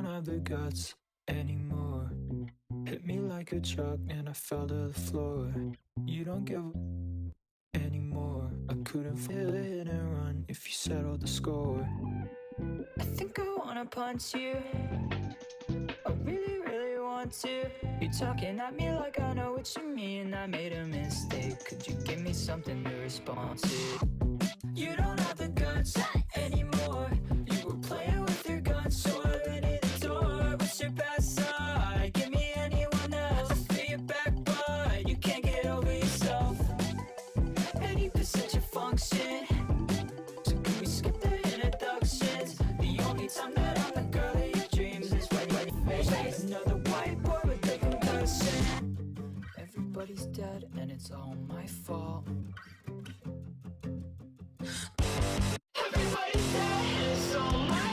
don't have the guts anymore. Hit me like a truck and I fell to the floor. You don't give anymore. I couldn't feel the hit and run if you settled the score. I think I wanna punch you. I really, really want to. You're talking at me like I know what you mean. I made a mistake. Could you give me something to respond to? You don't have the guts anymore. You were playing with your guns, so I ran in the door. What's your best side? Give me anyone else. Feel your back, but you can't get over yourself. 80% your function. So can we skip the introductions? The only time that I'm the girl of your dreams is when you make another white boy with the concussion. Everybody's dead and it's all my fault. Everybody's dead and it's all my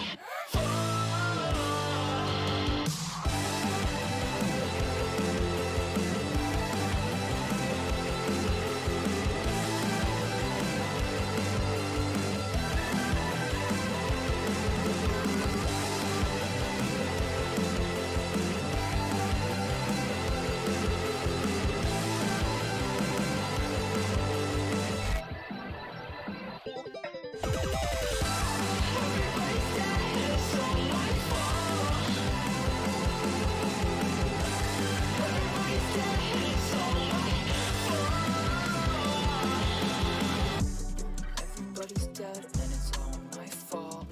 Everybody's dead and it's all my fault.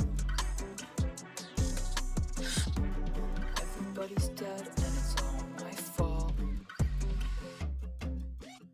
Everybody's dead and it's all my fault.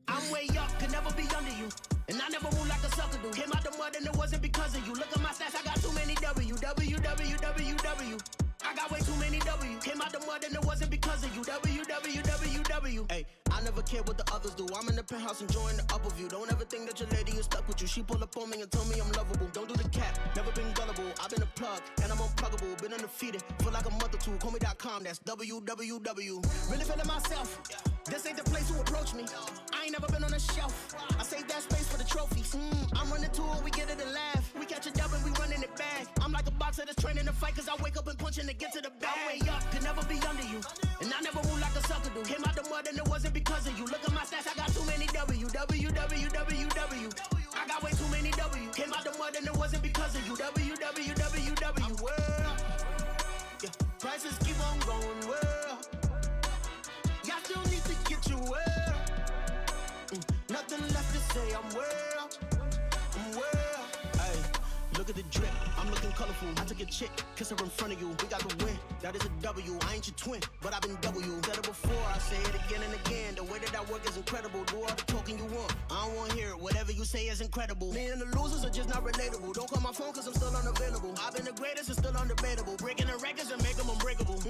I'm way up, could never be under you. And I never move like a sucker do. Came out the mud and it wasn't because of you. Look at my stats, I got too many W. W, W, W, W. I got way too many W. Came out the mud and it wasn't because of you. W, W, W, W. Hey, I never care what the others do. I'm in the penthouse enjoying the upper view. Don't ever think that your lady is stuck with you. She pull up on me and tell me I'm lovable. Don't do the cap, never been gullible. I've been a plug and I'm unpluggable. Been undefeated, feel like a mother too. Call me.com, that's www. Really feeling myself. This ain't the place to approach me. I ain't never been on a shelf. I save that space for the trophies. I'm running to it, we get it and laugh. We catch a dub and we running it back. I'm like a boxer that's training to fight, cause I wake up and punching to get to the bag. I'm way up, could never be under you. And I never move like a sucker do. Came out the mud and it wasn't because of you. Look at my stats, I got too many W. W, W, W, W. I got way too many W. Came out the mud and it wasn't because of you. W, W, W, W. Well, yeah, prices keep on going well. Y'all still need to get you well. Nothing left to say, I'm well. I'm well. Hey, look at the drip, I'm looking colorful. I took a chick, kiss her in front of you. We got the win, that is a W. I ain't your twin, but I've been W. Said it before, I say it again and again. The way that I work is incredible. Do all the talking you want, I don't want to hear it. Whatever you say is incredible. Me and the losers are just not relatable. Don't call my phone cause I'm still unavailable. I've been the greatest, it's still undebatable. Breaking the records and make them unbreakable.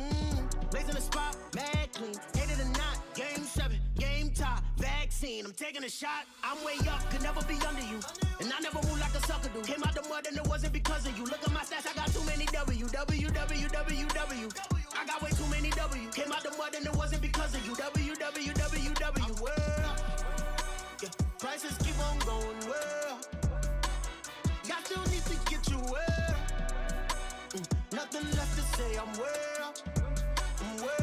Blazing the spot, mad clean. Hate it or not, game 7, game tie, vaccine. I'm taking a shot, I'm way up, could never be under you. And I never move like a sucker do. Came out the mud and it wasn't because of you. Look at my stats, I got too many W. W, W, W, W. I got way too many W. Came out the mud and it wasn't because of you. W, W, W, W. Well, yeah, prices keep on going well. Y'all still need to get you well. Nothing left to say, I'm well. I'm well.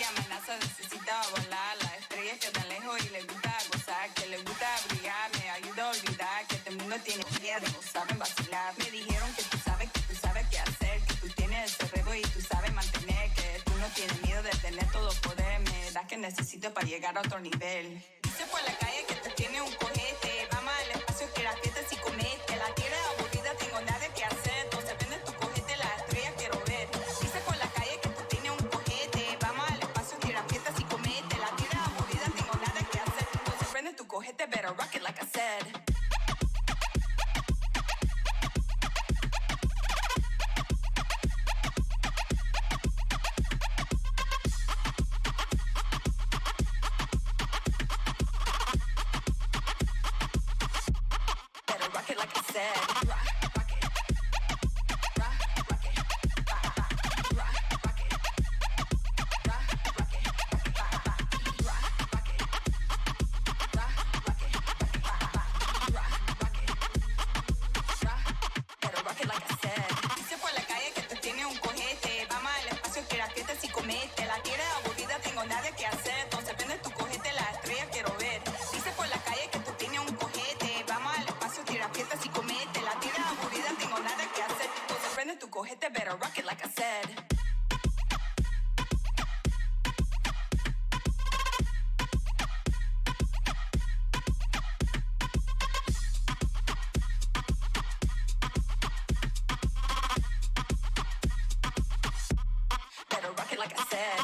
amenaza, necesita volar. La estrella que tan lejos y le gusta gozar, que le gusta brillar, me ayuda a olvidar que este mundo tiene miedo, no saben vacilar. Me dijeron que tú sabes qué hacer, que tú tienes ese rebo y tú sabes mantener, que tú no tienes miedo de tener todo poder. Me das que necesito para llegar a otro nivel. Dice por la calle que tú tienes un cohete, vamos al espacio que la fiesta si comete. La tierra aburrida, tengo nada que hacer, entonces prende tu cohete, la estrella quiero ver. Dice por la calle que tú tienes un cohete, vamos al espacio que la fiesta si comete. La tierra aburrida, tengo nada que hacer, entonces prende tu cohete, better rock it like I said. La tierra aburrida, tengo nada que hacer, entonces prende tu cohete, la estrella quiero ver. Dice por la calle que tú tienes un cohete, vamos al espacio, tira fiestas y comete. La tierra aburrida, tengo nada que hacer, entonces prende tu cohete, better rock it like I said. Like I said,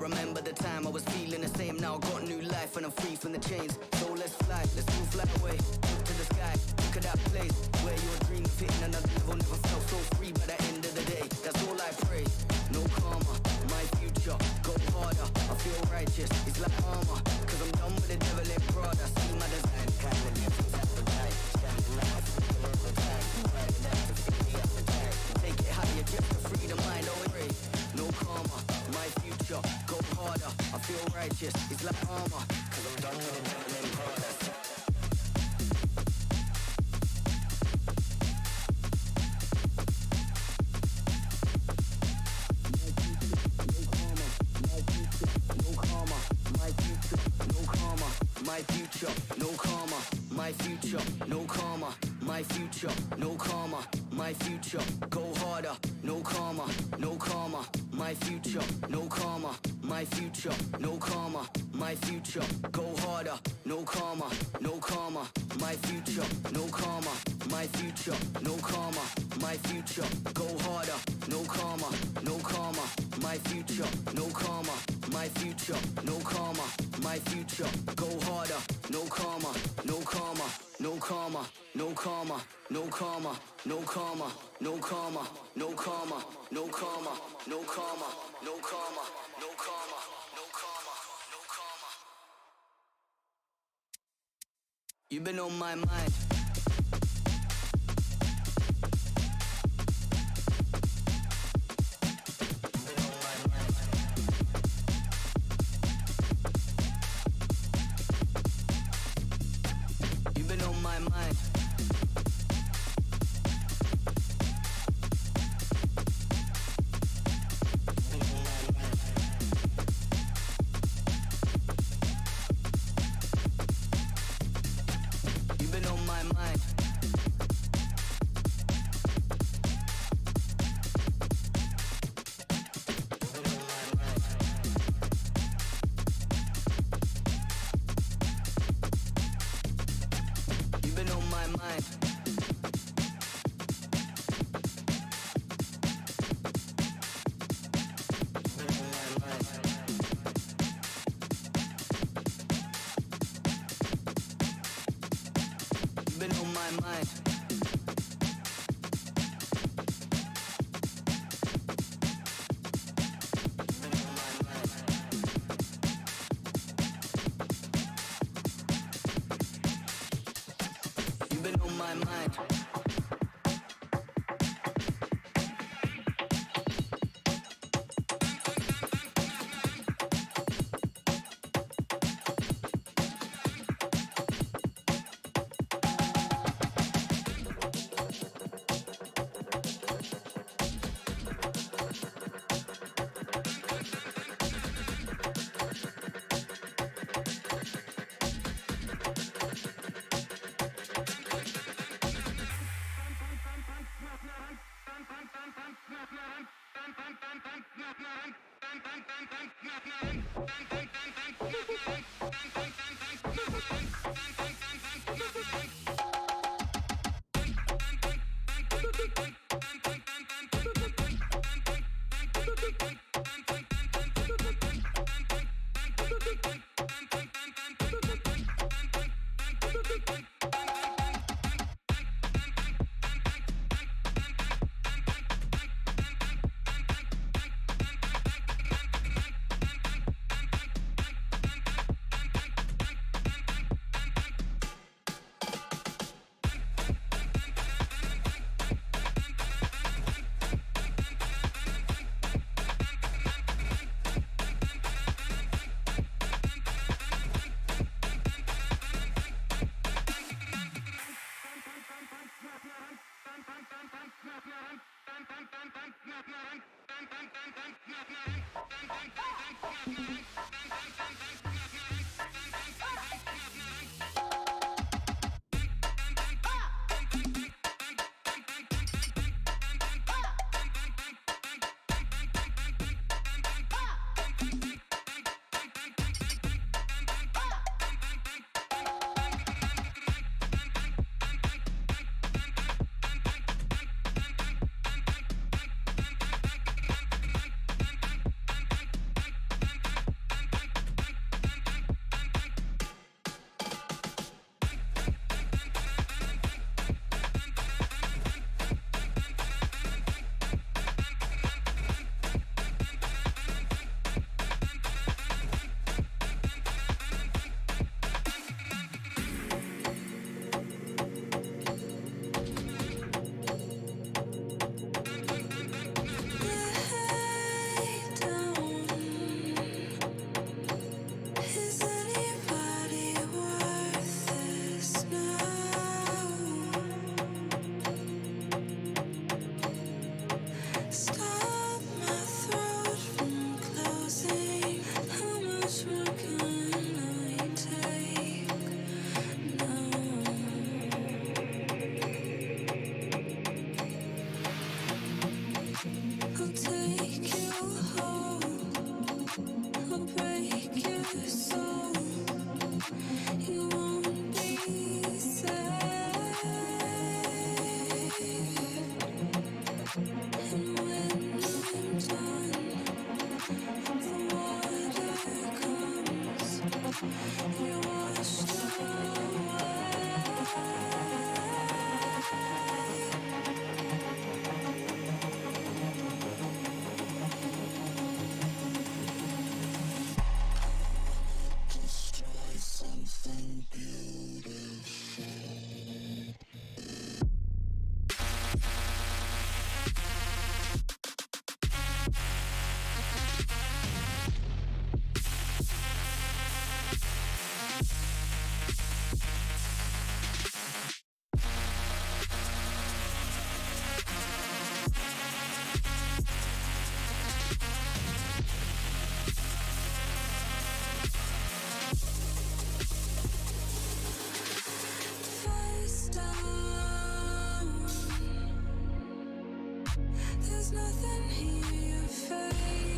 remember the time I was feeling the same. Now I got new life and I'm free from the chains. So let's fly, let's all fly away. Look to the sky, look at that place where your dream of hitting another level never felt so free by the end of the day. That's all I pray. No karma, my future, go harder. I feel righteous, it's like armor. Cause I'm done with the devil in Prada. See my design, kind of different appetite. Shining life, all the time. Riding out to feed the appetite. Take it higher, just to free the mind, oh pray. No karma, my future, go harder. I feel righteous, it's like armor. Cause I'm done with the devil in Prada. My future, no karma, my future, no karma, my future, no karma, my future, go harder, no karma, no karma, my future, no karma, my future, no karma, my future, go harder, no karma, no karma, my future, no karma, my future, no karma, my future, go harder, no karma, no karma, my future, no karma, my future, no karma, my future, go harder, no karma, no karma, no karma, no karma, no karma, no karma, no karma, no karma, no karma, no karma, no karma, no karma, no karma, no karma. You've been on my mind. There's nothing here fading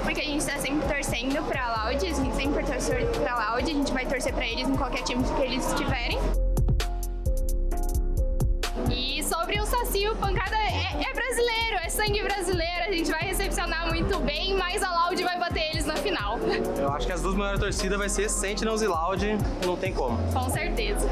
porque a gente tá sempre torcendo pra Loud, a gente sempre torce pra Loud, a gente vai torcer pra eles em qualquer time que eles estiverem. E sobre o Saci, o Pancada é brasileiro, é sangue brasileiro, a gente vai recepcionar muito bem, mas a Loud vai bater eles na final. Eu acho que as duas maiores torcidas vai ser Sentinels e Loud, não tem como. Com certeza.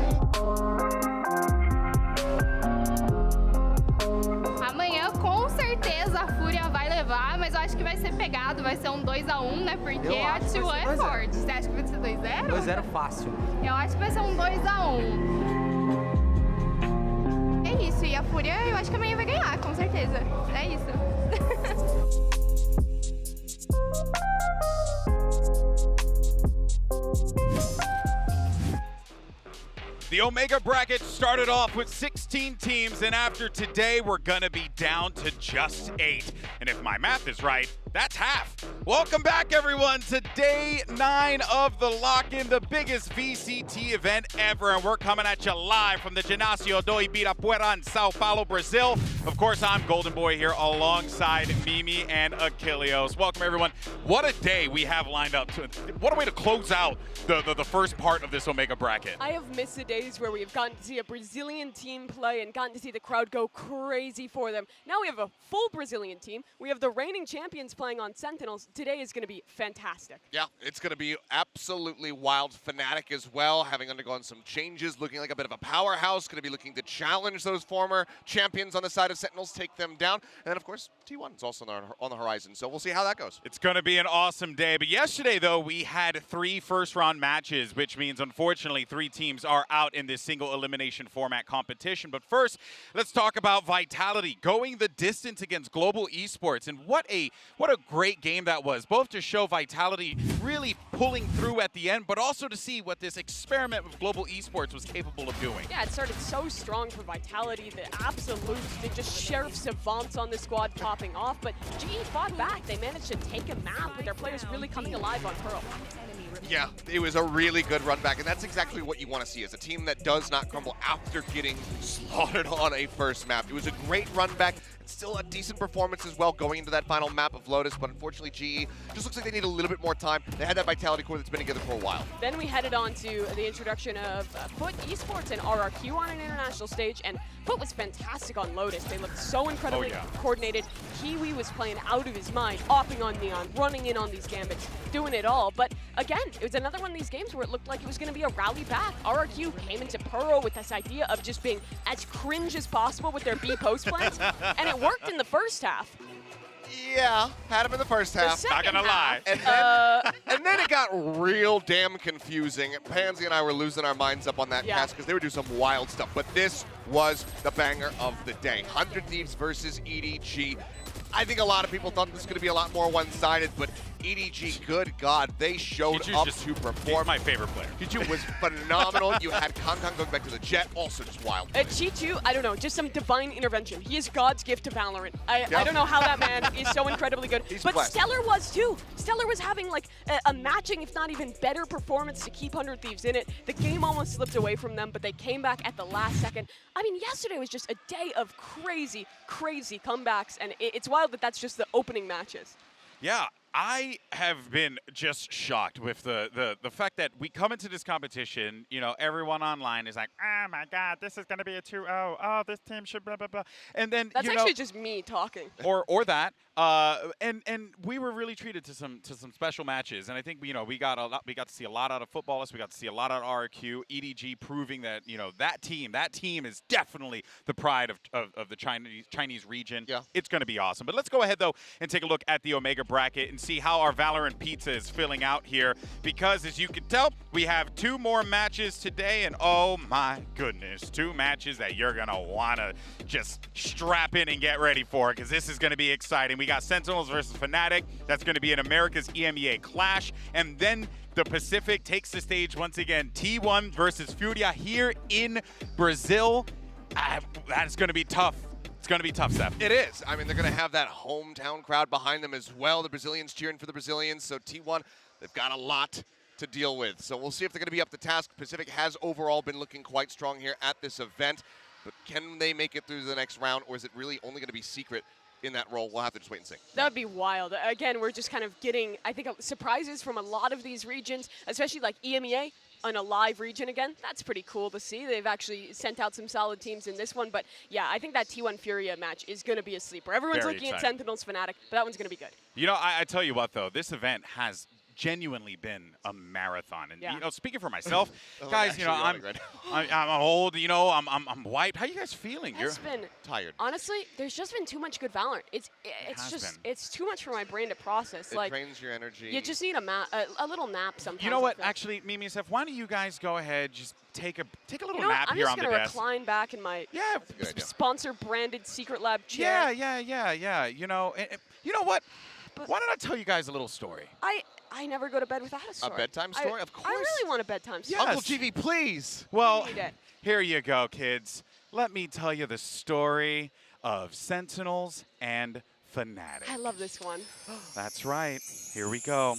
Amanhã, com certeza, a Fúria vai levar, mas eu acho que vai ser pegado, vai ser um 2-1, né? Porque a T1 é forte. Você acha que vai ser 2-0? 2-0 fácil. Eu acho que vai ser um 2-1. É isso, e a Fúria eu acho que amanhã vai ganhar, com certeza. É isso. The Omega bracket started off with 16 teams, and after today, we're gonna be down to just 8. And if my math is right, that's half. Welcome back, everyone, to day 9 of the Lock-In, the biggest VCT event ever. And we're coming at you live from the Ginásio do Ibirapuera in São Paulo, Brazil. Of course, I'm Golden Boy here alongside Mimi and Achilleos. Welcome, everyone. What a day we have lined up. What a way to close out the first part of this Omega bracket. I have missed the days where we have gotten to see a Brazilian team play and gotten to see the crowd go crazy for them. Now we have a full Brazilian team. We have the reigning champions playing on Sentinels. Today is going to be fantastic. Yeah, it's going to be absolutely wild. Fnatic as well, having undergone some changes, looking like a bit of a powerhouse, going to be looking to challenge those former champions on the side of Sentinels, take them down. And then, of course, T1 is also on the horizon, so we'll see how that goes. It's going to be an awesome day. But yesterday, though, we had 3 first-round matches, which means, unfortunately, 3 teams are out in this single elimination format competition. But first, let's talk about Vitality going the distance against Global Esports. And what a great game that was, both to show Vitality really pulling through at the end, but also to see what this experiment with Global Esports was capable of doing. Yeah, it started so strong for Vitality, the absolute, they just sheriff savants on the squad popping off, but GE fought back. They managed to take a map with their players really coming alive on Pearl. Yeah, it was a really good run back, and that's exactly what you want to see as a team that does not crumble after getting slaughtered on a first map. It was a great run back, and still a decent performance as well going into that final map of Lotus, but unfortunately GE just looks like they need a little bit more time. They had that Vitality core that's been together for a while. Then we headed on to the introduction of Foot Esports and RRQ on an international stage, and Foot was fantastic on Lotus. They looked so incredibly coordinated. Kiwi was playing out of his mind, opping on Neon, running in on these gambits, doing it all. But again, it was another one of these games where it looked like it was going to be a rally back. RRQ came into Puro with this idea of just being as cringe as possible with their B post plans, and it worked in the first half. Yeah, had him in the first half. Not gonna lie. And then it got real damn confusing. Pansy and I were losing our minds up on that cast because they were doing some wild stuff. But this was the banger of the day. 100 Thieves versus EDG. I think a lot of people thought this was going to be a lot more one-sided, but EDG, good God, they showed up to perform. He's my favorite player. Chichu was phenomenal. You had Kankan going back to the Jet, also just wild. Chichu, I don't know, just some divine intervention. He is God's gift to Valorant. I don't know how that man is so incredibly good. But blessed. Stellar was too. Stellar was having like a matching, if not even better performance to keep 100 Thieves in it. The game almost slipped away from them, but they came back at the last second. I mean, yesterday was just a day of crazy, crazy comebacks, and it's wild that that's just the opening matches. Yeah, I have been just shocked with the fact that we come into this competition, you know, everyone online is like, oh my God, this is going to be a 2-0. Oh, this team should blah, blah, blah. And then, that's actually just me talking. Or that. And we were really treated to some special matches, and I think we got to see a lot out of Footballists. We got to see a lot out of RQ, EDG proving that that team is definitely the pride of the Chinese region. Yeah. It's going to be awesome. But let's go ahead though and take a look at the Omega bracket and see how our Valorant pizza is filling out here, because as you can tell, we have 2 more matches today, and oh my goodness, 2 matches that you're gonna wanna just strap in and get ready for, because this is gonna be exciting. We got Sentinels versus Fnatic. That's going to be an America's EMEA clash. And then the Pacific takes the stage once again. T1 versus Furia here in Brazil. That is going to be tough. It's going to be tough, Seth. It is. I mean, they're going to have that hometown crowd behind them as well. The Brazilians cheering for the Brazilians. So T1, they've got a lot to deal with. So we'll see if they're going to be up to task. Pacific has overall been looking quite strong here at this event. But can they make it through the next round, or is it really only going to be secret in that role? We'll have to just wait and see. That would be wild. Again, we're just kind of getting, I think, surprises from a lot of these regions, especially like EMEA on a live region again. That's pretty cool to see. They've actually sent out some solid teams in this one. But yeah, I think that T1 Furia match is going to be a sleeper. Everyone's Very looking exciting. at Sentinels Fnatic, but that one's going to be good. You know, I tell you what, though, this event has genuinely been a marathon, and speaking for myself, guys, I'm old, I'm wiped. How you guys feeling? You're been tired. Honestly, there's just been too much good Valorant. It's too much for my brain to process. It drains your energy. You just need a little nap sometimes. You know what? Actually, Mimi and Steph, why don't you guys go ahead, just take a little nap here on the desk. I'm just gonna recline back in my sponsor branded Secret Lab chair. Yeah. You know what? Why don't I tell you guys a little story? I never go to bed without a story. A bedtime story? Of course. I really want a bedtime story. Yes. Uncle GV, please. Well, here you go, kids. Let me tell you the story of Sentinels and Fnatic. I love this one. That's right. Here we go.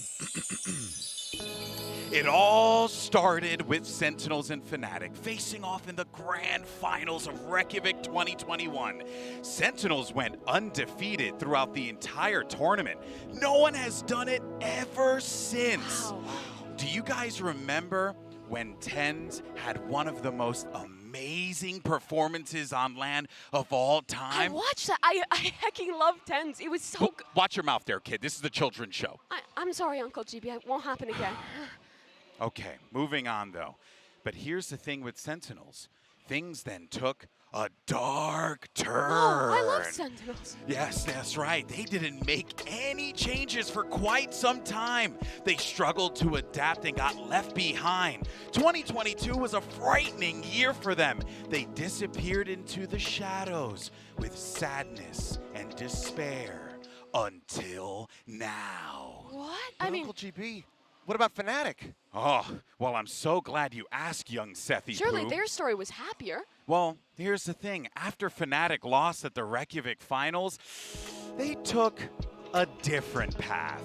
It all started with Sentinels and Fnatic facing off in the grand finals of Reykjavik 2021. Sentinels went undefeated throughout the entire tournament. No one has done it ever since. Wow. Do you guys remember when Tens had one of the most amazing performances on LAN of all time? I watched that. I hecking love Tens. It was so good. Watch your mouth there, kid. This is a children's show. I'm sorry, Uncle GB. It won't happen again. Okay, moving on though. But here's the thing with Sentinels. Things then took a dark turn. Oh, I love Sentinels. Yes, that's right. They didn't make any changes for quite some time. They struggled to adapt and got left behind. 2022 was a frightening year for them. They disappeared into the shadows with sadness and despair until now. What? Uncle GB, what about Fnatic? Oh, well, I'm so glad you asked, young Sethy surely Poo. their story was happier. Well, here's the thing. After Fnatic lost at the Reykjavik finals, they took a different path.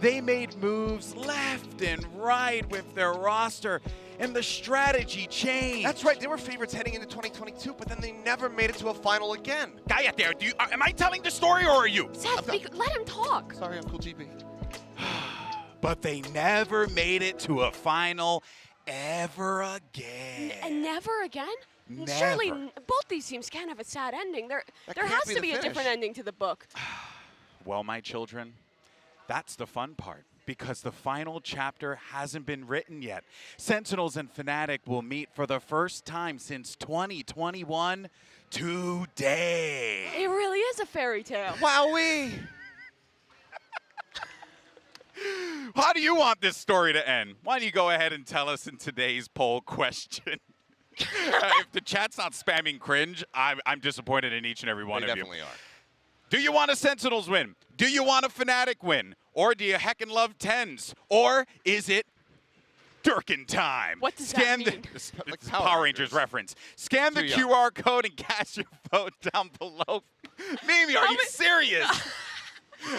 They made moves left and right with their roster, and the strategy changed. That's right, they were favorites heading into 2022, but then they never made it to a final again. Guy out there, am I telling the story or are you? Seth, let him talk. Sorry, I'm cool GP. But they never made it to a final ever again. And never again? Never. Surely both these teams can have a sad ending. There has to be a different ending to the book. Well, my children, that's the fun part, because the final chapter hasn't been written yet. Sentinels and Fnatic will meet for the first time since 2021 today. It really is a fairy tale. Wowee! How do you want this story to end? Why don't you go ahead and tell us in today's poll question? If the chat's not spamming cringe, I'm disappointed in each and every one They of you. definitely are. Do you want a Sentinels win? Do you want a Fnatic win? Or do you heckin' love tens? Or is it Durkin time? What does that mean? It's Like Power Power Rangers Rangers. reference. Scan the Too young. QR code and cast your vote down below. Mimi, are you serious?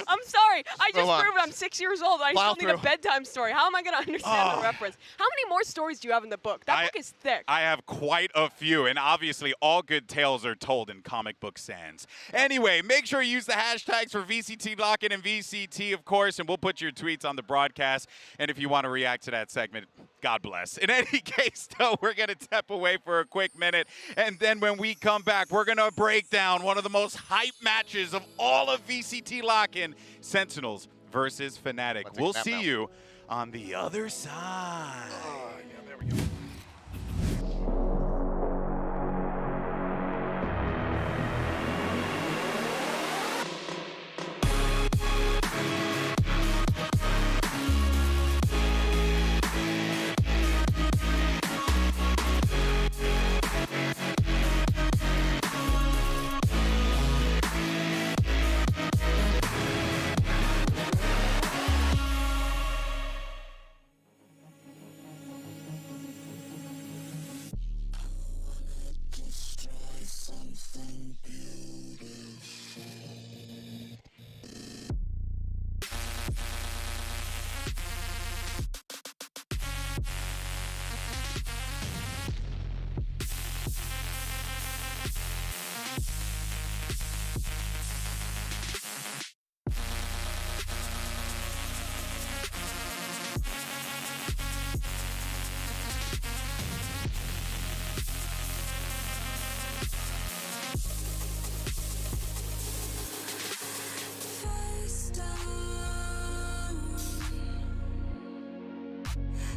I'm sorry. I So just what? proved I'm 6 years old. I Plow still need a through. bedtime story. How am I going to understand the reference? How many more stories do you have in the book? That book is thick. I have quite a few, and obviously all good tales are told in comic book sans. Anyway, make sure you use the hashtags for VCT Lockin and VCT, of course, and we'll put your tweets on the broadcast. And if you want to react to that segment, God bless. In any case, though, we're going to step away for a quick minute, and then when we come back, we're going to break down one of the most hype matches of all of VCT Lockin, Sentinels versus Fnatic. Let's take We'll a nap see now. you on the other side. Yeah, there we go.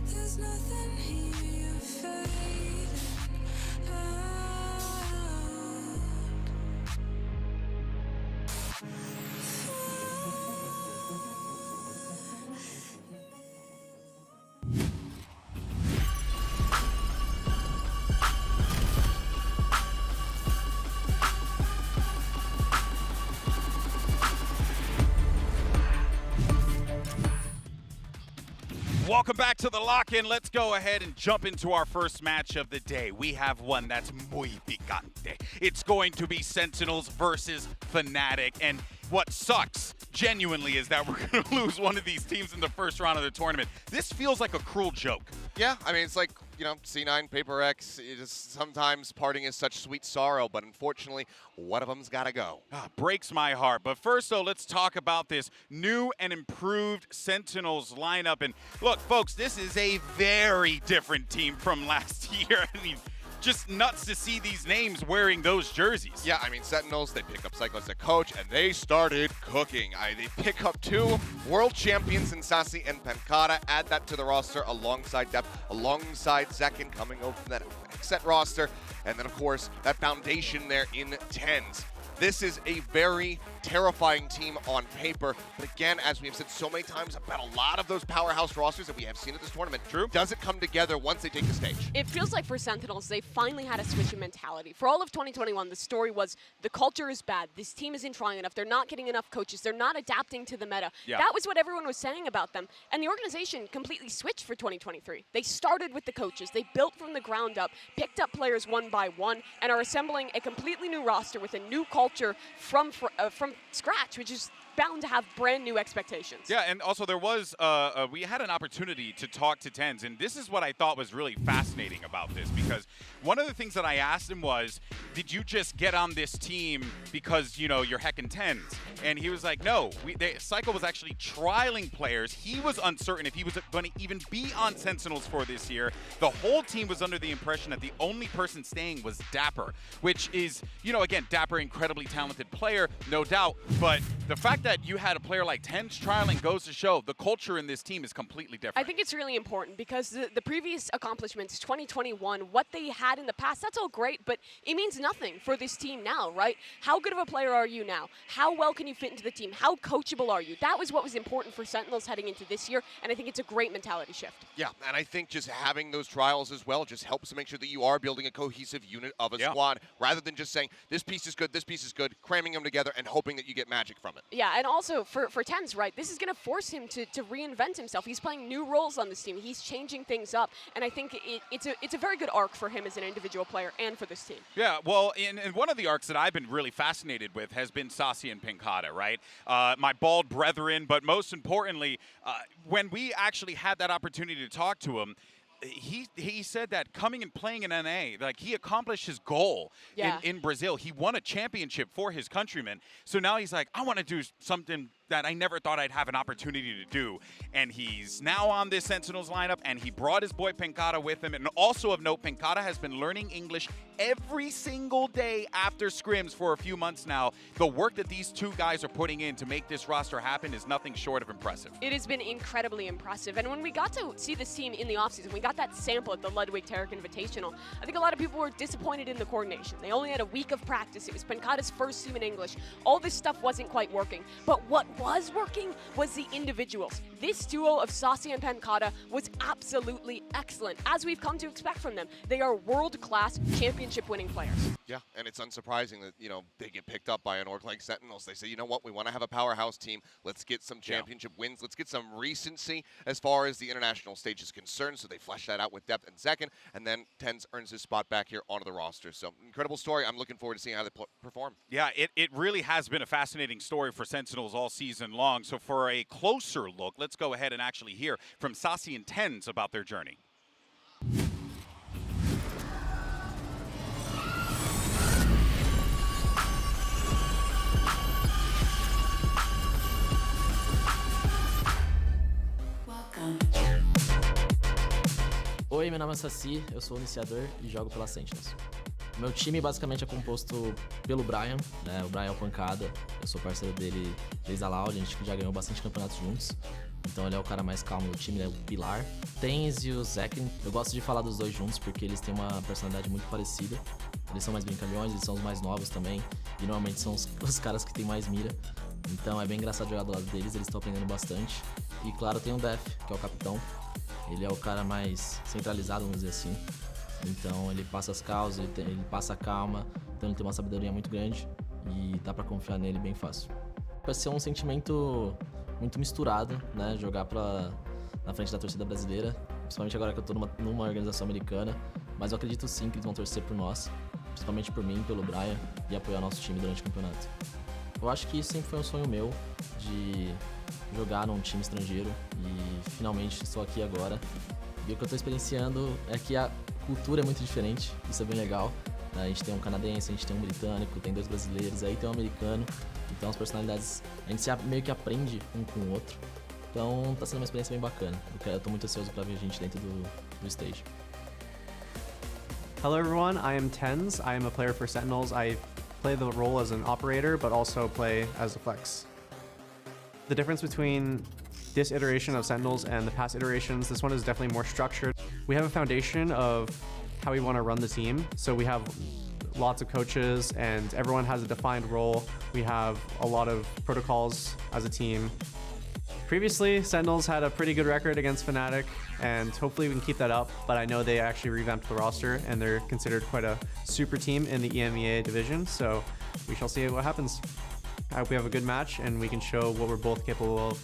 There's nothing here fading Welcome back to the Lock-In. Let's go ahead and jump into our first match of the day. We have one that's muy picante. It's going to be Sentinels versus Fnatic. And what sucks, genuinely, is that we're going to lose one of these teams in the first round of the tournament. This feels like a cruel joke. Yeah, I mean, it's like, you know, C9, Paper X, it is sometimes parting is such sweet sorrow, but unfortunately, one of them's got to go. Breaks my heart. But first, though, let's talk about this new and improved Sentinels lineup. And look, folks, this is a very different team from last year. I mean, just nuts to see these names wearing those jerseys. Yeah, I mean, Sentinels, they pick up Psycho as a coach, and they started cooking. They pick up 2 world champions in Sassy and Pancata, add that to the roster alongside Depth, alongside Zekin coming over from that set roster, and then, of course, that foundation there in tens. This is a very terrifying team on paper, but again, as we have said so many times about a lot of those powerhouse rosters that we have seen at this tournament, does it come together once they take the stage? It feels like for Sentinels, they finally had a switch in mentality. For all of 2021, the story was the culture is bad. This team isn't trying enough. They're not getting enough coaches. They're not adapting to the meta. Yeah. That was what everyone was saying about them. And the organization completely switched for 2023. They started with the coaches. They built from the ground up, picked up players one by one, and are assembling a completely new roster with a new culture from scratch, which is bound to have brand new expectations. Yeah, and also there was, we had an opportunity to talk to Tens, and this is what I thought was really fascinating about this, because one of the things that I asked him was, did you just get on this team because, you know, you're heckin' Tens? And he was like, no, Cycle was actually trialing players. He was uncertain if he was going to even be on Sentinels for this year. The whole team was under the impression that the only person staying was Dapper, which is, you know, again, Dapper, incredibly talented player, no doubt, but the fact that you had a player like Tens trialing goes to show the culture in this team is completely different. I think it's really important because the previous accomplishments, 2021, what they had in the past, that's all great, but it means nothing for this team now, right? How good of a player are you now? How well can you fit into the team? How coachable are you? That was what was important for Sentinels heading into this year, and I think it's a great mentality shift. Yeah, and I think just having those trials as well just helps to make sure that you are building a cohesive unit of a squad, rather than just saying, this piece is good, cramming them together and hoping that you get magic from it. Yeah, and also for Tens, right, this is going to force him to reinvent himself. He's playing new roles on this team. He's changing things up, and I think it's a very good arc for him as an individual player and for this team. Yeah, well, in one of the arcs that I've been really fascinated with has been Sasi and Pinkata, right? My bald brethren, but most importantly, when we actually had that opportunity to talk to him, he said that coming and playing in NA, like he accomplished his goal in Brazil. He won a championship for his countrymen. So now he's like, I want to do something that I never thought I'd have an opportunity to do. And he's now on this Sentinels lineup, and he brought his boy Pinkata with him. And also of note, Pinkata has been learning English every single day after scrims for a few months now. The work that these two guys are putting in to make this roster happen is nothing short of impressive. It has been incredibly impressive. And when we got to see this team in the offseason, we got that sample at the Ludwig Tarek Invitational. I think a lot of people were disappointed in the coordination. They only had a week of practice. It was Pinkata's first team in English. All this stuff wasn't quite working. But what was working was the individuals. This duo of Sasi and Pinkata was absolutely excellent, as we've come to expect from them. They are world-class championship-winning players. Yeah, and it's unsurprising that, you know, they get picked up by an org like Sentinels. They say, you know what, we want to have a powerhouse team. Let's get some championship wins. Let's get some recency as far as the international stage is concerned. So they flesh that out with depth and second, and then Tens earns his spot back here onto the roster. So incredible story. I'm looking forward to seeing how they perform. Yeah, it really has been a fascinating story for Sentinels all season long. So for a closer look, let's go ahead and actually hear from Sasi and Tens about their journey. Oi, meu nome é Saci, eu sou o iniciador e jogo pela Sentinels. Meu time basicamente é composto pelo Brian, né? O Brian é o pancada, eu sou parceiro dele desde a Loud, a gente já ganhou bastante campeonatos juntos. Então ele é o cara mais calmo do time, ele é o pilar. Tens e o Zekin, eu gosto de falar dos dois juntos porque eles têm uma personalidade muito parecida. Eles são mais brincalhões, eles são os mais novos também, e normalmente são os caras que têm mais mira. Então é bem engraçado jogar do lado deles, eles estão aprendendo bastante. E claro, tem o Def, que é o capitão. Ele é o cara mais centralizado, vamos dizer assim. Então ele passa as causas, ele passa a calma, então ele tem uma sabedoria muito grande e dá pra confiar nele bem fácil. Vai ser um sentimento muito misturado, né? Jogar na frente da torcida brasileira, principalmente agora que eu tô numa organização americana, mas eu acredito sim que eles vão torcer por nós, principalmente por mim, pelo Brian, e apoiar nosso time durante o campeonato. Eu acho que isso sempre foi um sonho meu, de jogar num time estrangeiro, e finalmente estou aqui agora. E o que eu estou experienciando é que a cultura é muito diferente, isso é bem legal. A gente tem um canadense, a gente tem um britânico, tem dois brasileiros, aí tem um americano. Então as personalidades, a gente meio que aprende um com o outro. Então tá sendo uma experiência bem bacana. Eu tô muito ansioso para ver a gente dentro do stage. Hello everyone, I am Tens. I am a player for Sentinels. I play the role as an operator, but also play as a flex. The difference between this iteration of Sentinels and the past iterations, this one is definitely more structured. We have a foundation of how we want to run the team. So we have lots of coaches and everyone has a defined role. We have a lot of protocols as a team. Previously, Sentinels had a pretty good record against Fnatic, and hopefully we can keep that up, but I know they actually revamped the roster and they're considered quite a super team in the EMEA division, so we shall see what happens. I hope we have a good match and we can show what we're both capable of.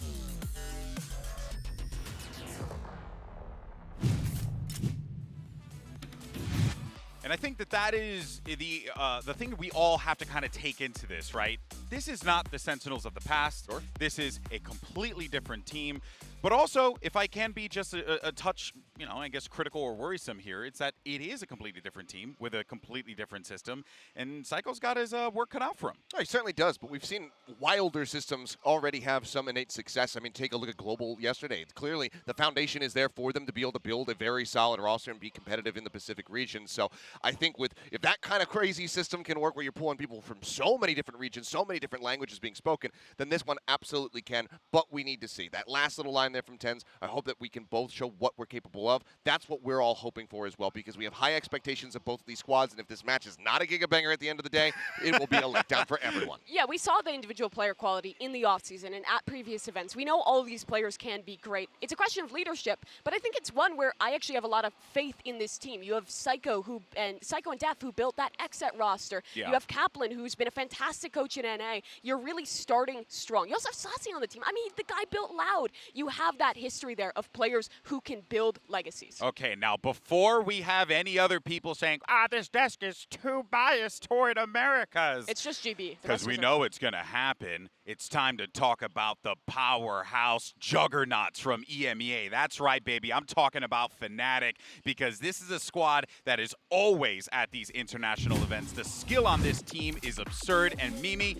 And I think that is the thing that we all have to kind of take into this, right? this is not the Sentinels of the past. Sure. This is a completely different team. But also, if I can be just a touch, you know, I guess critical or worrisome here, it's that it is a completely different team with a completely different system, and Psycho's got his work cut out for him. Oh, he certainly does, but we've seen wilder systems already have some innate success. I mean, take a look at Global yesterday. Clearly, the foundation is there for them to be able to build a very solid roster and be competitive in the Pacific region. So I think if that kind of crazy system can work where you're pulling people from so many different regions, so many different languages being spoken, then this one absolutely can, but we need to see. That last little line there from Tens, I hope that we can both show what we're capable of. That's what we're all hoping for as well, because we have high expectations of both of these squads, and if this match is not a gigabanger at the end of the day, it will be a letdown for everyone. Yeah, we saw the individual player quality in the offseason and at previous events. We know all of these players can be great. It's a question of leadership, but I think it's one where I actually have a lot of faith in this team. You have Psycho and Def who built that XSET roster. Yeah. You have Kaplan, who's been a fantastic coach in NA. You're really starting strong. You also have Saucy on the team. I mean, the guy built Loud. You have that history there of players who can build legacies. Okay, now before we have any other people saying, this desk is too biased toward Americas. It's just GB. Because we know it's going to happen. It's time to talk about the powerhouse juggernauts from EMEA. That's right, baby. I'm talking about Fnatic, because this is a squad that is always at these international events. The skill on this team is absurd. And Mimi,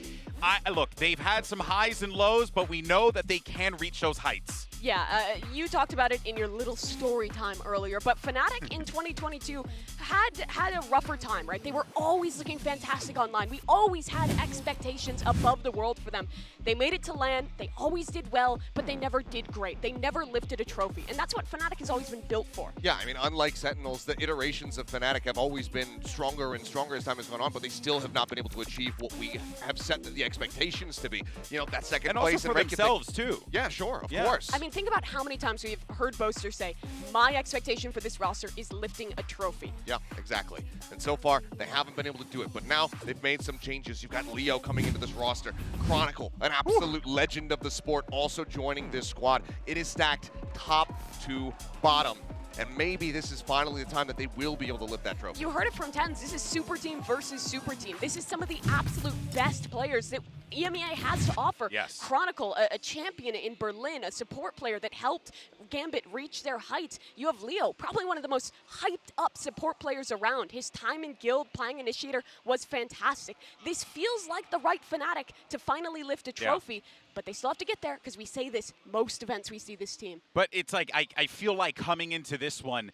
look, they've had some highs and lows, but we know that they can reach those heights. Yeah, you talked about it in your little story time earlier, but Fnatic in 2022 had a rougher time, right? They were always looking fantastic online. We always had expectations above the world for them. They made it to LAN, they always did well, but they never did great. They never lifted a trophy, and that's what Fnatic has always been built for. Yeah, I mean, unlike Sentinels, the iterations of Fnatic have always been stronger and stronger as time has gone on, but they still have not been able to achieve what we have set the expectations to be. You know, that second place. Also for themselves, too. Yeah, sure, of course. I mean, think about how many times we've heard boasters say, my expectation for this roster is lifting a trophy. Yeah, exactly. And so far, they haven't been able to do it. But now, they've made some changes. You've got Leo coming into this roster. Chronicle, an absolute legend of the sport, also joining this squad. It is stacked top to bottom. And maybe this is finally the time that they will be able to lift that trophy. You heard it from Tens. This is Super Team versus Super Team. This is some of the absolute best players that EMEA has to offer. Yes. Chronicle, a champion in Berlin, a support player that helped Gambit reach their heights. You have Leo, probably one of the most hyped up support players around. His time in Guild playing Initiator was fantastic. This feels like the right Fnatic to finally lift a trophy. But they still have to get there, because we say this most events we see this team. But it's like, I feel like coming into this one,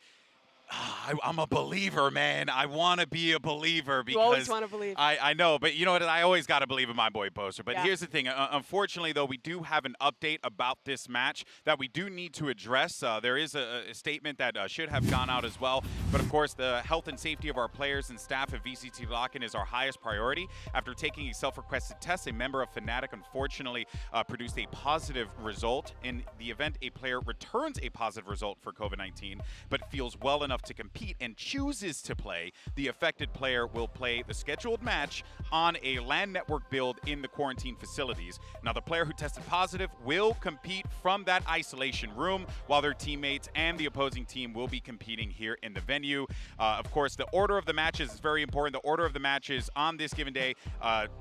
I'm a believer, man. I want to be a believer because you always want to believe. I know, but you know what? I always got to believe in my boy Poster. But Yeah. here's the thing. Unfortunately, though, we do have an update about this match that we do need to address. There is a statement that should have gone out as well. But, of course, the health and safety of our players and staff at VCT LOCKIN is our highest priority. After taking a self-requested test, a member of Fnatic unfortunately produced a positive result. In the event a player returns a positive result for COVID-19 but feels well enough to compete and chooses to play, the affected player will play the scheduled match on a LAN network build in the quarantine facilities. Now, the player who tested positive will compete from that isolation room, while their teammates and the opposing team will be competing here in the venue. Of course, the order of the matches is very important. The order of the matches on this given day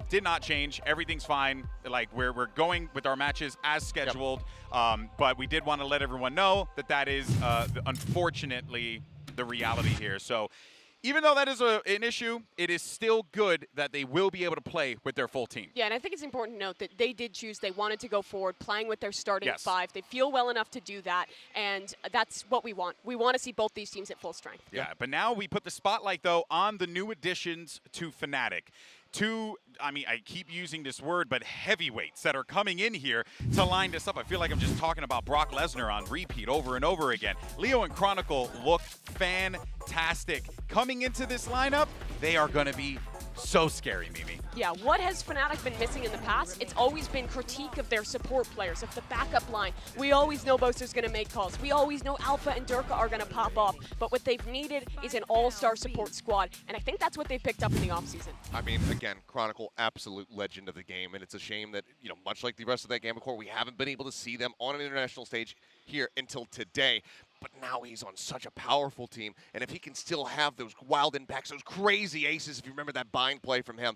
did not change. Everything's fine. Like, we're going with our matches as scheduled. But we did want to let everyone know that that is unfortunately the reality here. So even though that is an issue, it is still good that they will be able to play with their full team. Yeah, and I think it's important to note that they did choose, they wanted to go forward, playing with their starting Yes. five. They feel well enough to do that, and that's what we want. We want to see both these teams at full strength. Yeah, but now we put the spotlight, though, on the new additions to Fnatic. Two, I mean, I keep using this word, but heavyweights that are coming in here to line this up. I feel like I'm just talking about Brock Lesnar on repeat over and over again. Leo and Chronicle look fantastic. Coming into this lineup, they are going to be so scary, Mimi. Yeah, what has Fnatic been missing in the past? It's always been critique of their support players, of the backup line. We always know Boaster's going to make calls. We always know Alpha and Durka are going to pop off. But what they've needed is an all-star support squad, and I think that's what they picked up in the offseason. I mean, again, Chronicle, absolute legend of the game, and it's a shame that, you know, much like the rest of that Gambit Core, we haven't been able to see them on an international stage here until today. but now he's on such a powerful team. And if he can still have those wild impacts, those crazy aces, if you remember that bind play from him,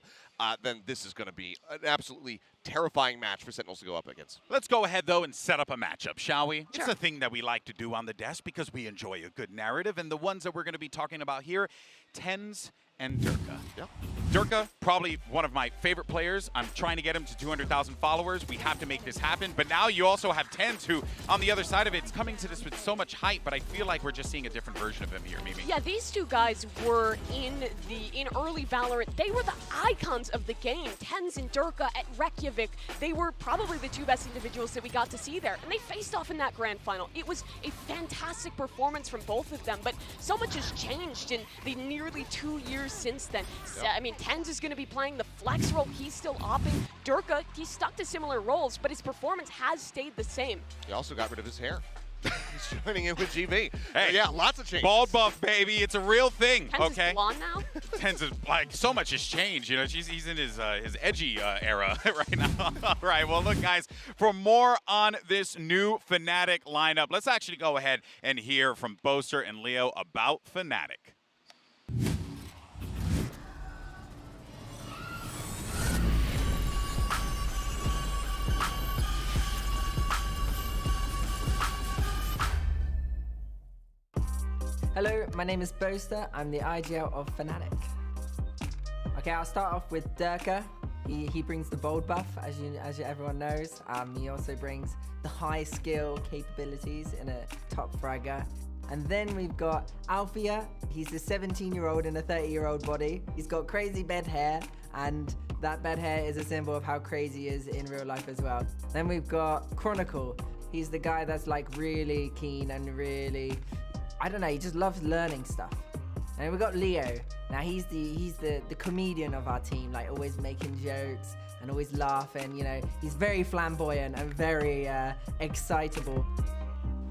then this is going to be an absolutely terrifying match for Sentinels to go up against. Let's go ahead, though, and set up a matchup, shall we? Sure. It's a thing that we like to do on the desk because we enjoy a good narrative. And the ones that we're going to be talking about here, TenZ and Durka. Yep. Durka, probably one of my favorite players. I'm trying to get him to 200,000 followers. We have to make this happen. But now you also have TenZ, who, on the other side of it, is coming to this with so much hype, but I feel like we're just seeing a different version of him here, Mimi. Yeah, these two guys were in early Valorant. They were the icons of the game. TenZ and Durka at Reykjavik. They were probably the two best individuals that we got to see there. And they faced off in that grand final. It was a fantastic performance from both of them, but so much has changed in the nearly 2 years since then. Yep. I mean, TenZ is going to be playing the flex role. He's still opping. Durka, he's stuck to similar roles, but his performance has stayed the same. He also got rid of his hair. He's joining in with GV. Hey, yeah, lots of changes. Bald buff, baby. It's a real thing, TenZ okay? is blonde now? TenZ is, like, so much has changed. You know, he's in his edgy era right now. All right, well, look, guys, for more on this new Fnatic lineup, let's actually go ahead and hear from Boaster and Leo about Fnatic. Hello, my name is Boaster. I'm the IGL of Fnatic. Okay, I'll start off with Durka. He brings the bold buff, as everyone knows. He also brings the high skill capabilities in a top fragger. And then we've got Althea. He's a 17-year-old in a 30-year-old body. He's got crazy bed hair, and that bed hair is a symbol of how crazy he is in real life as well. Then we've got Chronicle. He's the guy that's like really keen and really, I don't know, he just loves learning stuff. And we got Leo. Now he's the comedian of our team, like always making jokes and always laughing, you know. He's very flamboyant and very excitable.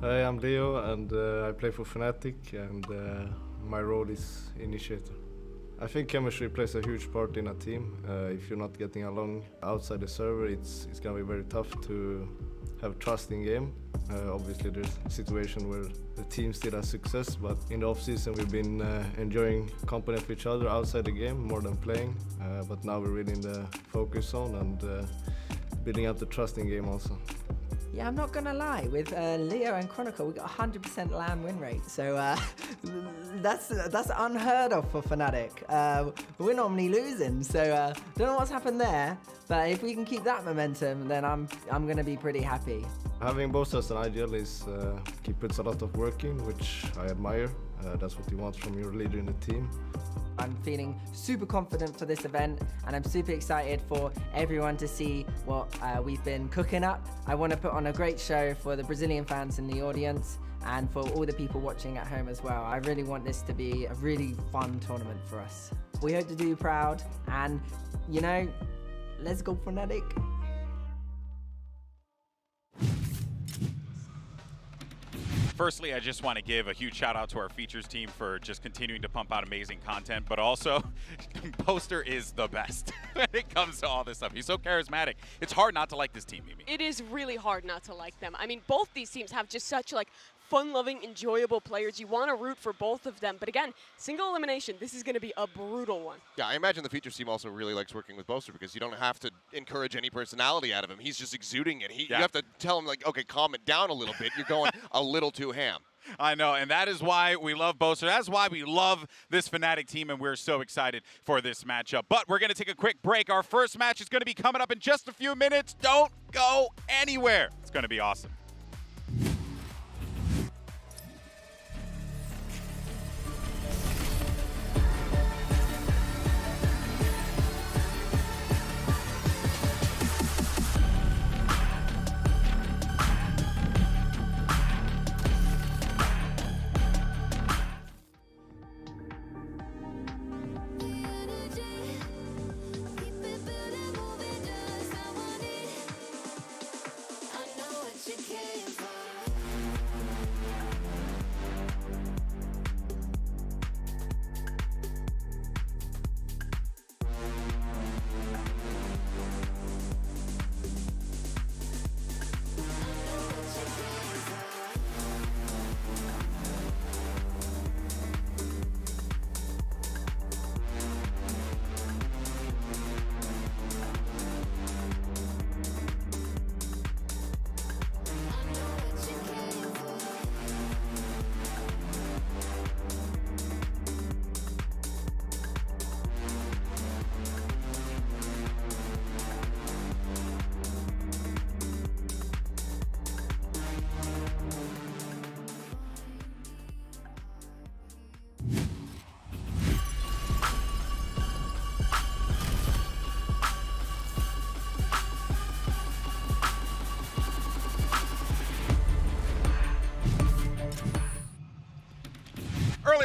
Hi, I'm Leo and I play for Fnatic and my role is initiator. I think chemistry plays a huge part in a team. If you're not getting along outside the server, it's gonna be very tough to have trust in game. Obviously there's a situation where the team still has success, but in the off-season we've been enjoying company of each other outside the game more than playing. But now we're really in the focus zone and building up the trust in game also. Yeah, I'm not gonna lie, with Leo and Chronicle, we got 100% LAN win rate, so that's unheard of for Fnatic. We're normally losing, so don't know what's happened there, but if we can keep that momentum, then I'm gonna be pretty happy. Having both as an IGL is he puts a lot of work in, which I admire. That's what he wants from your leader in the team. I'm feeling super confident for this event, and I'm super excited for everyone to see what we've been cooking up. I want to put on a great show for the Brazilian fans in the audience and for all the people watching at home as well. I really want this to be a really fun tournament for us. We hope to do you proud, and you know, let's go Fnatic. Firstly, I just want to give a huge shout out to our features team for just continuing to pump out amazing content, but also Boaster is the best when it comes to all this stuff. He's so charismatic. It's hard not to like this team, Mimi. It is really hard not to like them. I mean, both these teams have just such like fun-loving, enjoyable players. You want to root for both of them, but again, single elimination, this is going to be a brutal one. Yeah, I imagine the features team also really likes working with Boaster because you don't have to encourage any personality out of him. He's just exuding it. You have to tell him, like, okay, calm it down a little bit. You're going a little too ham. I know, and that is why we love Boaster. That's why we love this Fnatic team, and we're so excited for this matchup. But we're going to take a quick break. Our first match is going to be coming up in just a few minutes. Don't go anywhere. It's going to be awesome. I know what you can.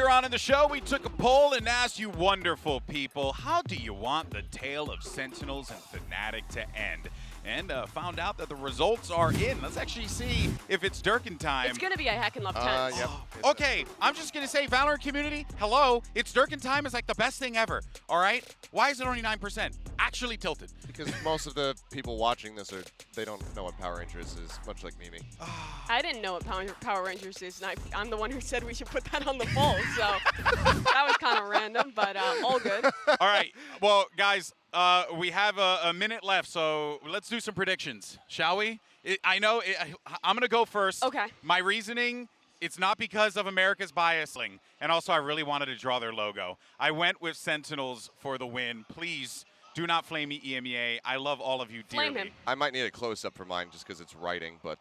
Earlier on in the show, we took a poll and asked you wonderful people, how do you want the tale of Sentinels and Fnatic to end? And found out that the results are in. Let's actually see if it's Durkin time. It's gonna be a heck and love 10. Yep. Okay, I'm just gonna say, Valorant community, hello, it's Durkin time is like the best thing ever, all right? Why is it only 9%? Actually tilted. Because most of the people watching this they don't know what Power Rangers is, much like Mimi. I didn't know what Power Rangers is, and I'm the one who said we should put that on the poll, so that was kind of random, but all good. All right, well, guys, we have a minute left, so let's do some predictions, shall we? I'm going to go first. Okay. My reasoning, it's not because of America's biasing, and also I really wanted to draw their logo. I went with Sentinels for the win. Please do not flame me, EMEA. I love all of you dearly. Flame him. I might need a close-up for mine just because it's writing, but...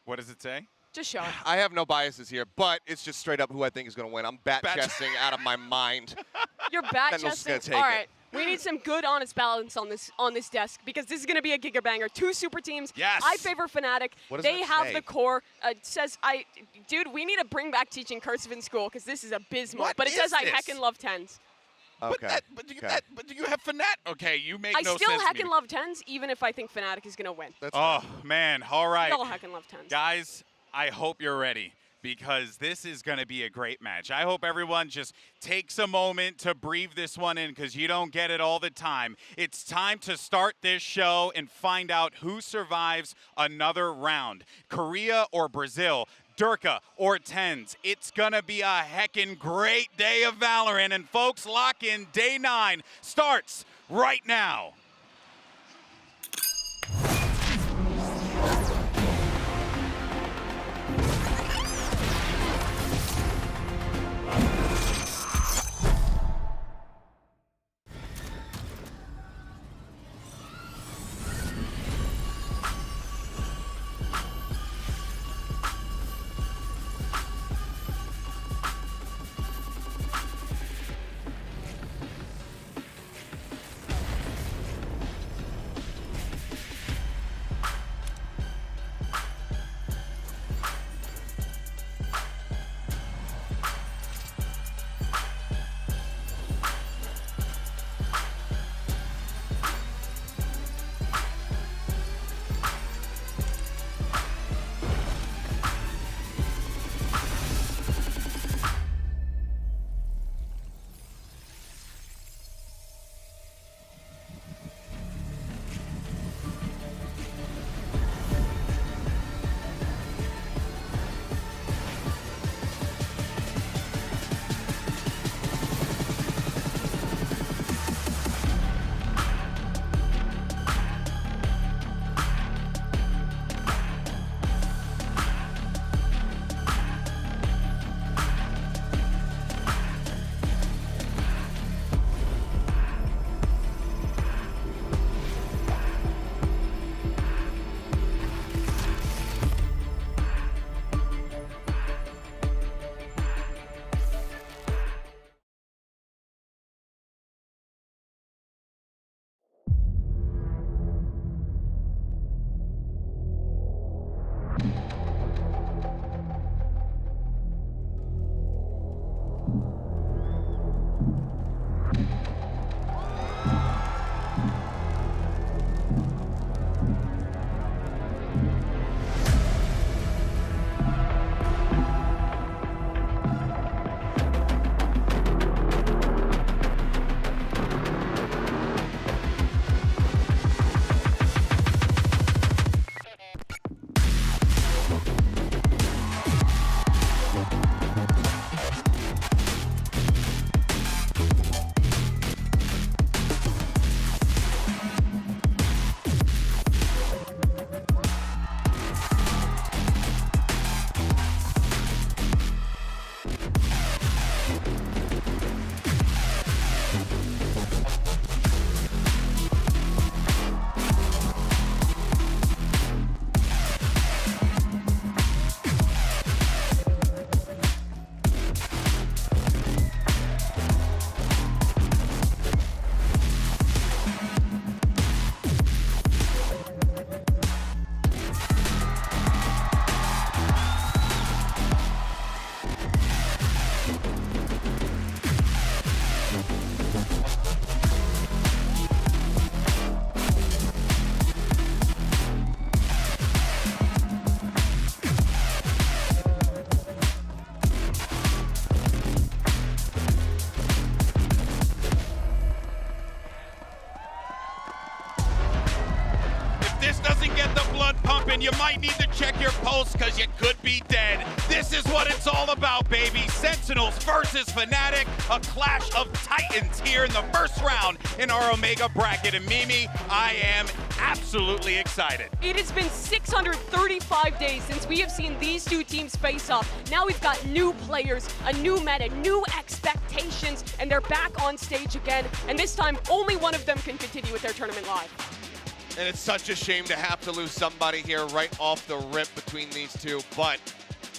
What does it say? Just show it. I have no biases here, but it's just straight up who I think is going to win. I'm bat-chesting out of my mind. You're Sentinels bat-chesting? gonna take All it. right. We need some good, honest balance on this desk because this is going to be a giga banger. 2 super teams. Yes. I favor Fnatic. What does They that have say? the core. It says, dude, we need to bring back teaching cursive in school because this is abysmal. What but it is says I this? heckin' love 10s. Okay. But you have Fnatic. Okay, you make I no still sense to me. heckin' love 10s even if I think Fnatic is going to win. That's Oh, man. All right. Still heckin' love 10s. Guys, I hope you're ready because this is going to be a great match. I hope everyone just takes a moment to breathe this one in because you don't get it all the time. It's time to start this show and find out who survives another round. Korea or Brazil? Durka or Tens. It's gonna be a heckin' great day of Valorant. And folks, lock in. Day 9 starts right now. If this doesn't get the blood pumping, you might need to check your pulse because you could be dead. This is what it's all about, baby. Sentinels versus Fnatic, a clash of titans here in the first round in our Omega bracket. And Mimi, I am absolutely excited. It has been 635 days since we have seen these two teams face off. Now we've got new players, a new meta, new expectations, and they're back on stage again. And this time, only one of them can continue with their tournament live. And it's such a shame to have to lose somebody here right off the rip between these two, but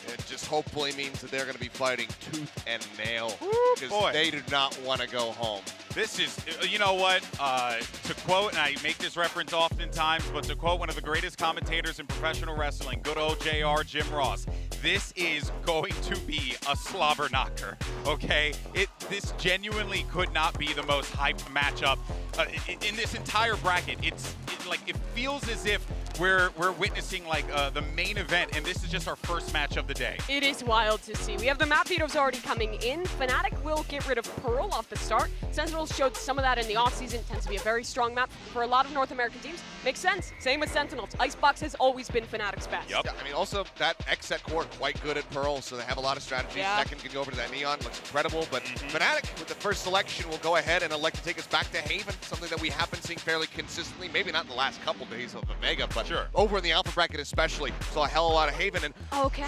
it just hopefully means that they're going to be fighting tooth and nail because they do not want to go home. This is, you know what, to quote, and I make this reference oftentimes, but to quote one of the greatest commentators in professional wrestling, good old JR, Jim Ross, this is going to be a slobber knocker, okay? This genuinely could not be the most hyped matchup in this entire bracket. It feels as if we're witnessing like the main event, and this is just our first match of the day. It is wild to see. We have the map vetoes already coming in. Fnatic will get rid of Pearl off the start. Sentinels showed some of that in the offseason. Tends to be a very strong map for a lot of North American teams. Makes sense. Same with Sentinels. Icebox has always been Fnatic's best. Yep. Yeah, I mean, also that X-Set core quite good at Pearl, so they have a lot of strategies. Yeah. Second can go over to that Neon, looks incredible. But Fnatic, with the first selection, will go ahead and elect to take us back to Haven, something that we have been seeing fairly consistently. Maybe not in the last couple days of Omega, but over in the Alpha bracket especially, saw a hell of a lot of Haven, and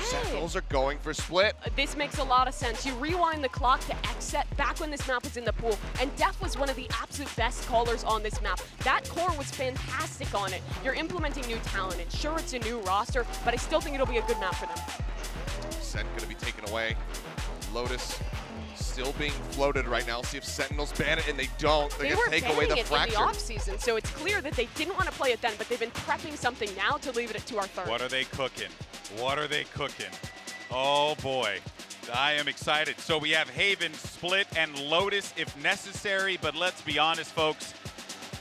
Sentinels are going for split. This makes a lot of sense. You rewind the clock to X-Set back when this map was in the pool, and Def was one of the absolute best callers on this map. That core was fantastic on it. You're implementing new talent, and sure, it's a new roster, but I still think it'll be a good map for them. Sen going to be taken away. Lotus still being floated right now. See if Sentinels ban it, and they don't. They're going to take away the fracture. In the off-season, so it's clear that they didn't want to play it then, but they've been prepping something now to leave it to our third. What are they cooking? What are they cooking? Oh boy, I am excited. So we have Haven, Split, and Lotus if necessary, but let's be honest, folks,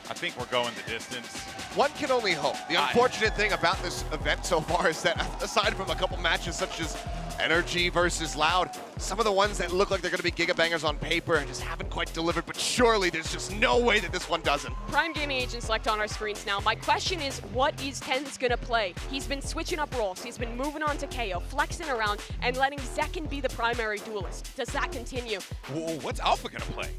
I think we're going the distance. One can only hope. The unfortunate thing about this event so far is that aside from a couple matches such as Energy versus Loud, some of the ones that look like they're going to be gigabangers on paper just haven't quite delivered, but surely there's just no way that this one doesn't. Prime Gaming Agent select on our screens now. My question is, what is TenZ going to play? He's been switching up roles. He's been moving on to KO, flexing around, and letting Zekin be the primary duelist. Does that continue? Whoa, what's Alpha going to play?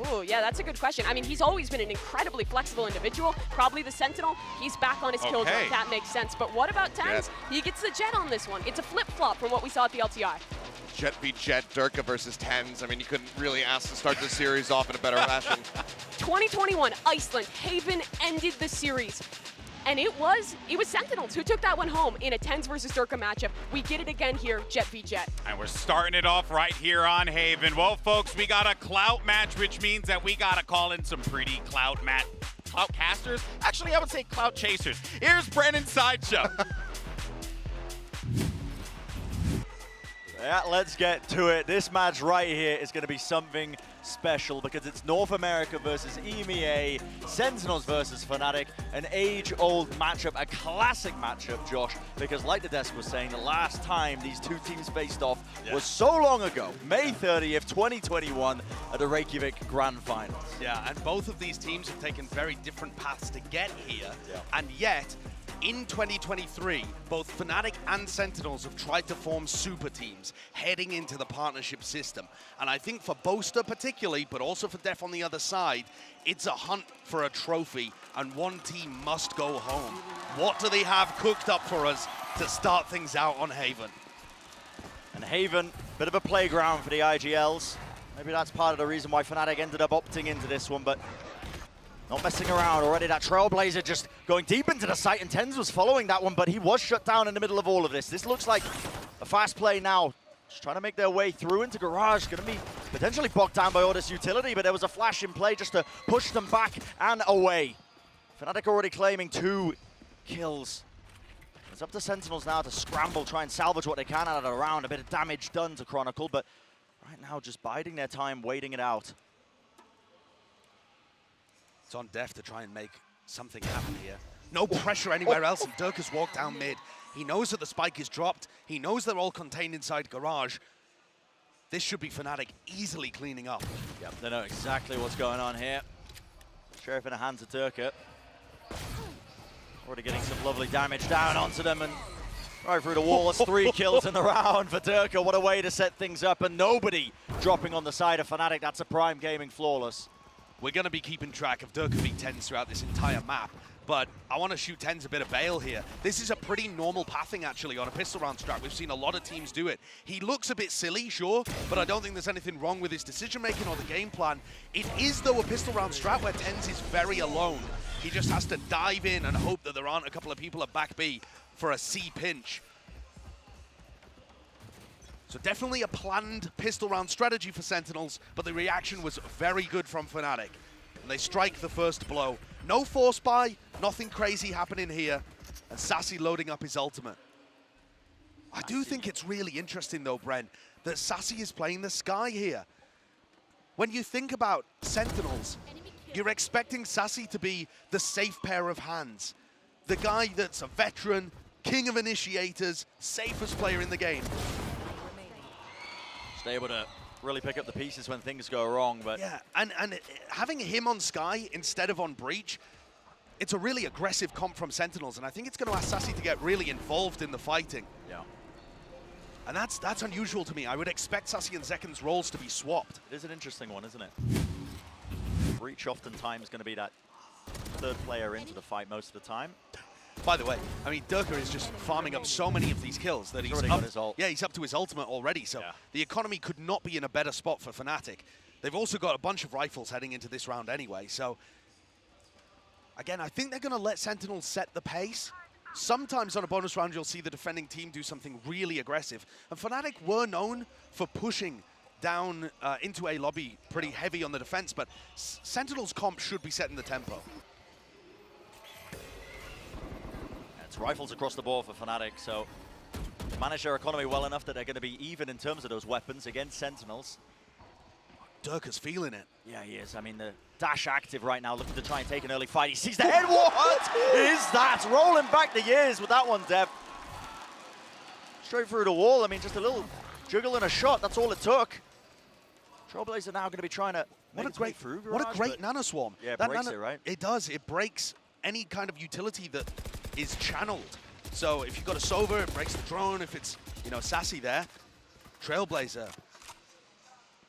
Oh, yeah, that's a good question. I mean, he's always been an incredibly flexible individual. Probably the Sentinel. He's back on his kill drone. That makes sense. But what about TenZ? He gets the Jet on this one. It's a flip-flop from what we saw at the LTI. Jet v Jet, Durka versus TenZ. I mean, you couldn't really ask to start the series off in a better fashion. 2021, Iceland, Haven ended the series. And it was Sentinels who took that one home in a TenZ versus Durka matchup. We get it again here, Jet v Jet. And we're starting it off right here on Haven. Well, folks, we got a clout match, which means that we got to call in some pretty clout casters. Actually, I would say clout chasers. Here's Brennan Sideshow. Yeah, let's get to it. This match right here is going to be something special because it's North America versus EMEA, Sentinels versus Fnatic, an age-old matchup, a classic matchup, Josh, because like the desk was saying, the last time these two teams faced off was so long ago, May 30th, 2021, at the Reykjavik Grand Finals. Yeah, and both of these teams have taken very different paths to get here, and yet, in 2023, both Fnatic and Sentinels have tried to form super teams heading into the partnership system. And I think for Boaster particularly, but also for Def on the other side, it's a hunt for a trophy, and one team must go home. What do they have cooked up for us to start things out on Haven? And Haven, bit of a playground for the IGLs. Maybe that's part of the reason why Fnatic ended up opting into this one, but not messing around already. That Trailblazer just going deep into the site, and TenZ was following that one, but he was shut down in the middle of all of this. This looks like a fast play now. Just trying to make their way through into Garage. Going to be potentially bogged down by all this utility, but there was a flash in play just to push them back and away. Fnatic already claiming 2 kills. It's up to Sentinels now to scramble, try and salvage what they can out of the round. A bit of damage done to Chronicle, but right now just biding their time, waiting it out. It's on Def to try and make something happen here. No pressure anywhere else, and Durka's walked down mid. He knows that the spike is dropped. He knows they're all contained inside Garage. This should be Fnatic easily cleaning up. Yep, they know exactly what's going on here. Sheriff in the hands of Durka. Already getting some lovely damage down onto them and right through the wall. It's 3 kills in the round for Durka. What a way to set things up, and nobody dropping on the side of Fnatic. That's a Prime Gaming flawless. We're going to be keeping track of Durka v10s throughout this entire map, but I want to shoot 10s a bit of bail here. This is a pretty normal pathing, actually, on a pistol round strat. We've seen a lot of teams do it. He looks a bit silly, sure, but I don't think there's anything wrong with his decision-making or the game plan. It is, though, a pistol round strat where 10s is very alone. He just has to dive in and hope that there aren't a couple of people at back B for a C pinch. So definitely a planned pistol round strategy for Sentinels, but the reaction was very good from Fnatic. And they strike the first blow. No force buy, nothing crazy happening here. And Sassy loading up his ultimate. I do think it's really interesting though, Bren, that Sassy is playing the Sky here. When you think about Sentinels, you're expecting Sassy to be the safe pair of hands. The guy that's a veteran, king of initiators, safest player in the game. Just able to really pick up the pieces when things go wrong, but yeah, and having him on Sky instead of on Breach, it's a really aggressive comp from Sentinels, and I think it's going to ask Sassy to get really involved in the fighting. Yeah. And that's unusual to me. I would expect Sassy and Zekken's roles to be swapped. It is an interesting one, isn't it? Breach oftentimes going to be that third player into the fight most of the time. By the way, I mean, Durka is just farming up so many of these kills that he's already got his ult. Yeah, he's up to his ultimate already, so the economy could not be in a better spot for Fnatic. They've also got a bunch of rifles heading into this round anyway, so again, I think they're going to let Sentinels set the pace. Sometimes on a bonus round, you'll see the defending team do something really aggressive, and Fnatic were known for pushing down into a lobby pretty heavy on the defense, but Sentinels' comp should be setting the tempo. It's rifles across the board for Fnatic, so they manage their economy well enough that they're going to be even in terms of those weapons against Sentinels. Durka's feeling it. Yeah, he is. I mean, the dash active right now, looking to try and take an early fight. He sees the head. What is that? Rolling back the years with that one, Dev. Straight through the wall. I mean, just a little juggle and a shot. That's all it took. Trailblazer now going to be trying to What a great nanoswarm. Yeah, it breaks it, right? It does. It breaks any kind of utility that is channeled. So if you've got a Sova, it breaks the drone. If it's, you know, Sassy there, Trailblazer.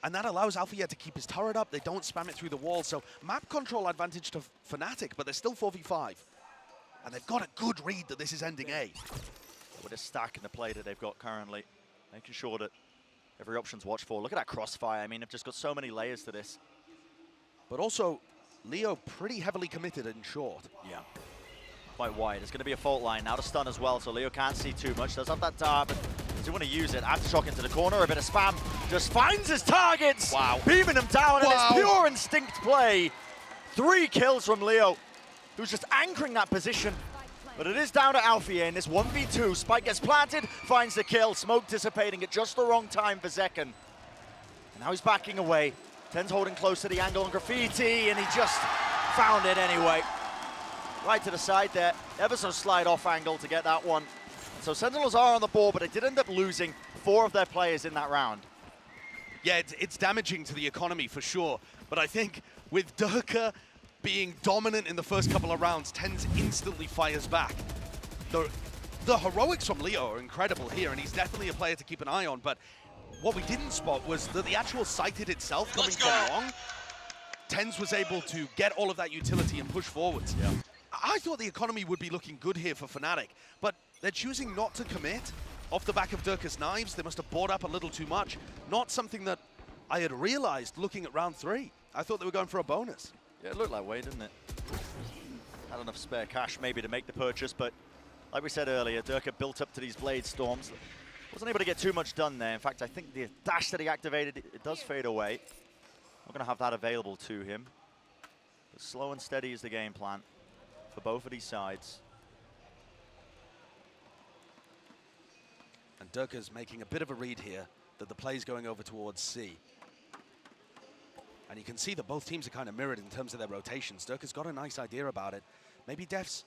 And that allows Alpha to keep his turret up. They don't spam it through the wall. So map control advantage to Fnatic, but they're still 4v5. And they've got a good read that this is ending A. With a stack in the play that they've got currently, making sure that every option's watched for. Look at that crossfire. I mean, they've just got so many layers to this. But also, Leo pretty heavily committed in short. Yeah. Quite wide. It's going to be a fault line. Now to stun as well, so Leo can't see too much. Does have that dart, but does he want to use it? Aftershock into the corner, a bit of spam. Just finds his targets! Wow. Beaming them down, and it's pure instinct play. 3 kills from Leo, who's just anchoring that position. But it is down to Alfie in this 1v2. Spike gets planted, finds the kill. Smoke dissipating at just the wrong time for Zekken. And now he's backing away. Ten's holding close to the angle on Graffiti, and he just found it anyway. Right to the side there. Ever so slide off angle to get that one. So Sentinels are on the board, but they did end up losing 4 of their players in that round. Yeah, it's damaging to the economy for sure. But I think with Durka being dominant in the first couple of rounds, Tens instantly fires back. The heroics from Leo are incredible here, and he's definitely a player to keep an eye on. But what we didn't spot was that the actual sighted itself coming from long, Tens was able to get all of that utility and push forwards. Yeah. I thought the economy would be looking good here for Fnatic, but they're choosing not to commit off the back of Durka's knives. They must have bought up a little too much. Not something that I had realized looking at round 3. I thought they were going for a bonus. Yeah, it looked that way, didn't it? Had enough spare cash maybe to make the purchase, but like we said earlier, Durka built up to these Blade Storms. Wasn't able to get too much done there. In fact, I think the dash that he activated, it does fade away. Not going to have that available to him. But slow and steady is the game plan for both of these sides. And Durka's making a bit of a read here that the play's going over towards C. And you can see that both teams are kind of mirrored in terms of their rotations. Durka's got a nice idea about it. Maybe Def's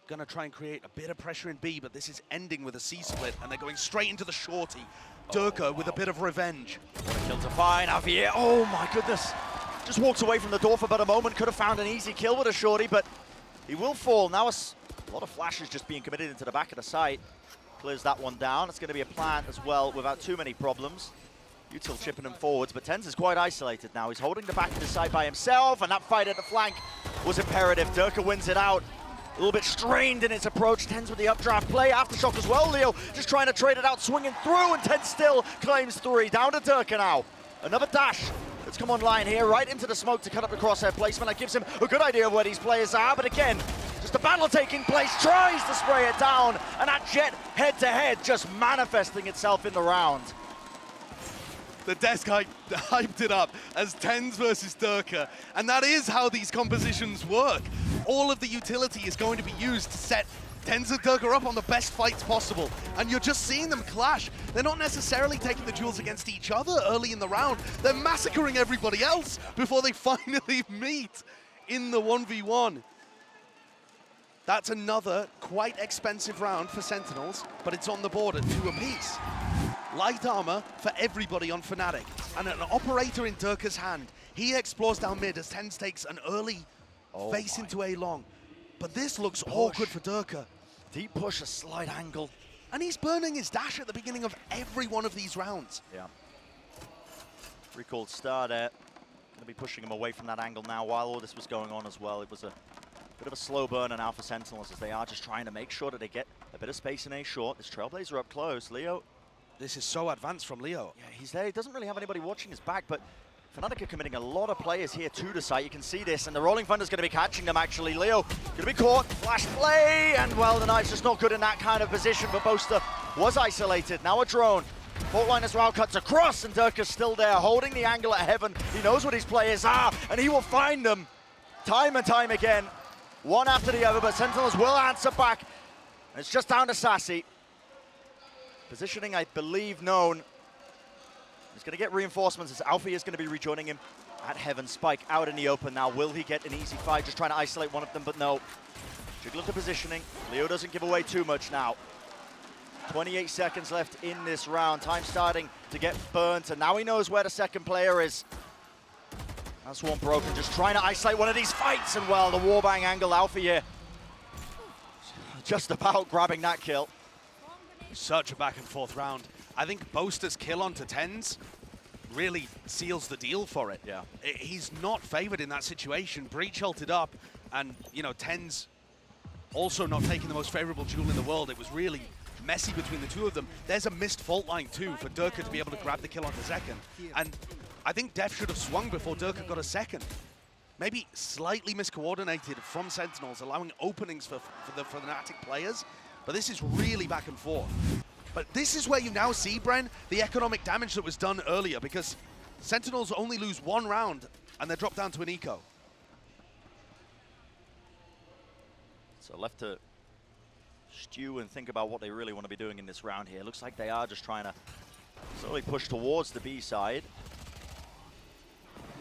going to try and create a bit of pressure in B, but this is ending with a C split, and they're going straight into the shorty. Durka with a bit of revenge. What a kill to find. Javier, oh my goodness. Just walked away from the door for about a moment. Could have found an easy kill with a shorty, but he will fall. Now a A lot of flashes just being committed into the back of the site. Clears that one down. It's going to be a plant as well without too many problems. Util chipping him forwards, but TenZ is quite isolated now. He's holding the back of the side by himself, and that fight at the flank was imperative. Durka wins it out. A little bit strained in its approach. TenZ with the updraft play. Aftershock as well. Leo just trying to trade it out, swinging through, and TenZ still claims 3. Down to Durka now. Another dash that's come online here, right into the smoke to cut up the crosshair placement. That gives him a good idea of where these players are, but again, just a battle taking place, tries to spray it down, and that Jet head-to-head just manifesting itself in the round. The desk hyped it up as TenZ versus Durka, and that is how these compositions work. All of the utility is going to be used to set TenZ and Durka up on the best fights possible, and you're just seeing them clash. They're not necessarily taking the duels against each other early in the round. They're massacring everybody else before they finally meet in the 1v1. That's another quite expensive round for Sentinels, but it's on the board at 2 apiece. Light armor for everybody on Fnatic, and an operator in Durka's hand. He explores down mid as TenZ takes an early face into A long. But this looks awkward for Durka. Deep push, a slight angle. And he's burning his dash at the beginning of every one of these rounds. Yeah. Recalled star there. Going to be pushing him away from that angle now while all this was going on as well. It was a bit of a slow burner now for Sentinels as they are just trying to make sure that they get a bit of space in A short. This Trailblazer up close. Leo. This is so advanced from Leo. Yeah, he's there. He doesn't really have anybody watching his back, but Fnatic are committing a lot of players here to the site. You can see this, and the Rolling Thunder's going to be catching them, actually. Leo going to be caught. Flash play, and, well, the knife's just not good in that kind of position, but Boaster was isolated. Now a drone. Fault line as well cuts across, and Durka's still there, holding the angle at Heaven. He knows what his players are, and he will find them time and time again. One after the other, but Sentinels will answer back. And it's just down to Sassy. Positioning, I believe, known. He's going to get reinforcements as Alfie is going to be rejoining him at Heaven. Spike out in the open now. Will he get an easy fight? Just trying to isolate one of them, but no. Jiggle to positioning. Leo doesn't give away too much now. 28 seconds left in this round. Time starting to get burnt, and now he knows where the second player is. That's one broken, just trying to isolate one of these fights, and, well, the warbang angle. Alfie here just about grabbing that kill. Such a back and forth round. I think Boaster's kill onto TenZ really seals the deal for it. Yeah. He's not favored in that situation. Breach ulted up, and, you know, TenZ also not taking the most favorable duel in the world. It was really messy between the two of them. There's a missed fault line too for Durka to be able to grab the kill onto second. And I think Def should have swung before Durka got a second. Maybe slightly miscoordinated from Sentinels, allowing openings for the Fnatic players. But this is really back and forth. But this is where you now see, Bren, the economic damage that was done earlier, because Sentinels only lose 1 round and they're dropped down to an eco. So left to stew and think about what they really want to be doing in this round here. Looks like they are just trying to slowly push towards the B side.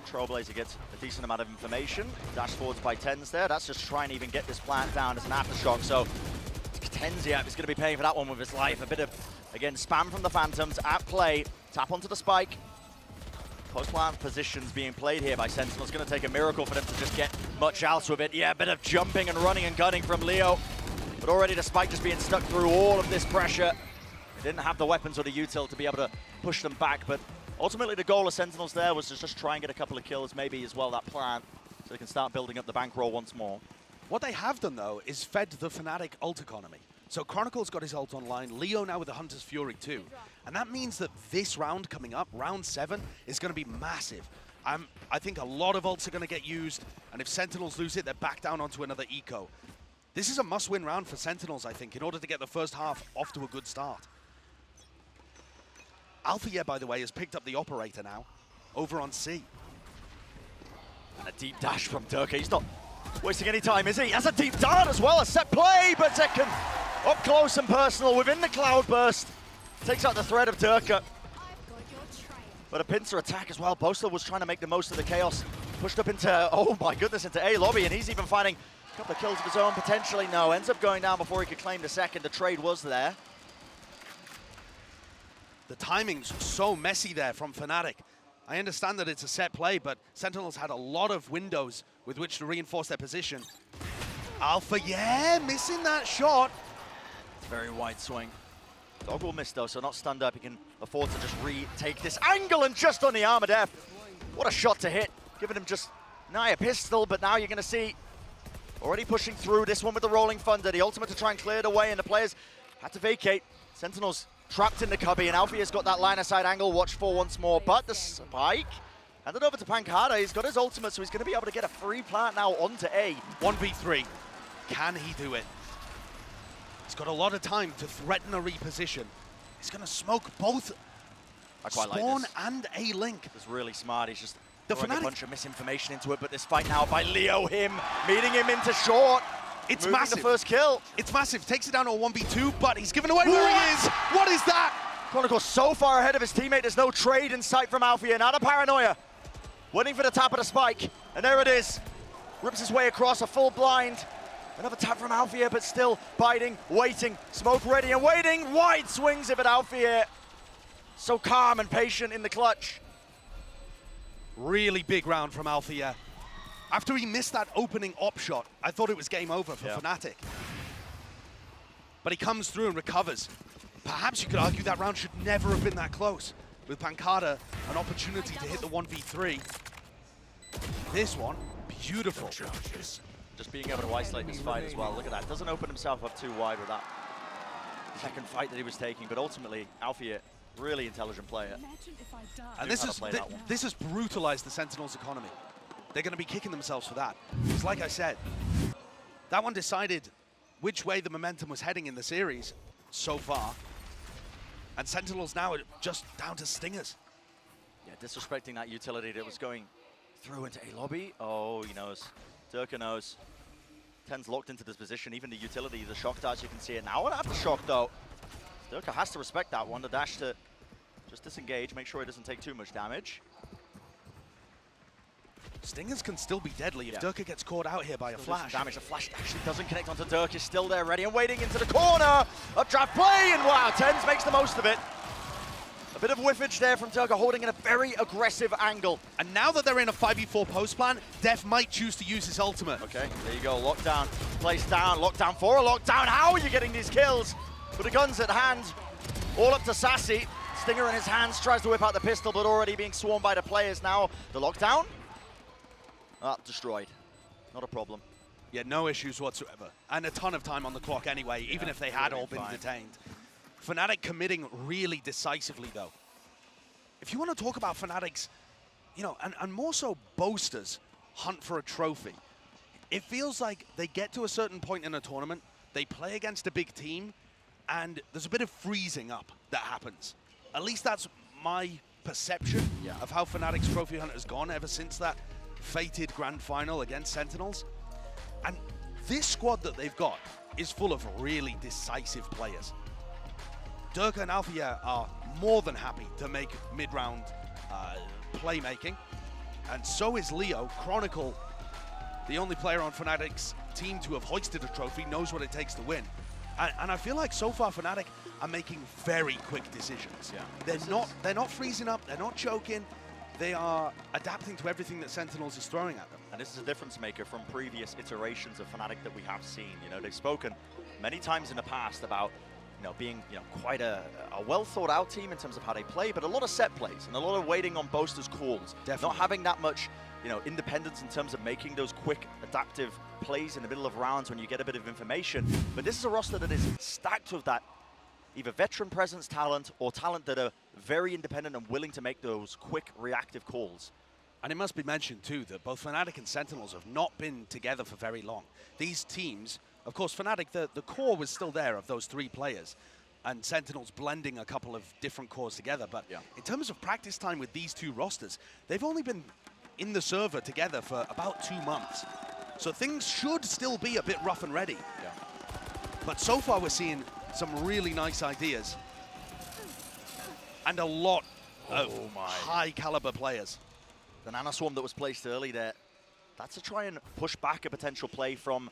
Trailblazer gets a decent amount of information. Dash forwards by TenZ there. That's just trying to even get this plant down as an aftershock. So TenZ, yeah, is going to be paying for that one with his life. A bit of, again, spam from the Phantoms at play. Tap onto the spike. Post-plant positions being played here by Sentinels. Going to take a miracle for them to just get much else with it. Yeah, a bit of jumping and running and gunning from Leo. But already the spike just being stuck through all of this pressure. They didn't have the weapons or the util to be able to push them back. But ultimately the goal of Sentinels there was to just try and get a couple of kills, maybe as well, that plant, so they can start building up the bankroll once more. What they have done, though, is fed the Fnatic ult economy. So Chronicle's got his ult online, Leo now with the Hunter's Fury too. And that means that this round coming up, round 7, is going to be massive. I think a lot of ults are going to get used, and if Sentinels lose it, they're back down onto another eco. This is a must-win round for Sentinels, I think, in order to get the first half off to a good start. Alfia, by the way, has picked up the operator now, over on C. And a deep dash from Durka. He's not wasting any time, is he? Has a deep dart as well, a set play, but Tekken up close and personal within the cloudburst. Takes out the threat of Durka. But a pincer attack as well. Boaster was trying to make the most of the chaos. Pushed up into, oh my goodness, into A lobby, and he's even finding a couple of kills of his own, potentially. No, ends up going down before he could claim the second. The trade was there. The timing's so messy there from Fnatic. I understand that it's a set play, but Sentinels had a lot of windows with which to reinforce their position. Alpha, yeah, missing that shot. Very wide swing. Dog will miss though, so not stunned up. He can afford to just retake this angle and just on the armored F. What a shot to hit. Giving him just nigh a pistol, but now you're going to see already pushing through this one with the rolling thunder. The ultimate to try and clear it away, and the players had to vacate. Sentinels trapped in the cubby, and Alfia's got that line of sight angle. Watch for once more, but the spike handed over to Pancada. He's got his ultimate, so he's going to be able to get a free plant now onto A. 1v3. Can he do it? He's got a lot of time to threaten a reposition. He's going to smoke both Spawn and A-Link. It's really smart. He's just the throwing a bunch of misinformation into it, but this fight now by Leo, meeting him into short. It's moving massive. The first kill. It's massive. Takes it down to a 1v2, but he's given away where he is. What is that? Chronicle so far ahead of his teammate. There's no trade in sight from Alfia. Not a paranoia. Waiting for the tap of the spike. And there it is. Rips his way across a full blind. Another tap from Alfia, but still biding, waiting. Smoke ready and waiting. Wide swings of it, Alfia. So calm and patient in the clutch. Really big round from Alfia. After he missed that opening op shot, I thought it was game over for Fnatic. But he comes through and recovers. Perhaps you could argue that round should never have been that close. With Pancada, an opportunity to hit the 1v3. This one, beautiful. Just being able to isolate this fight as well. Look at that. Doesn't open himself up too wide with that second fight that he was taking. But ultimately, Alfia, really intelligent player. And this has brutalized the Sentinels' economy. They're going to be kicking themselves for that. Because like I said, that one decided which way the momentum was heading in the series so far. And Sentinels now are just down to stingers. Yeah, disrespecting that utility that was going through into a lobby. Oh, he knows. Durka knows. 10's locked into this position. Even the utility, the shock darts, you can see it now. After shock, though, Durka has to respect that one. The dash to just disengage, make sure he doesn't take too much damage. Stingers can still be deadly if Durka gets caught out here by a flash. Damage. The flash actually doesn't connect onto Durka. Still there, ready and waiting into the corner. Updraft play, and wow, 10's makes the most of it. A bit of whiffage there from Durka, holding in a very aggressive angle. And now that they're in a 5v4 post plan, Def might choose to use his ultimate. Okay, there you go. Lockdown, placed down, lockdown for a lockdown. How are you getting these kills? With the guns at hand, all up to Sassy. Stinger in his hands, tries to whip out the pistol, but already being swarmed by the players now. The lockdown. Destroyed. Not a problem. Yeah, no issues whatsoever. And a ton of time on the clock anyway, even if they had all been detained. Fnatic committing really decisively, though. If you want to talk about Fnatic's, you know, and more so boasters hunt for a trophy, it feels like they get to a certain point in a tournament, they play against a big team, and there's a bit of freezing up that happens. At least that's my perception of how Fnatic's trophy hunt has gone ever since that fated grand final against Sentinels. And this squad that they've got is full of really decisive players. Durka and Alfia are more than happy to make mid-round playmaking, and so is Leo. Chronicle, the only player on Fnatic's team to have hoisted a trophy, knows what it takes to win. And I feel like so far Fnatic are making very quick decisions. They're not freezing up, they're not choking. They are adapting to everything that Sentinels is throwing at them. And this is a difference maker from previous iterations of Fnatic that we have seen. You know, they've spoken many times in the past about, you know, being, you know, quite a well thought out team in terms of how they play, but a lot of set plays and a lot of waiting on boasters' calls. Definitely. Not having that much, you know, independence in terms of making those quick adaptive plays in the middle of rounds when you get a bit of information. But this is a roster that is stacked with that either veteran presence talent or talent that are very independent and willing to make those quick reactive calls. And it must be mentioned too that both Fnatic and Sentinels have not been together for very long. These teams, of course Fnatic, the core was still there of those three players, and Sentinels blending a couple of different cores together, but in terms of practice time with these two rosters, they've only been in the server together for about 2 months. So things should still be a bit rough and ready. But so far we're seeing some really nice ideas and a lot of high caliber players. The Nano Swarm that was placed early there, that's to try and push back a potential play from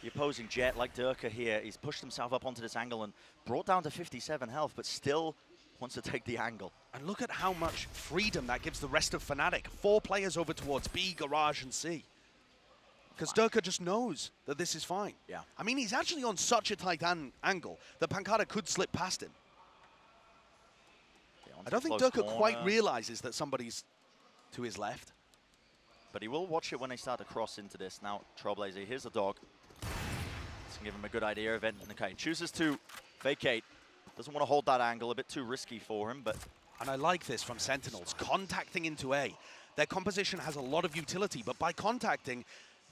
the opposing Jet like Durka here. He's pushed himself up onto this angle and brought down to 57 health, but still wants to take the angle. And look at how much freedom that gives the rest of Fnatic. 4 players over towards B, Garage, and C. because Durka just knows that this is fine. Yeah. I mean, he's actually on such a tight angle that Pancada could slip past him. I don't think Durka quite realizes that somebody's to his left. But he will watch it when they start to cross into this. Now, Trailblazer, here's the dog. This can give him a good idea of it. Okay, chooses to vacate. Doesn't want to hold that angle, a bit too risky for him, but... And I like this from Sentinels, contacting into A. Their composition has a lot of utility, but by contacting,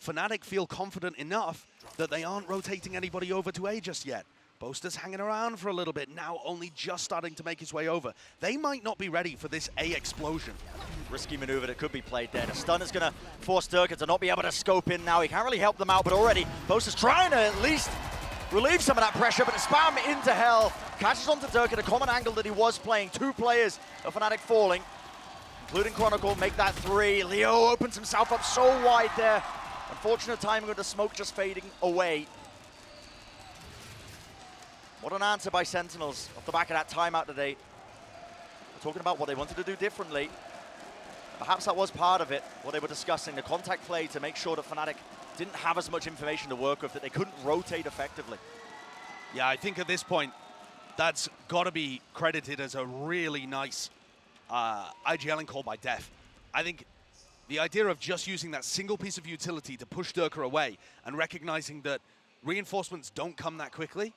Fnatic feel confident enough that they aren't rotating anybody over to A just yet. Boaster's hanging around for a little bit, now only just starting to make his way over. They might not be ready for this A explosion. Risky maneuver that could be played there. The stun is going to force Durka to not be able to scope in now. He can't really help them out, but already Boaster's trying to at least relieve some of that pressure, but the spam into hell catches onto Durka, the common angle that he was playing. 2 players of Fnatic falling, including Chronicle, make that 3. Leo opens himself up so wide there. Unfortunate timing with the smoke just fading away. What an answer by Sentinels off the back of that timeout today. We're talking about what they wanted to do differently. Perhaps that was part of it, what they were discussing, the contact play to make sure that Fnatic didn't have as much information to work with, that they couldn't rotate effectively. Yeah, I think at this point, that's got to be credited as a really nice IGLing call by Def. I think the idea of just using that single piece of utility to push Durka away and recognizing that reinforcements don't come that quickly,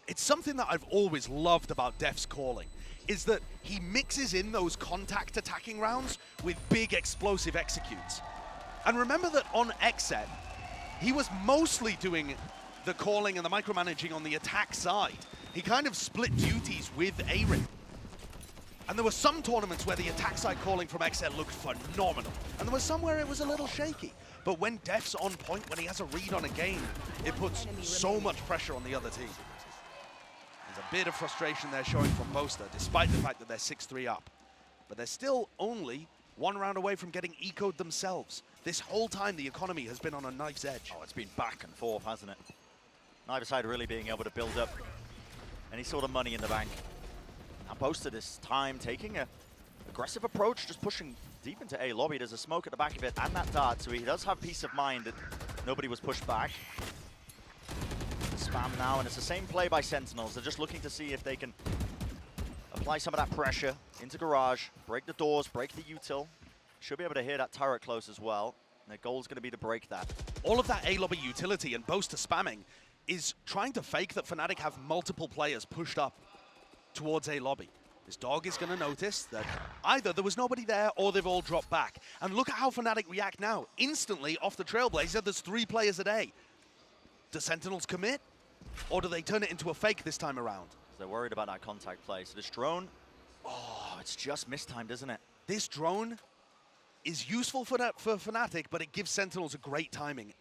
it's something that I've always loved about Def's calling, is that he mixes in those contact attacking rounds with big explosive executes. And remember that on Xset, he was mostly doing the calling and the micromanaging on the attack side. He kind of split duties with Arin. And there were some tournaments where the attack side calling from Xset looked phenomenal. And there was some where it was a little shaky. But when Def's on point, when he has a read on a game, it puts so much pressure on the other team. There's a bit of frustration there showing from Boaster, despite the fact that they're 6-3 up. But they're still only 1 round away from getting ecoed themselves. This whole time, the economy has been on a knife's edge. Oh, it's been back and forth, hasn't it? Neither side really being able to build up any sort of money in the bank. Now Boaster this time taking an aggressive approach, just pushing deep into A lobby. There's a smoke at the back of it and that dart, so he does have peace of mind that nobody was pushed back. Spam now, and it's the same play by Sentinels. They're just looking to see if they can apply some of that pressure into Garage, break the doors, break the util. Should be able to hear that turret close as well. And their goal is going to be to break that. All of that A-lobby utility and Boaster spamming is trying to fake that Fnatic have multiple players pushed up towards A-lobby. This dog is going to notice that either there was nobody there or they've all dropped back. And look at how Fnatic react now. Instantly off the Trailblazer, there's 3 players at A. Do Sentinels commit? Or do they turn it into a fake this time around? They're worried about that contact play. So this drone, oh, it's just mistimed, isn't it? This drone is useful for Fnatic, but it gives Sentinels a great timing.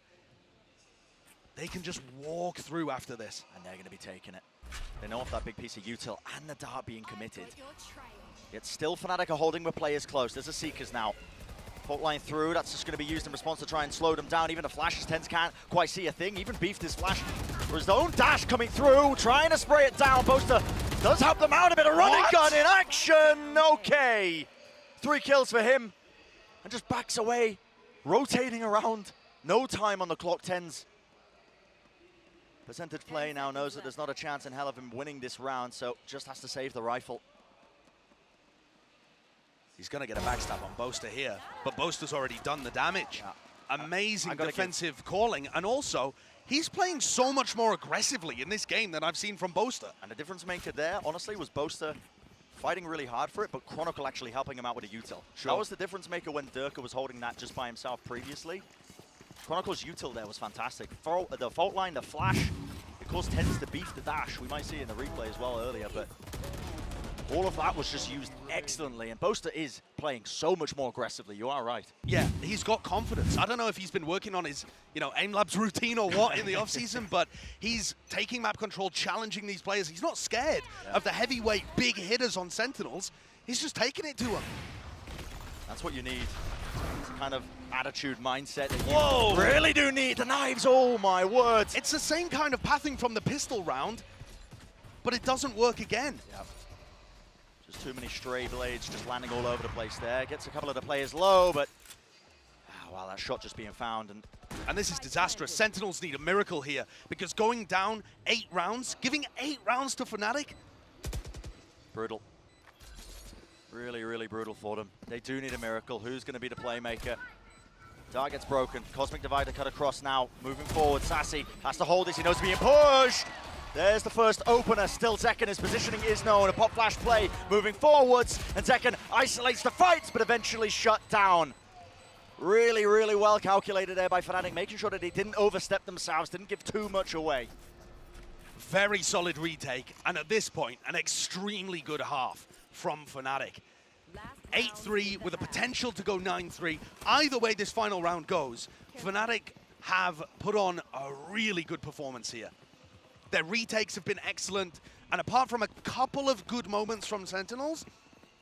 They can just walk through after this. And they're going to be taking it. They know off that big piece of util and the dart being committed. Yet still Fnatic are holding with players close. There's a Seekers now. Fault line through, that's just going to be used in response to try and slow them down. Even the flashes, Tens can't quite see a thing. Even beefed his flash for his own dash coming through, trying to spray it down. Boaster does help them out a bit. A running gun in action. Okay. 3 kills for him. And just backs away, rotating around. No time on the clock. Tens. Percentage play now knows that there's not a chance in hell of him winning this round, so just has to save the rifle. He's going to get a backstab on Boaster here, but Boaster's already done the damage. Yeah. Amazing defensive calling, and also, he's playing so much more aggressively in this game than I've seen from Boaster. And the difference maker there, honestly, was Boaster fighting really hard for it, but Chronicle actually helping him out with a util. That was the difference maker when Durka was holding that just by himself previously. Chronicle's util there was fantastic. The fault line, the flash, it caused Tens to beef the dash. We might see it in the replay as well earlier, but all of that was just used excellently, and Boaster is playing so much more aggressively. You are right. Yeah, he's got confidence. I don't know if he's been working on his, aim labs routine or what in the offseason, but he's taking map control, challenging these players. He's not scared of the heavyweight big hitters on Sentinels. He's just taking it to them. That's what you need. It's a kind of attitude, mindset that you really do need. The knives, oh my words. It's the same kind of pathing from the pistol round, but it doesn't work again. Yep. Just too many stray blades just landing all over the place there. Gets a couple of the players low, but wow, that shot just being found. And And this is disastrous. Sentinels need a miracle here, because going down 8 rounds, giving 8 rounds to Fnatic. Brutal. Really, really brutal for them. They do need a miracle. Who's going to be the playmaker? Target's broken. Cosmic Divider cut across now. Moving forward, Sassy has to hold this. He knows he's being pushed. There's the first opener. Still Zekken, his positioning is known. A pop flash play moving forwards, and Zekken isolates the fights, but eventually shut down. Really, really well calculated there by Fnatic, making sure that they didn't overstep themselves, didn't give too much away. Very solid retake, and at this point, an extremely good half from Fnatic. 8-3 with a potential to go 9-3. Either way this final round goes, Fnatic have put on a really good performance here. Their retakes have been excellent, and apart from a couple of good moments from Sentinels,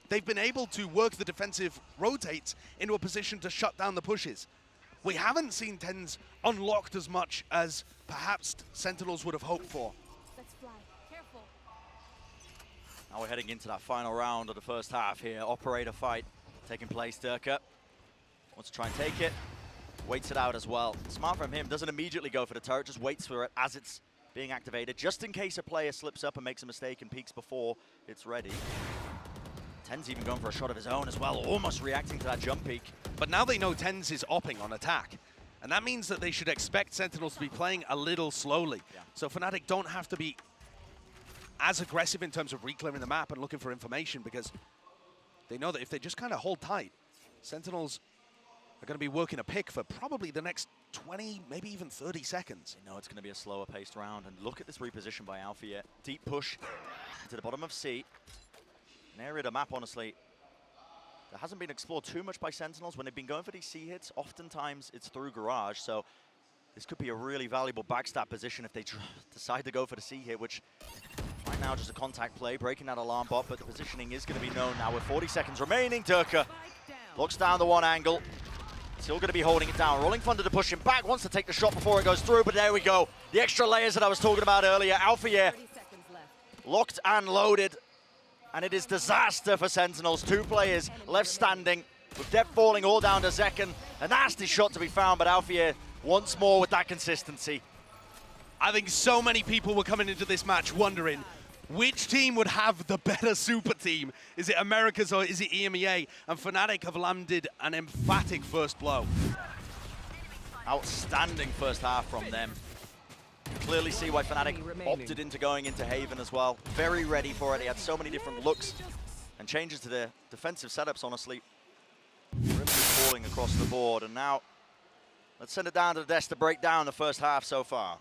they've been able to work the defensive rotates into a position to shut down the pushes. We haven't seen TenZ unlocked as much as perhaps Sentinels would have hoped for. Let's fly. Careful. Now we're heading into that final round of the first half here. Operator fight taking place. Durka wants to try and take it. Waits it out as well. Smart from him. Doesn't immediately go for the turret. Just waits for it as it's being activated, just in case a player slips up and makes a mistake and peeks before it's ready. TenZ even going for a shot of his own as well, almost reacting to that jump peek. But now they know TenZ is opping on attack. And that means that they should expect Sentinels to be playing a little slowly. Yeah. So Fnatic don't have to be as aggressive in terms of reclaiming the map and looking for information, because they know that if they just kind of hold tight, Sentinels are going to be working a pick for probably the next 20, maybe even 30 seconds. They know it's going to be a slower paced round, and look at this reposition by Alpha yet. Deep push to the bottom of C. An area of the map, honestly, that hasn't been explored too much by Sentinels. When they've been going for these C hits, oftentimes it's through Garage, so this could be a really valuable backstab position if they decide to go for the C hit, which right now just a contact play, breaking that alarm bot, but the positioning is going to be known now with 40 seconds remaining. Durka looks down the one angle. Still going to be holding it down. Rolling Thunder to push him back. Wants to take the shot before it goes through, but there we go. The extra layers that I was talking about earlier. Alpha locked and loaded. And it is disaster for Sentinels. 2 players left standing, with Death falling all down to Zekken. A nasty shot to be found, but Alpha once more with that consistency. I think so many people were coming into this match wondering which team would have the better super team. Is it Americas or is it EMEA? And Fnatic have landed an emphatic first blow. Outstanding first half from them. Clearly see why Fnatic opted into going into Haven as well. Very ready for it. They had so many different looks and changes to their defensive setups, honestly. Really falling across the board. And now, let's send it down to the desk to break down the first half so far.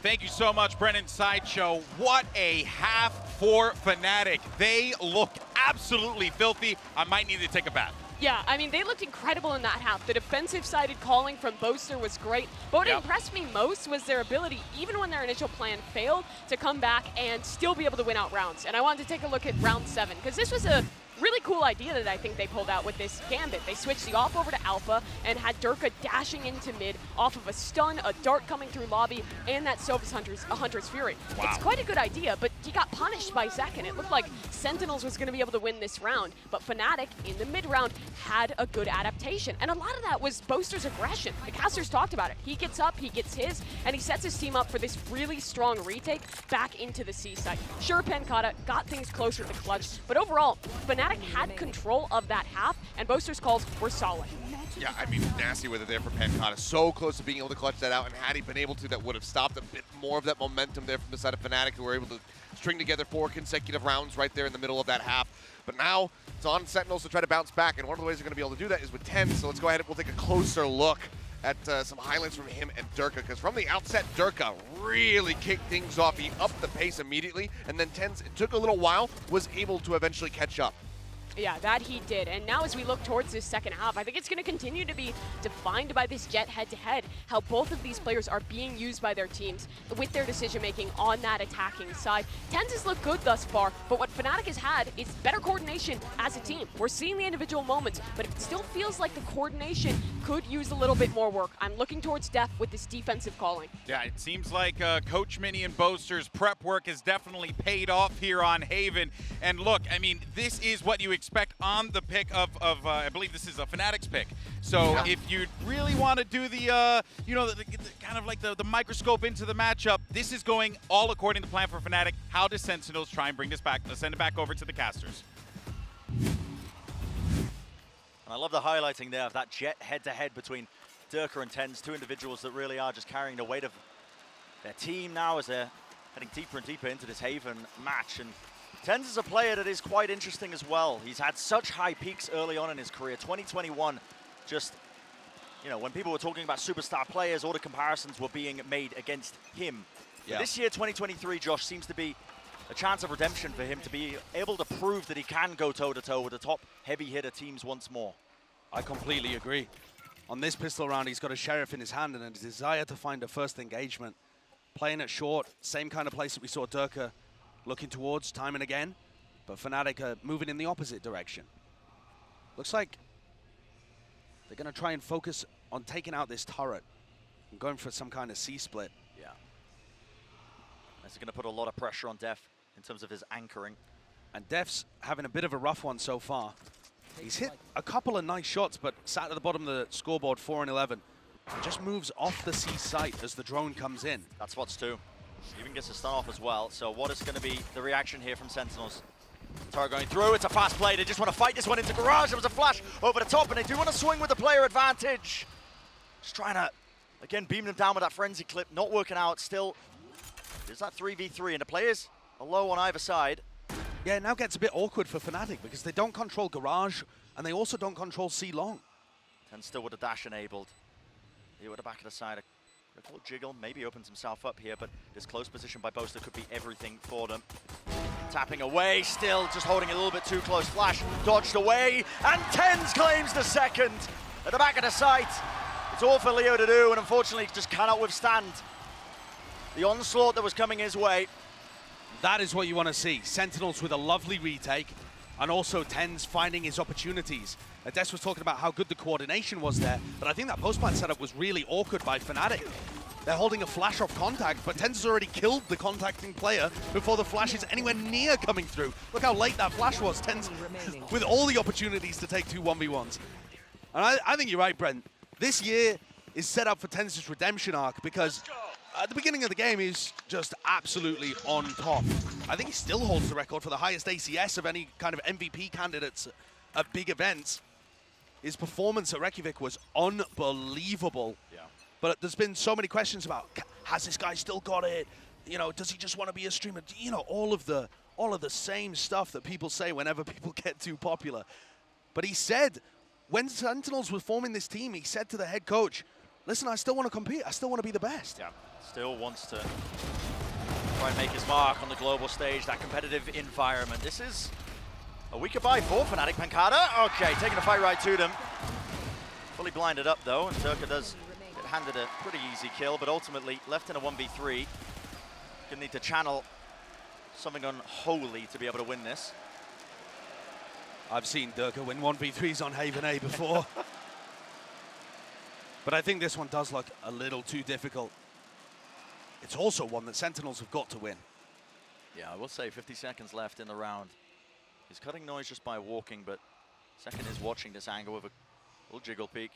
Thank you so much, Brennan Sideshow. What a half for Fnatic. They look absolutely filthy. I might need to take a bath. Yeah, I mean, they looked incredible in that half. The defensive-sided calling from Boaster was great. But what impressed me most was their ability, even when their initial plan failed, to come back and still be able to win out rounds. And I wanted to take a look at round 7, because this was a really cool idea that I think they pulled out with this gambit. They switched the off over to Alpha and had Durka dashing into mid off of a stun, a dart coming through lobby, and that Sylphus Hunter's Fury. Wow. It's quite a good idea, but he got punished by Zekken. It looked like Sentinels was going to be able to win this round, but Fnatic in the mid round had a good adaptation. And a lot of that was Boaster's aggression. The casters talked about it. He gets up, he gets his, and he sets his team up for this really strong retake back into the C site. Sure, Penkata got things closer to the clutch, but overall, Fnatic had control of that half, and Boaster's calls were solid. Yeah, I mean, nasty with it there for Penkata. So close to being able to clutch that out, and had he been able to, that would have stopped a bit more of that momentum there from the side of Fnatic, who were able to string together 4 consecutive rounds right there in the middle of that half. But now it's on Sentinels to try to bounce back, and one of the ways they're going to be able to do that is with TenZ. So let's go ahead and we'll take a closer look at some highlights from him and Durka, because from the outset, Durka really kicked things off. He upped the pace immediately, and then TenZ, it took a little while, was able to eventually catch up. Yeah, that he did. And now as we look towards this second half, I think it's going to continue to be defined by this Jett head-to-head, how both of these players are being used by their teams with their decision-making on that attacking side. TenZ has looked good thus far, but what Fnatic has had is better coordination as a team. We're seeing the individual moments, but it still feels like the coordination could use a little bit more work. I'm looking towards Def with this defensive calling. Yeah, it seems like Coach Mini and Boaster's prep work has definitely paid off here on Haven. And look, I mean, this is what you expect on the pick of I believe this is a Fnatic's pick. So if you really want to do the, you know, the kind of like the microscope into the matchup, this is going all according to plan for Fnatic. How does Sentinels try and bring this back, send it back over to the casters? And I love the highlighting there of that jet head-to-head between Durka and TenZ, two individuals that really are just carrying the weight of their team now as they're heading deeper and deeper into this Haven match. And TenZ is a player that is quite interesting as well. He's had such high peaks early on in his career. 2021, just, you know, when people were talking about superstar players, all the comparisons were being made against him. Yeah. This year, 2023, Josh, seems to be a chance of redemption for him to be able to prove that he can go toe-to-toe with the top heavy hitter teams once more. I completely agree. On this pistol round, he's got a Sheriff in his hand and a desire to find a first engagement. Playing it short, same kind of place that we saw Durka looking towards time and again, but Fnatic are moving in the opposite direction. Looks like they're going to try and focus on taking out this turret and going for some kind of C-split. Yeah. This is going to put a lot of pressure on Def in terms of his anchoring. And Def's having a bit of a rough one so far. He's hit a couple of nice shots, but sat at the bottom of the scoreboard, 4-11. Just moves off the C site as the drone comes in. That's what's two. Even gets a stun off as well. So what is going to be the reaction here from Sentinels? Turret going through, it's a fast play. They just want to fight this one into Garage. There was a flash over the top, and they do want to swing with the player advantage. Just trying to, again, beam them down with that frenzy clip. Not working out. Still, there's that 3v3, and the players are low on either side. Yeah, it now gets a bit awkward for Fnatic because they don't control Garage, and they also don't control C-Long. And still with the dash enabled. Here with the back of the side. A little jiggle, maybe opens himself up here, but this close position by Boaster could be everything for them. Tapping away, still just holding a little bit too close. Flash dodged away, and TenZ claims the second at the back of the site. It's all for Leo to do, and unfortunately just cannot withstand the onslaught that was coming his way. That is what you want to see. Sentinels with a lovely retake, and also TenZ finding his opportunities. Des was talking about how good the coordination was there, but I think that post-plant setup was really awkward by Fnatic. They're holding a flash off contact, but TenZ has already killed the contacting player before the flash is anywhere near coming through. Look how late that flash was. TenZ with all the opportunities to take two 1v1s. And I think you're right, Brent. This year is set up for TenZ's redemption arc because at the beginning of the game, he's just absolutely on top. I think he still holds the record for the highest ACS of any kind of MVP candidates at big events. His performance at Reykjavik was unbelievable. Yeah. But there's been so many questions about, has this guy still got it? You know, does he just want to be a streamer? You know, all of the same stuff that people say whenever people get too popular. But he said, when Sentinels were forming this team, he said to the head coach, listen, I still want to compete. I still want to be the best. Yeah, still wants to try and make his mark on the global stage, that competitive environment. This is a weaker buy for Fnatic. Pancada, okay, taking the fight right to them. Fully blinded up though, and Durka does get handed a pretty easy kill, but ultimately left in a 1v3. Gonna need to channel something unholy to be able to win this. I've seen Durka win 1v3s on Haven A before. But I think this one does look a little too difficult. It's also one that Sentinels have got to win. Yeah, I will say 50 seconds left in the round. He's cutting noise just by walking, but Second is watching this angle with a little jiggle peek.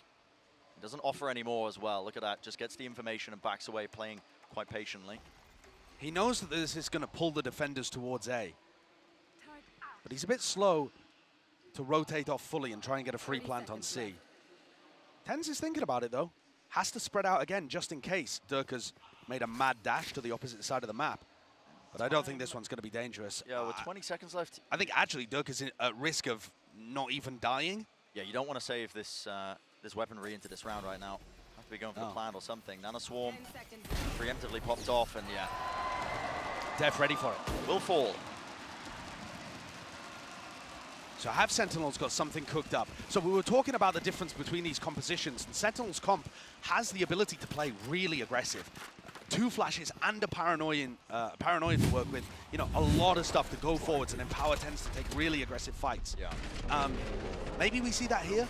He doesn't offer any more as well. Look at that, just gets the information and backs away, playing quite patiently. He knows that this is going to pull the defenders towards A. But he's a bit slow to rotate off fully and try and get a free plant on C. TenZ is thinking about it though. Has to spread out again just in case Durka's made a mad dash to the opposite side of the map. But I don't think this one's going to be dangerous. Yeah, with 20 seconds left. I think actually Durka's at risk of not even dying. Yeah, you don't want to save this this weaponry into this round right now. Have to be going for the plant or something. Nanoswarm preemptively popped off, and yeah. Def ready for it. Will fall. So have Sentinels got something cooked up? So we were talking about the difference between these compositions, and Sentinels comp has the ability to play really aggressive. 2 flashes and a paranoia to work with. You know, a lot of stuff to go forwards, and Empower tends to take really aggressive fights. Yeah. Maybe we see that here.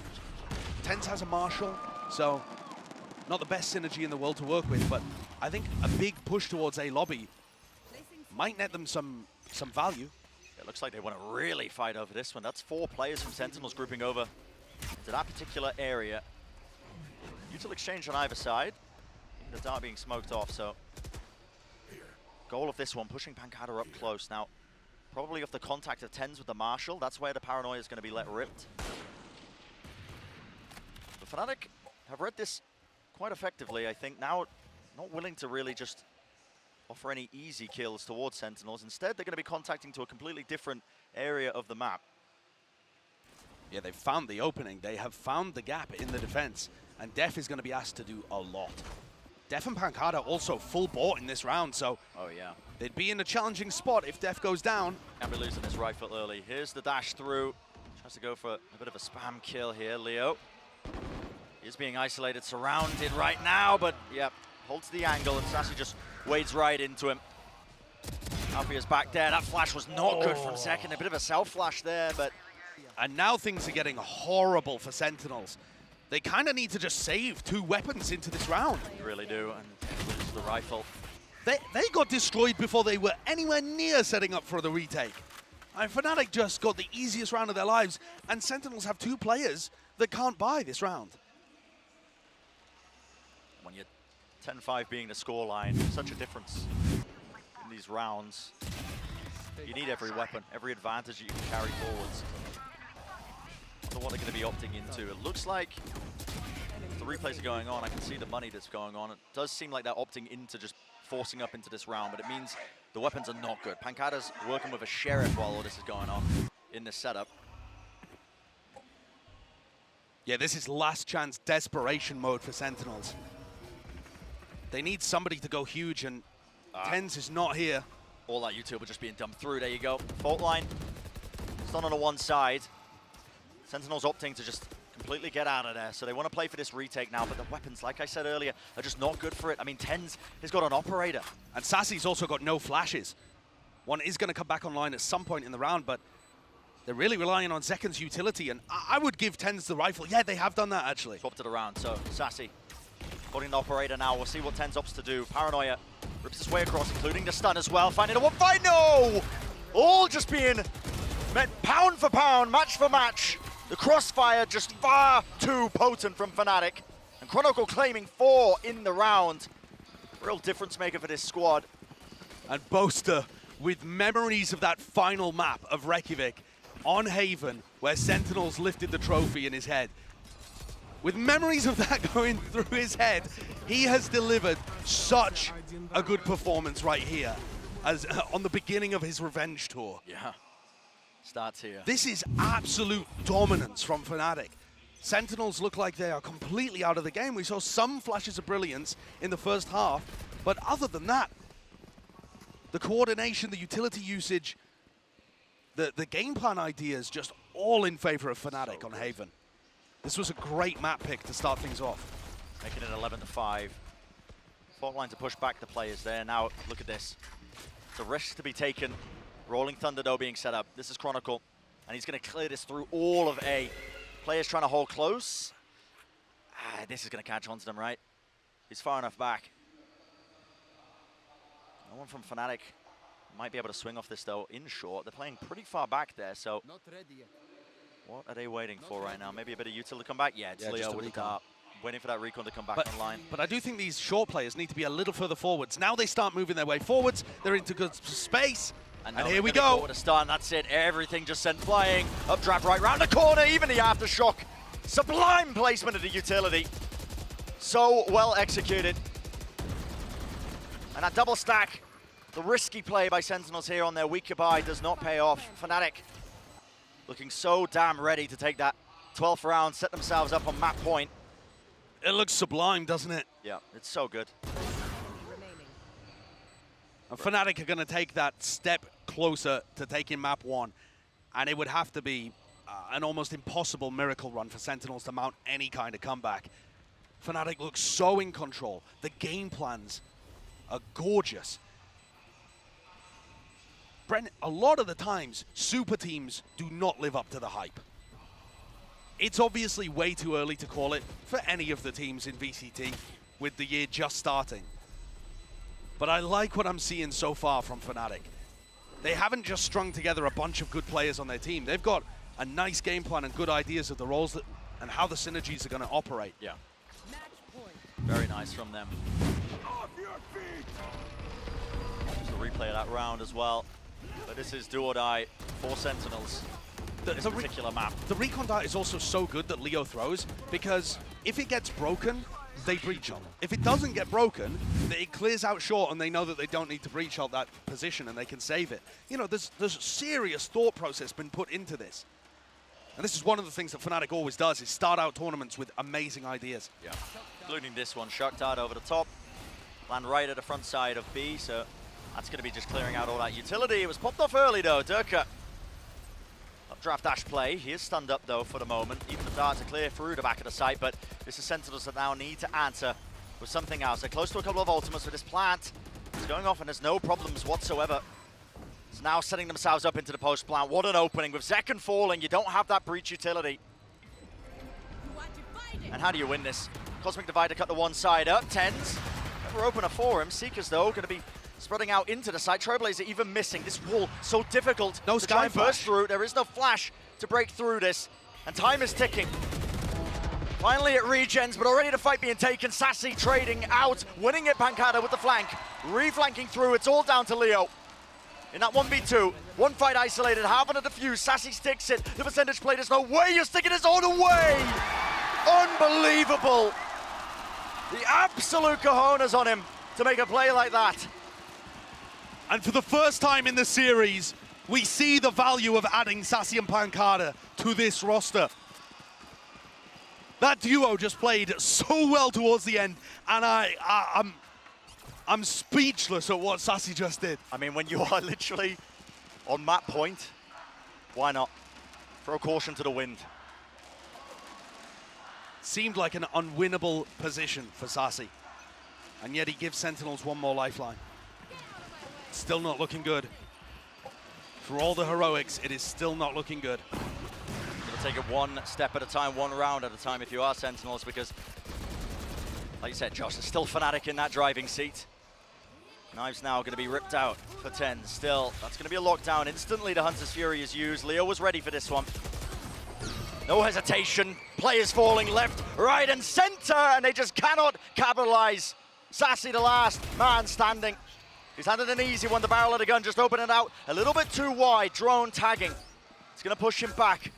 TenZ has a Marshall, so not the best synergy in the world to work with, but I think a big push towards A lobby might net them some value. It looks like they want to really fight over this one. That's 4 players from Sentinels grouping over to that particular area. Util exchange on either side. The dart being smoked off, so goal of this one, pushing Pancada up close. Now, probably off the contact of TenZ with the Marshall, that's where the paranoia is going to be let ripped. The Fnatic have read this quite effectively, I think. Now, not willing to really just offer any easy kills towards Sentinels. Instead, they're going to be contacting to a completely different area of the map. Yeah, they've found the opening. They have found the gap in the defense, and Def is going to be asked to do a lot. Def and Pancada also full bought in this round, so they'd be in a challenging spot if Def goes down. Can't be losing his rifle early. Here's the dash through. Tries to go for a bit of a spam kill here, Leo. He's being isolated, surrounded right now, but holds the angle, and Sassy just wades right into him. Alfia's back there. That flash was not good from second. A bit of a self-flash there, but... And now things are getting horrible for Sentinels. They kind of need to just save 2 weapons into this round. They really do, and lose the rifle. They got destroyed before they were anywhere near setting up for the retake. And Fnatic just got the easiest round of their lives, and Sentinels have 2 players that can't buy this round. When you're 10-5 being the scoreline, such a difference in these rounds. You need every weapon, every advantage you can carry forwards. I wonder what they're going to be opting into. It looks like the replays are going on. I can see the money that's going on. It does seem like they're opting into just forcing up into this round, but it means the weapons are not good. Pancada's working with a Sheriff while all this is going on in this setup. Yeah, this is last chance desperation mode for Sentinels. They need somebody to go huge, and TenZ is not here. All that YouTube just being dumped through. There you go. Fault line. It's not on the one side. Sentinels opting to just completely get out of there. So they want to play for this retake now, but the weapons, like I said earlier, are just not good for it. I mean, TenZ has got an operator. And Sassy's also got no flashes. One is going to come back online at some point in the round, but they're really relying on Zeken's utility, and I would give TenZ the rifle. Yeah, they have done that, actually. Swap to the round, so Sassy holding the operator now. We'll see what TenZ opts to do. Paranoia rips his way across, including the stun as well. Finding a one fight, no! All just being met pound for pound, match for match. The crossfire just far too potent from Fnatic. And Chronicle claiming 4 in the round. Real difference maker for this squad. And Boaster with memories of that final map of Reykjavik on Haven, where Sentinels lifted the trophy in his head. With memories of that going through his head, he has delivered such a good performance right here as on the beginning of his revenge tour. Yeah, starts here. This is absolute dominance from Fnatic. Sentinels look like they are completely out of the game. We saw some flashes of brilliance in the first half, but other than that, the coordination, the utility usage, the game plan ideas, just all in favor of Fnatic on Haven. This was a great map pick to start things off. Making it 11-5. Fault line to push back the players there. Now, look at this. It's a risk to be taken. Rolling Thunder, though, being set up. This is Chronicle, and he's going to clear this through all of A. Players trying to hold close. This is going to catch on to them, right? He's far enough back. No one from Fnatic might be able to swing off this, though, in short. They're playing pretty far back there, so... Not ready yet. What are they waiting for right now? Maybe a bit of util to come back? Yeah, it's Leo with the dart. Waiting for that recon to come back online. But I do think these short players need to be a little further forwards. Now they start moving their way forwards. They're into good space. And here we go. With a stun, that's it. Everything just sent flying. Updraft right round the corner. Even the aftershock. Sublime placement of the utility. So well executed. And that double stack. The risky play by Sentinels here on their weaker buy does not pay off. Fnatic looking so damn ready to take that 12th round, set themselves up on map point. It looks sublime, doesn't it? Yeah, it's so good. And Fnatic are going to take that step closer to taking map 1. And it would have to be an almost impossible miracle run for Sentinels to mount any kind of comeback. Fnatic looks so in control. The game plans are gorgeous. Brent, a lot of the times, super teams do not live up to the hype. It's obviously way too early to call it for any of the teams in VCT with the year just starting. But I like what I'm seeing so far from Fnatic. They haven't just strung together a bunch of good players on their team. They've got a nice game plan and good ideas of the roles that, and how the synergies are going to operate. Yeah. Very nice from them. Just a replay of that round as well. But this is do or die for Sentinels. This particular map. The recon dart is also so good that Leo throws, because if it gets broken, they breach ult. If it doesn't get broken, it clears out short and they know that they don't need to breach ult that position and they can save it. You know, there's serious thought process been put into this. And this is one of the things that Fnatic always does, is start out tournaments with amazing ideas. Yeah, including this one. Shock Dart over the top. Land right at the front side of B, so that's going to be just clearing out all that utility. It was popped off early though, Durka. Updraft dash play. He is stunned up though for the moment. Even the darts are clear through the back of the site, but this is Sentinels that now need to answer with something else. They're close to a couple of ultimates with this plant. It's going off and there's no problems whatsoever. It's now setting themselves up into the post plant. What an opening. With Zekken falling, you don't have that breach utility. And how do you win this? Cosmic Divide to cut the one side up. Tens. Never opener for him. Seekers though going to be spreading out into the site. Trailblazer even missing. This wall so difficult no to try and flash. burst through. There is no flash to break through this. And time is ticking. Finally it regens, but already the fight being taken. Sassy trading out, winning it Pancada with the flank. Reflanking through, it's all down to Leo. In that 1v2, one fight isolated, half on a defuse. Sassy sticks it, the percentage play, there's no way you're sticking this all the way! Unbelievable! The absolute cojones on him to make a play like that. And for the first time in the series, we see the value of adding Sassy and Pancada to this roster. That duo just played so well towards the end, and I'm speechless at what Sassy just did. I mean, when you are literally on map point, why not? Throw caution to the wind. Seemed like an unwinnable position for Sassy, and yet he gives Sentinels one more lifeline. Still not looking good. For all the heroics, it is still not looking good. Gonna take it one step at a time, one round at a time if you are Sentinels, because, like you said, Josh, there's still Fnatic in that driving seat. Knives now going to be ripped out for 10. Still, that's going to be a lockdown. Instantly, the Hunter's Fury is used. Leo was ready for this one. No hesitation. Players falling left, right, and center, and they just cannot capitalize. Sassy, the last man standing. He's handed an easy one. The barrel of the gun just opening out a little bit too wide. Drone tagging. It's going to push him back.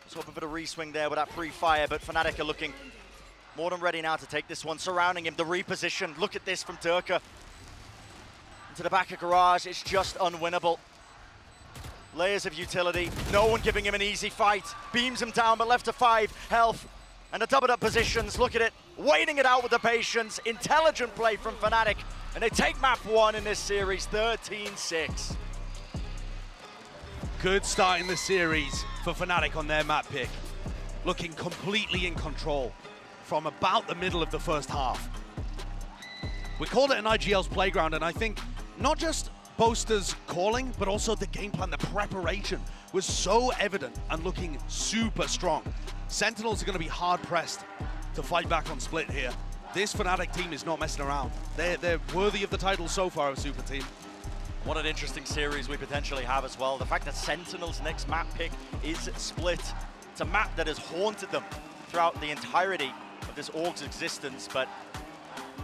Just hoping for the re-swing there with that pre-fire, but Fnatic are looking more than ready now to take this one. Surrounding him, the reposition. Look at this from Durka. To the back of Garage, it's just unwinnable. Layers of utility, no one giving him an easy fight. Beams him down, but left to 5 health. And the doubled up positions, look at it. Waiting it out with the patience. Intelligent play from Fnatic. And they take map 1 in this series, 13-6. Good start in the series for Fnatic on their map pick. Looking completely in control from about the middle of the first half. We called it an IGL's playground, and I think not just Boaster's calling, but also the game plan, the preparation was so evident and looking super strong. Sentinels are going to be hard-pressed to fight back on Split here. This Fnatic team is not messing around. They're worthy of the title so far of Super Team. What an interesting series we potentially have as well. The fact that Sentinel's next map pick is Split. It's a map that has haunted them throughout the entirety of this org's existence, but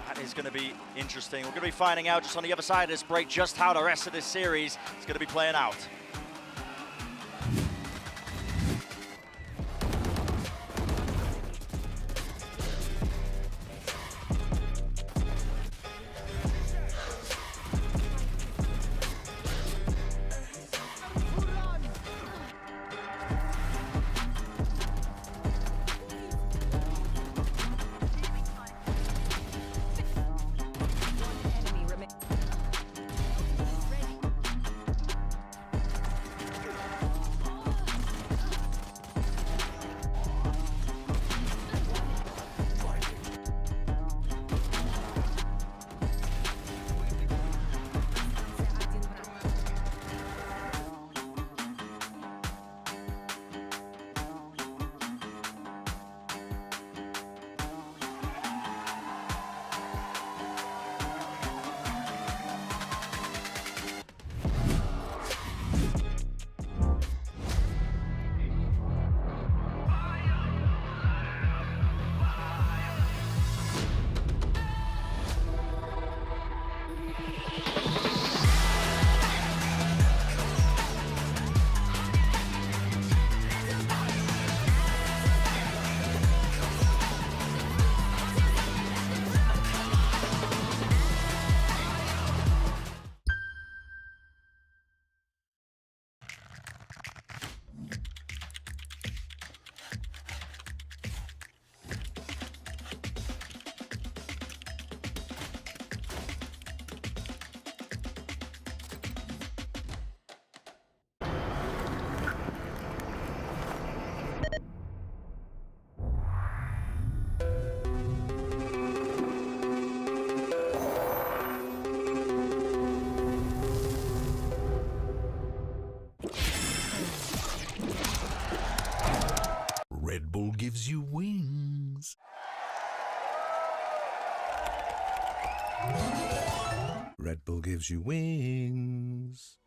that is going to be interesting. We're going to be finding out just on the other side of this break just how the rest of this series is going to be playing out. wings. Red Bull gives you wings.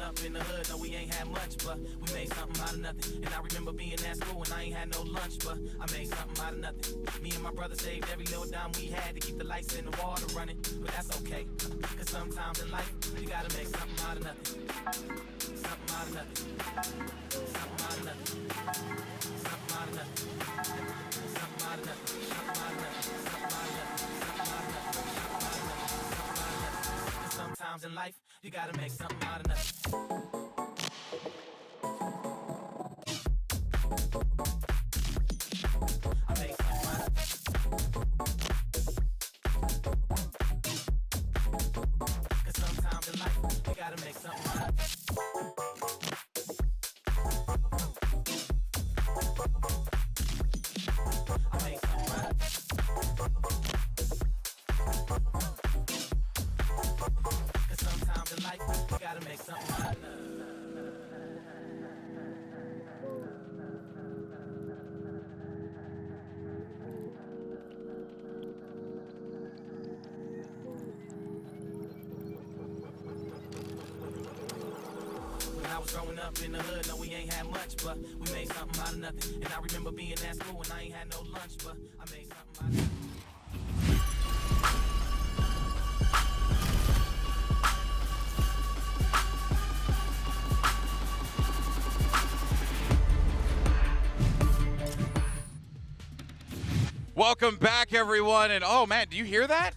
Up in the hood, no, we ain't had much, but we made something out of nothing. And I remember being at school and I ain't had no lunch, but I made something out of nothing. Me and my brother saved every little dime we had to keep the lights and the water running, but that's okay. Cause sometimes in life, you gotta make something out of nothing. Something out of nothing. Something out of nothing. Something out of nothing. Something out of nothing. Something out of nothing. Something out of nothing. Something out of nothing. Cause sometimes in life, you gotta make something out of nothing. Growing up in the hood, no, we ain't had much, but we made something out of nothing. And I remember being at school and I ain't had no lunch, but I made something out of nothing. Welcome back, everyone. And oh man, do you hear that?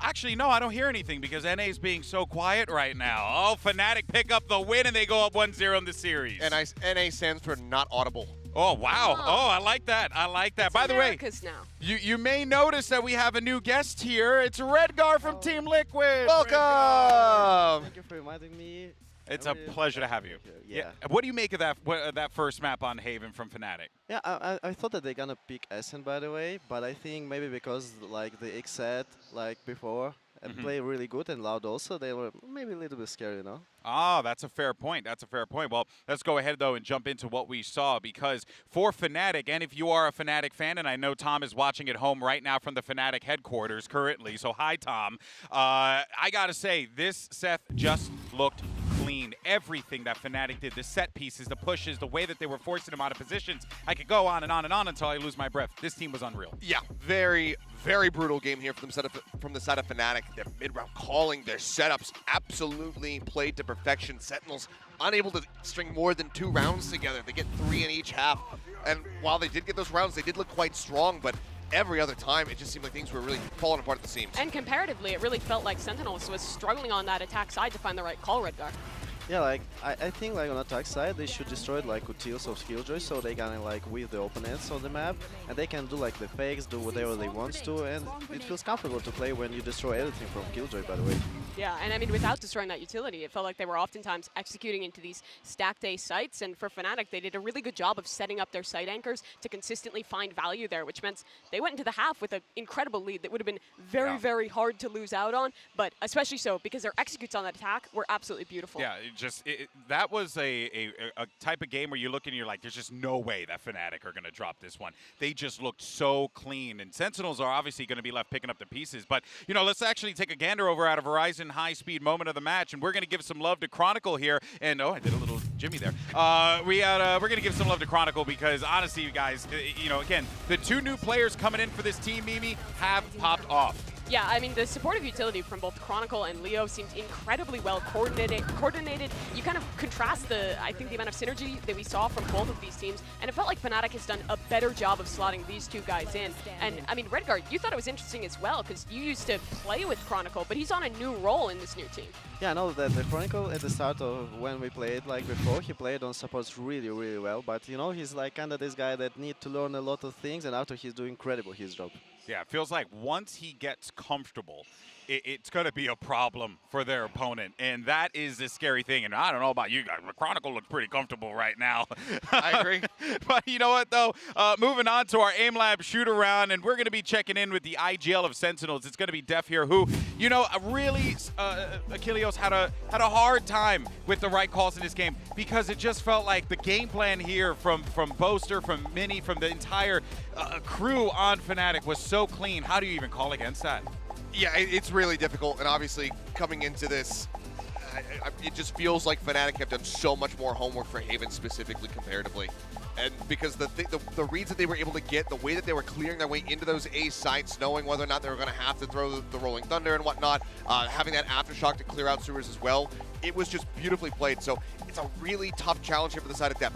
Actually, no, I don't hear anything because NA's being so quiet right now. Oh, Fnatic pick up the win and they go up 1-0 in the series. NA stands for not audible. Oh, wow. Oh, I like that. I like that. It's By America's the way, now. you may notice that we have a new guest here. It's Redgar from Team Liquid. Welcome. Redgar. Thank you for inviting me. It's a pleasure to have you. Yeah. What do you make of that first map on Haven from Fnatic? Yeah, I thought that they're gonna pick Essen, by the way, but I think maybe because like the X set like before and play really good and loud also, they were maybe a little bit scary, you know? Ah, that's a fair point. That's a fair point. Well, let's go ahead, though, and jump into what we saw, because for Fnatic, and if you are a Fnatic fan, and I know Tom is watching at home right now from the Fnatic headquarters currently, so hi, Tom. I got to say, this Seth just looked clean. Everything that Fnatic did, the set pieces, the pushes, the way that they were forcing him out of positions, I could go on and on and on until I lose my breath. This team was unreal. Yeah, very, very brutal game here from the side of Fnatic. Their mid-round calling, their setups absolutely played to perfection. Sentinels unable to string more than 2 rounds together. They get 3 in each half. And while they did get those rounds, they did look quite strong, but every other time, it just seemed like things were really falling apart at the seams. And comparatively, it really felt like Sentinels was struggling on that attack side to find the right call, Redgar. Yeah, like I think like on attack side they should destroy like Utils of Killjoy so they can like with the opponents on the map and they can do like the fakes, do whatever they want to, and it feels comfortable to play when you destroy everything from Killjoy, by the way. Yeah, and I mean, without destroying that utility, it felt like they were oftentimes executing into these stacked A sites, and for Fnatic, they did a really good job of setting up their site anchors to consistently find value there, which meant they went into the half with an incredible lead that would have been very, very hard to lose out on, but especially so because their executes on that attack were absolutely beautiful. Yeah, that was a type of game where you look and you're like, there's just no way that Fnatic are going to drop this one. They just looked so clean, and Sentinels are obviously going to be left picking up the pieces. But, you know, let's actually take a gander over at a Verizon high-speed moment of the match, and we're going to give some love to Chronicle here. And, oh, I did a little Jimmy there. We're going to give some love to Chronicle because, honestly, you guys, you know, again, the two new players coming in for this team, Mimi, have popped off. Yeah, I mean, the supportive utility from both Chronicle and Leo seems incredibly well coordinated. You kind of contrast I think the amount of synergy that we saw from both of these teams, and it felt like Fnatic has done a better job of slotting these two guys in. And, I mean, Redguard, you thought it was interesting as well, because you used to play with Chronicle, but he's on a new role in this new team. Yeah, I know that the Chronicle at the start of when we played, like before, he played on supports really, really well, but, you know, he's like kind of this guy that need to learn a lot of things, and after he's doing incredible his job. Yeah, it feels like once he gets comfortable, it's going to be a problem for their opponent, and that is the scary thing. And I don't know about you guys, but Chronicle looks pretty comfortable right now. I agree. But you know what, though? Moving on to our Aim Lab shoot-around, and we're going to be checking in with the IGL of Sentinels. It's going to be Def here, who, you know, really, Achilleos had a hard time with the right calls in this game because it just felt like the game plan here from Boaster, from Mini, from the entire crew on Fnatic was so clean. How do you even call against that? Yeah, it's really difficult, and obviously coming into this, it just feels like Fnatic have done so much more homework for Haven specifically comparatively. And because the reads that they were able to get, the way that they were clearing their way into those A sites, knowing whether or not they were going to have to throw the Rolling Thunder and whatnot, having that Aftershock to clear out sewers as well, it was just beautifully played. So it's a really tough challenge here for the side of Def.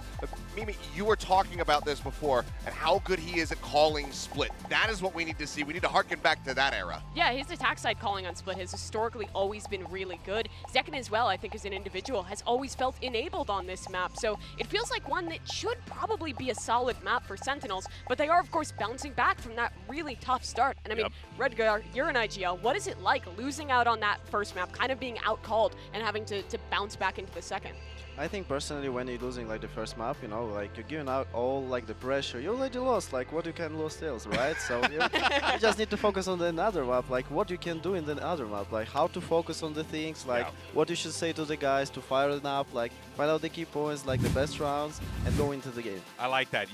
Mimi, you were talking about this before and how good he is at calling split. That is what we need to see. We need to harken back to that era. Yeah, his attack side calling on split has historically always been really good. Zekken as well, I think, as an individual, has always felt enabled on this map. So it feels like one that should probably be a solid map for Sentinels, but they are, of course, bouncing back from that really tough start. And I mean, Redguard, you're an IGL. What is it like losing out on that first map, kind of being outcalled and having to bounce back into the second? I think personally when you're losing like the first map, you know, like you're giving out all like the pressure, you already lost, like what you can lose else, right? So you just need to focus on the another map, like what you can do in the other map, like how to focus on the things, like what you should say to the guys to fire it up, like find out the key points, like the best rounds, and go into the game. I like that.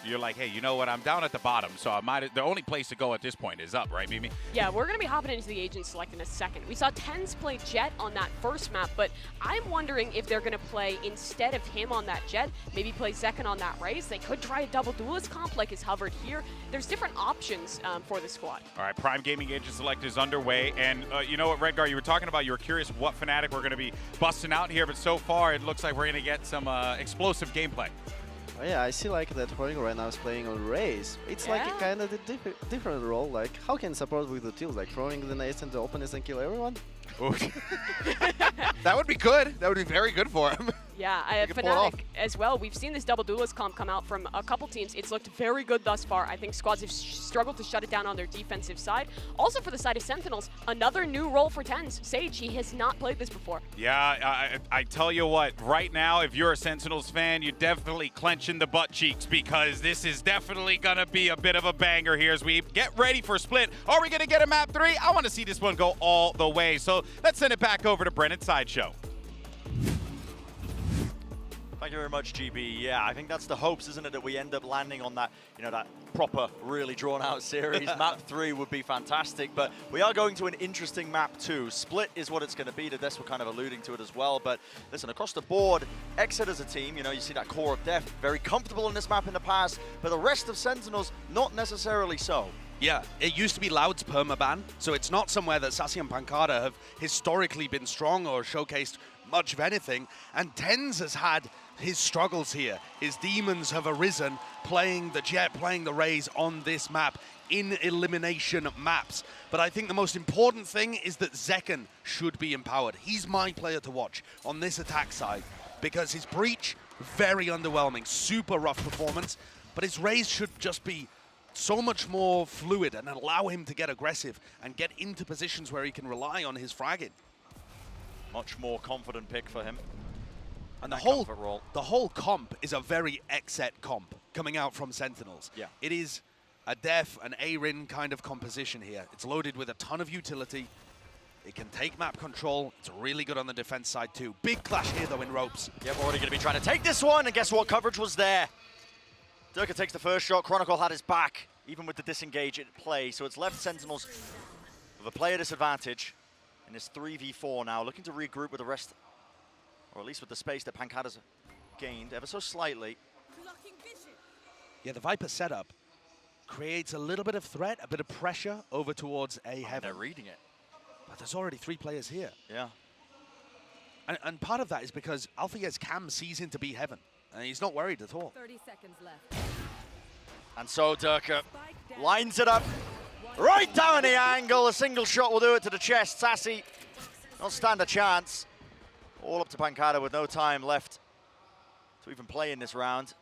You're like, hey, you know what? I'm down at the bottom, so the only place to go at this point is up, right, Mimi? Yeah, we're going to be hopping into the agent select in a second. We saw TenZ play Jett on that first map, but I'm wondering if they're going to play, instead of him on that Jett, maybe play Zekken on that Raze. They could try a double duelist comp like is hovered here. There's different options for the squad. All right, Prime Gaming Agent Select is underway, and you know what, Redguard, you were talking about, you were curious what Fnatic were going to be busting out here, but so far it looks like we're going to get some explosive gameplay. Oh yeah, I see like that Chronicle right now is playing on Raze. It's like a kind of different role. Like how can support with the tools, like throwing the nades into opponents and kill everyone? That would be good. That would be very good for him. Yeah, Fnatic as well. We've seen this double duelist comp come out from a couple teams. It's looked very good thus far. I think squads have struggled to shut it down on their defensive side. Also for the side of Sentinels, another new role for TenZ. Sage, he has not played this before. Yeah, I tell you what, right now, if you're a Sentinels fan, you're definitely clenching the butt cheeks because this is definitely going to be a bit of a banger here as we get ready for split. Are we going to get a map 3? I want to see this one go all the way. So let's send it back over to Brennan Sideshow. Thank you very much, GB. Yeah, I think that's the hopes, isn't it, that we end up landing on that, you know, that proper, really drawn-out series. Map 3 would be fantastic, but we are going to an interesting map 2. Split is what it's going to be. The Des were kind of alluding to it as well, but listen, across the board, Exit as a team, you know, you see that core of Def, very comfortable in this map in the past, but the rest of Sentinels, not necessarily so. Yeah, it used to be Loud's permaban, so it's not somewhere that Sassy and Pancada have historically been strong or showcased much of anything. And Tens has had his struggles here. His demons have arisen, playing the Jet, playing the Raze on this map in elimination maps. But I think the most important thing is that Zekken should be empowered. He's my player to watch on this attack side because his Breach, very underwhelming, super rough performance, but his Raze should just be so much more fluid and allow him to get aggressive and get into positions where he can rely on his fragging. Much more confident pick for him. And the whole comp is a very Xset comp coming out from Sentinels. Yeah. It is a Def, an A-Rin kind of composition here. It's loaded with a ton of utility. It can take map control. It's really good on the defense side too. Big clash here though in ropes. Yep, already going to be trying to take this one, and guess what? Coverage was there. Durka takes the first shot. Chronicle had his back, even with the disengage at play. So it's left Sentinels with a player disadvantage in this 3v4 now, looking to regroup with the rest, or at least with the space that Pancada's gained ever so slightly. Yeah, the Viper setup creates a little bit of threat, a bit of pressure over towards A Heaven. They're reading it. But there's already 3 players here. Yeah. And part of that is because Alpha's cam sees into B Heaven, and he's not worried at all. 30 seconds left. And so Durka lines it up right down the angle. A single shot will do it to the chest. Sassy don't stand a chance. All up to Pancada with no time left to even play in this round.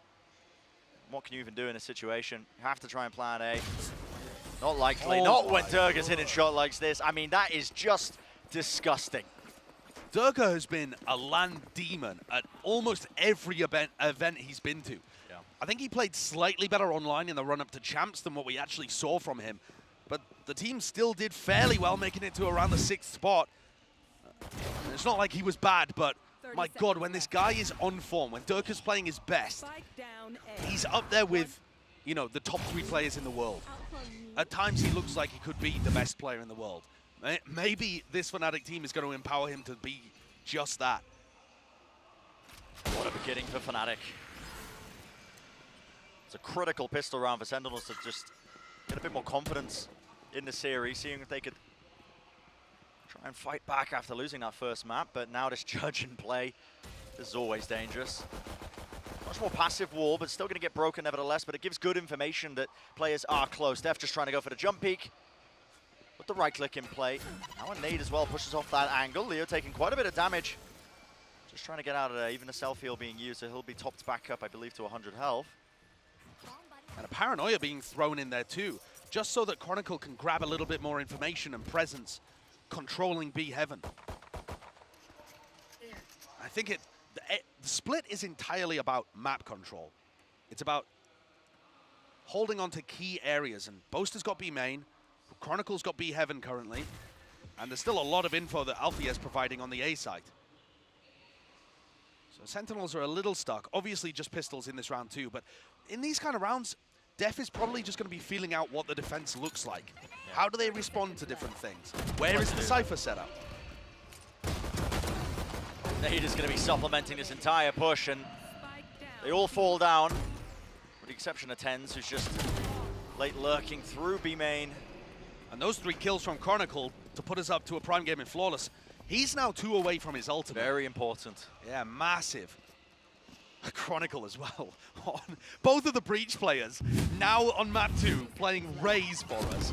What can you even do in a situation? You have to try and plan A. Not likely. Not when Durka's hitting shot like this. I mean, that is just disgusting. Durka has been a land demon at almost every event he's been to. Yeah. I think he played slightly better online in the run-up to Champs than what we actually saw from him. But the team still did fairly well, making it to around the 6th spot. It's not like he was bad, but my God, when this guy is on form, when Durka's playing his best, he's up there with, you know, the top 3 players in the world. At times, he looks like he could be the best player in the world. Maybe this Fnatic team is going to empower him to be just that. What a beginning for Fnatic. It's a critical pistol round for Sentinels to just get a bit more confidence in the series, seeing if they could try and fight back after losing that first map. But now this Judge in play, this is always dangerous. Much more passive wall, but still going to get broken nevertheless. But it gives good information that players are close. Def just trying to go for the jump peek. With the right click in play. Now a nade as well pushes off that angle. Leo taking quite a bit of damage. Just trying to get out of there. Even a self heal being used, so he'll be topped back up, I believe, to 100 health. And a paranoia being thrown in there too, just so that Chronicle can grab a little bit more information and presence, controlling B Heaven. I think the split is entirely about map control. It's about holding on to key areas, and Boaster's got B main, Chronicle's got B Heaven currently, and there's still a lot of info that Alfie is providing on the A side. So Sentinels are a little stuck. Obviously just pistols in this round too, but in these kind of rounds, Def is probably just going to be feeling out what the defense looks like. Yeah. How do they respond to different things? Where is the Cypher setup? Nade is going to be supplementing this entire push, and they all fall down, with the exception of Tens, who's just late lurking through B main. And those 3 kills from Chronicle to put us up to a prime game in Flawless. He's now 2 away from his ultimate. Very important. Yeah, massive. Chronicle as well. Both of the Breach players now on map 2 playing Raze for us.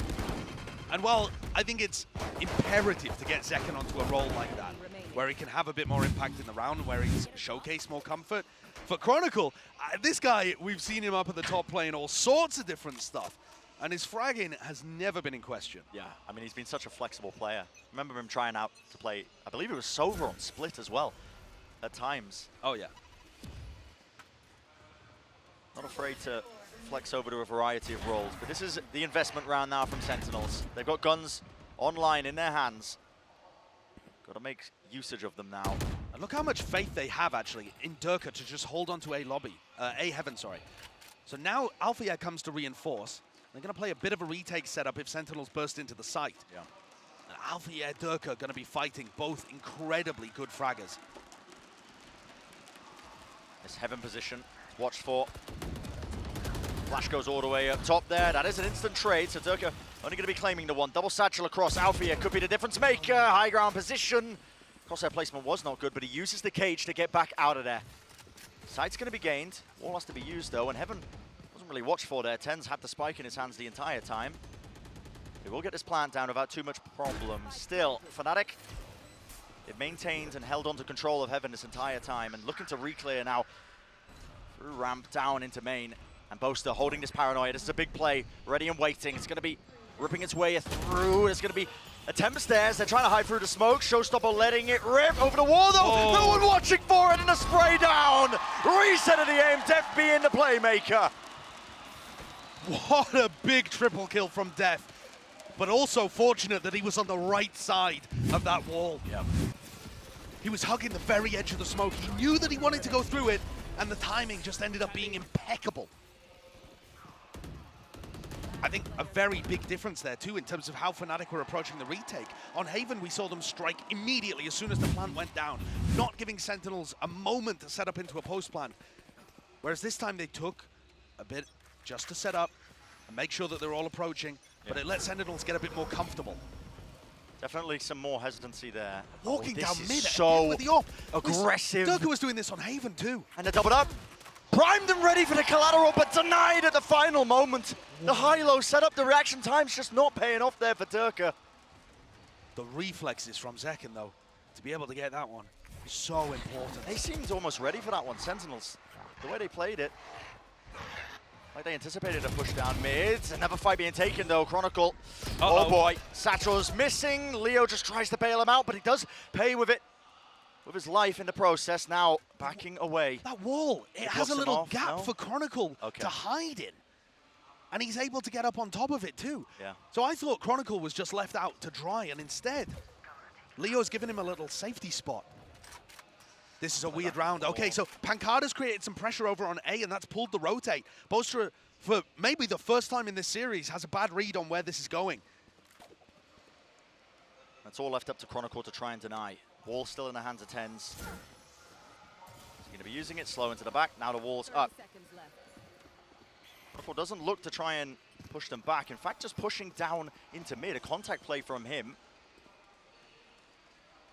And while I think it's imperative to get Zekken onto a role like that, where he can have a bit more impact in the round, where he's showcased more comfort, for Chronicle, this guy, we've seen him up at the top playing all sorts of different stuff. And his fragging has never been in question. Yeah, I mean, he's been such a flexible player. Remember him trying out to play, I believe it was Sova on Split as well, at times. Oh, yeah. Not afraid to flex over to a variety of roles. But this is the investment round now from Sentinels. They've got guns online in their hands. Got to make usage of them now. And look how much faith they have, actually, in Durka to just hold on to A Heaven, sorry. So now Althea comes to reinforce. They're going to play a bit of a retake setup if Sentinels burst into the site. Yeah. And Althea and Durka are going to be fighting both incredibly good fraggers. This Heaven position, watched for. Flash goes all the way up top there. That is an instant trade, so Durka only going to be claiming the one. Double satchel across. Alfia could be the difference maker. High ground position. Crosshair placement was not good, but he uses the cage to get back out of there. Site's going to be gained. Wall has to be used, though, and Heaven wasn't really watched for there. Ten's had the spike in his hands the entire time. He will get this plant down without too much problem. Still, Fnatic, they've maintained and held on to control of Heaven this entire time, and looking to re-clear now through ramp down into main. And Boaster holding this paranoia. This is a big play, ready and waiting. It's going to be ripping its way through. It's going to be attempts there. They're trying to hide through the smoke. Showstopper letting it rip over the wall, though. Oh. No one watching for it, and a spray down. Reset of the aim. Def being the playmaker. What a big triple kill from Def. But also fortunate that he was on the right side of that wall. Yep. He was hugging the very edge of the smoke. He knew that he wanted to go through it, and the timing just ended up being impeccable. I think a very big difference there too in terms of how Fnatic were approaching the retake. On Haven, we saw them strike immediately as soon as the plant went down, not giving Sentinels a moment to set up into a post plant. Whereas this time they took a bit just to set up and make sure that they're all approaching, but it let Sentinels get a bit more comfortable. Definitely some more hesitancy there. Walking down mid so with the op. aggressive. Durka was doing this on Haven too. And they're doubled up. Primed and ready for the collateral, but denied at the final moment. The high-low setup, the reaction time's just not paying off there for Durka. The reflexes from Zekken, though, to be able to get that one, so important. They seemed almost ready for that one, Sentinels. The way they played it, like they anticipated a push down mid. Another fight being taken, though. Chronicle, oh boy, Satchel's missing. Leo just tries to bail him out, but he does pay with it. With his life in the process, now backing away. That wall, it has a little gap for Chronicle to hide in. And he's able to get up on top of it too. Yeah. So I thought Chronicle was just left out to dry, and instead, Leo's given him a little safety spot. This is a weird round. Okay, so Pancada's created some pressure over on A, and that's pulled the rotate. Boaster, for maybe the first time in this series, has a bad read on where this is going. That's all left up to Chronicle to try and deny. Wall still in the hands of Tens. He's going to be using it slow into the back. Now the wall's up. Chronicle doesn't look to try and push them back. In fact, just pushing down into mid. A contact play from him.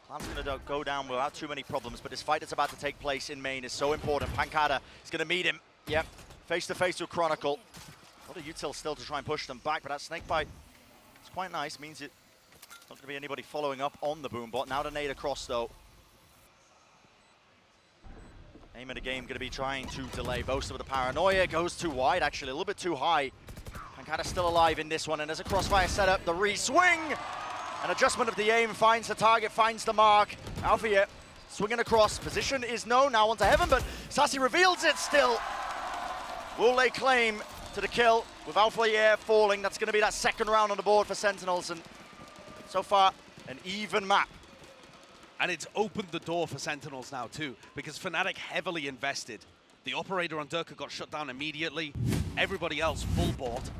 Plan's going to go down without too many problems, but this fight that's about to take place in main is so important. Pancada is going to meet him. Yep, face to face with Chronicle. A lot of util still to try and push them back, but that snake bite is quite nice. Means it's not going to be anybody following up on the boom bot. Now the nade across, though. Aim of the game going to be trying to delay. Boaster with the paranoia. Goes too wide, actually, a little bit too high. Pancada's still alive in this one, and there's a crossfire setup. The re-swing! An adjustment of the aim, finds the target, finds the mark. Alfia swinging across. Position is known now onto Heaven, but Sassy reveals it still. Will lay claim to the kill with Alfia falling. That's going to be that second round on the board for Sentinels, and so far, an even map. And it's opened the door for Sentinels now too, because Fnatic heavily invested. The operator on Durka got shut down immediately. Everybody else full bought.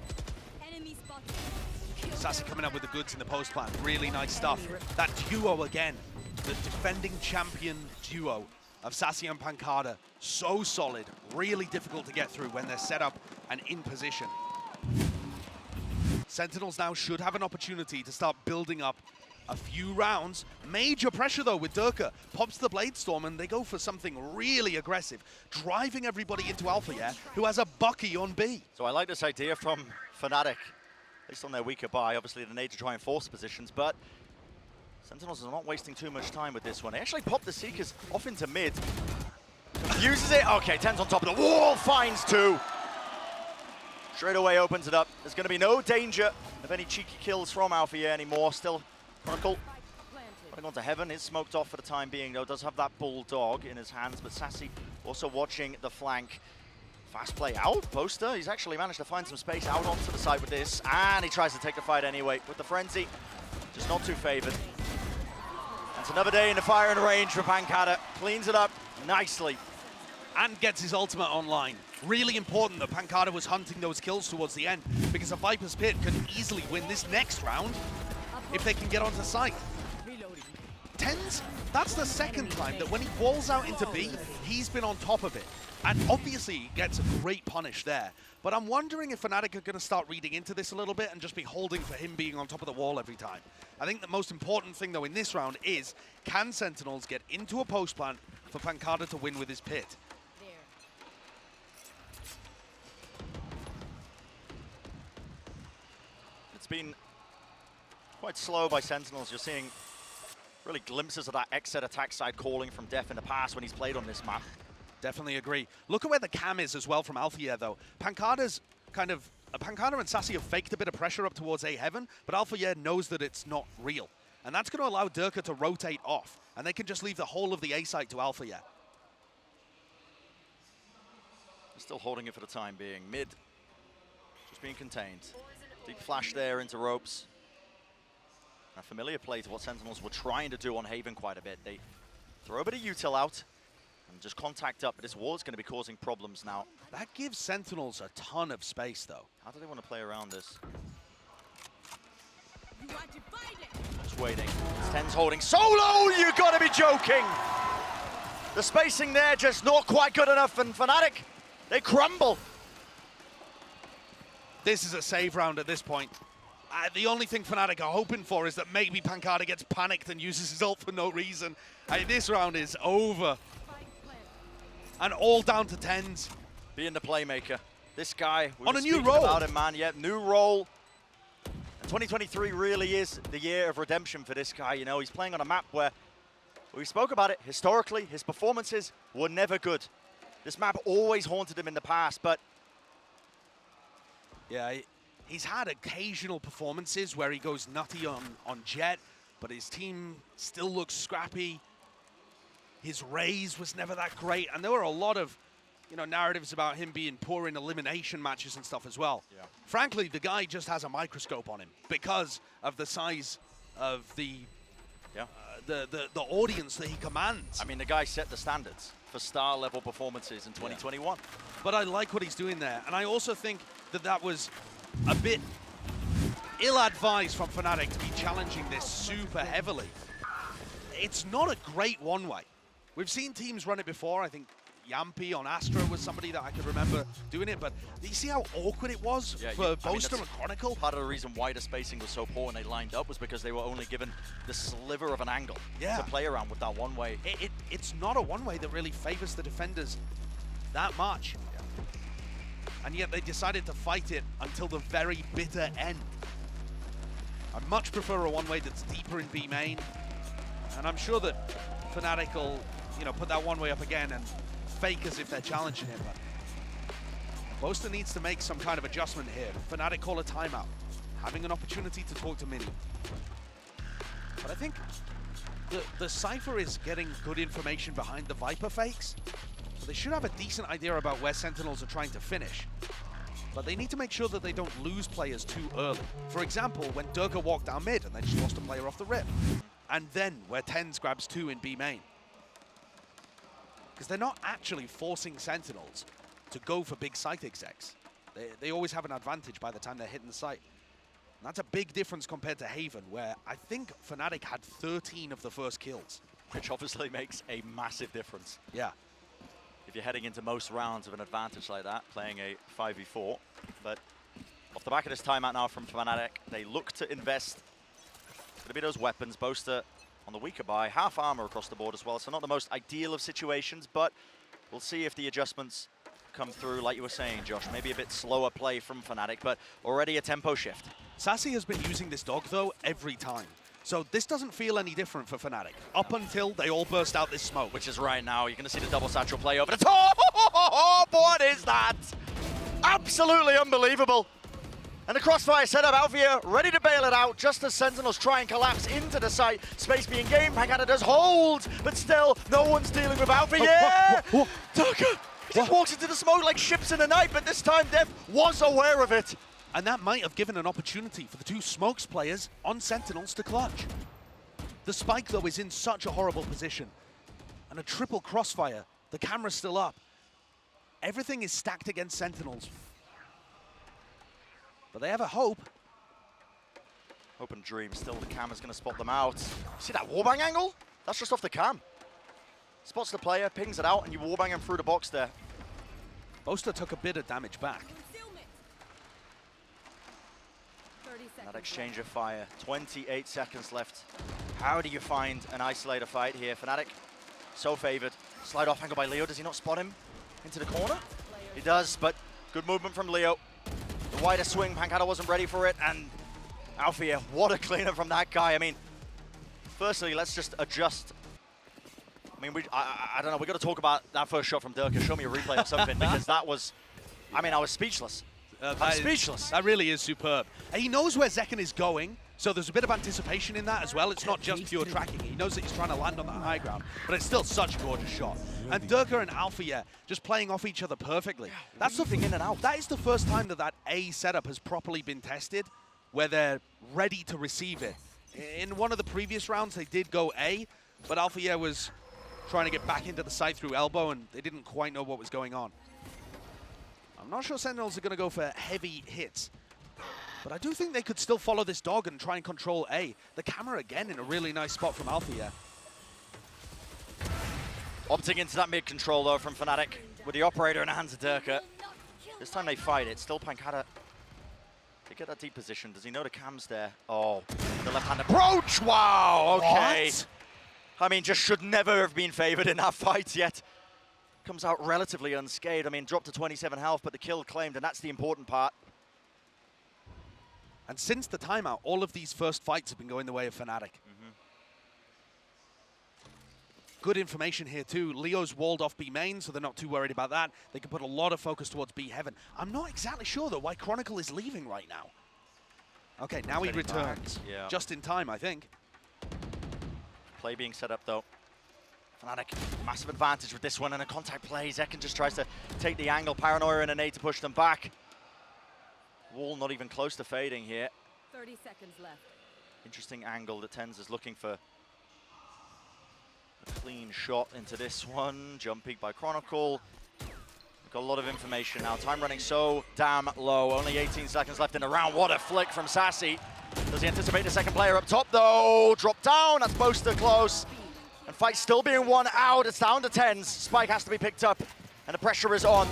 Sassy coming up with the goods in the post plant. Really nice stuff. That duo again, the defending champion duo of Sassy and Pancada. So solid, really difficult to get through when they're set up and in position. Sentinels now should have an opportunity to start building up a few rounds. Major pressure though with Durka. Pops the Blade Storm and they go for something really aggressive, driving everybody into Alfia, who has a Bucky on B. So I like this idea from Fnatic, based on their weaker buy. Obviously the need to try and force positions, but Sentinels are not wasting too much time with this one. They actually pop the Seekers off into mid. Confuses it. Okay, Ten's on top of the wall, finds two. Straight away opens it up. There's going to be no danger of any cheeky kills from Alfia anymore. Still, Chronicle running onto Heaven is smoked off for the time being, though. Does have that Bulldog in his hands, but Sassy also watching the flank. Fast play out. Boaster, he's actually managed to find some space out onto the side with this, and he tries to take the fight anyway with the Frenzy. Just not too favored. It's another day in the firing range for Pancada. Cleans it up nicely. And gets his ultimate online. Really important that Pancada was hunting those kills towards the end, because a Viper's Pit could easily win this next round if they can get onto site. Tens, that's the second time that when he walls out into B, he's been on top of it. And obviously he gets a great punish there. But I'm wondering if Fnatic are going to start reading into this a little bit and just be holding for him being on top of the wall every time. I think the most important thing, though, in this round is, can Sentinels get into a post plant for Pancada to win with his pit? It's been quite slow by Sentinels. You're seeing really glimpses of that exit attack side calling from Def in the past when he's played on this map. Definitely agree. Look at where the cam is as well from Alpha though. Pancada's kind of... Pancada and Sassy have faked a bit of pressure up towards A Heaven, but Alpha knows that it's not real. And that's going to allow Durka to rotate off, and they can just leave the whole of the A site to Alpha Still holding it for the time being. Mid, just being contained. Deep flash there into ropes. A familiar play to what Sentinels were trying to do on Haven quite a bit. They throw a bit of util out and just contact up, but this wall is going to be causing problems now. That gives Sentinels a ton of space, though. How do they want to play around this? Just waiting. Ten's holding solo! You gotta be joking! The spacing there just not quite good enough, and Fnatic, they crumble. This is a save round at this point. The only thing Fnatic are hoping for is that maybe Pancada gets panicked and uses his ult for no reason. This round is over. And all down to tens. Being the playmaker. This guy, we on were a new speaking role. About him, man. Yeah, new role. And 2023 really is the year of redemption for this guy. You know, he's playing on a map where we spoke about it. Historically, his performances were never good. This map always haunted him in the past, but yeah, he's had occasional performances where he goes nutty on Jet, but his team still looks scrappy. His raise was never that great, and there were a lot of, you know, narratives about him being poor in elimination matches and stuff as well. Yeah. Frankly, the guy just has a microscope on him because of the size of the audience that he commands. I mean, the guy set the standards for star level performances in 2021. But I like what he's doing there, and I also think that that was a bit ill-advised from Fnatic to be challenging this super heavily. It's not a great one-way. We've seen teams run it before. I think Yampi on Astra was somebody that I could remember doing it, but do you see how awkward it was for Boaster and Chronicle? Part of the reason why the spacing was so poor when they lined up was because they were only given the sliver of an angle to play around with that one-way. It's not a one-way that really favors the defenders that much. And yet they decided to fight it until the very bitter end. I'd much prefer a one-way that's deeper in B main. And I'm sure that Fnatic will, you know, put that one-way up again and fake as if they're challenging him. But Boaster needs to make some kind of adjustment here. Fnatic call a timeout, having an opportunity to talk to Mini. But I think the Cypher is getting good information behind the Viper fakes. So they should have a decent idea about where Sentinels are trying to finish. But they need to make sure that they don't lose players too early. For example, when Durka walked down mid and they just lost a player off the rip. And then where Tens grabs 2 in B main. Because they're not actually forcing Sentinels to go for big site execs. They always have an advantage by the time they're hitting the site. And that's a big difference compared to Haven, where I think Fnatic had 13 of the first kills. Which obviously makes a massive difference. Yeah. If you're heading into most rounds of an advantage like that, playing a 5v4. But off the back of this timeout now from Fnatic, they look to invest. It's going to be those weapons. Boaster on the weaker buy, half armor across the board as well, so not the most ideal of situations, but we'll see if the adjustments come through, like you were saying, Josh. Maybe a bit slower play from Fnatic, but already a tempo shift. Sassy has been using this dog, though, every time. So this doesn't feel any different for Fnatic, up until they all burst out this smoke. Which is right now. You're going to see the double satchel play over the top. Oh, what is that? Absolutely unbelievable. And the crossfire setup, Alvia ready to bail it out just as Sentinels try and collapse into the site. Space being gained, Pancada does hold, but still, no one's dealing with Alvia. Durka, he just walks into the smoke like ships in the night, but this time Def was aware of it. And that might have given an opportunity for the 2 Smokes players on Sentinels to clutch. The spike, though, is in such a horrible position. And a triple crossfire, the camera's still up. Everything is stacked against Sentinels. But they have a hope. Hope and dream. Still, the camera's going to spot them out. See that wallbang angle? That's just off the cam. Spots the player, pings it out, and you wallbang him through the box there. Boaster took a bit of damage back. That exchange of fire. 28 seconds left. How do you find an isolator fight here? Fnatic, so favored. Slide off angle by Leo. Does he not spot him into the corner? He does, but good movement from Leo. The wider swing, Pancada wasn't ready for it, and Alfia, what a cleanup from that guy. I mean, firstly, let's just adjust. I mean, I don't know, we got to talk about that first shot from Durka. Show me a replay or something, because that was, I mean, I was speechless. I'm speechless. That really is superb. And he knows where Zekken is going, so there's a bit of anticipation in that as well. It's not just pure tracking. He knows that he's trying to land on that high ground, but it's still such a gorgeous shot. And Durka and Alfia just playing off each other perfectly. That's the thing in and out. That is the first time that A setup has properly been tested, where they're ready to receive it. In one of the previous rounds, they did go A, but Alfia was trying to get back into the site through elbow, and they didn't quite know what was going on. I'm not sure Sentinels are going to go for heavy hits, but I do think they could still follow this dog and try and control A. The camera again in a really nice spot from Alfia. Opting into that mid control though from Fnatic with the operator in the hands of Durka. This time they fight it. Still Pancada. They get that deep position. Does he know the cam's there? Oh, the left-hand approach. Wow. Okay. What? I mean, just should never have been favored in that fight yet. Comes out relatively unscathed. I mean, dropped to 27 health, but the kill claimed, and that's the important part. And since the timeout, all of these first fights have been going the way of Fnatic. Good information here too. Leo's walled off B main, so they're not too worried about that. They can put a lot of focus towards B heaven. I'm not exactly sure though why Chronicle is leaving right now. Okay, now he returns. Yeah. Just in time, I think. Play being set up though. Fnatic, massive advantage with this one, and a contact play. Zekken just tries to take the angle. Paranoia and a nade to push them back. Wall not even close to fading here. 30 seconds left. Interesting angle that Tens is looking for. A clean shot into this one. Jump peek by Chronicle. We've got a lot of information now. Time running so damn low. Only 18 seconds left in the round. What a flick from Sassy. Does he anticipate the second player up top though? Drop down, that's Boaster close. And fight still being won out. It's down to Tens. Spike has to be picked up, and the pressure is on.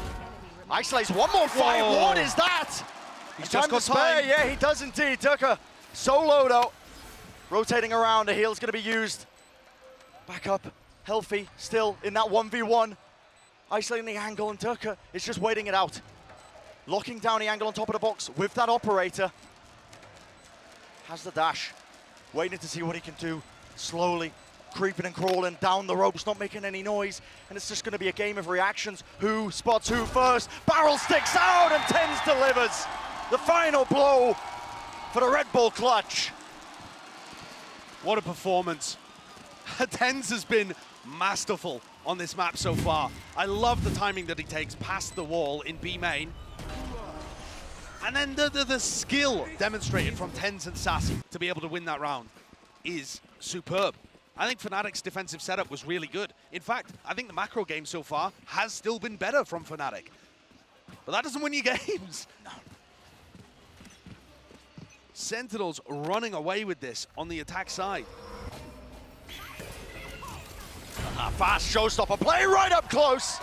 Isolates one more fight. Whoa. What is that? He's time just got to spare. time. Yeah, he does indeed. Durka solo though. Rotating around, the heal's gonna be used. Back up, healthy, still in that 1v1. Isolating the angle, and Durka is just waiting it out. Locking down the angle on top of the box with that operator. Has the dash, waiting to see what he can do. Slowly creeping and crawling down the ropes, not making any noise, and it's just going to be a game of reactions. Who spots who first? Barrel sticks out, and Tens delivers the final blow for the Red Bull clutch. What a performance. Tens has been masterful on this map so far. I love the timing that he takes past the wall in B main. And then the skill demonstrated from Tens and Sassy to be able to win that round is superb. I think Fnatic's defensive setup was really good. In fact, I think the macro game so far has still been better from Fnatic. But that doesn't win you games. No. Sentinels running away with this on the attack side. Fast showstopper play right up close.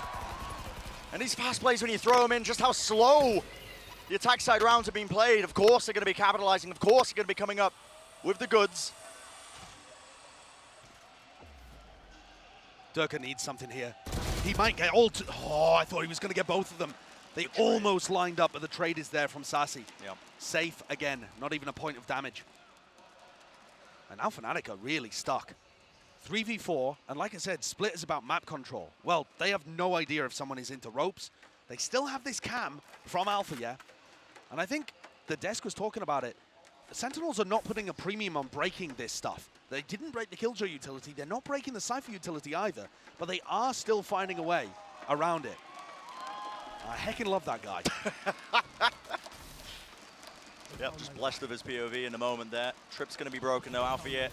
And these fast plays, when you throw them in, just how slow the attack side rounds have been played. Of course they're going to be capitalizing. Of course they're going to be coming up with the goods. Durka needs something here. He might get all two. Oh, I thought he was going to get both of them. They almost lined up, but the trade is there from Sassy. Yep. Safe again, not even a point of damage. And now Fnatic are really stuck. 3v4, and like I said, Split is about map control. Well, they have no idea if someone is into ropes. They still have this cam from Alpha, yeah? And I think the desk was talking about it. The Sentinels are not putting a premium on breaking this stuff. They didn't break the Killjoy utility. They're not breaking the Cypher utility either, but they are still finding a way around it. I heckin' love that guy. Yep, just blessed of his POV in the moment there. Trip's going to be broken though, Alpha yet.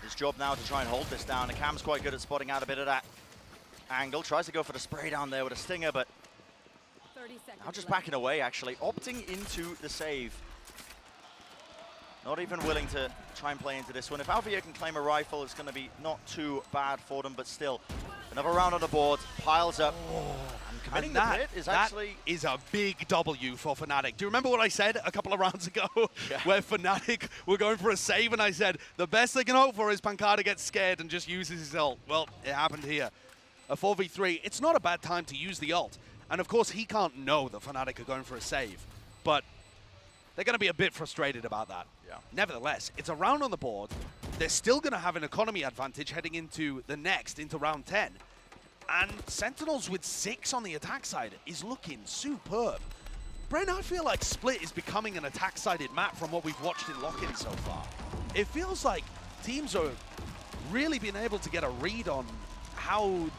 His job now to try and hold this down. The cam's quite good at spotting out a bit of that angle. Tries to go for the spray down there with a stinger, but now just backing away actually, opting into the save. Not even willing to try and play into this one. If Alvia can claim a rifle, it's going to be not too bad for them, but still. Another round on the board, piles up. And that is a big W for Fnatic. Do you remember what I said a couple of rounds ago where Fnatic were going for a save and I said the best they can hope for is Pancada gets scared and just uses his ult? Well, it happened here. A 4v3, it's not a bad time to use the ult. And of course, he can't know that Fnatic are going for a save, but they're going to be a bit frustrated about that. Yeah. Nevertheless, it's a round on the board. They're still going to have an economy advantage heading into the next, into round 10. And Sentinels with 6 on the attack side is looking superb. Brain, I feel like Split is becoming an attack-sided map from what we've watched in LOCKIN so far. It feels like teams are really being able to get a read on how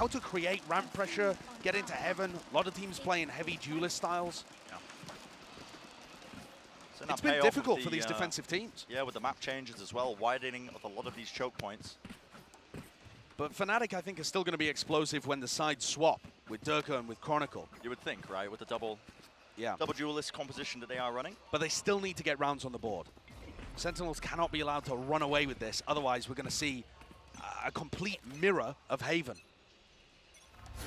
to create ramp pressure, get into heaven. A lot of teams playing heavy duelist styles. Yeah. So it's been difficult for these defensive teams. Yeah, with the map changes as well, widening of a lot of these choke points. But Fnatic, I think, is still going to be explosive when the sides swap with Durka and with Chronicle. You would think, right, with the double double duelist composition that they are running. But they still need to get rounds on the board. Sentinels cannot be allowed to run away with this. Otherwise, we're going to see a complete mirror of Haven,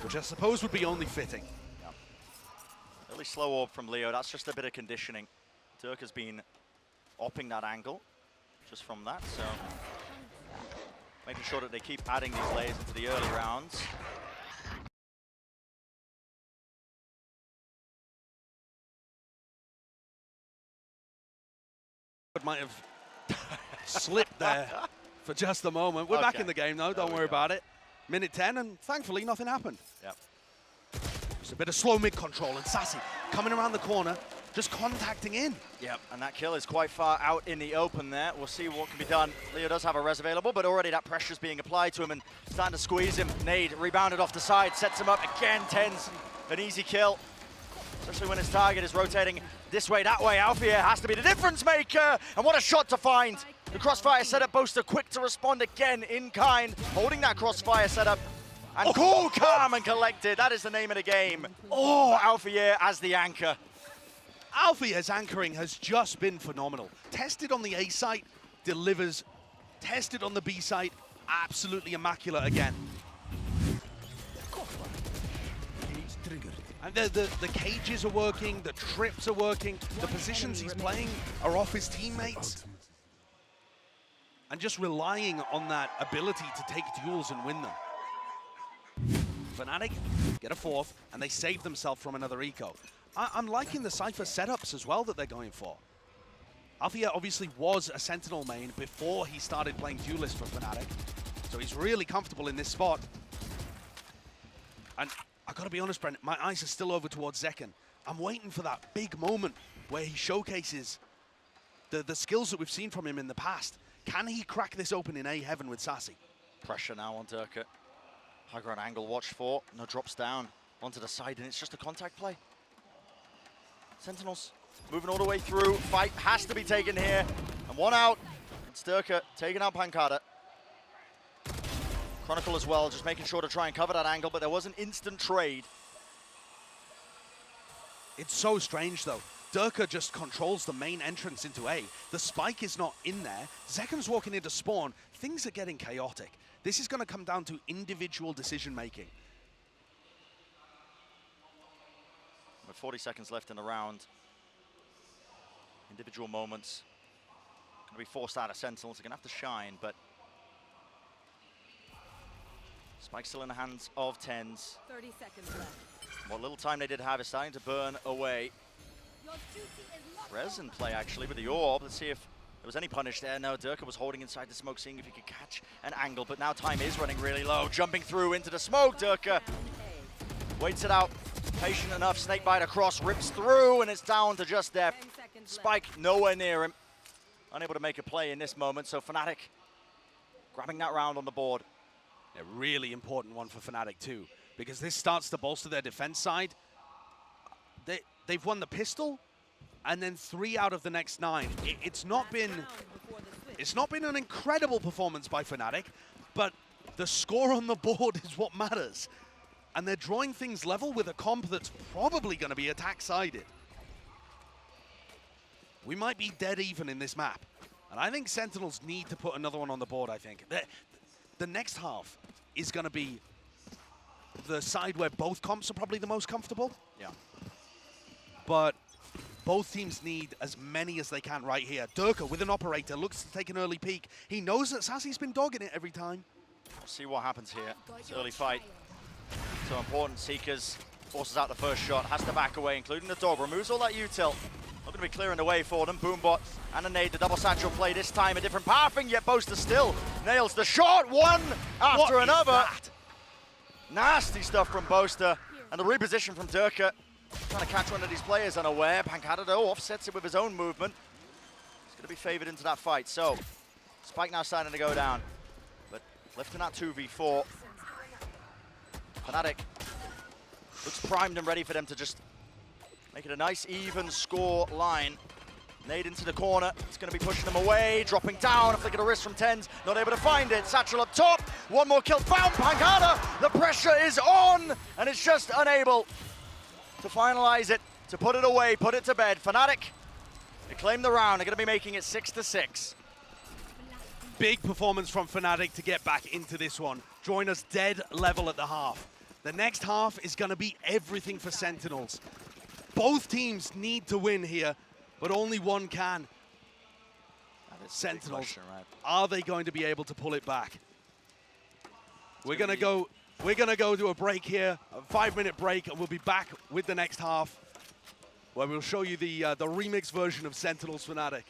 which I suppose would be only fitting. Yeah. Really slow orb from Leo. That's just a bit of conditioning. Dirk has been opping that angle just from that, so making sure that they keep adding these layers into the early rounds. It might have slipped there for just a moment. We're back in the game, though. Don't worry about it. Minute 10, and thankfully nothing happened. Yep. Just a bit of slow mid control, and Sassy coming around the corner, just contacting in. Yep, and that kill is quite far out in the open there. We'll see what can be done. Leo does have a res available, but already that pressure's being applied to him and starting to squeeze him. Nade rebounded off the side, sets him up again. Tens an easy kill, especially when his target is rotating this way, that way. Alfia has to be the difference maker, and what a shot to find. The crossfire setup, Boaster quick to respond again in kind, holding that crossfire setup. And cool, calm, and collected. That is the name of the game. Oh, Alfia as the anchor. Alfia's anchoring has just been phenomenal. Tested on the A site, delivers. Tested on the B site, absolutely immaculate again. And the cages are working, the trips are working, the positions he's playing are off his teammates. And just relying on that ability to take duels and win them. Fnatic get a fourth, and they save themselves from another eco. I'm liking the Cypher setups as well that they're going for. Alfia obviously was a Sentinel main before he started playing Duelist for Fnatic, so he's really comfortable in this spot. And I gotta be honest, Brent, my eyes are still over towards Zekken. I'm waiting for that big moment where he showcases the skills that we've seen from him in the past. Can he crack this open in A heaven with Sassy? Pressure now on Durka. High ground angle watched for. No, drops down onto the side, and it's just a contact play. Sentinels moving all the way through. Fight has to be taken here. And one out. It's Durka taking out Pancada. Chronicle as well, just making sure to try and cover that angle, but there was an instant trade. It's so strange, though. Durka just controls the main entrance into A. The spike is not in there. Zekken's walking into spawn. Things are getting chaotic. This is going to come down to individual decision-making. With 40 seconds left in the round. Individual moments. Going to be forced out of Sentinels. They're going to have to shine, but Spike still in the hands of Tens. 30 seconds left. What little time they did have is starting to burn away. Res in play actually with the orb. Let's see if there was any punish there. No, Durka was holding inside the smoke, seeing if he could catch an angle, but now time is running really low. Jumping through into the smoke, Durka waits it out. Patient enough, snakebite across, rips through, and it's down to just death. Spike nowhere near him. Unable to make a play in this moment, so Fnatic grabbing that round on the board. A really important one for Fnatic too, because this starts to bolster their defense side. They've won the pistol, and then 3 out of the next 9. It's not been an incredible performance by Fnatic, but the score on the board is what matters. And they're drawing things level with a comp that's probably going to be attack-sided. we might be dead even in this map. And I think Sentinels need to put another one on the board, I think. The next half is going to be the side where both comps are probably the most comfortable. Yeah. But both teams need as many as they can right here. Durka with an operator looks to take an early peek. He knows that Sassy's been dogging it every time. We'll see what happens here. It's early fight. So important. Seekers forces out the first shot, has to back away, including the dog. Removes all that util. Not going to be clearing the way for them. Boombot and a nade. The double satchel play this time. A different pathing, yet Boaster still nails the shot. One after another. Nasty stuff from Boaster. And the reposition from Durka. Trying to catch one of these players unaware. Pancada, though, offsets it with his own movement. He's going to be favored into that fight. So, Spike now starting to go down. But lifting that 2v4. Fnatic looks primed and ready for them to just make it a nice even score line. Nade into the corner. It's going to be pushing them away, dropping down. A flick of the wrist from Tens. Not able to find it. Satchel up top. One more kill found. Pancada. The pressure is on, and it's just unable to finalize it, to put it away, put it to bed. Fnatic, they claim the round. They're going to be making it 6-6. Big performance from Fnatic to get back into this one. Join us dead level at the half. The next half is going to be everything for Sentinels. Both teams need to win here, but only one can. Sentinels, question, right? Are they going to be able to pull it back? We're going to go to a break here, a 5-minute break, and we'll be back with the next half, where we'll show you the remix version of Sentinels Fnatic.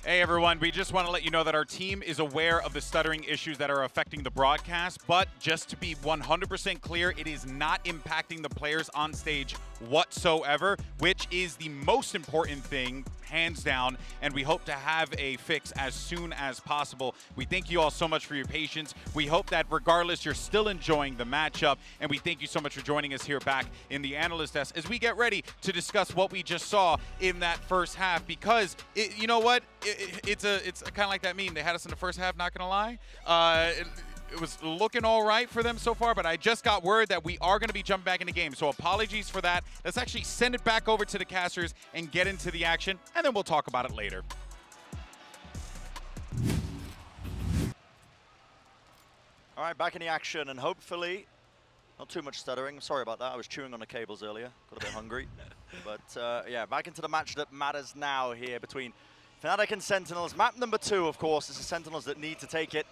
Hey everyone, we just want to let you know that our team is aware of the stuttering issues that are affecting the broadcast, but just to be 100% clear, it is not impacting the players on stage whatsoever, which is the most important thing, hands down, and we hope to have a fix as soon as possible. We thank you all so much for your patience. We hope that regardless, you're still enjoying the matchup, and we thank you so much for joining us here back in the analyst desk as we get ready to discuss what we just saw in that first half, because you know what? It's kind of like that meme. They had us in the first half, not gonna lie. It was looking all right for them so far, but I just got word that we are going to be jumping back in the game. So apologies for that. Let's actually send it back over to the casters and get into the action, and then we'll talk about it later. All right, back in the action, and hopefully not too much stuttering. Sorry about that. I was chewing on the cables earlier. Got a bit hungry. But yeah, back into the match that matters now here between Fnatic and Sentinels. Map number 2, of course, is the Sentinels that need to take it.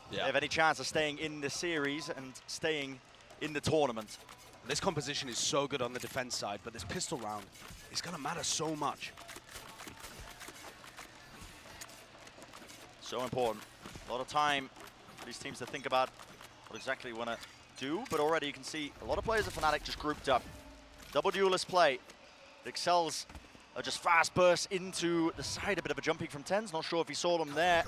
Yeah. They have any chance of staying in the series and staying in the tournament. This composition is so good on the defense side, but this pistol round is going to matter so much. So important. A lot of time for these teams to think about what exactly you want to do, but already you can see a lot of players of Fnatic just grouped up. Double duelist play. The Excels are just fast bursts into the side, a bit of a jumping from TenZ. Not sure if he saw them there.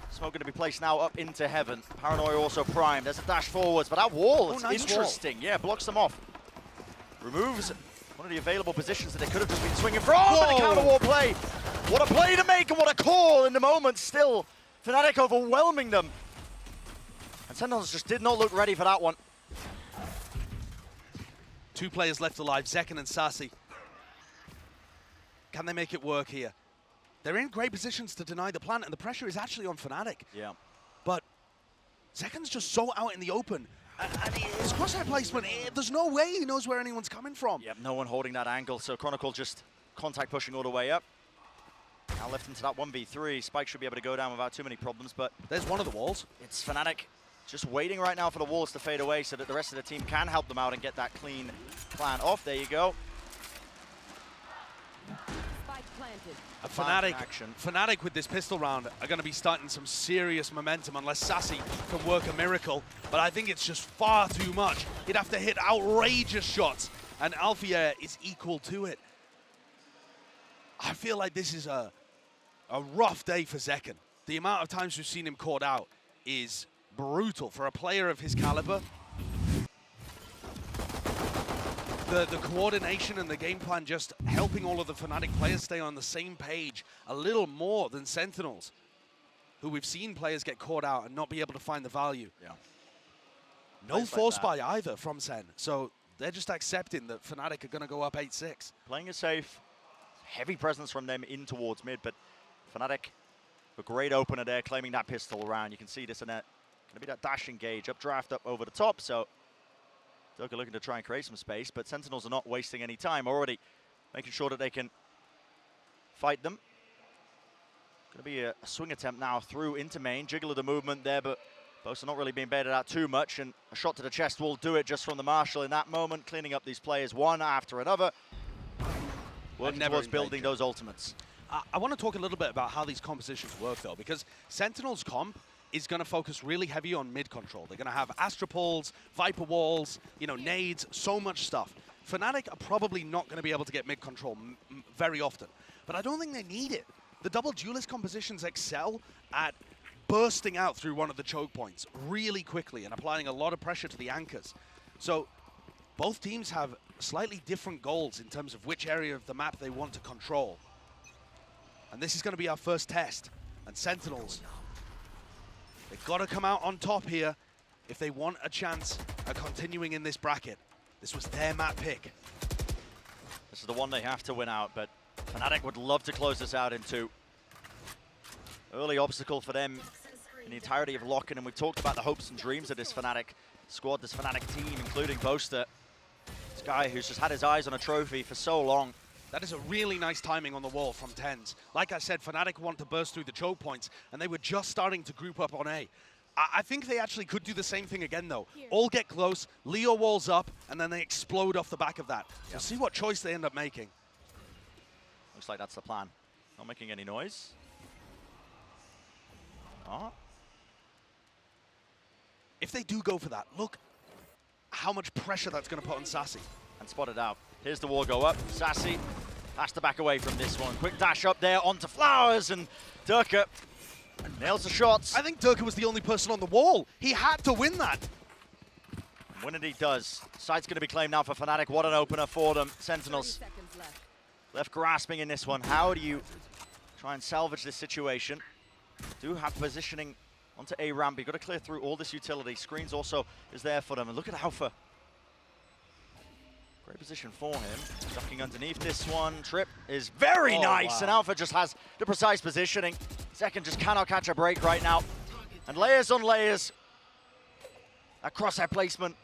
Smoke going to be placed now up into heaven. Paranoia also primed. There's a dash forwards, but that wall is nice interesting. Wall. Yeah, blocks them off. Removes one of the available positions that they could have just been swinging from. Oh, but a counter wall play. What a play to make and what a call in the moment still. Fnatic overwhelming them. And Sentinels just did not look ready for that one. 2 players left alive, Zekken and Sassy. Can they make it work here? They're in great positions to deny the plant, and the pressure is actually on Fnatic. Yeah. But Zekken's just so out in the open. And his crosshair placement, there's no way he knows where anyone's coming from. Yep, no one holding that angle, so Chronicle just contact pushing all the way up. Now left into that 1v3. Spike should be able to go down without too many problems, but... There's one of the walls. It's Fnatic just waiting right now for the walls to fade away so that the rest of the team can help them out and get that clean plan off. There you go. Fnatic with this pistol round are going to be starting some serious momentum unless Sassy can work a miracle. But I think it's just far too much. He'd have to hit outrageous shots, and Alfia is equal to it. I feel like this is a rough day for Zekken. The amount of times we've seen him caught out is brutal for a player of his caliber. The coordination and the game plan just helping all of the Fnatic players stay on the same page a little more than Sentinels, who we've seen players get caught out and not be able to find the value. Yeah. No force buy either from Sen, so they're just accepting that Fnatic are going to go up 8-6. Playing it safe, heavy presence from them in towards mid, but Fnatic, a great opener there, claiming that pistol round. You can see this and that. Going to be that dash engage, up draft up over the top, so Doka looking to try and create some space, but Sentinels are not wasting any time, already making sure that they can fight them. Going to be a swing attempt now through into main. Jiggle of the movement there, but both are not really being baited out too much, and a shot to the chest will do it just from the Marshal in that moment, cleaning up these players one after another. Working towards building those ultimates. I want to talk a little bit about how these compositions work, though, because Sentinels comp is going to focus really heavy on mid control. They're going to have Astropols, Viper Walls, you know, nades, so much stuff. Fnatic are probably not going to be able to get mid control very often, but I don't think they need it. The double duelist compositions excel at bursting out through one of the choke points really quickly and applying a lot of pressure to the anchors. So both teams have slightly different goals in terms of which area of the map they want to control. And this is going to be our first test. And Sentinels, they've got to come out on top here if they want a chance at continuing in this bracket. This was their map pick. This is the one they have to win out, but Fnatic would love to close this out in 2. Early obstacle for them in the entirety of LOCKIN, and we've talked about the hopes and dreams of this Fnatic squad, this Fnatic team, including Boaster. This guy who's just had his eyes on a trophy for so long. That is a really nice timing on the wall from TenZ. Like I said, Fnatic want to burst through the choke points, and they were just starting to group up on A. I think they actually could do the same thing again, though. All get close, Leo walls up, and then they explode off the back of that. We'll see what choice they end up making. Looks like that's the plan. Not making any noise. Oh. If they do go for that, look how much pressure that's going to put on Sassy. And spotted out. Here's the wall go up. Sassy has to back away from this one. Quick dash up there onto Flowers, and Durka nails the shots. I think Durka was the only person on the wall. He had to win that. When he does, site's going to be claimed now for Fnatic. What an opener for them. Sentinels left grasping in this one. How do you try and salvage this situation? Do have positioning onto A ramp. You've got to clear through all this utility. Screens also is there for them. And look at Alpha. Great position for him. Ducking underneath this one. Trip is very nice. Wow. And Alpha just has the precise positioning. Second just cannot catch a break right now. And layers on layers. That crosshair placement.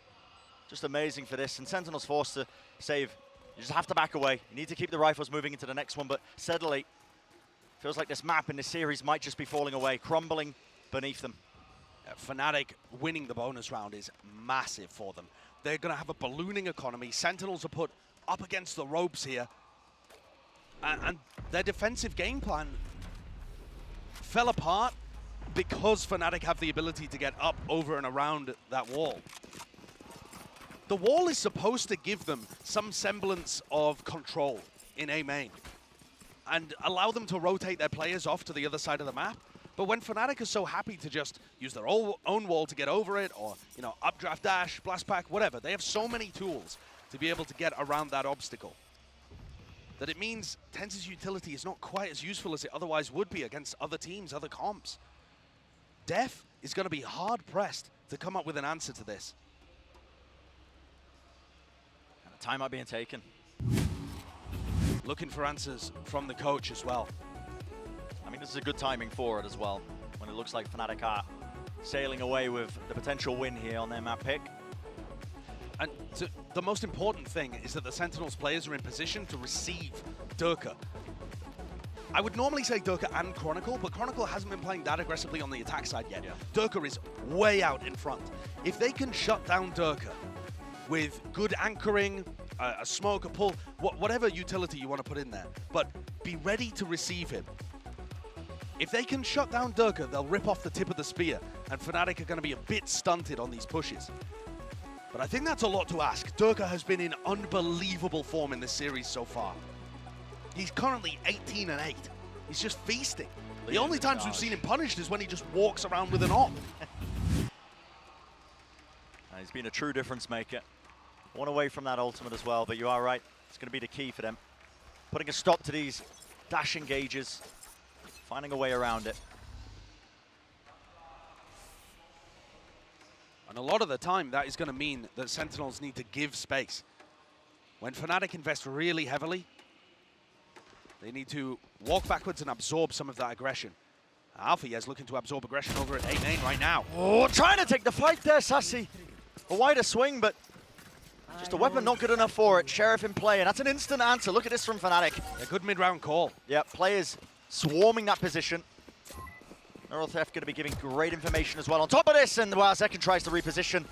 Just amazing for this. And Sentinel's forced to save. You just have to back away. You need to keep the rifles moving into the next one. But steadily, feels like this map in this series might just be falling away, crumbling beneath them. Fnatic winning the bonus round is massive for them. They're going to have a ballooning economy. Sentinels are put up against the ropes here. And their defensive game plan fell apart because Fnatic have the ability to get up, over, and around that wall. The wall is supposed to give them some semblance of control in A main and allow them to rotate their players off to the other side of the map. But when Fnatic are so happy to just use their own wall to get over it, or, you know, updraft dash, blast pack, whatever, they have so many tools to be able to get around that obstacle that it means TenZ's utility is not quite as useful as it otherwise would be against other teams, other comps. Def is going to be hard-pressed to come up with an answer to this. And a timeout being taken. Looking for answers from the coach as well. I mean, this is a good timing for it as well, when it looks like Fnatic are sailing away with the potential win here on their map pick. And the most important thing is that the Sentinels players are in position to receive Durka. I would normally say Durka and Chronicle, but Chronicle hasn't been playing that aggressively on the attack side yet. Yeah. Durka is way out in front. If they can shut down Durka with good anchoring, a smoke, a pull, whatever utility you want to put in there, but be ready to receive him. If they can shut down Durka, they'll rip off the tip of the spear, and Fnatic are going to be a bit stunted on these pushes. But I think that's a lot to ask. Durka has been in unbelievable form in this series so far. He's currently 18-8. He's just feasting. The only times we've seen him punished is when he just walks around with an op. He's been a true difference maker. One away from that ultimate as well, but you are right. It's going to be the key for them. Putting a stop to these dash engages. Finding a way around it. And a lot of the time, that is going to mean that Sentinels need to give space. When Fnatic invest really heavily, they need to walk backwards and absorb some of that aggression. Alpha is looking to absorb aggression over at A main right now. Oh, trying to take the fight there, Sassy. A wider swing, but just a weapon not good enough for it. Sheriff in play, and that's an instant answer. Look at this from Fnatic. A good mid-round call. Yeah, players swarming that position. Neural Theft going to be giving great information as well. On top of this, and while Zekin tries to reposition,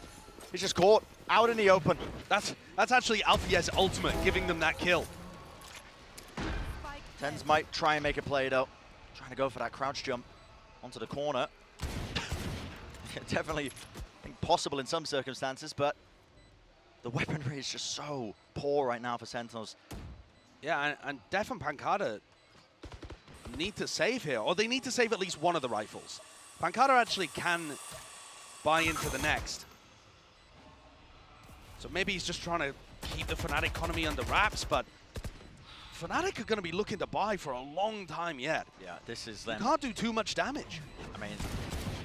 he's just caught out in the open. That's actually Alfiez's ultimate, giving them that kill. TenZ might try and make a play though. Trying to go for that crouch jump onto the corner. Definitely possible in some circumstances, but the weaponry is just so poor right now for Sentinels. Yeah, and Def and Pancada need to save here, or they need to save at least one of the rifles. Pancada actually can buy into the next. So maybe he's just trying to keep the Fnatic economy under wraps, but Fnatic are going to be looking to buy for a long time yet. Yeah, this is them. You can't do too much damage. I mean,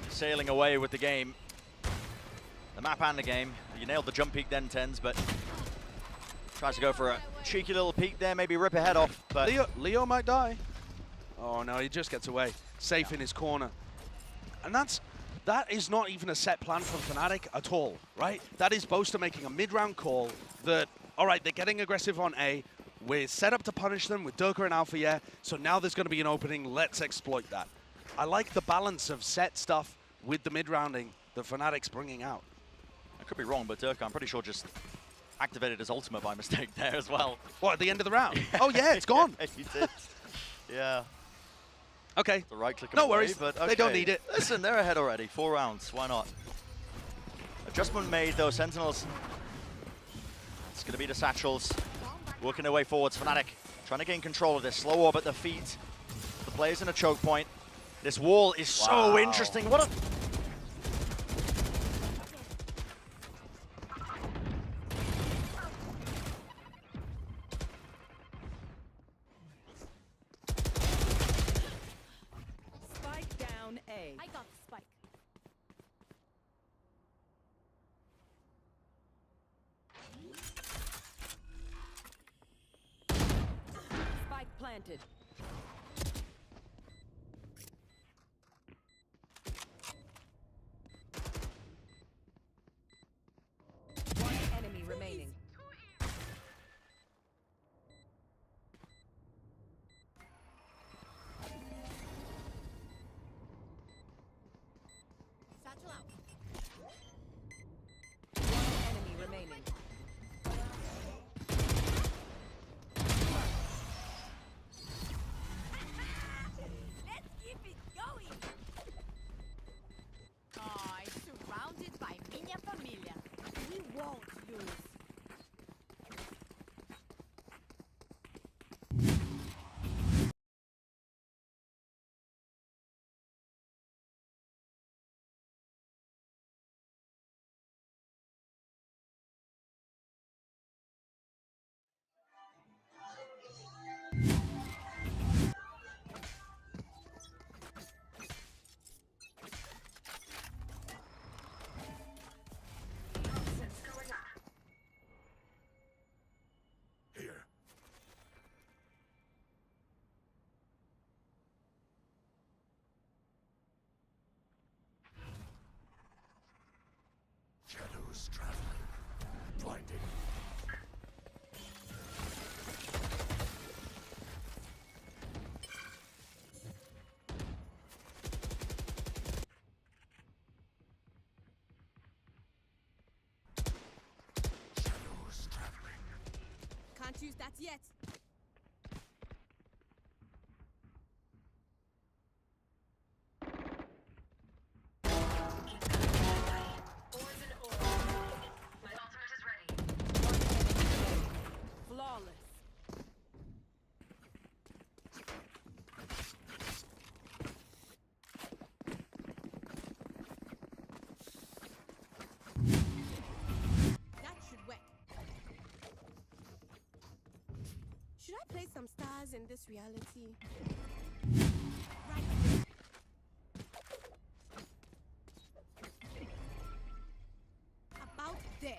sailing away with the game. The map and the game. You nailed the jump peek then, TenZ, but tries to go for a cheeky little peek there, maybe rip a head off. But Leo might die. Oh no, he just gets away. Safe in his corner. And that is not even a set plan from Fnatic at all, right? That is Boaster making a mid-round call that, all right, they're getting aggressive on A. We're set up to punish them with Durka and Alpha, yeah. So now there's going to be an opening. Let's exploit that. I like the balance of set stuff with the mid-rounding that Fnatic's bringing out. I could be wrong, but Durka, I'm pretty sure, just activated his ultimate by mistake there as well. What, at the end of the round? Oh yeah, it's gone. He did. Yeah. Okay. The right click. No away, worries. But They don't okay. need it. Listen, they're ahead already. 4 rounds. Why not? Adjustment made though. Sentinels. It's going to be the Satchels working their way forwards. Fnatic trying to gain control of this. Slow orb at the feet. The players in a choke point. This wall is so interesting. What a... Spike down A. I got the spike. Spike planted. One enemy remaining. Satchel out. One enemy remaining. Let's keep it going. Oh, I'm surrounded by minha família. We won't lose. Here. Shadows traveling. Blinding. Shadows traveling. Can't use that yet. Flawless. That should work. Should I play some stars in this reality? Right there. About there.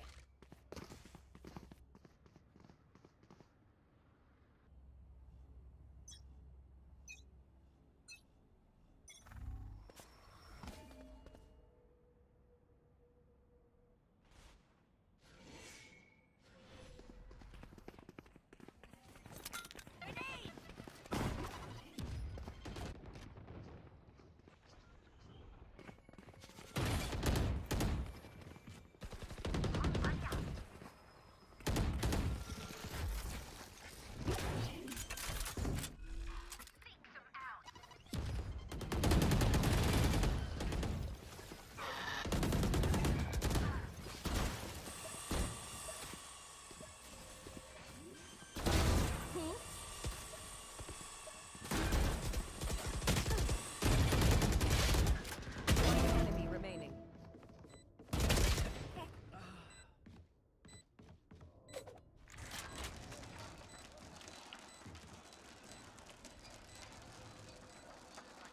One enemy remaining.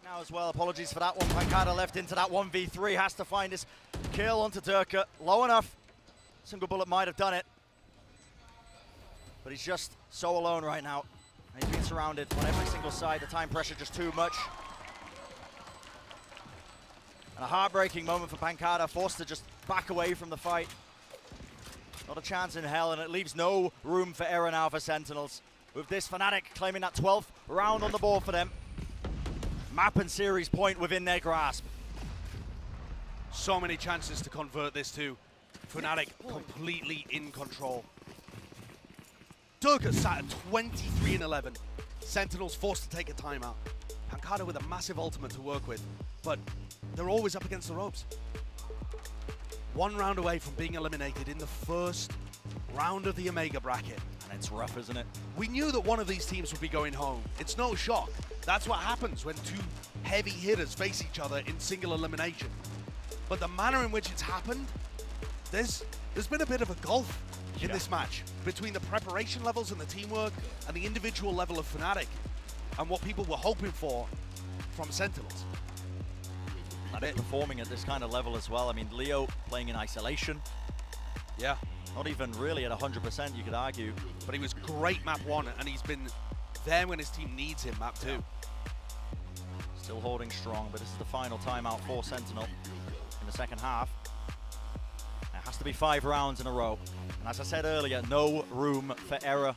Now as well, apologies for that one. Pancada left into that 1v3, has to find his kill onto Durka. Low enough. Single bullet might have done it. But he's just so alone right now. And he's being surrounded on every single side. The time pressure just too much. And a heartbreaking moment for Pancada, forced to just back away from the fight. Not a chance in hell, and it leaves no room for error now for Sentinels. With this Fnatic claiming that 12th round on the board for them. Map and series point within their grasp. So many chances to convert this to. Fnatic completely in control. Durka sat at 23-11. Sentinels forced to take a timeout. Pancada with a massive ultimate to work with, but they're always up against the ropes. One round away from being eliminated in the first round of the Omega bracket. And it's rough, isn't it? We knew that one of these teams would be going home. It's no shock. That's what happens when two heavy hitters face each other in single elimination. But the manner in which it's happened, there's been a bit of a gulf in this match between the preparation levels and the teamwork and the individual level of Fnatic and what people were hoping for from Sentinels. Fnatic performing at this kind of level as well. I mean, Leo playing in isolation. Yeah. Not even really at 100%, you could argue. But he was great map 1, and he's been there when his team needs him map 2. Still holding strong, but this is the final timeout for Sentinel in the second half. It has to be 5 rounds in a row. And as I said earlier, no room for error,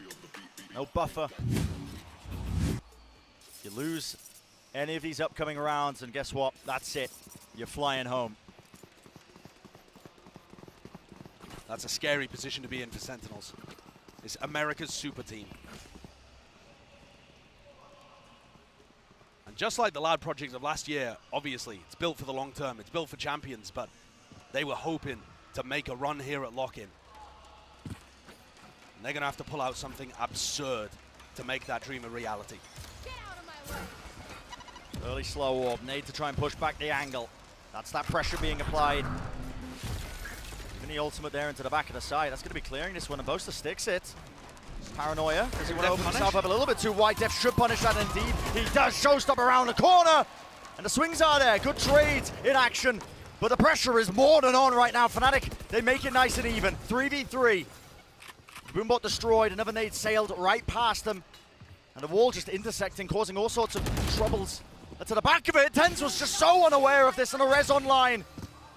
no buffer. You lose any of these upcoming rounds, and guess what? That's it. You're flying home. That's a scary position to be in for Sentinels. It's America's super team. And just like the Loud projects of last year, obviously, it's built for the long term. It's built for champions, but they were hoping to make a run here at LOCKIN. And they're going to have to pull out something absurd to make that dream a reality. Early slow orb, need to try and push back the angle. That's that pressure being applied. Even the ultimate there into the back of the side. That's going to be clearing this one, and Boaster sticks it. Paranoia, does he want to open himself up a little bit too wide? Def should punish that indeed. He does. Showstop around the corner, and the swings are there. Good trades in action, but the pressure is more than on right now. Fnatic, they make it nice and even. 3v3. Boombot destroyed, another nade sailed right past them, and the wall just intersecting, causing all sorts of troubles. And to the back of it, Tens was just so unaware of this, and a res online.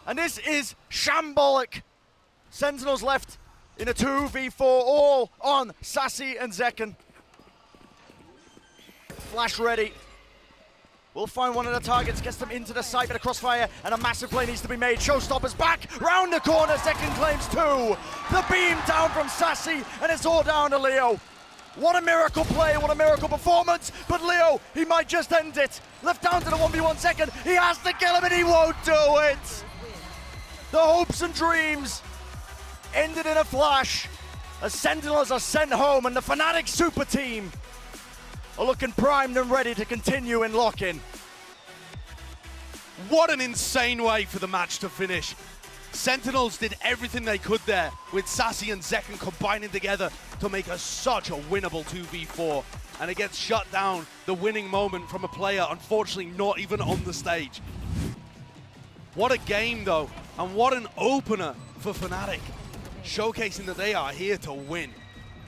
And this is shambolic. Sentinels left in a 2v4, all on Sassy and Zekken. Flash ready. We'll find one of the targets, gets them into the site, but a crossfire, and a massive play needs to be made. Showstopper's back, round the corner, Zekken claims 2. The beam down from Sassy, and it's all down to Leo. What a miracle play, what a miracle performance, but Leo, he might just end it. Left down to the 1v1 Zekken, he has to kill him and he won't do it. The hopes and dreams ended in a flash as Sentinels are sent home, and the Fnatic super team are looking primed and ready to continue in LOCKIN. What an insane way for the match to finish. Sentinels did everything they could there, with Sassy and Zekken combining together to make such a winnable 2v4. And it gets shut down, the winning moment from a player, unfortunately not even on the stage. What a game though, and what an opener for Fnatic, showcasing that they are here to win.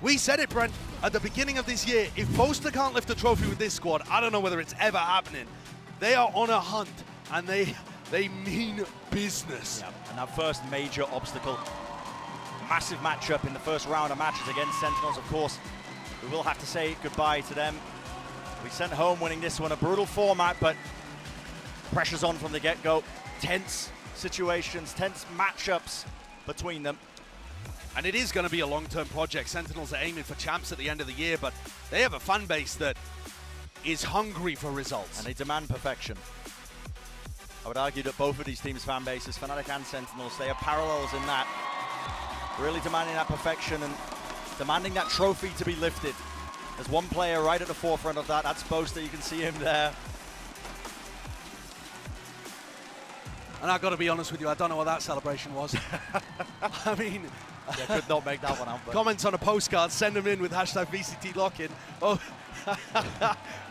We said it, Brent, at the beginning of this year, if Boaster can't lift a trophy with this squad, I don't know whether it's ever happening. They are on a hunt, and they mean business. Yeah, and our first major obstacle. Massive matchup in the first round of matches against Sentinels, of course. We will have to say goodbye to them. We sent home winning this one, a brutal format, but pressure's on from the get-go. Tense situations, tense matchups between them. And it is going to be a long-term project. Sentinels are aiming for champs at the end of the year, but they have a fan base that is hungry for results. And they demand perfection. I would argue that both of these teams' fan bases, Fnatic and Sentinels, they have parallels in that. Really demanding that perfection and demanding that trophy to be lifted. There's one player right at the forefront of that. That's Boaster. You can see him there. And I've got to be honest with you, I don't know what that celebration was. I mean... Yeah, could not make that one out. But. Comments on a postcard, send them in with hashtag VCTLOCKIN. Oh,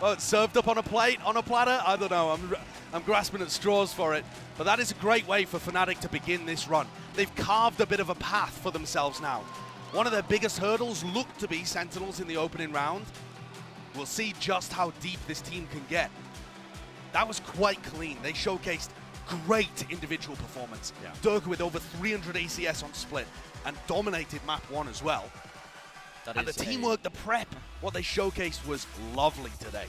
oh, it's served up on a plate, on a platter? I don't know, I'm grasping at straws for it. But that is a great way for Fnatic to begin this run. They've carved a bit of a path for themselves now. One of their biggest hurdles looked to be Sentinels in the opening round. We'll see just how deep this team can get. That was quite clean. They showcased great individual performance. Yeah. Durka with over 300 ACS on split and dominated map 1 as well. And the teamwork, the prep, what they showcased was lovely today.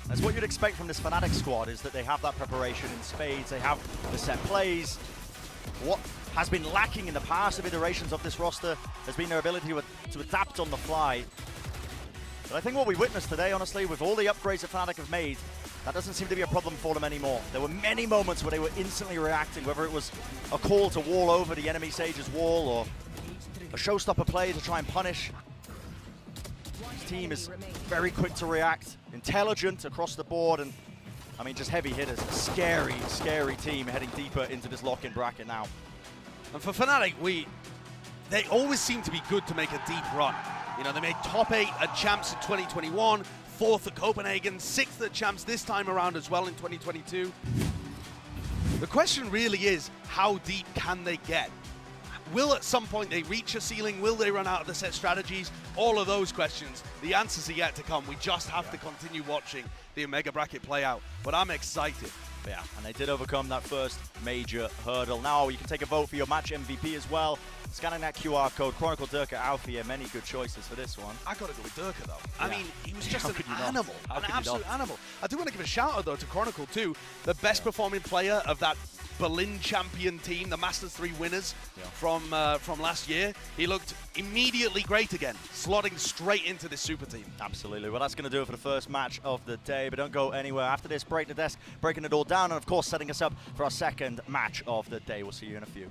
That's what you'd expect from this Fnatic squad, is that they have that preparation in spades, they have the set plays. What has been lacking in the past of iterations of this roster has been their ability to adapt on the fly. But I think what we witnessed today, honestly, with all the upgrades that Fnatic have made, That doesn't seem to be a problem for them anymore. There were many moments where they were instantly reacting, whether it was a call to wall over the enemy Sage's wall or a showstopper play to try and punish. This team is very quick to react, intelligent across the board, and I mean, just heavy hitters. Scary, scary team heading deeper into this lock-in bracket now. And for Fnatic, they always seem to be good to make a deep run. You know, they made top 8 at Champs in 2021, 4th at Copenhagen, 6th at Champs this time around as well in 2022. The question really is, how deep can they get? Will at some point they reach a ceiling? Will they run out of the set strategies? All of those questions, the answers are yet to come. We just have to continue watching the Omega bracket play out. But I'm excited. Yeah, and they did overcome that first major hurdle. Now you can take a vote for your match MVP as well. Scanning that QR code, Chronicle Durka out for you. Many good choices for this one. I got to go with Durka, though. I mean, he was just How an could you not? animal, How an could you absolute not? animal. I do want to give a shout out, though, to Chronicle, too. The best performing player of that Berlin champion team, the Masters 3 winners from last year. He looked immediately great again, slotting straight into this super team. Absolutely. Well, that's going to do it for the first match of the day, but don't go anywhere. After this, break the desk, breaking it all down, and of course, setting us up for our second match of the day. We'll see you in a few.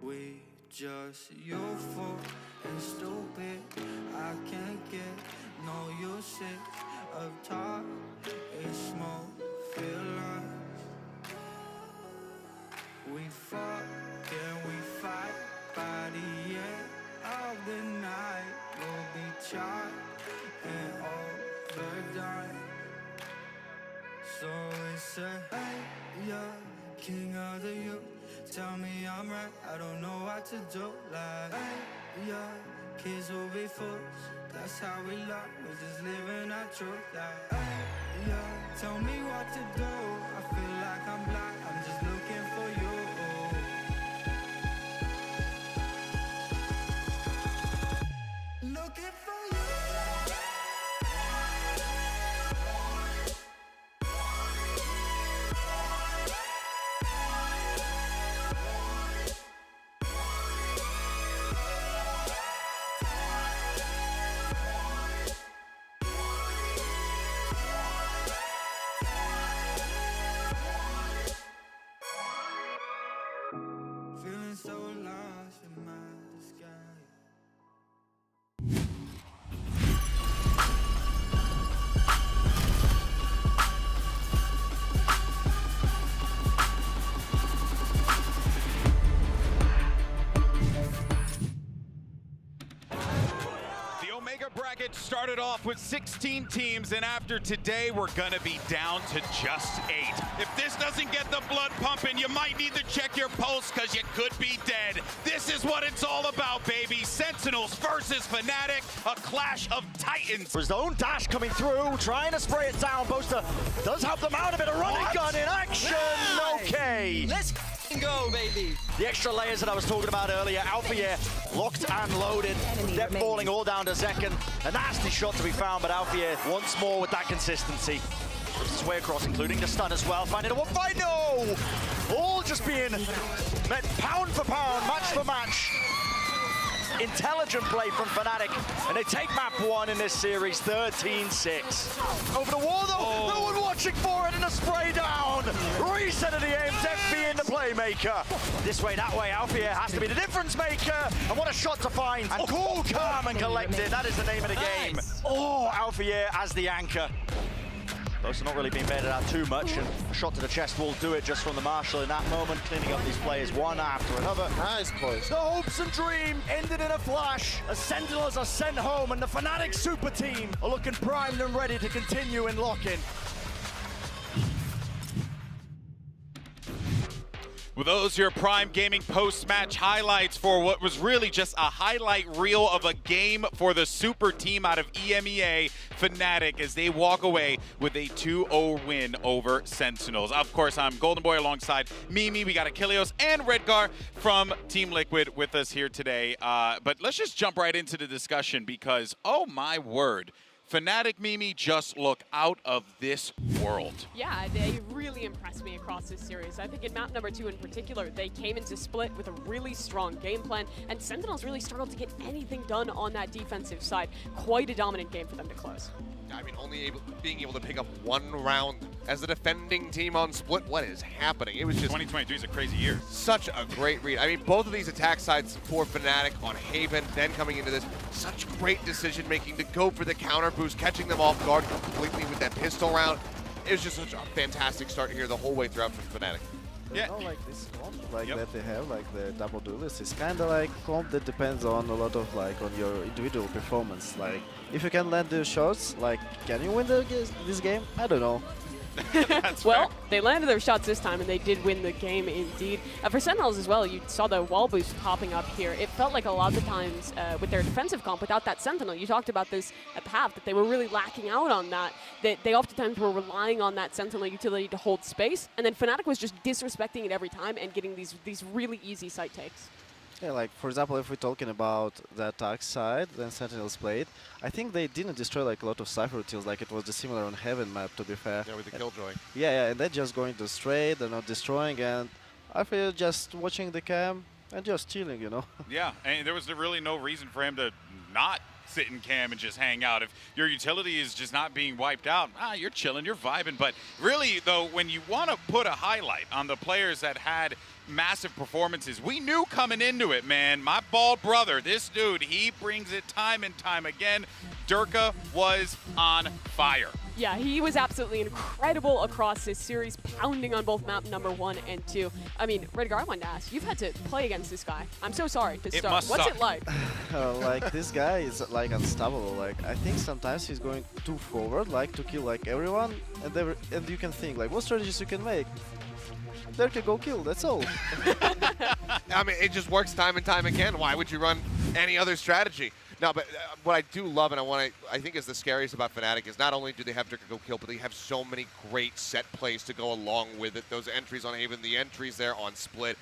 We just youthful and stupid. I can't get no usage of talk. It's smoke, feel like we fuck and we fight. By the end of the night, we'll be charged and overdone. So it's a hey, yeah, king of the youth. Tell me I'm right, I don't know what to do. Like, hey, yeah, kids will be fools. That's how we love, we're just living our truth. Like, hey, yeah, tell me what to do. I feel like I'm blind, I'm just looking for you. Looking for you. Feeling so lost in my disguise. The Omega bracket started off with 16 teams, and after today, we're gonna be down to just 8. If this doesn't get the blood pumping, you might need to check your pulse, because you could be dead. This is what it's all about, baby. Sentinels versus Fnatic, a clash of titans. His own dash coming through, trying to spray it down. Boaster does help them out a bit. A running gun in action. Okay. Let's go, baby. The extra layers that I was talking about earlier. Alfia locked and loaded. Depth falling all down to Zekken. A nasty shot to be found, but Alfia once more with that consistency. Rips his way across, including the stun as well. Finding a one fight. No! All just being met pound for pound, match for match. Intelligent play from Fnatic, and they take map 1 in this series, 13-6. Over the wall though, no one watching for it, and a spray down. Reset of the aim, Def being the playmaker. This way, that way, Alfia has to be the difference maker, and what a shot to find. And cool, calm, and collected, that is the name of the game. Oh, Alfia as the anchor. Both are not really being baited out too much, and a shot to the chest will do it just from the Marshal in that moment, cleaning up these players one after another. Nice, boys. The hopes and dream ended in a flash as Sentinels are sent home, and the Fnatic super team are looking primed and ready to continue in lock-in. Well, those are your Prime Gaming post-match highlights for what was really just a highlight reel of a game for the super team out of EMEA, Fnatic, as they walk away with a 2-0 win over Sentinels. Of course, I'm Golden Boy alongside Mimi. We got Achilleos and Redgar from Team Liquid with us here today. But let's just jump right into the discussion because, oh my word, Fnatic, Mimi, just look out of this world. Yeah, they really impressed me across this series. I think in map number 2 in particular, they came into Split with a really strong game plan, and Sentinels really struggled to get anything done on that defensive side. Quite a dominant game for them to close. I mean, being able to pick up 1 round as the defending team on Split. What is happening? It was just 2023 is a crazy year. Such a great read. I mean, both of these attack sides for Fnatic on Haven, then coming into this, such great decision making to go for the counter boost, catching them off guard completely with that pistol round. It was just such a fantastic start here the whole way throughout for Fnatic. Yeah. You know, like this comp, like that they have, like the double duelist, is kind of like comp that depends on a lot of like on your individual performance. Like if you can land the shots, like can you win this game? I don't know. Well, they landed their shots this time, and they did win the game indeed. For Sentinels as well, you saw the wall boost popping up here. It felt like a lot of the times with their defensive comp, without that Sentinel, you talked about this at the half, that they were really lacking out on that. That they oftentimes were relying on that Sentinel utility to hold space, and then Fnatic was just disrespecting it every time and getting these really easy site takes. Yeah, like for example, if we're talking about the attack side, then Sentinels played, I think they didn't destroy like a lot of Cypher routines, like it was the similar on Heaven map, to be fair. Yeah, with the Killjoy. Yeah, and they're just going to straight, they're not destroying, and I feel just watching the cam and just chilling, you know. Yeah, and there was really no reason for him to not sit in cam and just hang out. If your utility is just not being wiped out, you're chilling, you're vibing. But really, though, when you want to put a highlight on the players that had massive performances, we knew coming into it, man. My bald brother, this dude, he brings it time and time again. Durka was on fire. Yeah, he was absolutely incredible across this series, pounding on both map number 1 and 2. I mean, Redgar, I wanted to ask, you've had to play against this guy. I'm so sorry to start. What's it like? Like, this guy is like unstoppable. Like, I think sometimes he's going too forward, like to kill like everyone, and you can think like what strategies you can make. There can go kill, that's all. I mean, it just works time and time again. Why would you run any other strategy? No, but what I do love and I think is the scariest about Fnatic is not only do they have Durka go kill, but they have so many great set plays to go along with it. Those entries on Haven, the entries there on Split,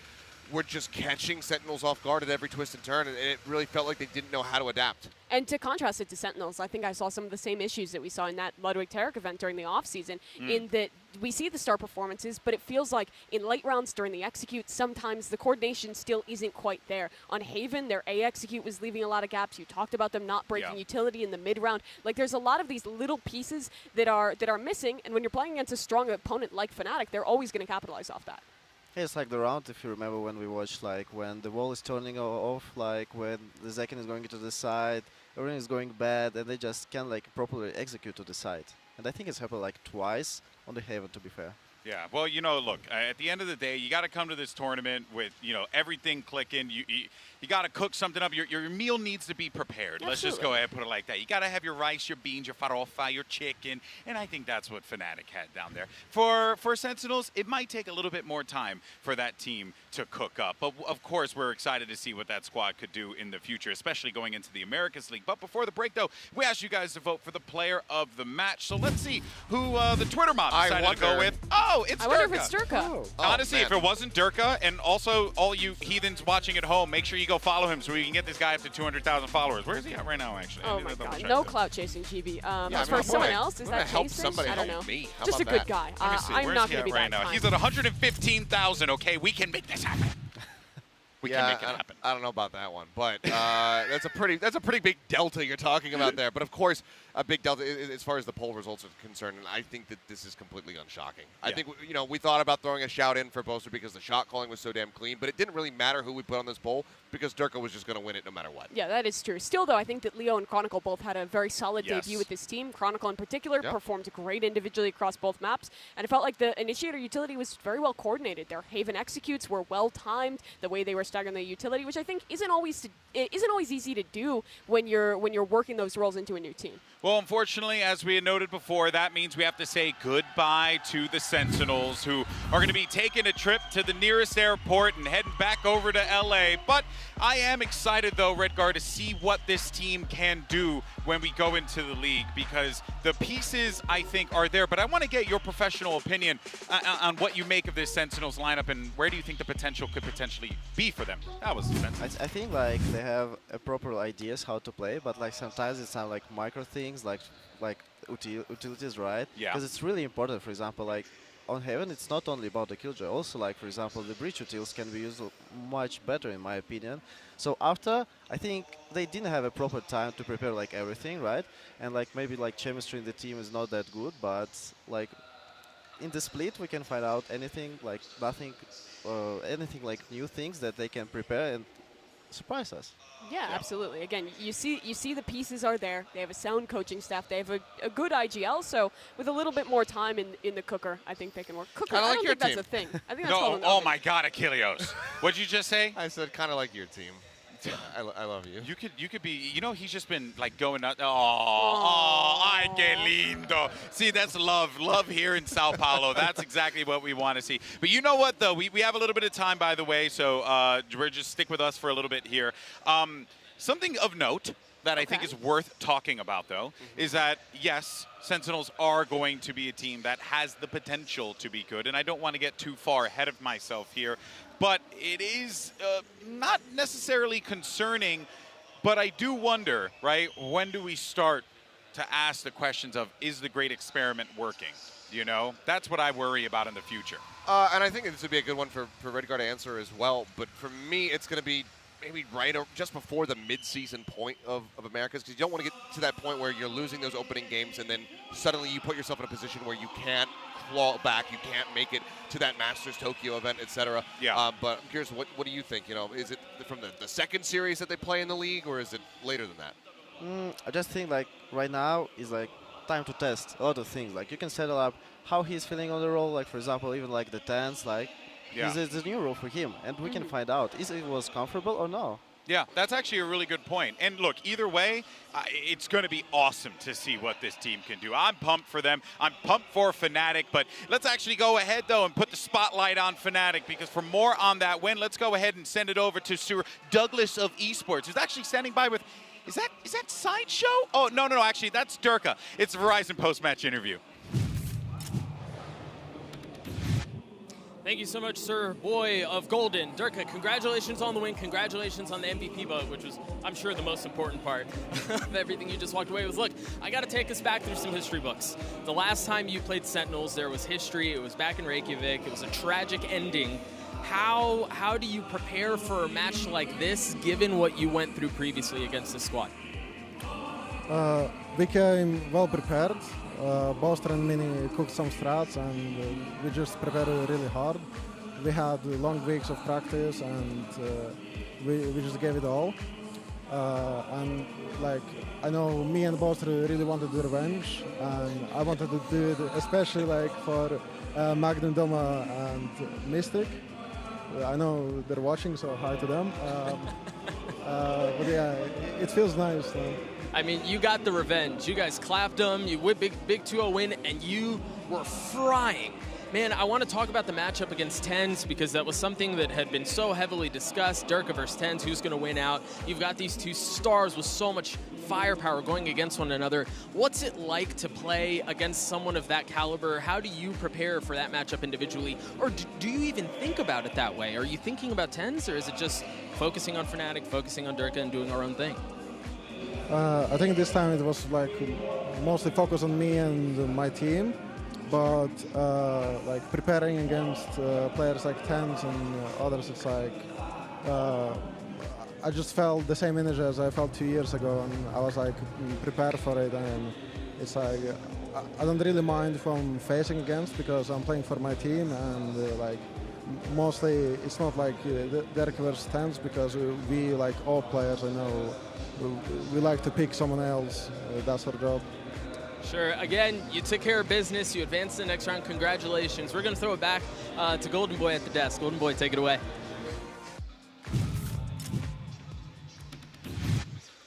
were just catching Sentinels off guard at every twist and turn, and it really felt like they didn't know how to adapt. And to contrast it to Sentinels, I think I saw some of the same issues that we saw in that Ludwig Tarek event during the offseason, in that we see the star performances, but it feels like in late rounds during the execute, sometimes the coordination still isn't quite there. On Haven, their A execute was leaving a lot of gaps. You talked about them not breaking utility in the mid round. Like, there's a lot of these little pieces that are missing, and when you're playing against a strong opponent like Fnatic, they're always going to capitalize off that. It's like the round, if you remember when we watched, like when the wall is turning off, like when the Zekin is going to the side, everything is going bad, and they just can't like properly execute to the side. And I think it's happened like twice on the Haven, to be fair. Yeah, well, you know, look, at the end of the day, you got to come to this tournament with, you know, everything clicking. You got to cook something up. Your meal needs to be prepared. Absolutely. Let's just go ahead and put it like that. You got to have your rice, your beans, your farofa, your chicken, and I think that's what Fnatic had down there. For Sentinels, it might take a little bit more time for that team to cook up. But, of course, we're excited to see what that squad could do in the future, especially going into the Americas League. But before the break, though, we asked you guys to vote for the player of the match. So let's see who the Twitter mob decided to go with. Oh, it's Durka. I wonder if it's Durka. Oh, honestly, if it wasn't Durka, and also all you heathens watching at home, make sure you go follow him so we can get this guy up to 200,000 followers. Where is he at right now, actually? Oh my God, no clout chasing, GB. As for someone else, is that help Jason? somebody I don't help know. me. How Just a about good that? guy. Let me see. I'm Where's not he going to at be right that now? kind. He's at 115,000. Okay, we can make this happen. We can make it happen. I don't know about that one, but that's a pretty big delta you're talking about there. But of course, a big delta as far as the poll results are concerned, and I think that this is completely unshocking. I think we thought about throwing a shout in for Boaster because the shot calling was so damn clean, but it didn't really matter who we put on this poll because Durka was just going to win it no matter what. Yeah, that is true. Still, though, I think that Leo and Chronicle both had a very solid debut with this team. Chronicle, in particular, performed great individually across both maps, and it felt like the Initiator utility was very well coordinated. Their Haven executes were well timed. The way they were staggering the utility, which I think isn't always easy to do when you're working those roles into a new team. Well, unfortunately, as we had noted before, that means we have to say goodbye to the Sentinels, who are going to be taking a trip to the nearest airport and heading back over to LA. But I am excited, though, Redgar, to see what this team can do when we go into the league, because the pieces, I think, are there. But I want to get your professional opinion on what you make of this Sentinels lineup, and where do you think the potential could potentially be for them? That was Sentinels. I think like they have proper ideas how to play, but like sometimes it's not like micro things, like utilities, right? Yeah. Because it's really important. For example, like on Heaven, it's not only about the killjoy. Also, like for example, the breach utils can be used much better, in my opinion. So after, I think they didn't have a proper time to prepare like everything, right? And like maybe like chemistry in the team is not that good, but like in the split we can find out anything like anything like new things that they can prepare and surprise us. Yeah, absolutely. Again, you see the pieces are there. They have a sound coaching staff. They have a good IGL. So with a little bit more time in the cooker, I think they can work. Cooker, I don't think that's a thing. I think that's called an Oh oven. my God, Achilleos. What'd you just say? I said kind of like your team. I love you. You could be, you know, he's just been like going out. Ay, que lindo. See, that's love here in Sao Paulo. That's exactly what we want to see. But you know what, though? We have a little bit of time, by the way, so we're just stick with us for a little bit here. Something of note that I think is worth talking about, though, is that, yes, Sentinels are going to be a team that has the potential to be good, and I don't want to get too far ahead of myself here, but it is not necessarily concerning, but I do wonder, right, when do we start to ask the questions of, is the great experiment working? You know, that's what I worry about in the future. And I think this would be a good one for Redgar to answer as well, but for me, it's going to be maybe right or just before the mid-season point of Americas? Because you don't want to get to that point where you're losing those opening games and then suddenly you put yourself in a position where you can't claw back, you can't make it to that Masters Tokyo event, etc. Yeah. But I'm curious, what do you think? You know, is it from the second series that they play in the league, or is it later than that? I just think like right now is like time to test a lot of things. Like you can settle up how he's feeling on the role. Like for example, even like the TENS, like it's a new role for him, and we can find out is it was comfortable or no. Yeah, that's actually a really good point. And look, either way, it's going to be awesome to see what this team can do. I'm pumped for them. I'm pumped for Fnatic. But let's actually go ahead, though, and put the spotlight on Fnatic, because for more on that win, let's go ahead and send it over to Sir Douglas of Esports, who's actually standing by with, is that Sideshow? Oh, no, actually, that's Durka. It's a Verizon post-match interview. Thank you so much, Sir Boy of Golden. Durka, congratulations on the win. Congratulations on the MVP vote, which was, I'm sure, the most important part of everything you just walked away with. Look, I got to take us back through some history books. The last time you played Sentinels, there was history. It was back in Reykjavik. It was a tragic ending. How do you prepare for a match like this, given what you went through previously against this squad? We came well prepared. Boster and Mini cooked some strats, and we just prepared really hard. We had long weeks of practice, and we just gave it all. And like I know, me and Boster really wanted the revenge, and I wanted to do it especially like for Magnum Doma and Mystic. I know they're watching, so hi to them. But yeah, it feels nice. I mean, you got the revenge. You guys clapped them. You win big 2-0 win, and you were frying. Man, I want to talk about the matchup against TENS, because that was something that had been so heavily discussed. Durka versus TENS, who's going to win out? You've got these two stars with so much firepower going against one another. What's it like to play against someone of that caliber? How do you prepare for that matchup individually? Or do you even think about it that way? Are you thinking about TENS, or is it just focusing on Fnatic, focusing on Durka, and doing our own thing? I think this time it was like mostly focused on me and my team, but like preparing against players like TENS and others, it's like I just felt the same energy as I felt 2 years ago, and I was like prepared for it. And it's like I don't really mind who I'm facing against, because I'm playing for my team, and like mostly it's not like Derek versus TENS, because we like all players, I know, we like to pick someone else. That's our job. Sure. Again, you took care of business. You advanced to the next round. Congratulations. We're going to throw it back to Golden Boy at the desk. Golden Boy, take it away.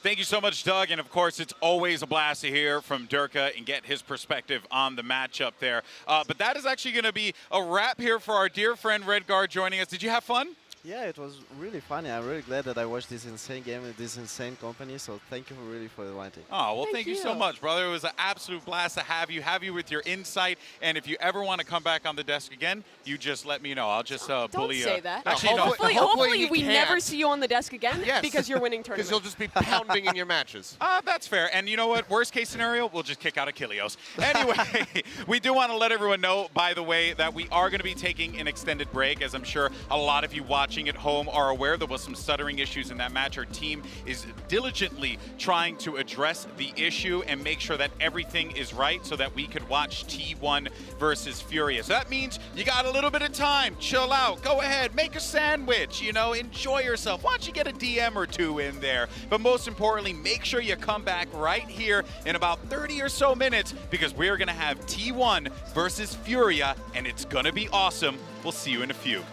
Thank you so much, Doug. And of course, it's always a blast to hear from Durka and get his perspective on the matchup there. But that is actually going to be a wrap here for our dear friend Redguard joining us. Did you have fun? Yeah, it was really funny. I'm really glad that I watched this insane game with this insane company. So thank you really for inviting. Oh, well, thank you so much, brother. It was an absolute blast to have you with your insight. And if you ever want to come back on the desk again, you just let me know. I'll just bully you. Don't say that. Actually, hopefully we never see you on the desk again, because you're winning tournaments. Because you'll just be pounding in your matches. That's fair. And you know what? Worst case scenario, we'll just kick out Achilleos. Anyway, we do want to let everyone know, by the way, that we are going to be taking an extended break, as I'm sure a lot of you watching at home are aware. There was some stuttering issues in that match. Our team is diligently trying to address the issue and make sure that everything is right so that we could watch T1 versus Furia. So that means you got a little bit of time. Chill out. Go ahead. Make a sandwich. You know, enjoy yourself. Why don't you get a DM or two in there? But most importantly, make sure you come back right here in about 30 or so minutes, because we're going to have T1 versus Furia, and it's going to be awesome. We'll see you in a few.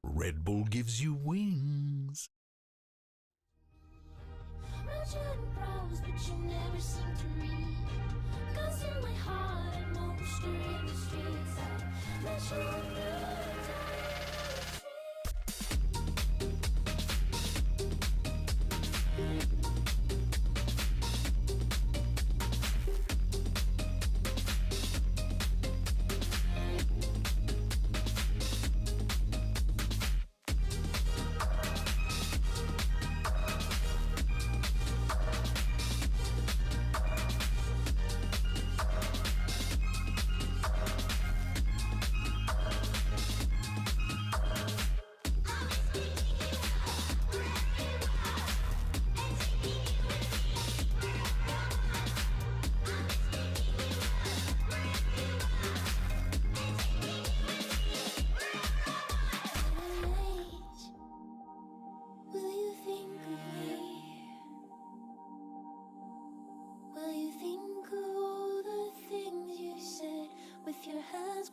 Red Bull gives you wings. But you never seem to read. Guns in my heart and monster in the streets. I let you know.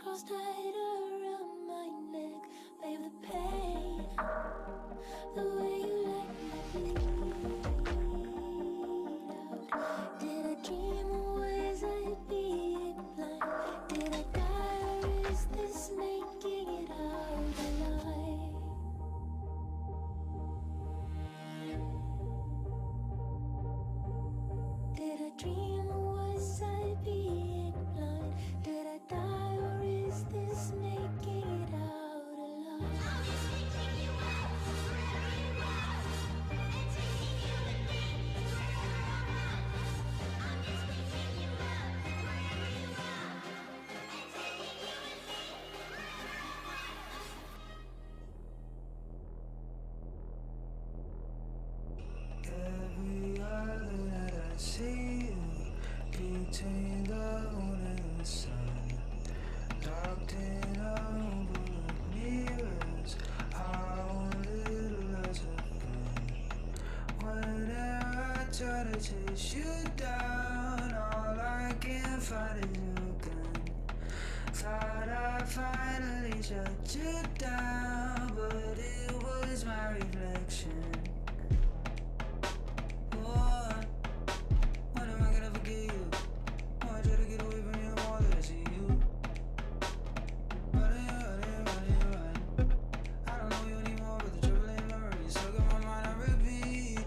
Crossed tight around my neck, babe, the pain, the way you let me bleed out. Did I dream or was I being blind? Did I die or is this making it out alive? Did I dream or was I being blind? Did I die or is this making it out alive? Every other that I see you between the moon and the sun, locked in a room full of mirrors, our own little lies of fun. Whenever I try to chase you down, all I can find is your gun. Thought I finally shut you down, but it was my reflection. When am I gonna forget you? Oh, I try to get away from you more than I see you. Running. I don't know you anymore, but the troubling memories stuck in my mind on repeat.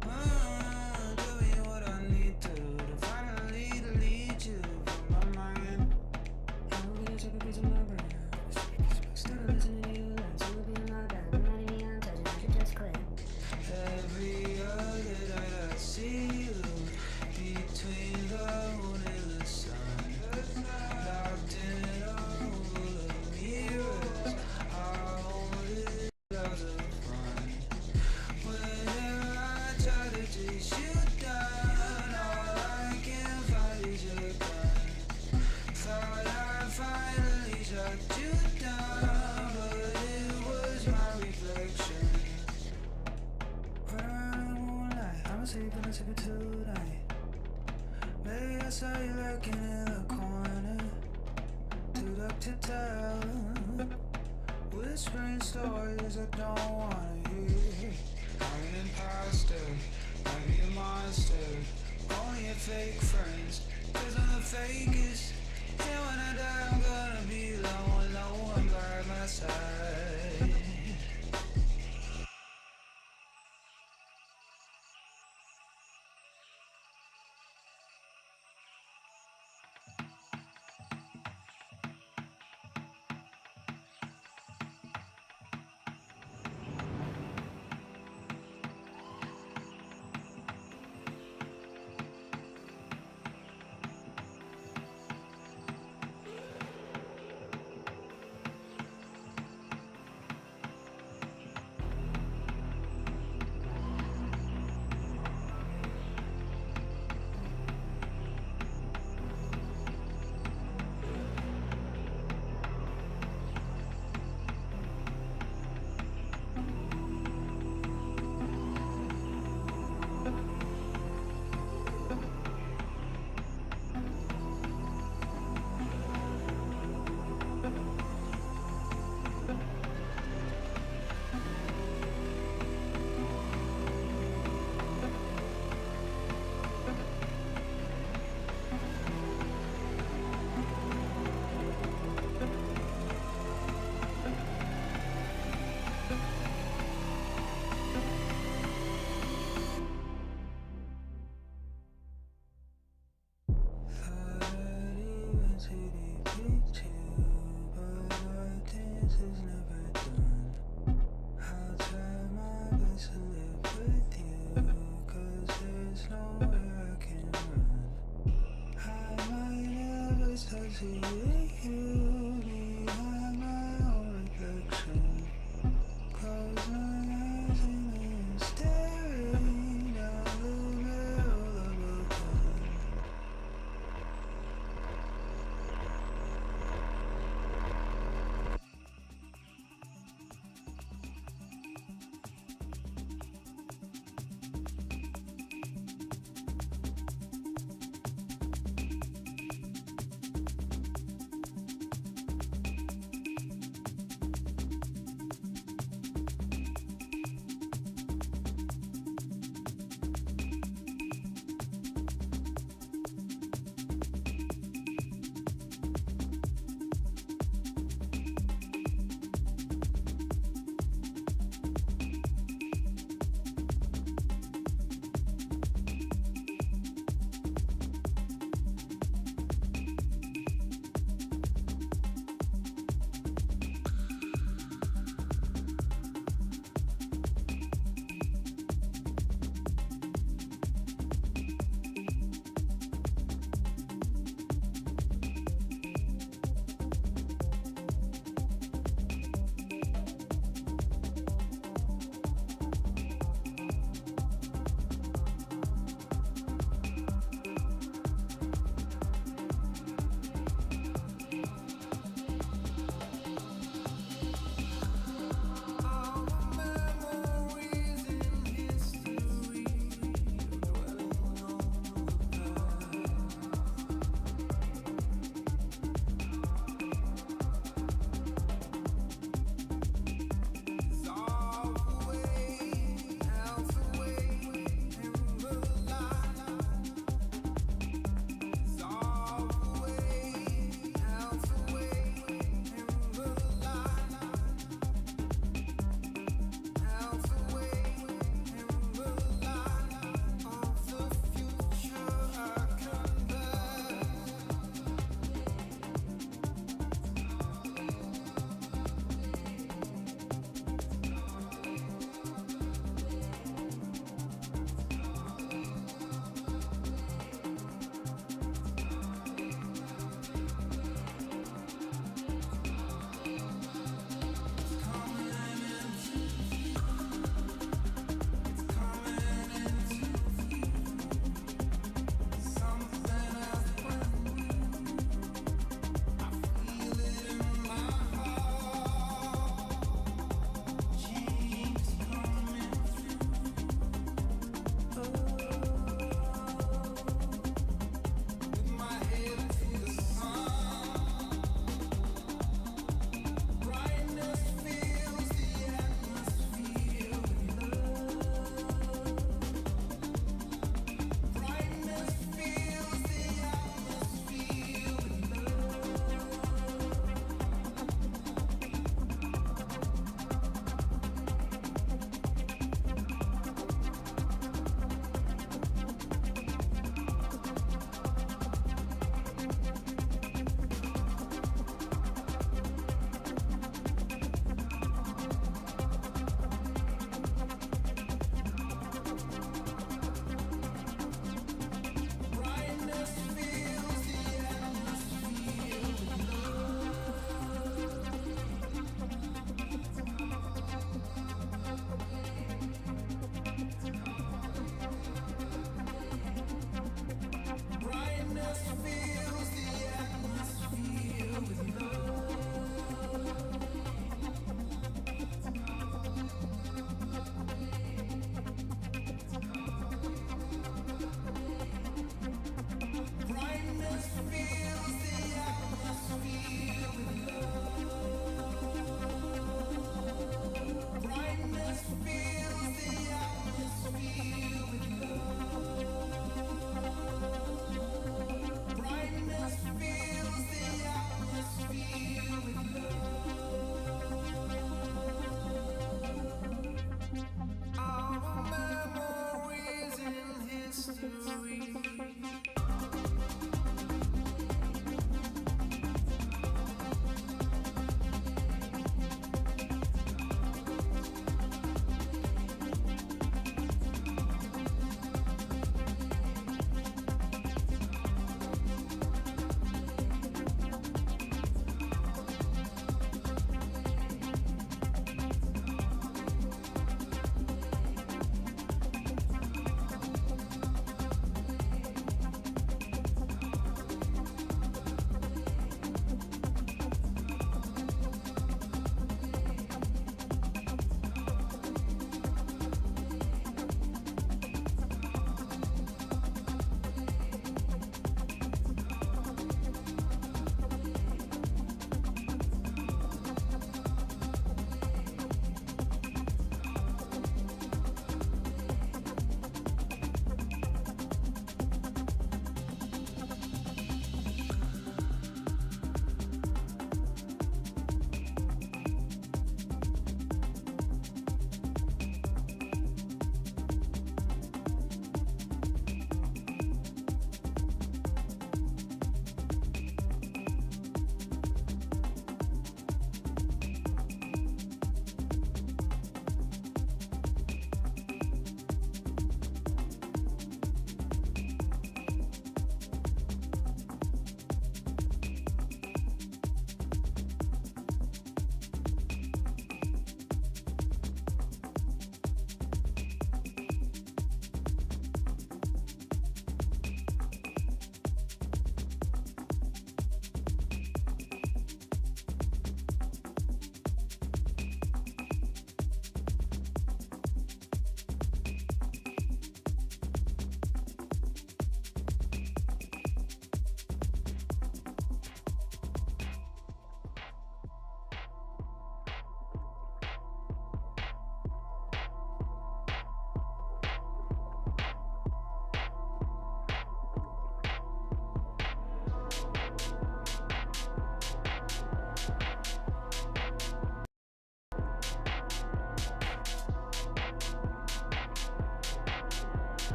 Tell me what I need to do to finally delete you from my mind. I'm gonna take a piece of my brain. Started listening to you, and so it'll be in my bed. I'm not in the untouched, I should just quit. Every other night I see you between the moon and the sun, locked in a room full of mirrors, our only loves of fun. Whenever I try to chase you down, all I can find is your gun. Thought I finally shut you down, but it was my reflection. I'm sleeping, I took it tonight. Maybe I saw you lurking in the corner, too dark to tell, whispering stories I don't wanna hear. I'm an imposter, might be a monster, only a fake friends, cause I'm the fakest. And when I die I'm gonna be alone, no one by my side.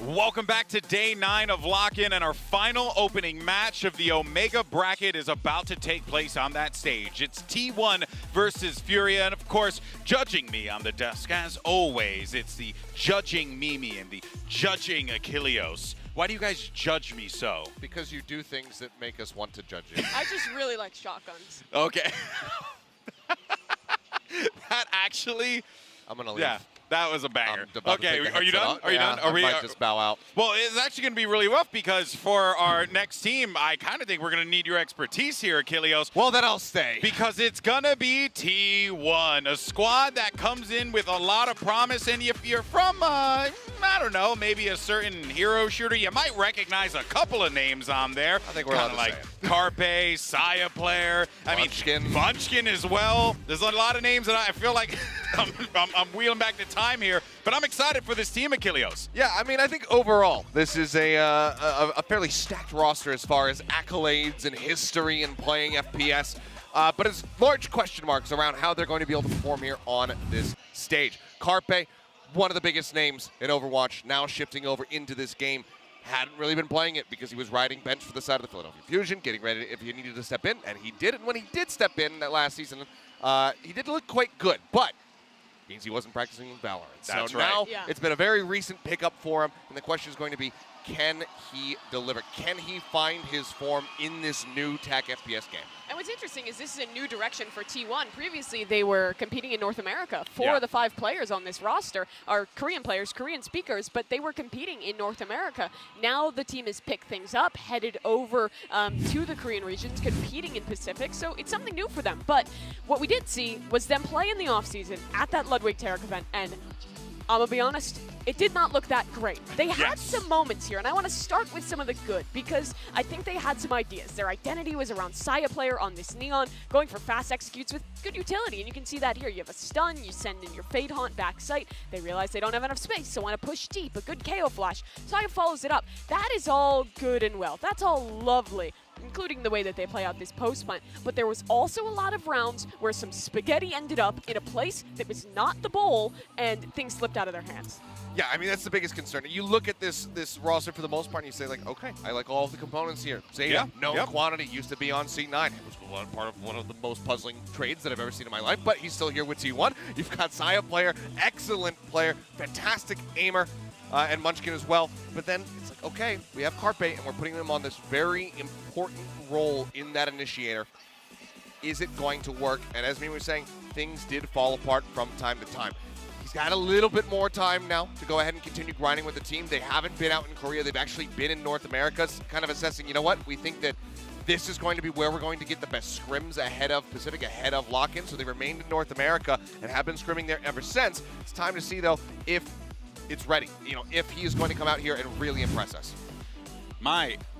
Welcome back to day 9 of Lock-In, and our final opening match of the Omega bracket is about to take place on that stage. It's T1 versus Furia, and of course, judging me on the desk, as always, it's the judging Mimi and the judging Achilleos. Why do you guys judge me so? Because you do things that make us want to judge you. I just really like shotguns. Okay. That actually... I'm going to leave. Yeah. That was a banger. Okay, are you done? Are you done? I might just bow out. Well, it's actually going to be really rough because for our next team, I kind of think we're going to need your expertise here, Achilleos. Well, then I'll stay. Because it's going to be T1, a squad that comes in with a lot of promise. And if you're from, I don't know, maybe a certain hero shooter, you might recognize a couple of names on there. I think we're allowed to like say it. Carpe, Saya Player. Munchkin as well. There's a lot of names that I feel like I'm wheeling back the time here, but I'm excited for this team, Achilleos. Yeah, I mean, I think overall, this is a fairly stacked roster as far as accolades and history and playing FPS, but it's large question marks around how they're going to be able to perform here on this stage. Carpe, one of the biggest names in Overwatch, now shifting over into this game. Hadn't really been playing it because he was riding bench for the side of the Philadelphia Fusion, getting ready if he needed to step in, and he did. And when he did step in that last season, he did look quite good, but means he wasn't practicing Valorant. That's so right. now Yeah. it's been a very recent pickup for him, and the question is going to be, can he deliver? Can he find his form in this new TAC FPS game? And what's interesting is this is a new direction for T1. Previously, they were competing in North America. 4 of the 5 players on this roster are Korean players, Korean speakers, but they were competing in North America. Now the team has picked things up, headed over to the Korean regions, competing in Pacific, so it's something new for them. But what we did see was them play in the offseason at that Ludwig Tarek event, and I'm going to be honest, it did not look that great. They had some moments here, and I want to start with some of the good, because I think they had some ideas. Their identity was around Saya Player on this Neon, going for fast executes with good utility, and you can see that here. You have a stun, you send in your Fade Haunt back sight, they realize they don't have enough space, so want to push deep, a good KO flash. Saya follows it up. That is all good and well. That's all lovely, including the way that they play out this post plant. But there was also a lot of rounds where some spaghetti ended up in a place that was not the bowl, and things slipped out of their hands. Yeah, I mean, that's the biggest concern. You look at this roster for the most part, and you say, like, okay, I like all of the components here. Zeta, known quantity, used to be on C9. It was part of one of the most puzzling trades that I've ever seen in my life, but he's still here with T1. You've got Saya Player, excellent player, fantastic aimer, and Munchkin as well. But then it's like, okay, we have Carpe, and we're putting him on this very important role in that initiator. Is it going to work? And as Mimi was saying, things did fall apart from time to time. He's got a little bit more time now to go ahead and continue grinding with the team. They haven't been out in Korea. They've actually been in North America, kind of assessing, you know what, we think that this is going to be where we're going to get the best scrims ahead of Pacific, ahead of LOCKIN. So they remained in North America and have been scrimming there ever since. It's time to see, though, if it's ready. You know, if he is going to come out here and really impress us.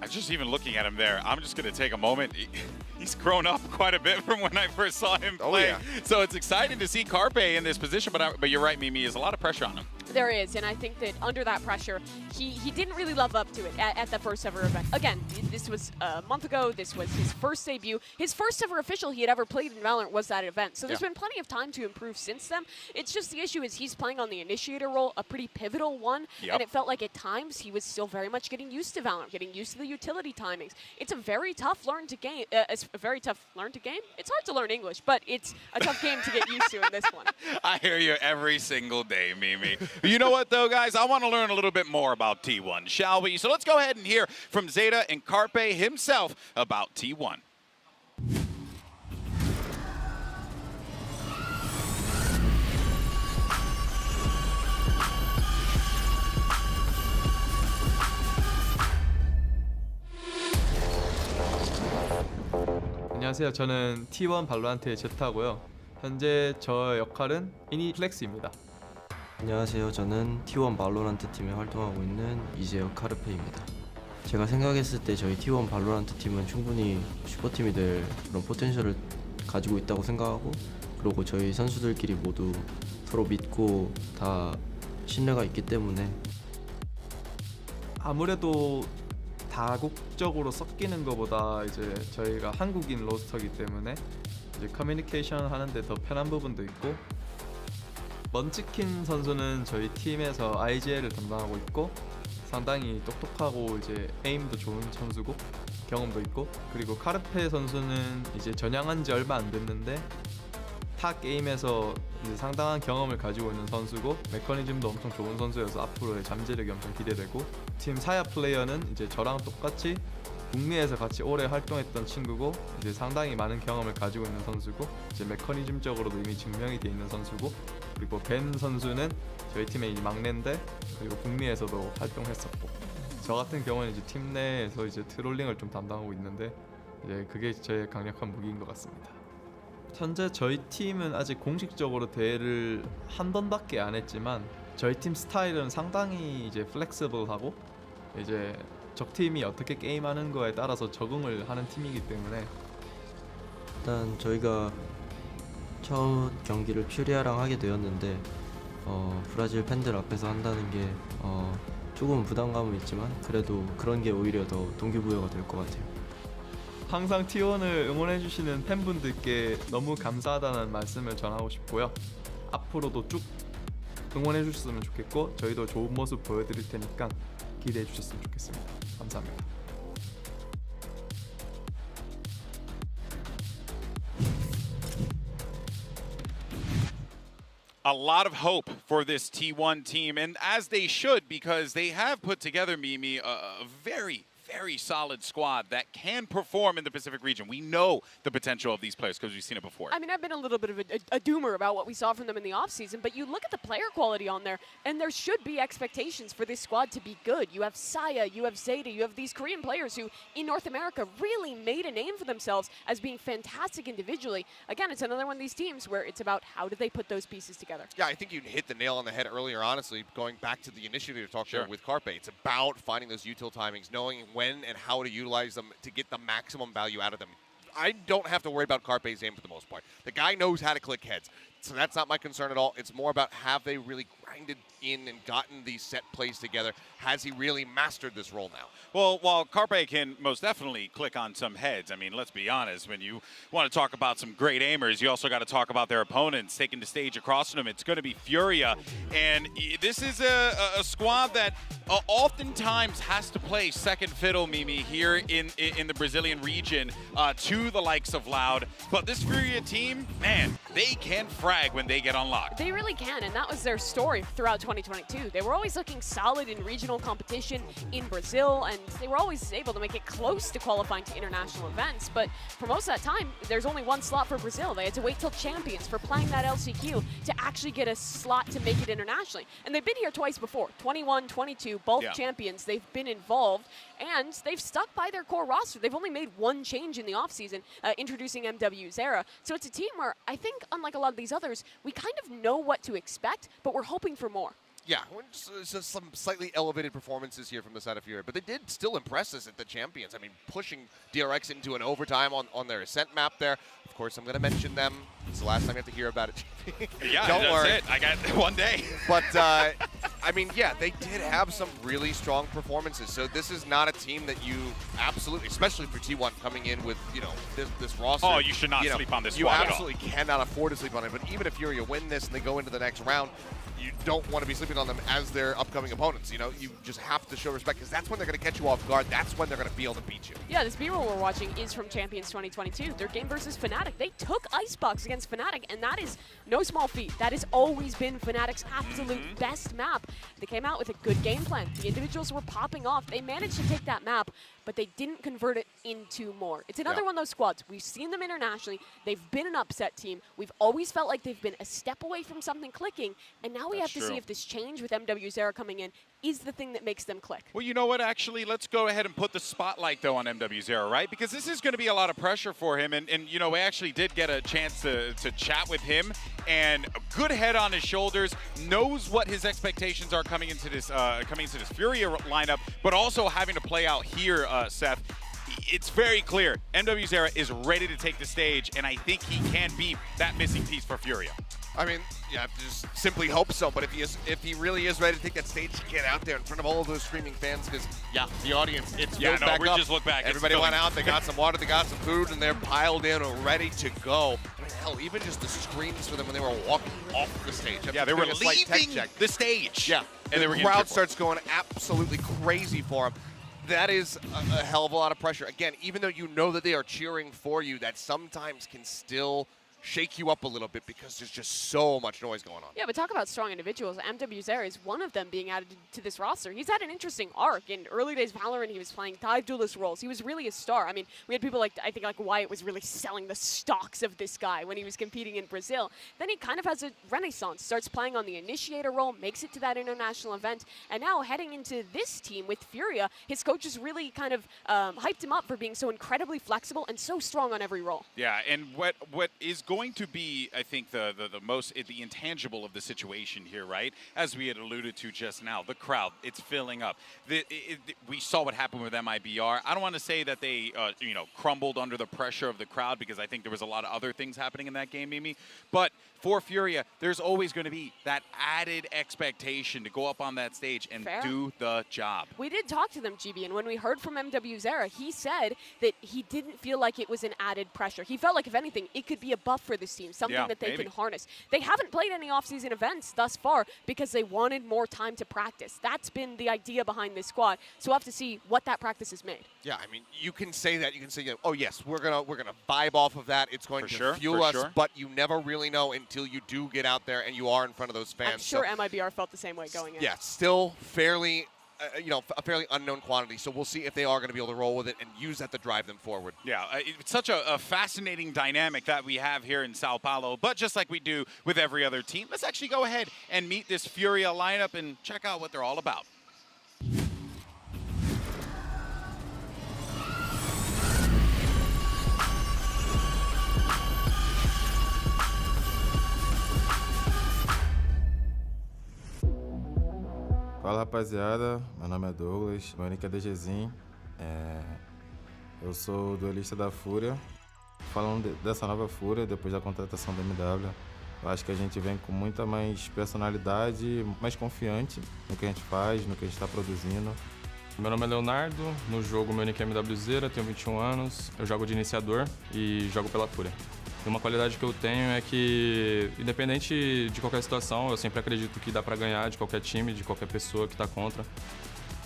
Just even looking at him there, I'm just going to take a moment. He's grown up quite a bit from when I first saw him play. Yeah. So it's exciting to see Carpe in this position, but you're right, Mimi, there's a lot of pressure on him. There is, and I think that under that pressure, he didn't really live up to it at the first ever event. Again, this was a month ago. This was his first debut. His first ever official he had ever played in Valorant was that event. So there's been plenty of time to improve since then. It's just the issue is he's playing on the initiator role, a pretty pivotal one, and it felt like at times he was still very much getting used to Valorant, getting used to the utility timings. It's a very tough learn to game. It's a very tough learn to game. It's hard to learn English, but it's a tough game to get used to in this one. I hear you every single day, Mimi. You know what, though, guys? I want to learn a little bit more about T1, shall we? So let's go ahead and hear from Zeta and Carpe himself about T1. 안녕하세요. 저는 T1 발로란트의 제타고요. 현재 저 역할은 이니 플렉스입니다. 안녕하세요. 저는 T1 발로란트 팀에 활동하고 있는 이재혁 카르페입니다. 제가 생각했을 때 저희 T1 발로란트 팀은 충분히 슈퍼팀이 될 그런 포텐셜을 가지고 있다고 생각하고, 그리고 저희 선수들끼리 모두 서로 믿고 다 신뢰가 있기 때문에 아무래도 다국적으로 섞이는 것보다 이제 저희가 한국인 로스터이기 때문에 이제 커뮤니케이션 하는데 더 편한 부분도 있고, 먼치킨 선수는 저희 팀에서 IGL을 담당하고 있고 상당히 똑똑하고 이제 에임도 좋은 선수고 경험도 있고, 그리고 카르페 선수는 이제 전향한 지 얼마 안 됐는데 타 게임에서 이제 상당한 경험을 가지고 있는 선수고 메커니즘도 엄청 좋은 선수여서 앞으로의 잠재력이 엄청 기대되고, 팀 사야 플레이어는 이제 저랑 똑같이 북미에서 같이 오래 활동했던 친구고 이제 상당히 많은 경험을 가지고 있는 선수고, 이제 메커니즘적으로도 이미 증명이 돼 있는 선수고, 그리고 벤 선수는 저희 팀의 막내인데 그리고 북미에서도 활동했었고, 저 같은 경우는 이제 팀 내에서 이제 트롤링을 좀 담당하고 있는데 이제 그게 제 강력한 무기인 것 같습니다. 현재 저희 팀은 아직 공식적으로 대회를 한 번밖에 안 했지만 저희 팀 스타일은 상당히 이제 플렉시블하고 이제 적팀이 어떻게 게임하는 거에 따라서 적응을 하는 팀이기 때문에 일단 저희가 처음 경기를 퓨리아랑 하게 되었는데 브라질 팬들 앞에서 한다는 게 조금 부담감은 있지만 그래도 그런 게 오히려 더 동기부여가 될 것 같아요. 항상 T1을 응원해주시는 팬분들께 너무 감사하다는 말씀을 전하고 싶고요. 앞으로도 쭉 응원해주셨으면 좋겠고 저희도 좋은 모습 보여드릴 테니까 기대해주셨으면 좋겠습니다. 감사합니다. A lot of hope for this T1 team, and as they should, because they have put together, Mimi, a very solid squad that can perform in the Pacific region. We know the potential of these players because we've seen it before. I mean, I've been a little bit of a doomer about what we saw from them in the offseason, but you look at the player quality on there, and there should be expectations for this squad to be good. You have Saya, you have Zeta, you have these Korean players who, in North America, really made a name for themselves as being fantastic individually. Again, it's another one of these teams where it's about how do they put those pieces together. Yeah, I think you hit the nail on the head earlier, honestly, going back to the initiative talk with Carpe. It's about finding those util timings, knowing when and how to utilize them to get the maximum value out of them. I don't have to worry about Carpe's aim for the most part. The guy knows how to click heads. So that's not my concern at all. It's more about have they really grinded in and gotten these set plays together? Has he really mastered this role now? Well, while Carpe can most definitely click on some heads, I mean, let's be honest, when you want to talk about some great aimers, you also got to talk about their opponents taking the stage across from them. It's going to be Furia, and this is a squad that oftentimes has to play second fiddle, Mimi, here in the Brazilian region to the likes of Loud. But this Furia team, man, they can frag when they get unlocked. They really can, and that was their story throughout 2022. They were always looking solid in regional competition in Brazil, and they were always able to make it close to qualifying to international events. But for most of that time, there's only one slot for Brazil. They had to wait till Champions for playing that LCQ to actually get a slot to make it internationally. And they've been here twice before, 21, 22, both Champions. They've been involved, and they've stuck by their core roster. They've only made one change in the offseason, introducing MW Zera. So it's a team where I think, unlike a lot of these others, we kind of know what to expect, but we're hoping for more. Yeah, just some slightly elevated performances here from the side of Furia, but they did still impress us at the Champions. I mean, pushing DRX into an overtime on their Ascent map there. Of course, I'm going to mention them. It's the last time you have to hear about it. Yeah, Don't that's worry. it. I got one day. But, I mean, yeah, they did have some really strong performances. So this is not a team that you absolutely, especially for T1 coming in with, you know, this roster. Oh, you should not sleep on this You squad absolutely cannot afford to sleep on it. But even if Furia win this and they go into the next round, you don't want to be sleeping on them as their upcoming opponents. You know, you just have to show respect because that's when they're going to catch you off guard. That's when they're going to be able to beat you. Yeah, this B-roll we're watching is from Champions 2022. Their game versus Fnatic. They took Icebox against Fnatic, and that is no small feat. That has always been Fnatic's absolute best map. They came out with a good game plan. The individuals were popping off. They managed to take that map, but they didn't convert it into more. It's another one of those squads. We've seen them internationally. They've been an upset team. We've always felt like they've been a step away from something clicking, and now we have to see if this change with MW Zera coming in is the thing that makes them click. Well, you know what, actually, let's go ahead and put the spotlight, though, on MW Zera, right? Because this is going to be a lot of pressure for him, and you know, we actually did get a chance to chat with him, and a good head on his shoulders, knows what his expectations are coming into this Furia lineup, but also having to play out here, Seth. It's very clear, MW Zera is ready to take the stage, and I think he can be that missing piece for Furia. I mean, yeah, just simply hope so. But if he really is ready to take that stage, to get out there in front of all of those screaming fans, because yeah, the audience, it's filled back up. Just look back. Everybody went out. They got some water. They got some food, and they're piled in and ready to go. I mean, hell, even just the screams for them when they were walking off the stage. Yeah, they were leaving the stage. Yeah, and the crowd starts going absolutely crazy for them. That is a hell of a lot of pressure. Again, even though you know that they are cheering for you, that sometimes can still shake you up a little bit because there's just so much noise going on. Yeah, but talk about strong individuals. MW Zera is one of them being added to this roster. He's had an interesting arc. In early days Valorant, he was playing dive duelist roles. He was really a star. I mean, we had people like, I think like Wyatt was really selling the stocks of this guy when he was competing in Brazil. Then he kind of has a renaissance, starts playing on the initiator role, makes it to that international event, and now heading into this team with Furia, his coaches really kind of hyped him up for being so incredibly flexible and so strong on every role. Yeah, and what is going to be, I think, the intangible of the situation here, right? As we had alluded to just now, the crowd, it's filling up. We saw what happened with MIBR. I don't want to say that they, you know, crumbled under the pressure of the crowd because I think there was a lot of other things happening in that game, Mimi. But for Furia, there's always going to be that added expectation to go up on that stage and do the job. We did talk to them, GB, and when we heard from MW Zera, he said that he didn't feel like it was an added pressure. He felt like, if anything, it could be a buff for this team, something that they can harness. They haven't played any off-season events thus far because they wanted more time to practice. That's been the idea behind this squad, so we'll have to see what that practice has made. Yeah, I mean, you can say that. You can say, oh yes, we're gonna vibe off of that. It's going to fuel us, but you never really know until you do get out there and you are in front of those fans. I'm sure MIBR felt the same way going in. Yeah, still fairly, you know, a fairly unknown quantity. So we'll see if they are going to be able to roll with it and use that to drive them forward. Yeah, it's such a fascinating dynamic that we have here in Sao Paulo. But just like we do with every other team, let's actually go ahead and meet this Furia lineup and check out what they're all about. Fala rapaziada, meu nome é Douglas, meu nick é DGzinho, eu sou duelista da Fúria. Falando dessa nova Fúria, depois da contratação da MW, eu acho que a gente vem com muita mais personalidade, mais confiante no que a gente faz, no que a gente está produzindo. Meu nome é Leonardo, no jogo meu nick é MW Zera, tenho 21 anos, eu jogo de iniciador e jogo pela Fúria. E uma qualidade que eu tenho é que, independente de qualquer situação, eu sempre acredito que dá pra ganhar de qualquer time, de qualquer pessoa que tá contra.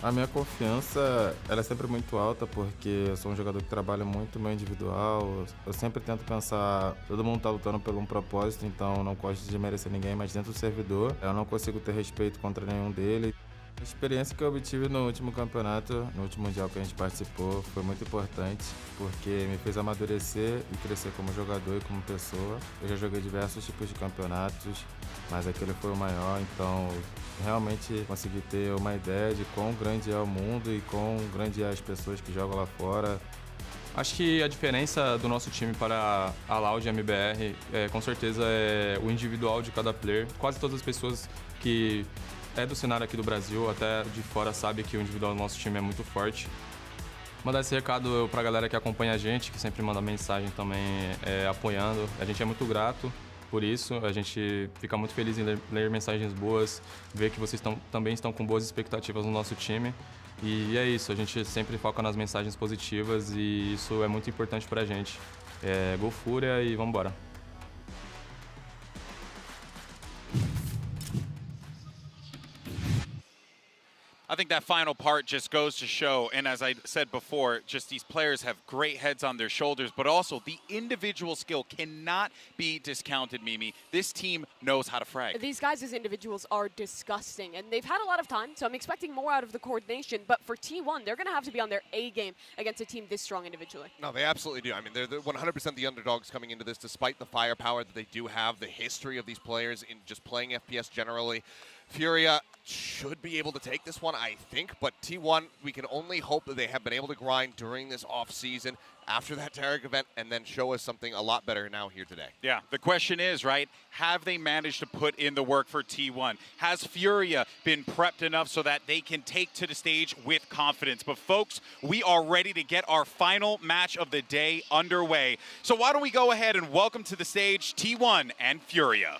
A minha confiança ela é sempre muito alta porque eu sou um jogador que trabalha muito no meu individual. Eu sempre tento pensar, todo mundo tá lutando por um propósito, então eu não gosto de merecer ninguém, mas dentro do servidor eu não consigo ter respeito contra nenhum deles. A experiência que eu obtive no último campeonato, no último mundial que a gente participou, foi muito importante porque me fez amadurecer e crescer como jogador e como pessoa. Eu já joguei diversos tipos de campeonatos, mas aquele foi o maior, então realmente consegui ter uma ideia de quão grande é o mundo e quão grande é as pessoas que jogam lá fora. Acho que a diferença do nosso time para a Loud e a MBR com certeza é o individual de cada player. Quase todas as pessoas que do cenário aqui do Brasil, até de fora, sabe que o individual do nosso time é muito forte. Mandar esse recado pra galera que acompanha a gente, que sempre manda mensagem também apoiando. A gente é muito grato por isso, a gente fica muito feliz em ler mensagens boas, ver que vocês também estão com boas expectativas no nosso time. E é isso, a gente sempre foca nas mensagens positivas e isso é muito importante pra gente. Go Fúria e vambora! I think that final part just goes to show, and as I said before, just these players have great heads on their shoulders, but also the individual skill cannot be discounted, Mimi. This team knows how to frag. These guys as individuals are disgusting, and they've had a lot of time, so I'm expecting more out of the coordination, but for T1, they're going to have to be on their A game against a team this strong individually. No, they absolutely do. I mean, they're 100% the underdogs coming into this, despite the firepower that they do have, the history of these players in just playing FPS generally. Furia should be able to take this one, I think, but T1, we can only hope that they have been able to grind during this off-season after that Tarek event and then show us something a lot better now here today. Yeah, the question is, right, have they managed to put in the work for T1? Has Furia been prepped enough so that they can take to the stage with confidence? But folks, we are ready to get our final match of the day underway. So why don't we go ahead and welcome to the stage T1 and Furia.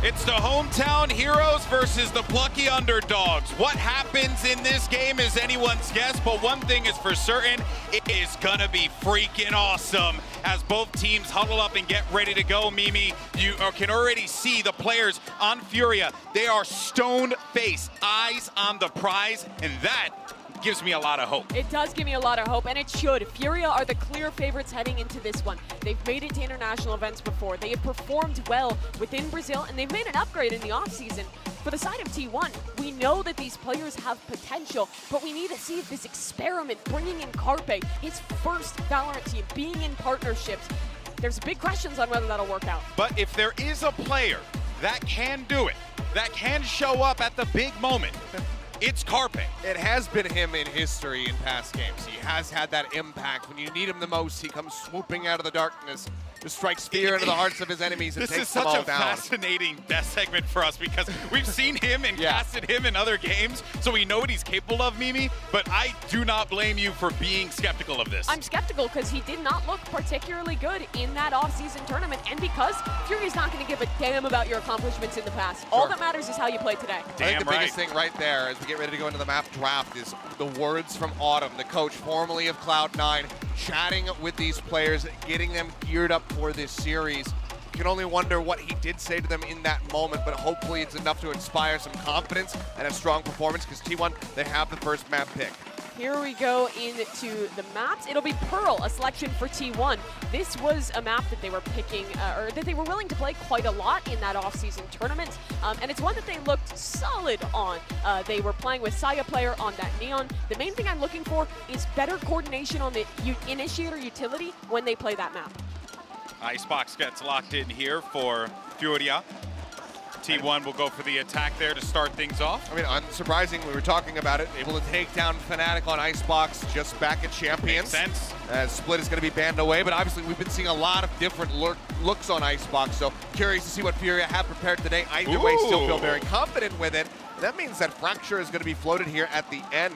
It's the hometown heroes versus the plucky underdogs. What happens in this game is anyone's guess, but one thing is for certain, it is gonna be freaking awesome. As both teams huddle up and get ready to go, Mimi, you can already see the players on Furia. They are stone-faced, eyes on the prize, and that gives me a lot of hope. It does give me a lot of hope, and it should. Furia are the clear favorites heading into this one. They've made it to international events before. They have performed well within Brazil, and they've made an upgrade in the offseason. For the side of T1, we know that these players have potential, but we need to see if this experiment, bringing in Carpe, his first Valorant team, being in partnerships, there's big questions on whether that'll work out. But if there is a player that can do it, that can show up at the big moment, it's Carpe. It has been him in history in past games. He has had that impact. When you need him the most, he comes swooping out of the darkness. Just strikes fear into the hearts of his enemies and This takes is them such all a down. fascinating segment for us because we've seen him and casted him in other games, so we know what he's capable of, Mimi, but I do not blame you for being skeptical of this. I'm skeptical because he did not look particularly good in that off-season tournament, and because Fury's not going to give a damn about your accomplishments in the past. All that matters is how you play today. I think the biggest thing right there as we get ready to go into the map draft is the words from Autumn, the coach formerly of Cloud9, chatting with these players, getting them geared up for this series. You can only wonder what he did say to them in that moment, but hopefully it's enough to inspire some confidence and a strong performance because T1, they have the first map pick. Here we go into the maps. It'll be Pearl, a selection for T1. This was a map that they were picking, or that they were willing to play quite a lot in that off-season tournament, and it's one that they looked solid on. They were playing with Saya player on that Neon. The main thing I'm looking for is better coordination on the initiator utility when they play that map. Icebox gets locked in here for Furia. T1 will go for the attack there to start things off. I mean, unsurprising, we were talking about it, able to take down Fnatic on Icebox just back at Champions. Makes sense. As Split is going to be banned away, but obviously we've been seeing a lot of different looks on Icebox, so curious to see what Furia have prepared today. Either way, still feel very confident with it. That means that Fracture is going to be floated here at the end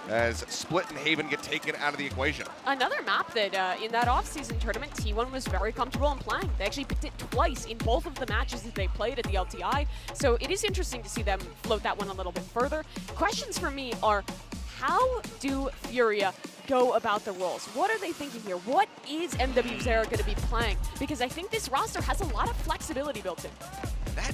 as Split and Haven get taken out of the equation. Another map that in that off-season tournament, T1 was very comfortable in playing. They actually picked it twice in both of the matches that they played at the LTI, so it is interesting to see them float that one a little bit further. Questions for me are, how do Furia go about the roles? What are they thinking here? What is MWZera going to be playing? Because I think this roster has a lot of flexibility built in.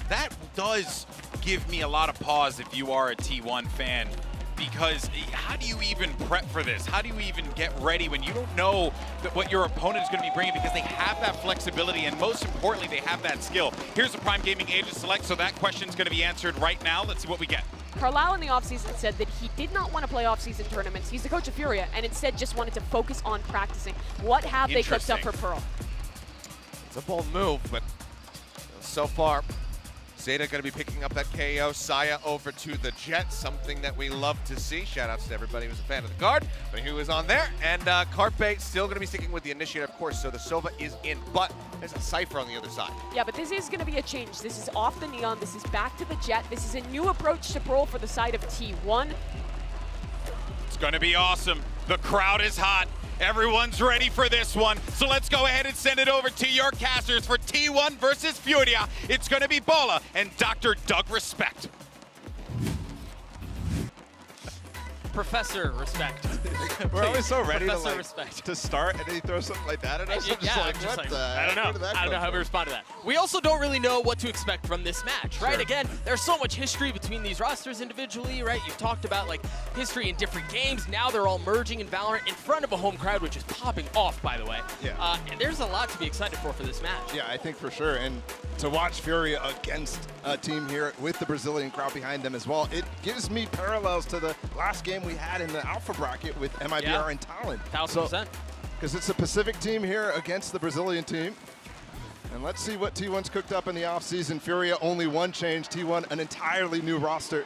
That does give me a lot of pause if you are a T1 fan. Because how do you even prep for this? How do you even get ready when you don't know what your opponent is going to be bringing, because they have that flexibility and most importantly, they have that skill. Here's the Prime Gaming Agent Select, so that question's going to be answered right now. Let's see what we get. Carlisle in the offseason said that he did not want to play offseason tournaments. He's the coach of Furia and instead just wanted to focus on practicing. What have they cooked up for Pearl? It's a bold move, but so far, Zeta going to be picking up that KO. Saya over to the Jet, something that we love to see. Shoutouts to everybody who's a fan of the guard, but who is on there. And Carpe still going to be sticking with the initiator, of course, so the Sova is in, but there's a Cypher on the other side. Yeah, but this is going to be a change. This is off the Neon. This is back to the Jet. This is a new approach to Pearl for the side of T1. It's going to be awesome. The crowd is hot. Everyone's ready for this one. So let's go ahead and send it over to your casters for T1 versus Furia. It's going to be Bola and Dr. Doug Respect. Professor Respect. We're always so ready to start, and then he throws something like that at us. I'm just like, what the I don't know. heck? Where did that I don't know come how we from? respond to that. We also don't really know what to expect from this match, right? Sure. Again, there's so much history between these rosters individually, right? You've talked about like history in different games. Now they're all merging in Valorant in front of a home crowd, which is popping off, by the way. Yeah. And there's a lot to be excited for this match. Yeah, I think for sure. And to watch Furia against a team here with the Brazilian crowd behind them as well, it gives me parallels to the last game we had in the Alpha bracket with MIBR and Talon. 1000%. Because it's a Pacific team here against the Brazilian team. And let's see what T1's cooked up in the offseason. Furia only one change. T1 an entirely new roster.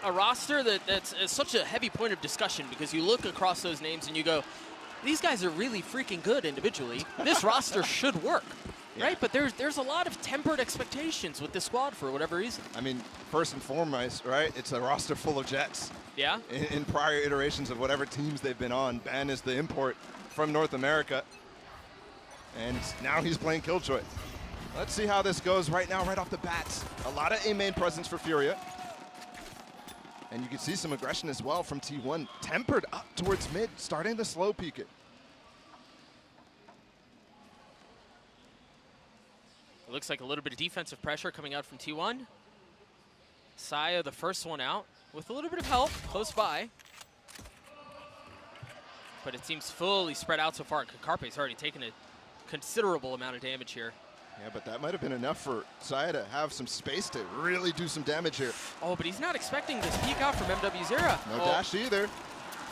A roster that's such a heavy point of discussion because you look across those names and you go, these guys are really freaking good individually. This roster should work, right? But there's a lot of tempered expectations with this squad for whatever reason. I mean, first and foremost, right, it's a roster full of Jets. Yeah. In prior iterations of whatever teams they've been on, Ben is the import from North America. And now he's playing Killjoy. Let's see how this goes right now, right off the bat. A lot of A-main presence for Furia. And you can see some aggression as well from T1, tempered up towards mid, starting to slow peek it. It looks like a little bit of defensive pressure coming out from T1. Saya, the first one out, with a little bit of help close by. But it seems fully spread out so far. Carpe's already taken a considerable amount of damage here. Yeah, but that might have been enough for Saya to have some space to really do some damage here. Oh, but he's not expecting this peek out from MWZera. No dash either.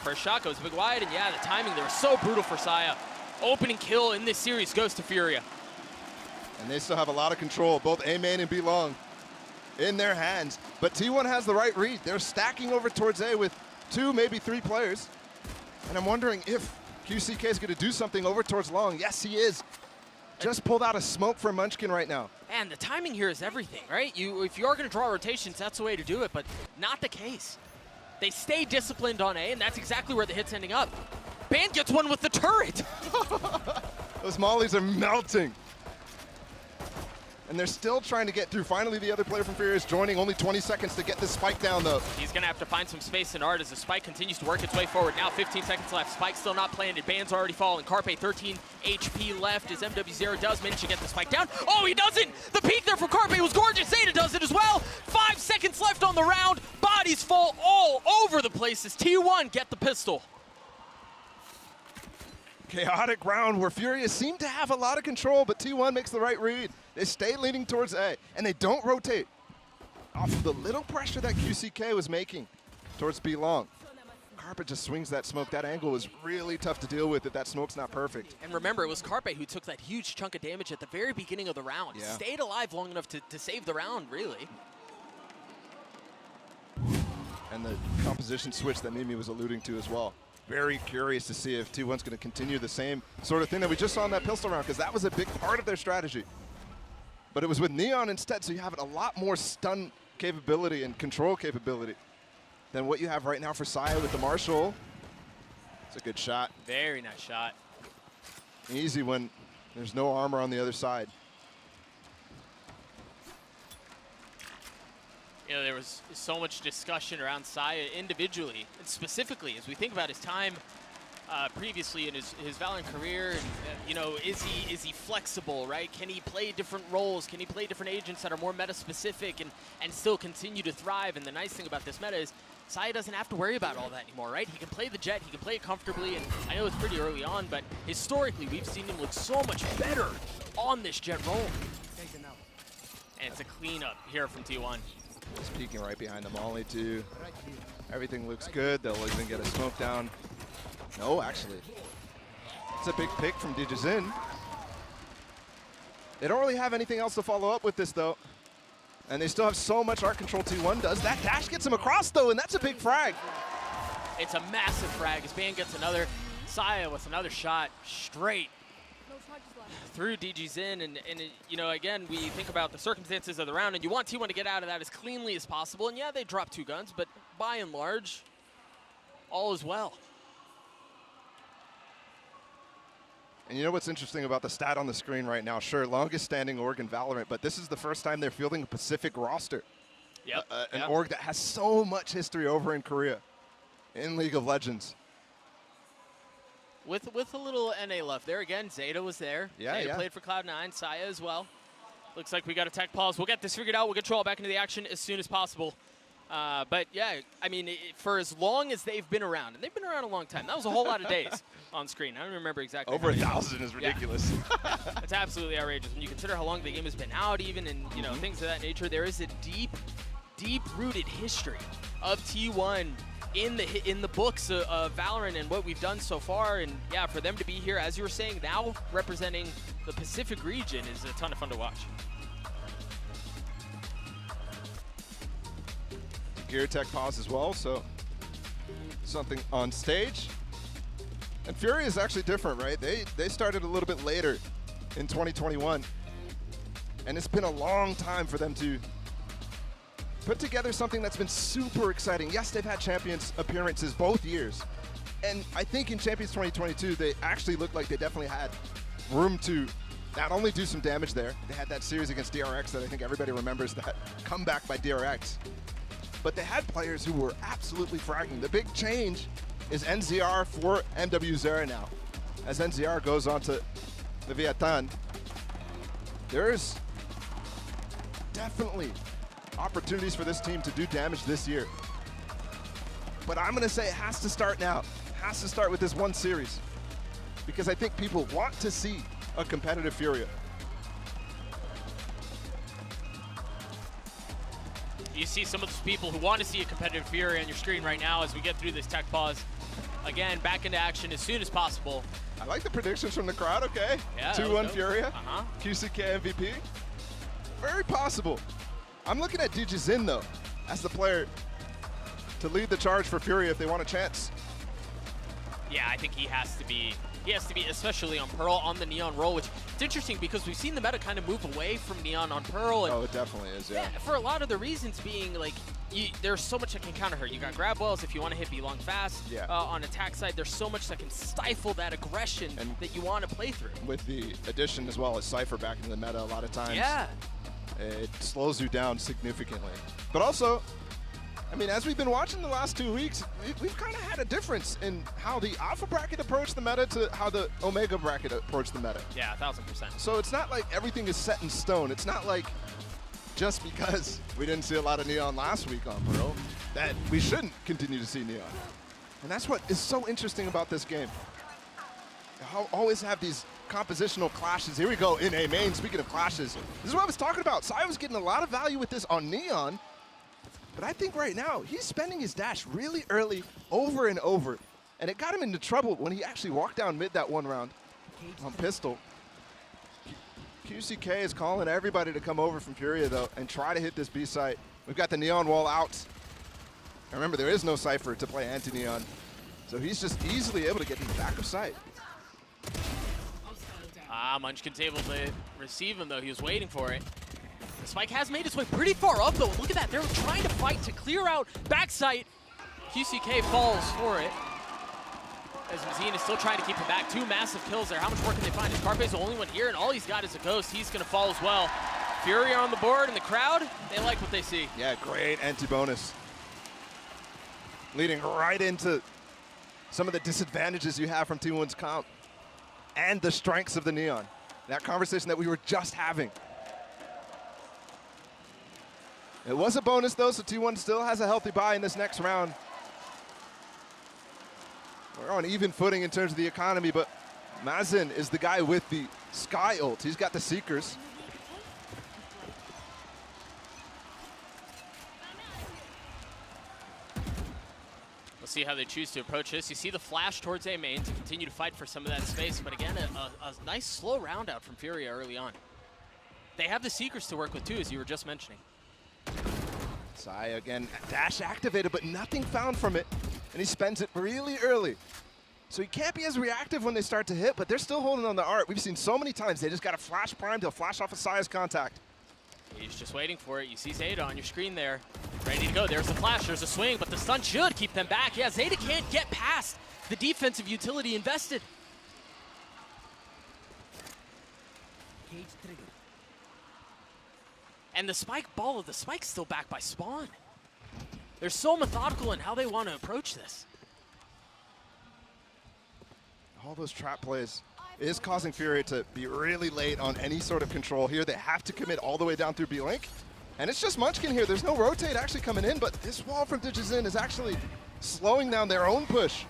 First shot goes big wide, and yeah, the timing there was so brutal for Saya. Opening kill in this series goes to Furia. And they still have a lot of control, both A-main and B-long in their hands. But T1 has the right read. They're stacking over towards A with 2, maybe 3 players. And I'm wondering if QCK is going to do something over towards long. Yes, he is. Just pulled out a smoke from Munchkin right now. And the timing here is everything, right? If you are going to draw rotations, that's the way to do it, but not the case. They stay disciplined on A, and that's exactly where the hit's ending up. Ban gets one with the turret. Those mollies are melting. And they're still trying to get through. Finally, the other player from Furia is joining. Only 20 seconds to get this spike down, though. He's going to have to find some space in art as the spike continues to work its way forward. Now 15 seconds left. Spike still not planted. Ban's already fallen. Carpe 13 HP left as MW0 does manage to get the spike down. Oh, he doesn't! The peek there from Carpe was gorgeous. Zeta does it as well. 5 seconds left on the round. Bodies fall all over the place as T1 get the pistol. Chaotic round where Furia seem to have a lot of control, but T1 makes the right read. They stay leaning towards A, and they don't rotate off of the little pressure that QCK was making towards B long. Carpe just swings that smoke. That angle is really tough to deal with if that smoke's not perfect. And remember, it was Carpe who took that huge chunk of damage at the very beginning of the round. Yeah. Stayed alive long enough to save the round, really. And the composition switch that Mimi was alluding to as well. Very curious to see if T1's going to continue the same sort of thing that we just saw in that pistol round, because that was a big part of their strategy. But it was with Neon instead, so you have a lot more stun capability and control capability than what you have right now for Saya with the Marshall. It's a good shot. Very nice shot. Easy when there's no armor on the other side. You know, there was so much discussion around Saya individually, and specifically as we think about his time previously in his Valorant career, and, you know, is he flexible, right? Can he play different roles? Can he play different agents that are more meta-specific and still continue to thrive? And the nice thing about this meta is Saya doesn't have to worry about all that anymore, right? He can play the Jet, he can play it comfortably, and I know it's pretty early on, but historically we've seen him look so much better on this Jet role. And it's a cleanup here from T1. Just peeking right behind the molly too. Everything looks good. They'll even get a smoke down. No, actually. It's a big pick from Dijizin. They don't really have anything else to follow up with this though. And they still have so much art control T1 does. That dash gets him across though, and that's a big frag. It's a massive frag as Ban gets another. Saya with another shot straight through DG's and you know, again, we think about the circumstances of the round, and you want T1 to get out of that as cleanly as possible. And yeah, they dropped 2 guns, but by and large, all is well. And you know what's interesting about the stat on the screen right now? Sure, longest standing org in Valorant, but this is the first time they're fielding a Pacific roster. Yep. An org that has so much history over in Korea in League of Legends. With a little NA left there again, Zeta was there. Yeah, Zeta played for Cloud9, Saya as well. Looks like we got a tech pause. We'll get this figured out. We'll get Troll back into the action as soon as possible. But yeah, I mean, for as long as they've been around, and they've been around a long time. That was a whole lot of days on screen. I don't remember exactly. Over 1,000 is ridiculous. Yeah. It's absolutely outrageous when you consider how long the game has been out, even, and you know, things of that nature. There is a deep-rooted history of T1 in the books of Valorant and what we've done so far. And yeah, for them to be here, as you were saying, now representing the Pacific region is a ton of fun to watch. Gear tech pause as well, so something on stage. And Furia is actually different, right? They started a little bit later in 2021. And it's been a long time for them to put together something that's been super exciting. Yes, they've had Champions appearances both years. And I think in Champions 2022, they actually looked like they definitely had room to not only do some damage there, they had that series against DRX that I think everybody remembers, that comeback by DRX. But they had players who were absolutely fragging. The big change is NZR for MW0 now. As NZR goes on to the Viatan, there's definitely opportunities for this team to do damage this year. But I'm gonna say it has to start now. It has to start with this one series. Because I think people want to see a competitive Furia. You see some of those people who want to see a competitive Fury on your screen right now as we get through this tech pause. Again, back into action as soon as possible. I like the predictions from the crowd, okay? Yeah, 2-1 Furia, QCK MVP. Very possible. I'm looking at DGZin though, as the player to lead the charge for Furia if they want a chance. Yeah, I think he has to be, especially on Pearl, on the Neon role, which it's interesting because we've seen the meta kind of move away from Neon on Pearl. And Oh, it definitely is, yeah. for a lot of the reasons being, like, there's so much that can counter her. You got grab wells if you want to hit B long fast. Yeah. On attack side, there's so much that can stifle that aggression that you want to play through. With the addition as well as Cypher back into the meta a lot of times. Yeah. It slows you down significantly. But also, I mean, as we've been watching the last 2 weeks, we've kind of had a difference in how the Alpha bracket approached the meta to how the Omega bracket approached the meta. Yeah, 1000%. So it's not like everything is set in stone. It's not like just because we didn't see a lot of Neon last week on Pearl that we shouldn't continue to see Neon. And that's what is so interesting about this game. You always have these compositional clashes. Here we go in A main. Speaking of clashes, this is what I was talking about. Sai was getting a lot of value with this on Neon, but I think right now he's spending his dash really early over and over, and it got him into trouble when he actually walked down mid that one round on pistol. QCK is calling everybody to come over from Furia, though, and try to hit this B site. We've got the Neon wall out. And remember, there is no Cypher to play anti-Neon, so he's just easily able to get in the back of sight. Munchkin's able to receive him, though. He was waiting for it. The spike has made its way pretty far up, though. Look at that. They're trying to fight to clear out backside. QCK falls for it. As Mazine is still trying to keep him back. 2 massive kills there. How much more can they find? Scarface the only one here, and all he's got is a ghost. He's going to fall as well. Furia on the board, and the crowd, they like what they see. Yeah, great anti-bonus. Leading right into some of the disadvantages you have from T1's comp and the strengths of the Neon. That conversation that we were just having. It was a bonus, though, so T1 still has a healthy buy in this next round. We're on even footing in terms of the economy, but Mazin is the guy with the Sky ult. He's got the Seekers. We'll see how they choose to approach this. You see the flash towards A main to continue to fight for some of that space, but again, a nice slow round out from Furia early on. They have the Seekers to work with too, as you were just mentioning. Sai again, dash activated, but nothing found from it, and he spends it really early. So he can't be as reactive when they start to hit, but they're still holding on the art. We've seen so many times, they just got a flash prime, they'll flash off of Sai's contact. He's just waiting for it. You see Zeta on your screen there. Ready to go. There's the flash, there's a swing, but the stun should keep them back. Yeah, Zeta can't get past the defensive utility invested. And the spike ball of the spike's still back by Spawn. They're so methodical in how they want to approach this. All those trap plays is causing Furia to be really late on any sort of control here. They have to commit all the way down through B-Link. And it's just Munchkin here. There's no rotate actually coming in, but this wall from DigiZin is actually slowing down their own push.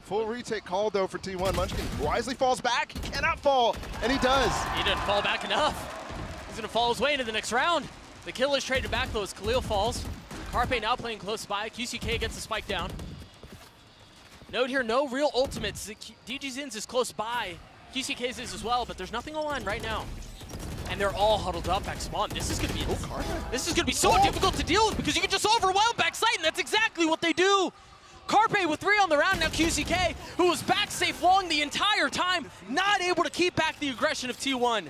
Full retake called, though, for T1. Munchkin wisely falls back. He cannot fall, and he does. He didn't fall back enough. He's going to fall his way into the next round. The kill is traded back, though, as Khalil falls. Carpe now playing close by. QCK gets the spike down. Note here, no real ultimates. DigiZin's is close by. QCK's is as well, but there's nothing on line right now. And they're all huddled up back spawn. This is going to be this is going to be so difficult to deal with because you can just overwhelm backside, and that's exactly what they do. Carpe with 3 on the round. Now QCK, who was back safe long the entire time, not able to keep back the aggression of T1.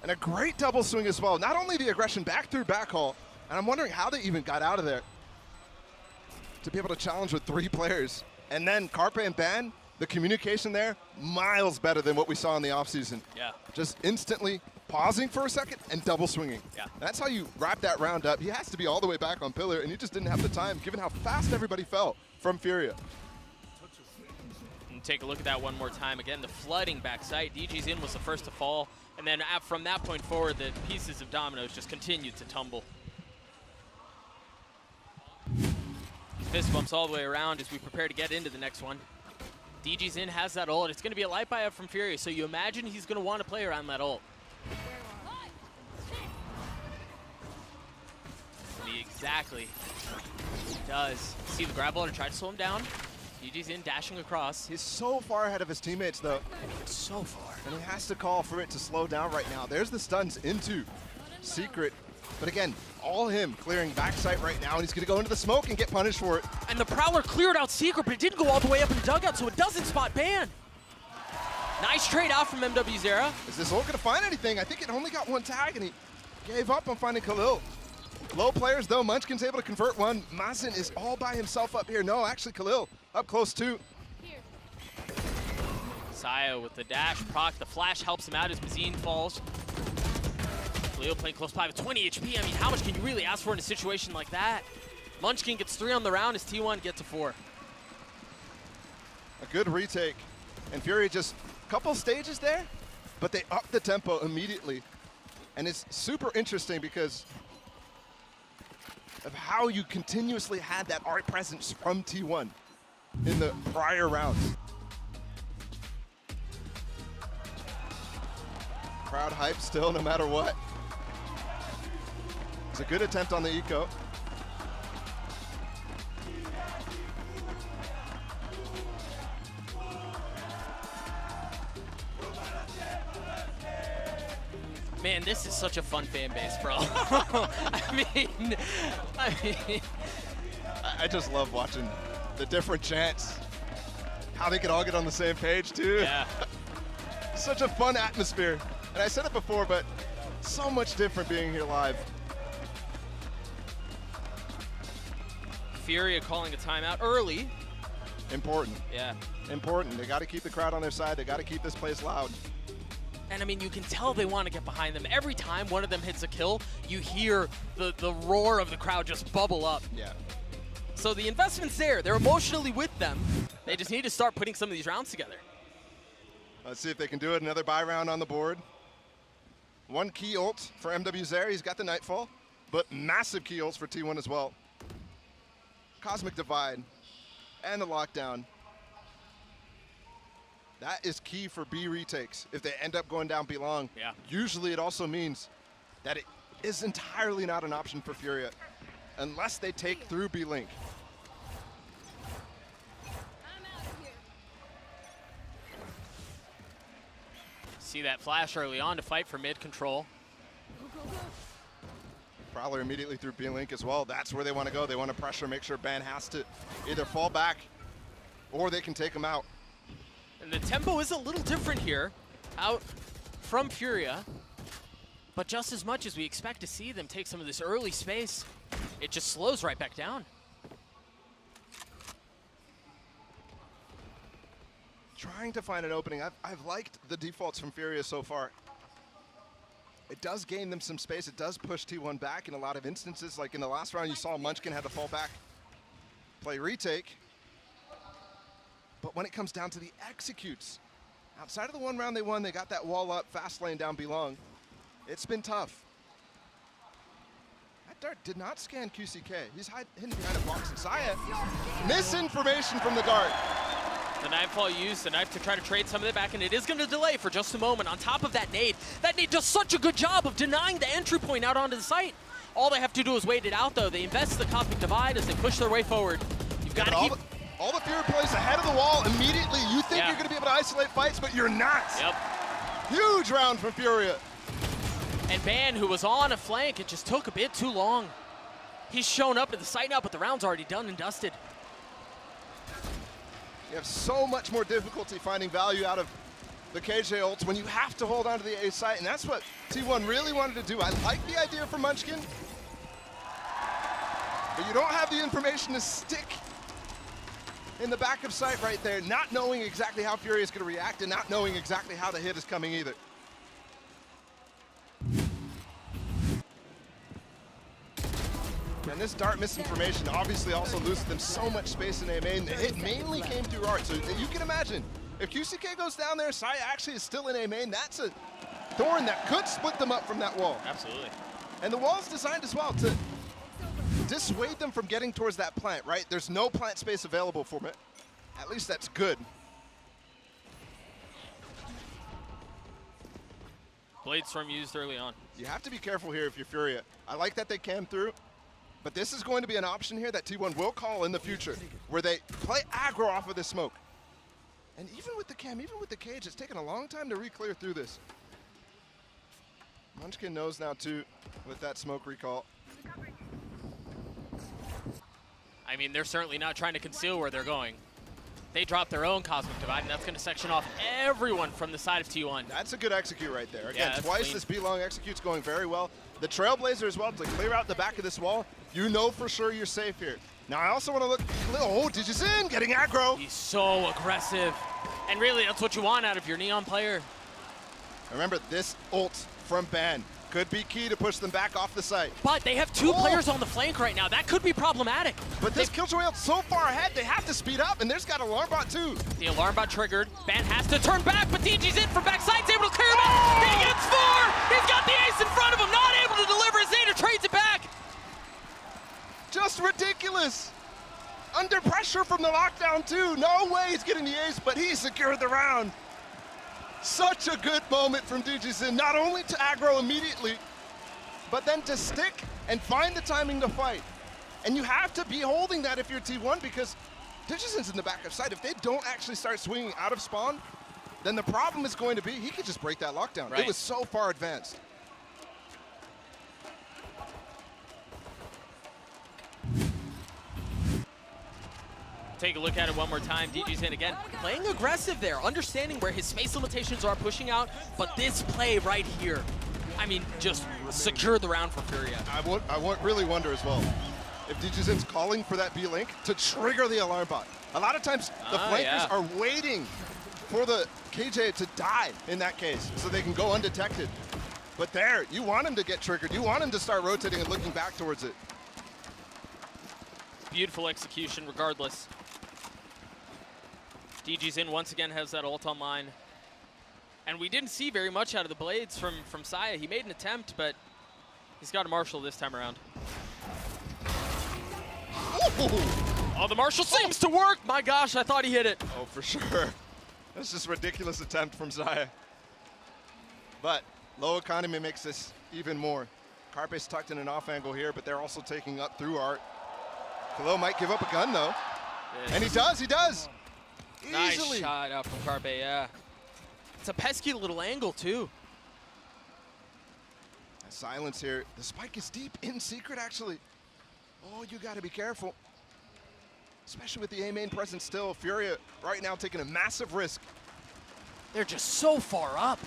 And a great double swing as well. Not only the aggression back through backhaul, and I'm wondering how they even got out of there to be able to challenge with 3 players. And then Carpe and Ban, the communication there, miles better than what we saw in the offseason. Yeah. Just instantly pausing for a second and double swinging. Yeah. That's how you wrap that round up. He has to be all the way back on Pillar, and he just didn't have the time, given how fast everybody fell from Furia. And take a look at that one more time. Again, the flooding backside. DigiZin was the first to fall. And then from that point forward, the pieces of dominoes just continued to tumble. Fist bumps all the way around as we prepare to get into the next one. DigiZin has that ult. It's going to be a light buy up from Furia, so you imagine he's going to want to play around that ult. Exactly. He does. See the grab ult and try to slow him down. DigiZin dashing across. He's so far ahead of his teammates, though. So far. And he has to call for it to slow down right now. There's the stuns into Secret. But again, all him clearing backside right now, and he's going to go into the smoke and get punished for it. And the Prowler cleared out Secret, but it didn't go all the way up in the dugout, so it doesn't spot Ban. Nice trade out from MW Zera. Is this ult going to find anything? I think it only got one tag, and he gave up on finding Khalil. Low players, though. Munchkin's able to convert one. Mazen is all by himself up here. No, actually, Khalil up close, too. Saya with the dash proc. The flash helps him out as Mazine falls. Leo playing close by with 20 HP. I mean, how much can you really ask for in a situation like that? Munchkin gets 3 on the round as T1 gets to 4. A good retake. And Furia just a couple stages there, but they up the tempo immediately. And it's super interesting because of how you continuously had that art presence from T1 in the prior rounds. Crowd hype still, no matter what. It's a good attempt on the eco. Man, this is such a fun fan base, bro. I just love watching the different chants. How they can all get on the same page, too. Yeah. Such a fun atmosphere. And I said it before, but so much different being here live. Furia calling a timeout early. Important. Yeah. Important. They got to keep the crowd on their side. They got to keep this place loud. And I mean, you can tell they want to get behind them. Every time one of them hits a kill, you hear the roar of the crowd just bubble up. Yeah. So the investment's there. They're emotionally with them. They just need to start putting some of these rounds together. Let's see if they can do it. Another buy round on the board. One key ult for MW Zera. He's got the Nightfall, but massive key ults for T1 as well. Cosmic Divide and the Lockdown. That is key for B retakes. If they end up going down B long, yeah. Usually it also means that it is entirely not an option for Furia unless they take through B Link. See that flash early on to fight for mid control. Prowler immediately through B Link as well. That's where they want to go. They want to pressure, make sure Ban has to either fall back or they can take him out. And the tempo is a little different here out from Furia, but just as much as we expect to see them take some of this early space, it just slows right back down. Trying to find an opening. I've liked the defaults from Furia so far. It does gain them some space. It does push T1 back in a lot of instances. Like in the last round, you saw Munchkin had to fall back, play retake. But when it comes down to the executes, outside of the one round they won, they got that wall up, fast lane down B-long. It's been tough. That dart did not scan QCK. He's hidden behind a box and Saya. Misinformation from the dart. The Nightfall used the knife to try to trade some of it back, and it is going to delay for just a moment. On top of that nade does such a good job of denying the entry point out onto the site. All they have to do is wait it out, though. They invest the Cosmic Divide as they push their way forward. You've got to keep... All the Fury plays ahead of the wall immediately. You think you're going to be able to isolate fights, but you're not. Yep. Huge round from Furia. And Ban, who was on a flank, it just took a bit too long. He's shown up at the site now, but the round's already done and dusted. You have so much more difficulty finding value out of the KJ ults when you have to hold on to the A site, and that's what T1 really wanted to do. I like the idea for Munchkin, but you don't have the information to stick in the back of sight right there, not knowing exactly how Furia is going to react and not knowing exactly how the hit is coming either. And this dart misinformation obviously also loses them so much space in A main. The hit mainly came through art, so you can imagine if QCK goes down there, Saya actually is still in A main. That's a thorn that could split them up from that wall. Absolutely. And the wall's designed as well to dissuade them from getting towards that plant, right? There's no plant space available for it. At least that's good. Blade Storm used early on. You have to be careful here if you're Furia. I like that they came through, but this is going to be an option here that T1 will call in the future, where they play aggro off of this smoke. And even with the cam, even with the cage, it's taken a long time to re-clear through this. Munchkin knows now too with that smoke recall. I mean, they're certainly not trying to conceal where they're going. They drop their own Cosmic Divide, and that's going to section off everyone from the side of T1. That's a good execute right there. Again, Yeah, twice clean. this B-long execute's going very well. The Trailblazer as well to clear out the back of this wall. You know for sure you're safe here. Now I also want to look, oh, Digizin getting aggro. He's so aggressive. And really, that's what you want out of your Neon player. Remember, this ult from Ban could be key to push them back off the site. But they have two players on the flank right now. That could be problematic. But this Killjoy ult's so far ahead, they have to speed up, and there's got Alarm Bot too. The Alarm Bot triggered. Ban has to turn back, but DG's in from backside's able to clear him out. He gets 4! He's got the ace in front of him, not able to deliver. Zeta trades it back. Just ridiculous. Under pressure from the lockdown too. No way he's getting the ace, but he secured the round. Such a good moment from Digizin, not only to aggro immediately, but then to stick and find the timing to fight. And you have to be holding that if you're T1 because Digizin's in the back of sight. If they don't actually start swinging out of spawn, then the problem is going to be he could just break that lockdown. Right. It was so far advanced. Take a look at it one more time. DG's in again, playing aggressive there, understanding where his space limitations are pushing out, but this play right here, I mean, just secure the round for Furia. I really wonder as well if Digizin's calling for that B-Link to trigger the Alarm Bot. A lot of times the flankers are waiting for the KJ to die in that case so they can go undetected. But there, you want him to get triggered. You want him to start rotating and looking back towards it. Beautiful execution regardless. DG's in once again has that ult online. And we didn't see very much out of the Blades from Saya. He made an attempt, but he's got a Marshall this time around. Oh, the Marshall seems to work! My gosh, I thought he hit it. Oh, for sure. That's just a ridiculous attempt from Saya. But low economy makes this even more. Carpe's tucked in an off angle here, but they're also taking up through Art. Khalil might give up a gun though. Yeah. And he does. Nice Easily. shot out from Carpe, yeah. It's a pesky little angle too. Silence here. The spike is deep in secret actually. Oh, you gotta be careful. Especially with the A main presence still. Furia right now taking a massive risk. They're just so far up.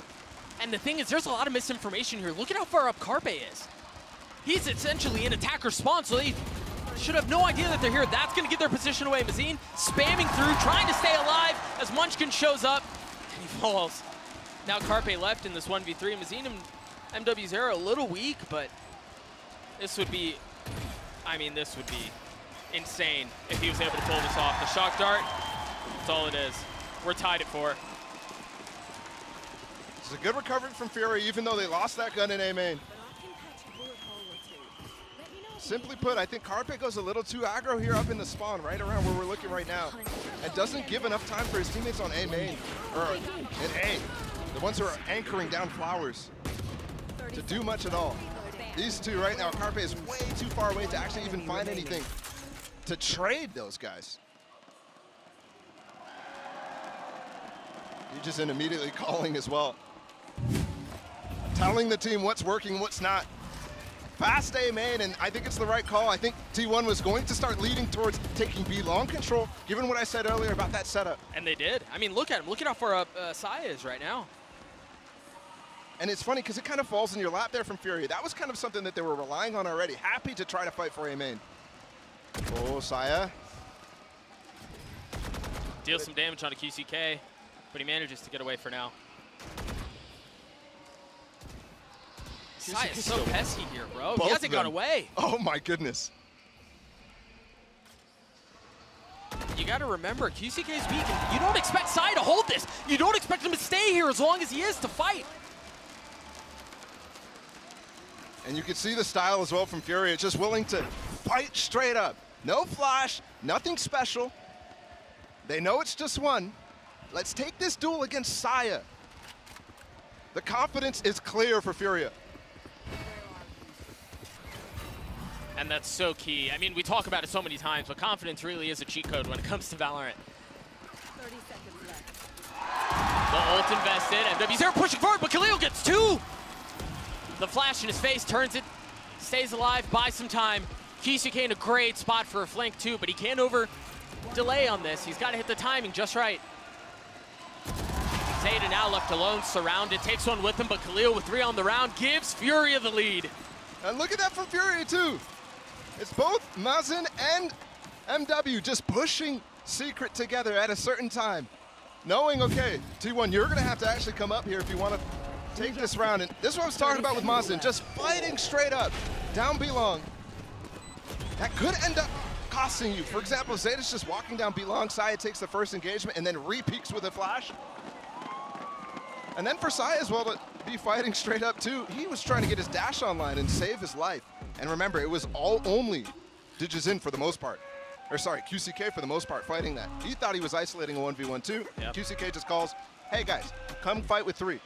And the thing is, there's a lot of misinformation here. Look at how far up Carpe is. He's essentially in attacker spawn, so they should have no idea that they're here. That's going to give their position away. Mazine spamming through, trying to stay alive as Munchkin shows up, and he falls. Now Carpe left in this 1v3. Mazine and MW0 a little weak, but this would be, I mean, this would be insane if he was able to pull this off. The shock dart, that's all it is. We're tied at 4. It's a good recovery from Fury, even though they lost that gun in A main. Simply put, I think Carpe goes a little too aggro here up in the spawn, right around where we're looking right now, and doesn't give enough time for his teammates on A main, or in A, the ones who are anchoring down flowers, to do much at all. These two right now, Carpe is way too far away to actually even find anything to trade those guys. Digizin immediately calling as well. Telling the team what's working, what's not. Fast A main, and I think it's the right call. I think T1 was going to start leading towards taking B long control, given what I said earlier about that setup. And they did. I mean, look at him. Look at how far up Saya is right now. And it's funny because it kind of falls in your lap there from Fury. That was kind of something that they were relying on already. Happy to try to fight for A main. Oh, Saya. Deals some damage on a QCK, but he manages to get away for now. Saya's so pesky here, bro. He hasn't gone away. Oh my goodness. You got to remember, QCK's weak, and you don't expect Saya to hold this. You don't expect him to stay here as long as he is to fight. And you can see the style as well from Fury. It's just willing to fight straight up. No flash, nothing special. They know it's just one. Let's take this duel against Saya. The confidence is clear for Furia. And that's so key. I mean, we talk about it so many times, but confidence really is a cheat code when it comes to Valorant. 30 seconds left. The ult invested, MW0 pushing forward, but Khalil gets 2! The flash in his face turns it, stays alive, buys some time. Kisuke in a great spot for a flank too, but he can't over delay on this. He's got to hit the timing just right. Zeta now left alone, surrounded, takes one with him, but Khalil with 3 on the round gives Furia the lead. And look at that from Furia too. It's both Mazin and MW just pushing Secret together at a certain time. Knowing, okay, T1, you're gonna have to actually come up here if you wanna take this round. And this is what I was talking about with Mazin, just fighting straight up, down B long. That could end up costing you. For example, Zeta's just walking down B long, Saya takes the first engagement and then re-peeks with a flash. And then for Saya as well to be fighting straight up too, he was trying to get his dash online and save his life. And remember, it was all only Digizin for the most part. Or sorry, QCK for the most part fighting that. He thought he was isolating a 1v1 too. Yep. QCK just calls, hey guys, come fight with 3.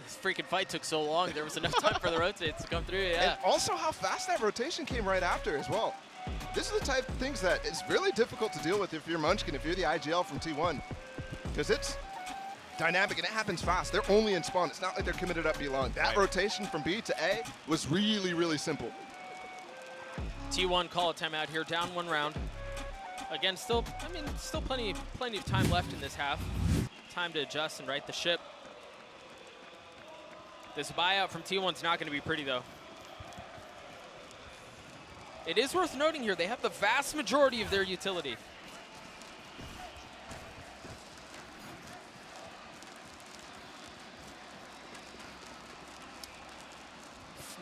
This freaking fight took so long, there was enough time for the rotates to come through, yeah. And also how fast that rotation came right after as well. This is the type of things that is really difficult to deal with if you're Munchkin, if you're the IGL from T1. Because it's dynamic and it happens fast. They're only in spawn. It's not like they're committed up B long. That rotation from B to A was really, really simple. T1 call a timeout here, down 1 round. Again, still plenty of time left in this half. Time to adjust and right the ship. This buyout from T1's not going to be pretty though. It is worth noting here, they have the vast majority of their utility.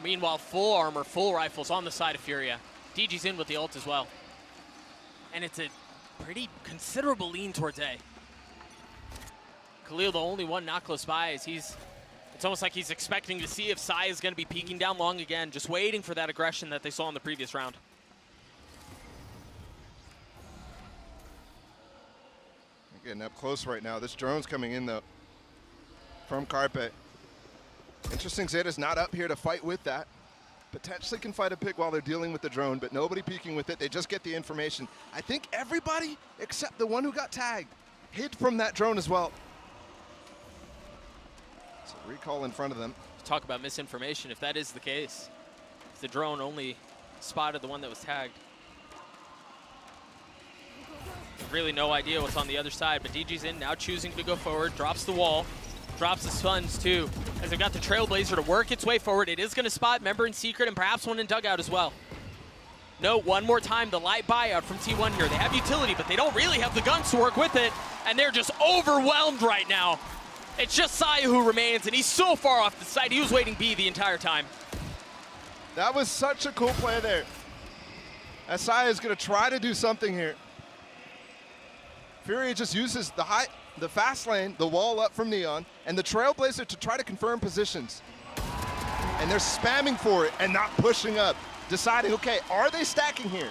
Meanwhile, full armor, full rifles on the side of Furia. DG's in with the ult as well. And it's a pretty considerable lean towards A. Khalil, the only one not close by, as it's almost like he's expecting to see if Sai is going to be peeking down long again, just waiting for that aggression that they saw in the previous round. Getting up close right now. This drone's coming in though from Carpe. Interesting, Zeta's not up here to fight with that. Potentially can fight a pick while they're dealing with the drone, but nobody peeking with it. They just get the information. I think everybody except the one who got tagged hid from that drone as well. So recall in front of them. Talk about misinformation if that is the case. The drone only spotted the one that was tagged. Really no idea what's on the other side, but DG's in now, choosing to go forward, drops the wall, drops the stuns too, as they've got the Trailblazer to work its way forward. It is going to spot member in secret and perhaps one in dugout as well. No, one more time, the light buyout from T1 here. They have utility, but they don't really have the guns to work with it, and they're just overwhelmed right now. It's just Saya who remains, and he's so far off the site. He was waiting B the entire time. That was such a cool play there. As Saya is going to try to do something here. Furia just uses the fast lane, the wall up from Neon, and the Trailblazer to try to confirm positions. And they're spamming for it and not pushing up, deciding, okay, are they stacking here?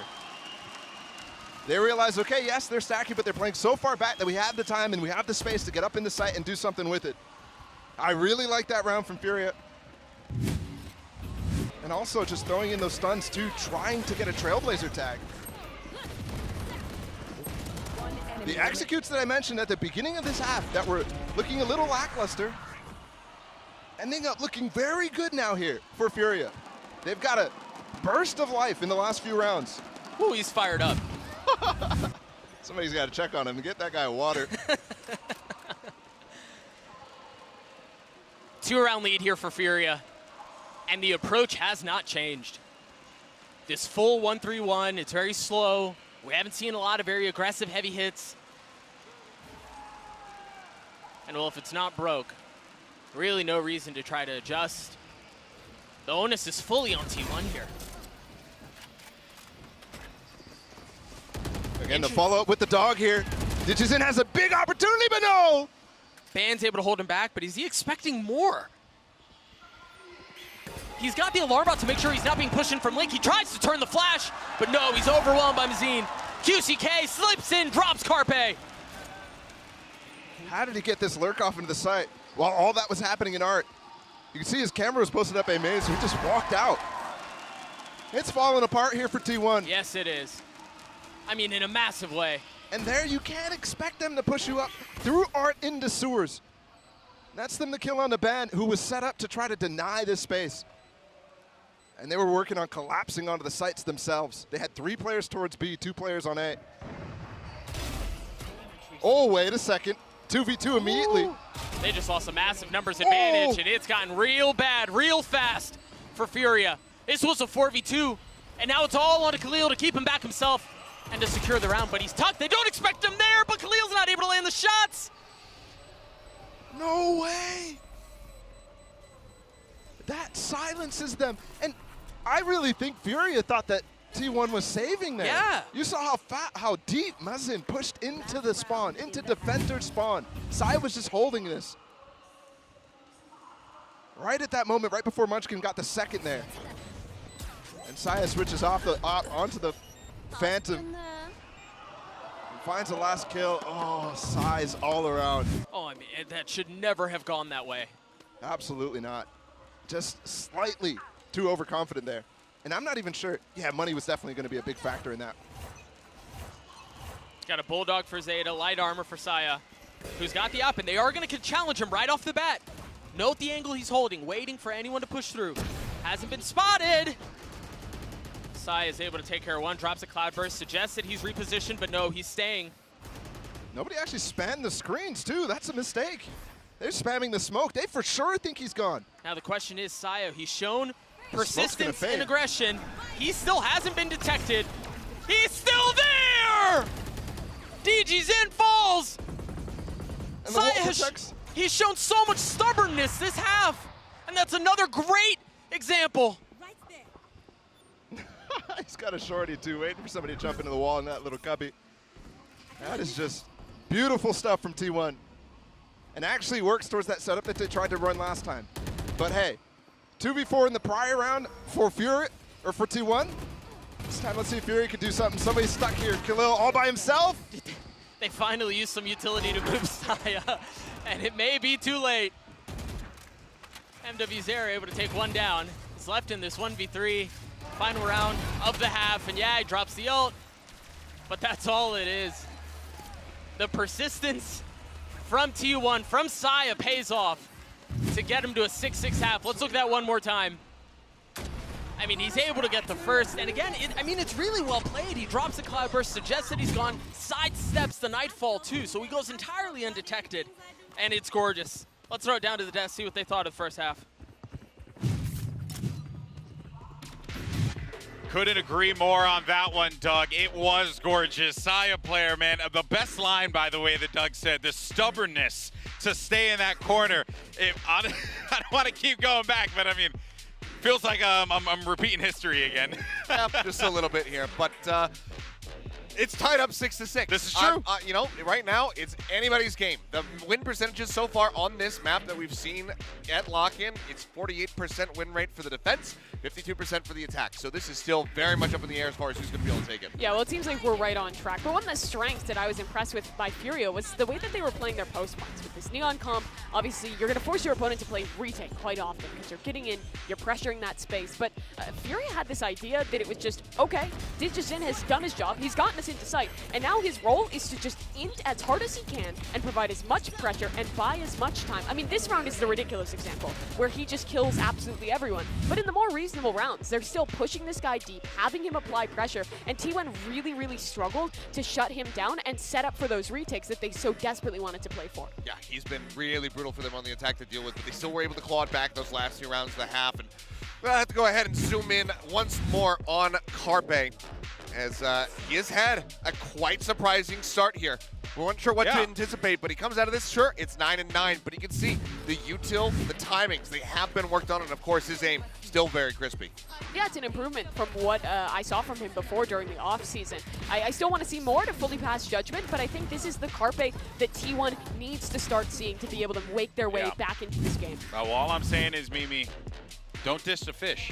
They realize, okay, yes, they're stacking, but they're playing so far back that we have the time and we have the space to get up in the site and do something with it. I really like that round from Furia. And also just throwing in those stuns too, trying to get a Trailblazer tag. The executes that I mentioned at the beginning of this half that were looking a little lackluster, ending up looking very good now here for Furia. They've got a burst of life in the last few rounds. Ooh, he's fired up. Somebody's got to check on him and get that guy water. 2-round lead here for Furia, and the approach has not changed. This full 1-3-1, it's very slow. We haven't seen a lot of very aggressive heavy hits. And well, if it's not broke, really no reason to try to adjust. The onus is fully on T1 here. Again, the follow-up with the dog here. Digizin has a big opportunity, but no! Ban's able to hold him back, but is he expecting more? He's got the alarm bot to make sure he's not being pushed in from Link. He tries to turn the flash, but no, he's overwhelmed by Mazin. QCK slips in, drops Carpe. How did he get this lurk off into the site while all that was happening in Art? You can see his camera was posted up A main, so he just walked out. It's falling apart here for T1. Yes, it is. I mean, in a massive way. And there you can't expect them to push you up through Art into sewers. That's them the kill on the ban, who was set up to try to deny this space. And they were working on collapsing onto the sites themselves. They had 3 players towards B, 2 players on A. Oh, wait a second. 2v2 immediately. Ooh. They just lost a massive numbers advantage, and it's gotten real bad, real fast for Furia. This was a 4v2, and now it's all on to Khalil to keep him back himself and to secure the round, but he's tucked. They don't expect him there, but Khalil's not able to land the shots. No way! That silences them. And I really think Furia thought that T1 was saving there. Yeah. You saw how deep Mazin pushed into the spawn, into defender spawn. Sai was just holding this. Right at that moment, right before Munchkin got the second there. And Saya switches off onto the Phantom. And finds the last kill. Oh, Sai's all around. Oh, I mean, that should never have gone that way. Absolutely not. Just slightly too overconfident there. And I'm not even sure. Yeah, money was definitely going to be a big factor in that. Got a Bulldog for Zeta, light armor for Saya, who's got the up, and they are going to challenge him right off the bat. Note the angle he's holding, waiting for anyone to push through. Hasn't been spotted. Saya is able to take care of one, drops a Cloudburst, suggests that he's repositioned, but no, he's staying. Nobody actually spammed the screens, too. That's a mistake. They're spamming the smoke. They for sure think he's gone. Now the question is, Saya, he's shown persistence and aggression. He still hasn't been detected. He's still there! DG's in, falls! Saya he's shown so much stubbornness this half, and that's another great example. He's got a shorty too, waiting for somebody to jump into the wall in that little cubby. That is just beautiful stuff from T1. And actually works towards that setup that they tried to run last time. But hey, 2v4 in the prior round for Fury, or for T1. This time let's see if Fury could do something. Somebody's stuck here. Khalil all by himself. They finally used some utility to move Saya, and it may be too late. MW Zera able to take one down. He's left in this 1v3. Final round of the half, and yeah, he drops the ult, but that's all it is. The persistence from T1, from Saya pays off to get him to a 6-6 half. Let's look at that one more time. I mean, he's able to get the first, and again, it's really well played. He drops the Cloudburst, suggests that he's gone, sidesteps the Nightfall too, so he goes entirely undetected, and it's gorgeous. Let's throw it down to the desk, see what they thought of the first half. Couldn't agree more on that one, Doug. It was gorgeous. Saya player, man. The best line, by the way, that Doug said, the stubbornness to stay in that corner. I don't want to keep going back, but I mean, feels like I'm repeating history again. Yeah, just a little bit here, but it's tied up 6-6. This is true. You know, right now, it's anybody's game. The win percentages so far on this map that we've seen at Lock-In, it's 48% win rate for the defense, 52% for the attack. So this is still very much up in the air as far as who's going to be able to take it. Yeah, well, it seems like we're right on track. But one of the strengths that I was impressed with by Furia was the way that they were playing their post fights. With this Neon comp, obviously, you're going to force your opponent to play retake quite often because you're getting in, you're pressuring that space. But Furia had this idea that it was just, okay, Digizin has done his job. He's gotten us into sight. And now his role is to just int as hard as he can and provide as much pressure and buy as much time. I mean, this round is the ridiculous example where he just kills absolutely everyone. But in the more reasonable rounds, they're still pushing this guy deep, having him apply pressure, and T1 really, really struggled to shut him down and set up for those retakes that they so desperately wanted to play for. Yeah, he's been really brutal for them on the attack to deal with, but they still were able to claw it back those last 2 rounds of the half. And we'll have to go ahead and zoom in once more on Carpe, as he has had a quite surprising start here. We weren't sure what to anticipate, but he comes out of this, sure, it's 9-9, but you can see the util, the timings, they have been worked on, and of course his aim still very crispy. Yeah, it's an improvement from what I saw from him before during the off-season. I still want to see more to fully pass judgment, but I think this is the Carpe that T1 needs to start seeing to be able to wake their way back into this game. Well, all I'm saying is, Mimi, don't dish the fish.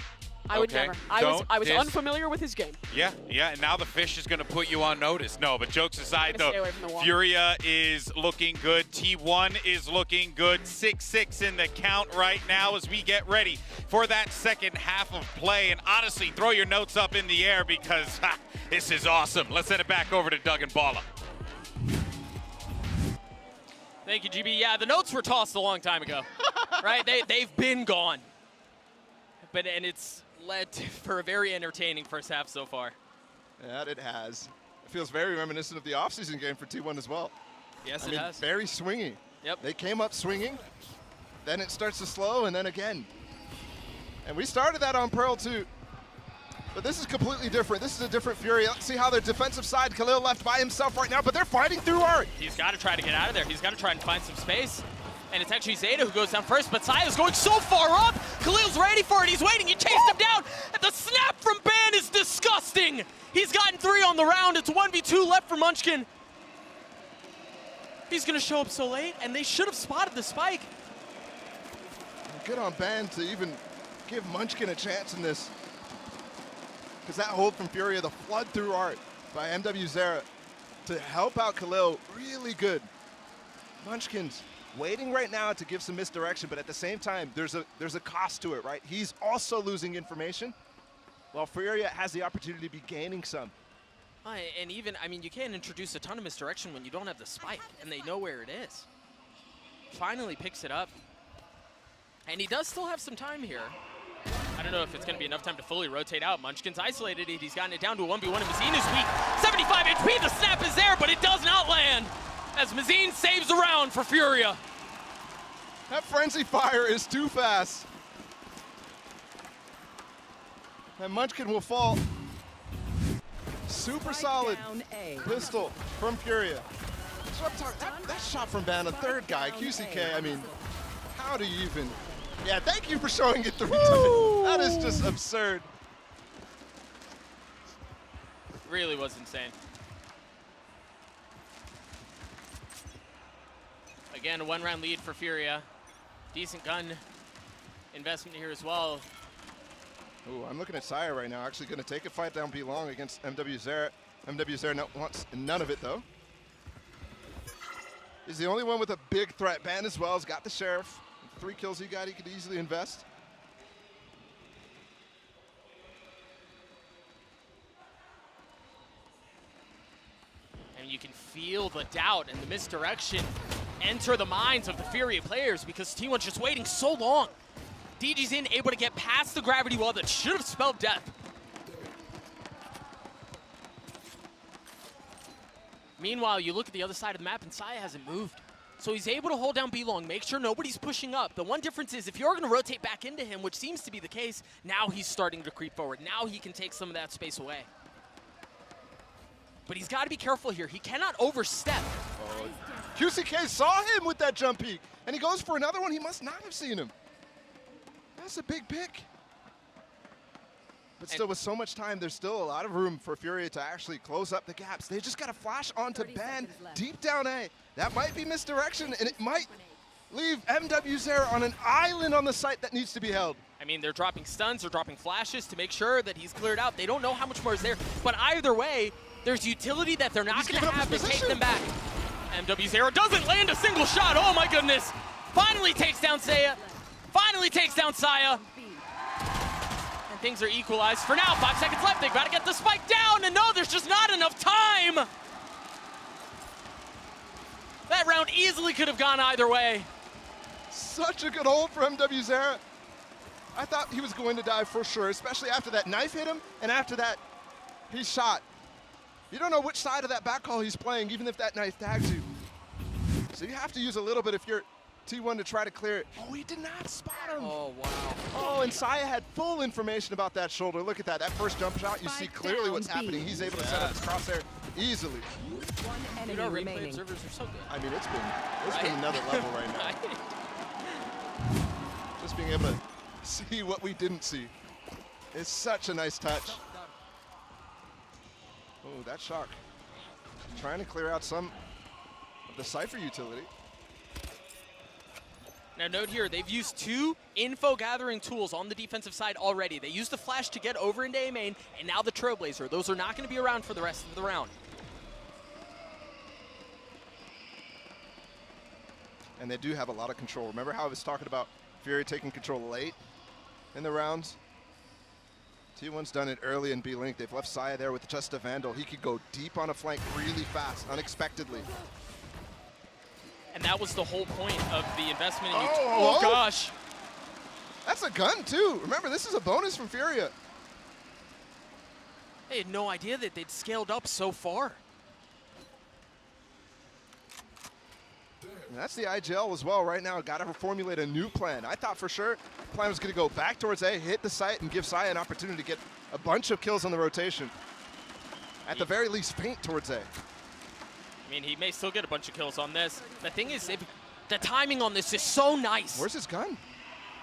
I would never. I was unfamiliar with his game. Yeah, and now the fish is going to put you on notice. No, but jokes aside, though, Furia is looking good. T1 is looking good. 6-6 in the count right now as we get ready for that second half of play. And honestly, throw your notes up in the air because this is awesome. Let's send it back over to Doug and Balla. Thank you, GB. Yeah, the notes were tossed a long time ago, right? They've been gone. And it's led for a very entertaining first half so far. Yeah, it has. It feels very reminiscent of the offseason game for T1 as well. Yes, I it mean, has. very swingy. Yep. They came up swinging, then it starts to slow, and then again. And we started that on Pearl too. But this is completely different. This is a different Fury. Let's see how their defensive side, Khalil left by himself right now, but they're fighting through art. He's got to try to get out of there. He's got to try and find some space. And it's actually Zeta who goes down first, but Saya's going so far up. Khalil's ready for it. He's waiting. He chased him down. And the snap from Ban is disgusting. He's gotten 3 on the round. It's 1v2 left for Munchkin. He's going to show up so late, and they should have spotted the spike. Good on Ban to even give Munchkin a chance in this. Because that hold from Furia, the flood through art by MW Zera to help out Khalil, really good. Munchkin's waiting right now to give some misdirection, but at the same time, there's a cost to it, right? He's also losing information, while Furia has the opportunity to be gaining some. And even, I mean, you can't introduce a ton of misdirection when you don't have the spike, and they know where it is. Finally picks it up. And he does still have some time here. I don't know if it's going to be enough time to fully rotate out. Munchkin's isolated it. He's gotten it down to a 1v1, and Mazine is weak. 75 HP, the snap is there, but it does not land. As Mazine saves the round for Furia. That frenzy fire is too fast. And Munchkin will fall. Super solid pistol from Furia. That's what I'm talking. That shot from Ban, a third guy, QCK, I mean, how do you even? Yeah, thank you for showing it 3 times. That is just absurd. Really was insane. Again, a 1-round lead for Furia. Decent gun investment here as well. Ooh, I'm looking at Saya right now. Actually going to take a fight down B long against MW Zera. MW Zera wants none of it though. He's the only one with a big threat. Ban as well has got the Sheriff. 3 kills he got, he could easily invest. And you can feel the doubt and the misdirection enter the minds of the Furia players because T1's just waiting so long. DG's in, able to get past the gravity wall that should have spelled death. Meanwhile, you look at the other side of the map and Saya hasn't moved. So he's able to hold down B long, make sure nobody's pushing up. The one difference is if you're going to rotate back into him, which seems to be the case, now he's starting to creep forward. Now he can take some of that space away. But he's got to be careful here. He cannot overstep. QCK saw him with that jump peek, and he goes for another one. He must not have seen him. That's a big pick. But still, with so much time, there's still a lot of room for Furia to actually close up the gaps. They just got to flash onto Ban deep down A. That might be misdirection, and it might leave MW Zera on an island on the site that needs to be held. I mean, they're dropping stuns, they're dropping flashes to make sure that he's cleared out. They don't know how much more is there, but either way, there's utility that they're not going to have to take them back. MW Zera doesn't land a single shot. Oh my goodness. Finally takes down Saya. Finally takes down Saya. And things are equalized for now. 5 seconds left. They've got to get the spike down. And no, there's just not enough time. That round easily could have gone either way. Such a good hold for MW Zera. I thought he was going to die for sure, especially after that knife hit him, and after that, he shot. You don't know which side of that back call he's playing, even if that knife tags you. So you have to use a little bit if you're T1 to try to clear it. Oh, he did not spot him. Oh, wow. Oh, and Saya had full information about that shoulder. Look at that. That first jump shot, you see clearly what's happening. He's able to set up his crosshair easily. Dude, our replay observers are so good. I mean, it's been another level right now. Just being able to see what we didn't see. It's such a nice touch. Oh, that shock. Trying to clear out some of the Cypher utility. Now note here, they've used 2 info gathering tools on the defensive side already. They used the flash to get over into A main, and now the Trailblazer. Those are not going to be around for the rest of the round. And they do have a lot of control. Remember how I was talking about Fury taking control late in the rounds? T1's done it early in B-Link. They've left Saya there with just a Vandal. He could go deep on a flank really fast, unexpectedly. And that was the whole point of the investment in Oh, gosh. That's a gun too. Remember, this is a bonus from Furia. They had no idea that they'd scaled up so far. And that's the IGL as well right now. Got to formulate a new plan. I thought for sure the plan was going to go back towards A, hit the site, and give Sai an opportunity to get a bunch of kills on the rotation. At the very least, feint towards A. I mean, he may still get a bunch of kills on this. The thing is, the timing on this is so nice. Where's his gun?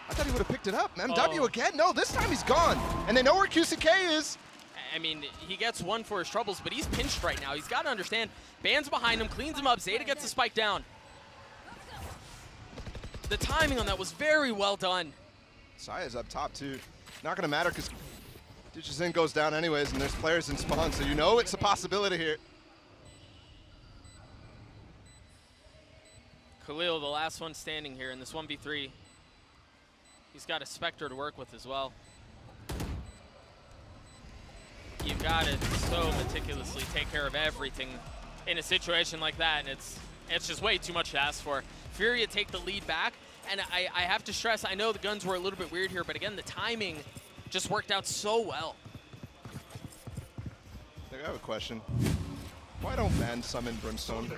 I thought he would have picked it up. MW again? No, this time he's gone. And they know where QCK is. I mean, he gets one for his troubles, but he's pinched right now. He's got to understand. Band's behind him, cleans him up. Zeta gets the spike down. The timing on that was very well done. Saya's up top too. Not gonna matter because Digizin goes down anyways and there's players in spawn, so you know it's a possibility here. Khalil, the last one standing here in this 1v3. He's got a Spectre to work with as well. You've got to so meticulously take care of everything in a situation like that, and it's just way too much to ask for. Furia take the lead back, and I have to stress, I know the guns were a little bit weird here, but again, the timing just worked out so well. I have a question. Why don't ban summon Brimstone?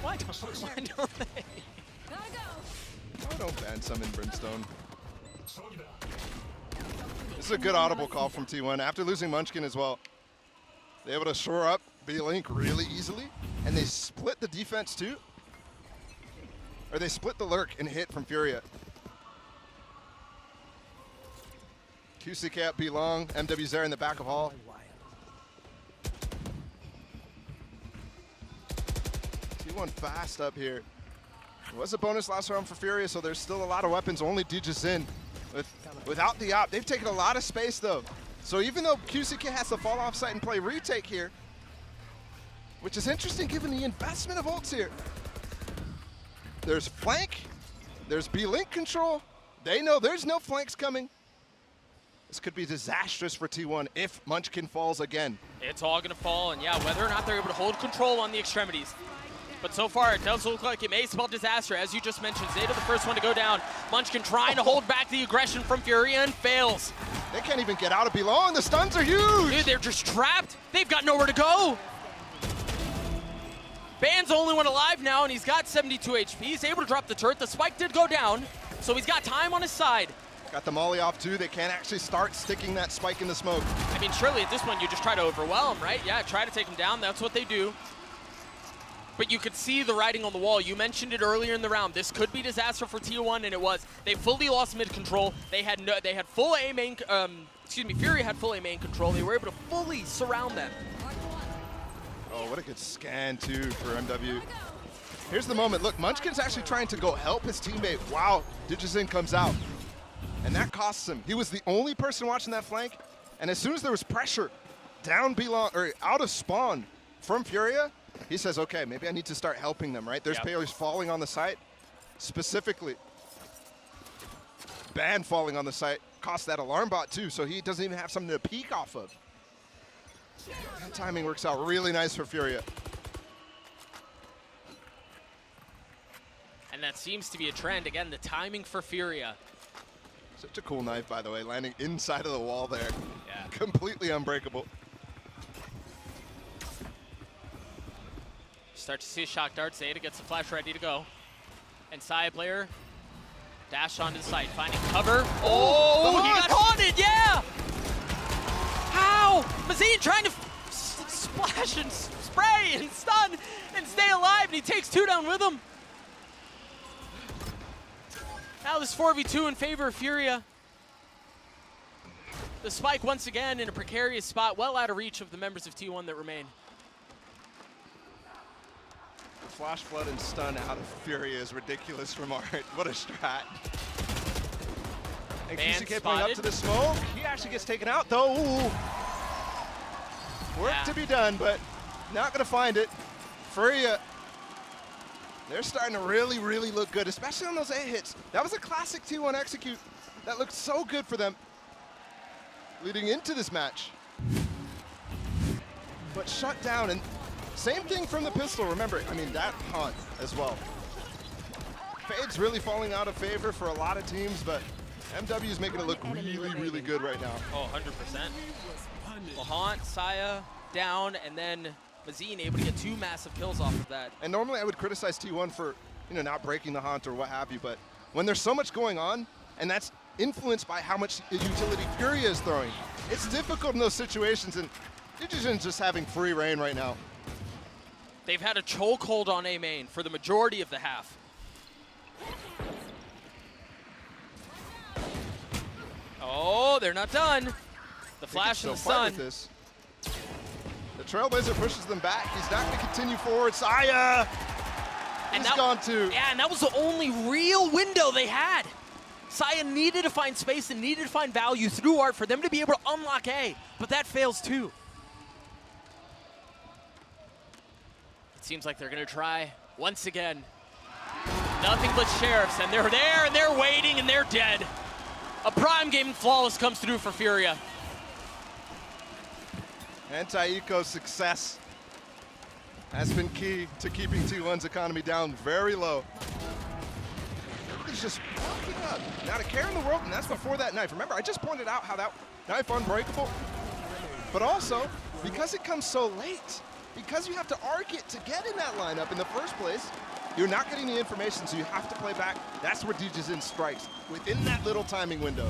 Why don't they? Why don't ban summon Brimstone? This is a good audible call from T1. After losing Munchkin as well, they're able to shore up B-Link really easily, and they split the defense too. Or they split the lurk and hit from Furia. QCK up B long, MW's there in the back of hall. T1 fast up here. It was a bonus last round for Furia, so there's still a lot of weapons. Only Digizin without the op. They've taken a lot of space though. So even though QCK has to fall off site and play retake here, which is interesting given the investment of ults here. There's flank, there's B-Link control. They know there's no flanks coming. This could be disastrous for T1 if Munchkin falls again. It's all gonna fall, and yeah, whether or not they're able to hold control on the extremities. But so far, it does look like it may spell disaster. As you just mentioned, Zeta the first one to go down. Munchkin trying to hold back the aggression from Furia and fails. They can't even get out of below, and the stuns are huge! Dude, they're just trapped. They've got nowhere to go. Band's the only one alive now, and he's got 72 HP. He's able to drop the turret. The spike did go down, so he's got time on his side. Got the molly off too. They can't actually start sticking that spike in the smoke. I mean, surely at this point, you just try to overwhelm, right? Yeah, try to take him down. That's what they do. But you could see the writing on the wall. You mentioned it earlier in the round. This could be disaster for T1, and it was. They fully lost mid control. They had full A main. Furia had full A main control. They were able to fully surround them. Oh, what a good scan too for MW. Here's the moment. Look, Munchkin's actually trying to go help his teammate while Digizin comes out, and that costs him. He was the only person watching that flank, and as soon as there was pressure down B-long or out of spawn from Furia, he says, okay, maybe I need to start helping them, right? There's players falling on the site. Specifically, Ban falling on the site cost that alarm bot too, so he doesn't even have something to peek off of. That timing works out really nice for Furia. And that seems to be a trend. Again, the timing for Furia. Such a cool knife, by the way, landing inside of the wall there. Yeah. Completely unbreakable. Start to see a shock dart. Zeta gets the flash ready to go. And Saya player dash onto the site, finding cover. Oh, he got haunted, yeah! How? Mazine trying to splash and spray and stun and stay alive, and he takes two down with him. Now this 4v2 in favor of Furia. The spike once again in a precarious spot, well out of reach of the members of T1 that remain. Flash flood and stun out of Furia is ridiculous from Art. What a strat. And QCK playing up to the smoke. He actually gets taken out though. Ooh. Work to be done, but not gonna find it. Furia, they're starting to really, really look good, especially on those A hits. That was a classic T1 execute. That looked so good for them leading into this match. But shut down, and Same thing from the pistol, remember, I mean, that haunt as well. Fade's really falling out of favor for a lot of teams, but MW is making it look really, really good right now. Oh, 100%. Lahant, Saya down, and then Mazine able to get 2 massive kills off of that. And normally I would criticize T1 for, you know, not breaking the haunt or what have you, but when there's so much going on, and that's influenced by how much utility Furia is throwing, it's difficult in those situations, and Digigen's just having free reign right now. They've had a chokehold on A main for the majority of the half. Oh, they're not done. The flash in the sun. The Trailblazer pushes them back. He's not going to continue forward. Saya! He's gone too. Yeah, and that was the only real window they had. Saya needed to find space and needed to find value through art for them to be able to unlock A, but that fails too. It seems like they're going to try once again. Nothing but sheriffs, and they're there, and they're waiting, and they're dead. A prime game flawless comes through for Furia. Anti-eco success has been key to keeping T1's economy down very low. It's just walking up. Not a care in the world, and that's before that knife. Remember, I just pointed out how that knife unbreakable, but also because it comes so late, because you have to arc it to get in that lineup in the first place, you're not getting the information, so you have to play back. That's where Digigen strikes, within that little timing window.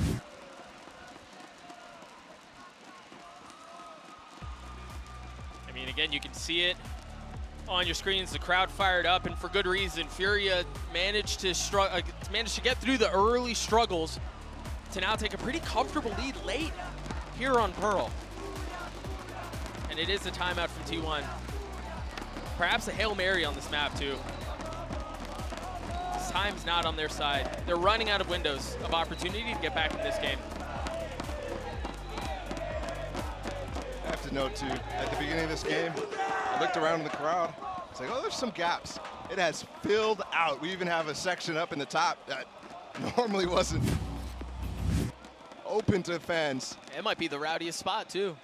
I mean, again, you can see it on your screens. The crowd fired up, and for good reason. Furia managed to get through the early struggles to now take a pretty comfortable lead late here on Pearl. And it is a timeout from T1. Perhaps a Hail Mary on this map, too. This time's not on their side. They're running out of windows of opportunity to get back in this game. I have to note, too, at the beginning of this game, I looked around in the crowd. It's like, oh, there's some gaps. It has filled out. We even have a section up in the top that normally wasn't open to fans. It might be the rowdiest spot, too.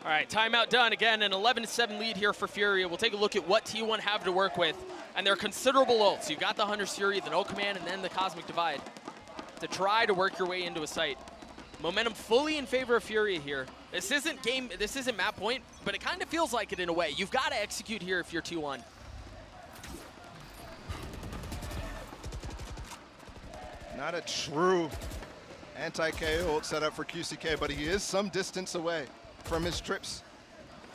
All right, timeout done. Again, an 11-7 lead here for Furia. We'll take a look at what T1 have to work with. And they're considerable ults. You've got the Hunter's Fury, the No Command, and then the Cosmic Divide to try to work your way into a site. Momentum fully in favor of Furia here. This isn't map point, but it kind of feels like it in a way. You've got to execute here if you're T1. Not a true anti-KO ult set up for QCK, but he is some distance away from his trips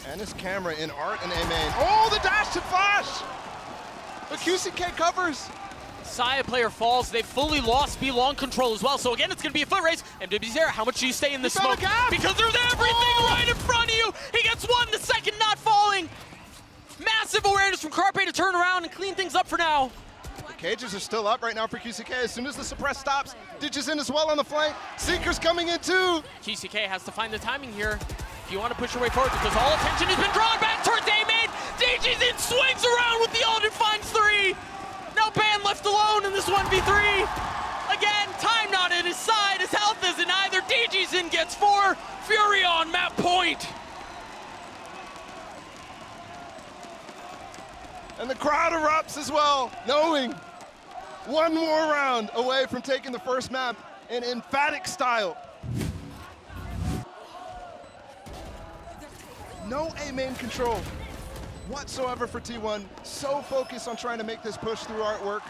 and his camera in art and A main. Oh, the dash to flash! But QCK covers. Saya player falls. They fully lost B long control as well. So again, it's going to be a foot race. MW's there. How much do you stay in the smoke? Because there's everything right in front of you. He gets one, the second not falling. Massive awareness from Carpe to turn around and clean things up for now. The cages are still up right now for QCK. As soon as the suppress stops, Digigen as well on the flank. Seeker's coming in too. QCK has to find the timing here if you want to push your way forward, because all attention has been drawn back towards A-main. Digigen swings around with the ult and finds 3. Now Ban left alone in this 1v3. Again, time not at his side. His health isn't either. Digigen gets 4. Furia on map point. And the crowd erupts as well, knowing one more round away from taking the first map in emphatic style. No A-main control whatsoever for T1. So focused on trying to make this push through artwork.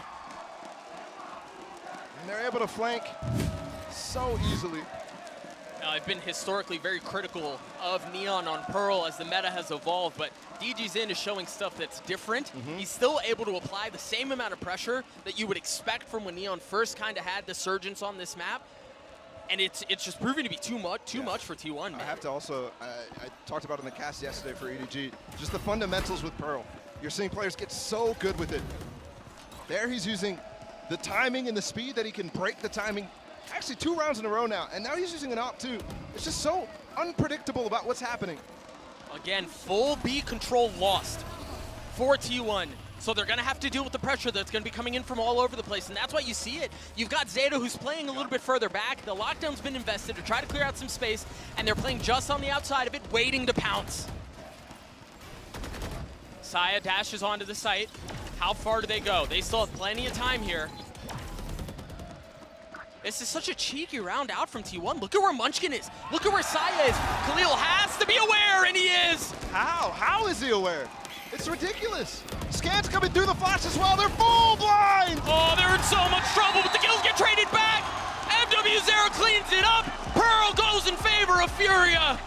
And they're able to flank so easily. Now, I've been historically very critical of Neon on Pearl as the meta has evolved, but DGZin is showing stuff that's different. He's still able to apply the same amount of pressure that you would expect from when Neon first kind of had the surgence on this map. And it's just proving to be too much for T1, man. I have to also, I talked about it in the cast yesterday for EDG, just the fundamentals with Pearl. You're seeing players get so good with it. There he's using the timing and the speed that he can break the timing. Actually 2 rounds in a row now, and now he's using an op too. It's just so unpredictable about what's happening. Again, full B control lost for T1. So they're going to have to deal with the pressure that's going to be coming in from all over the place, and that's why you see it. You've got Zeta, who's playing a little bit further back. The lockdown's been invested to try to clear out some space, and they're playing just on the outside of it, waiting to pounce. Saya dashes onto the site. How far do they go? They still have plenty of time here. This is such a cheeky round out from T1. Look at where Munchkin is. Look at where Saya is. Khalil has to be aware, and he is. How? How is he aware? It's ridiculous. Scans coming through the flash as well. They're full blind. Oh, they're in so much trouble, but the kills get traded back. MW0 cleans it up. Pearl goes in favor of Furia.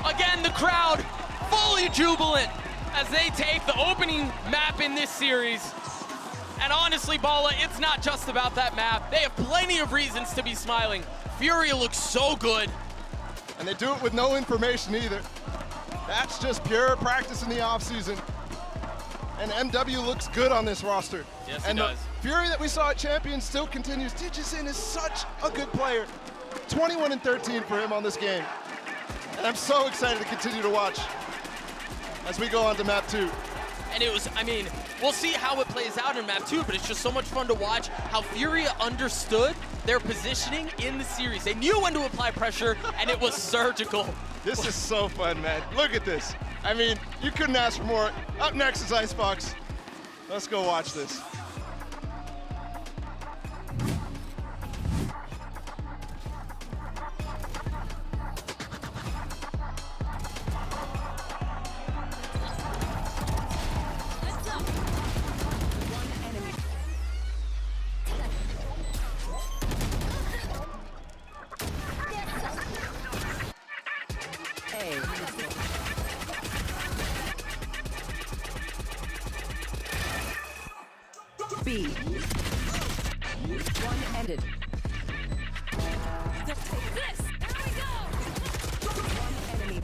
Again, the crowd fully jubilant as they take the opening map in this series. And honestly, Bala, it's not just about that map. They have plenty of reasons to be smiling. Furia looks so good. And they do it with no information either. That's just pure practice in the offseason. And MW looks good on this roster. Yes, and he does. The Fury that we saw at Champions still continues. Digison is such a good player. 21 and 13 for him on this game. And I'm so excited to continue to watch as we go on to map 2. And it was, I mean, we'll see how it plays out in map 2, but it's just so much fun to watch how Furia understood their positioning in the series. They knew when to apply pressure, and it was surgical. This is so fun, man. Look at this. I mean, you couldn't ask for more. Up next is Icebox. Let's go watch this. B. One ended. Take this! There we go! One enemy.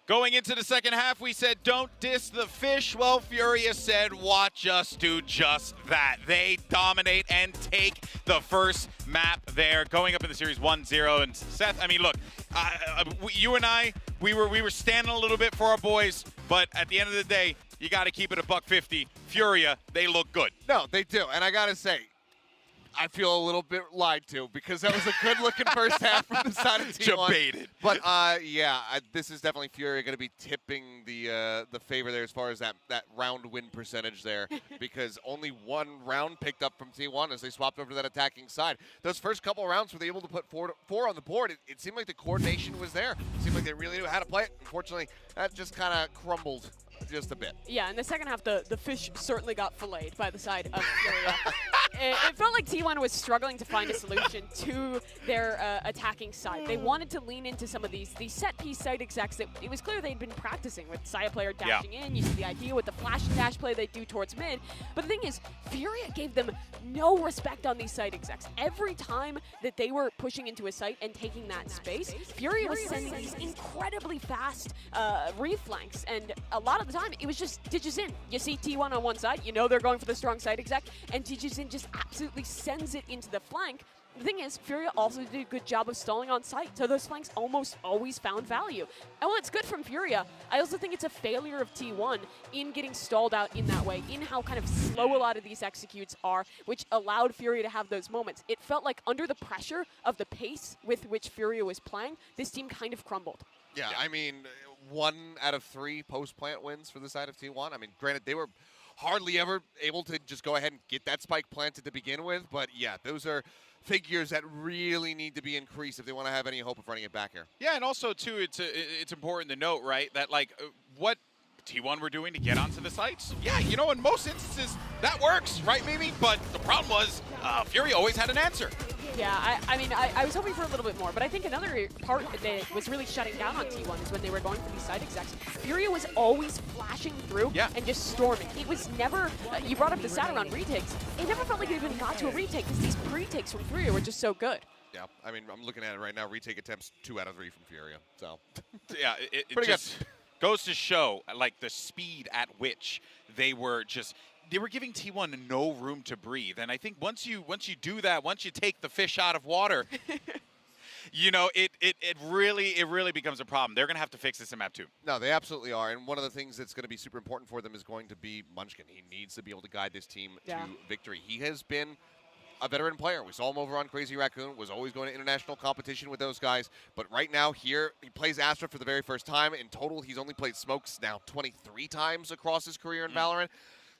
Going into the second half, we said, don't diss the fish. Well, Furia said, watch us do just that. They dominate and take the first map there, going up in the series 1-0. And Seth, I mean, look, you and I, we were standing a little bit for our boys, but at the end of the day, you got to keep it a $150. Furia, they look good. No, they do. And I got to say, I feel a little bit lied to because that was a good-looking first half from the side of T1. Debated. But yeah, this is definitely Furia going to be tipping the favor there as far as that round win percentage there, because only one round picked up from T1 as they swapped over to that attacking side. Those first couple rounds were they able to put four on the board. It seemed like the coordination was there. It seemed like they really knew how to play it. Unfortunately, that just kind of crumbled just a bit. Yeah, in the second half, the fish certainly got filleted by the side of Furia. It felt like T1 was struggling to find a solution to their attacking side. They wanted to lean into some of these set-piece side execs that it was clear they'd been practicing with Saya player dashing in. You see the idea with the flash and dash play they do towards mid. But the thing is, Furia gave them no respect on these side execs. Every time that they were pushing into a site and taking that space, Furia was sending these incredibly fast reflanks, and a lot of the time it was just ditches in. You see T1 on one side, you know they're going for the strong side exec, and ditches in just absolutely sends it into the flank. The thing is, Furia also did a good job of stalling on site, so those flanks almost always found value. And while it's good from Furia, I also think it's a failure of T1 in getting stalled out in that way, in how kind of slow a lot of these executes are, which allowed Furia to have those moments. It felt like under the pressure of the pace with which Furia was playing, this team kind of crumbled. Yeah, I mean, 1 out of 3 post-plant wins for the side of T1. I mean, granted, they were hardly ever able to just go ahead and get that spike planted to begin with, but yeah, those are figures that really need to be increased if they want to have any hope of running it back here. Yeah, and also, too, it's important to note, right, that, like, what T1 were doing to get onto the sites, yeah, you know, in most instances, that works, right, Mimi? But the problem was, Furia always had an answer. Yeah, I mean, I was hoping for a little bit more, but I think another part that was really shutting down on T1 is when they were going for these side execs. Furia was always flashing through and just storming. It was never, you brought up the stat around retakes, it never felt like it even got to a retake because these pre-takes from Furia were just so good. Yeah, I mean, I'm looking at it right now, retake attempts 2 out of 3 from Furia, so. Yeah, it just goes to show, like, the speed at which they were just, they were giving T1 no room to breathe. And I think once you do that, once you take the fish out of water, you know, it really becomes a problem. They're going to have to fix this in map 2. No, they absolutely are. And one of the things that's going to be super important for them is going to be Munchkin. He needs to be able to guide this team to victory. He has been a veteran player. We saw him over on Crazy Raccoon, was always going to international competition with those guys. But right now here, he plays Astra for the very first time. In total, he's only played Smokes now 23 times across his career in Valorant.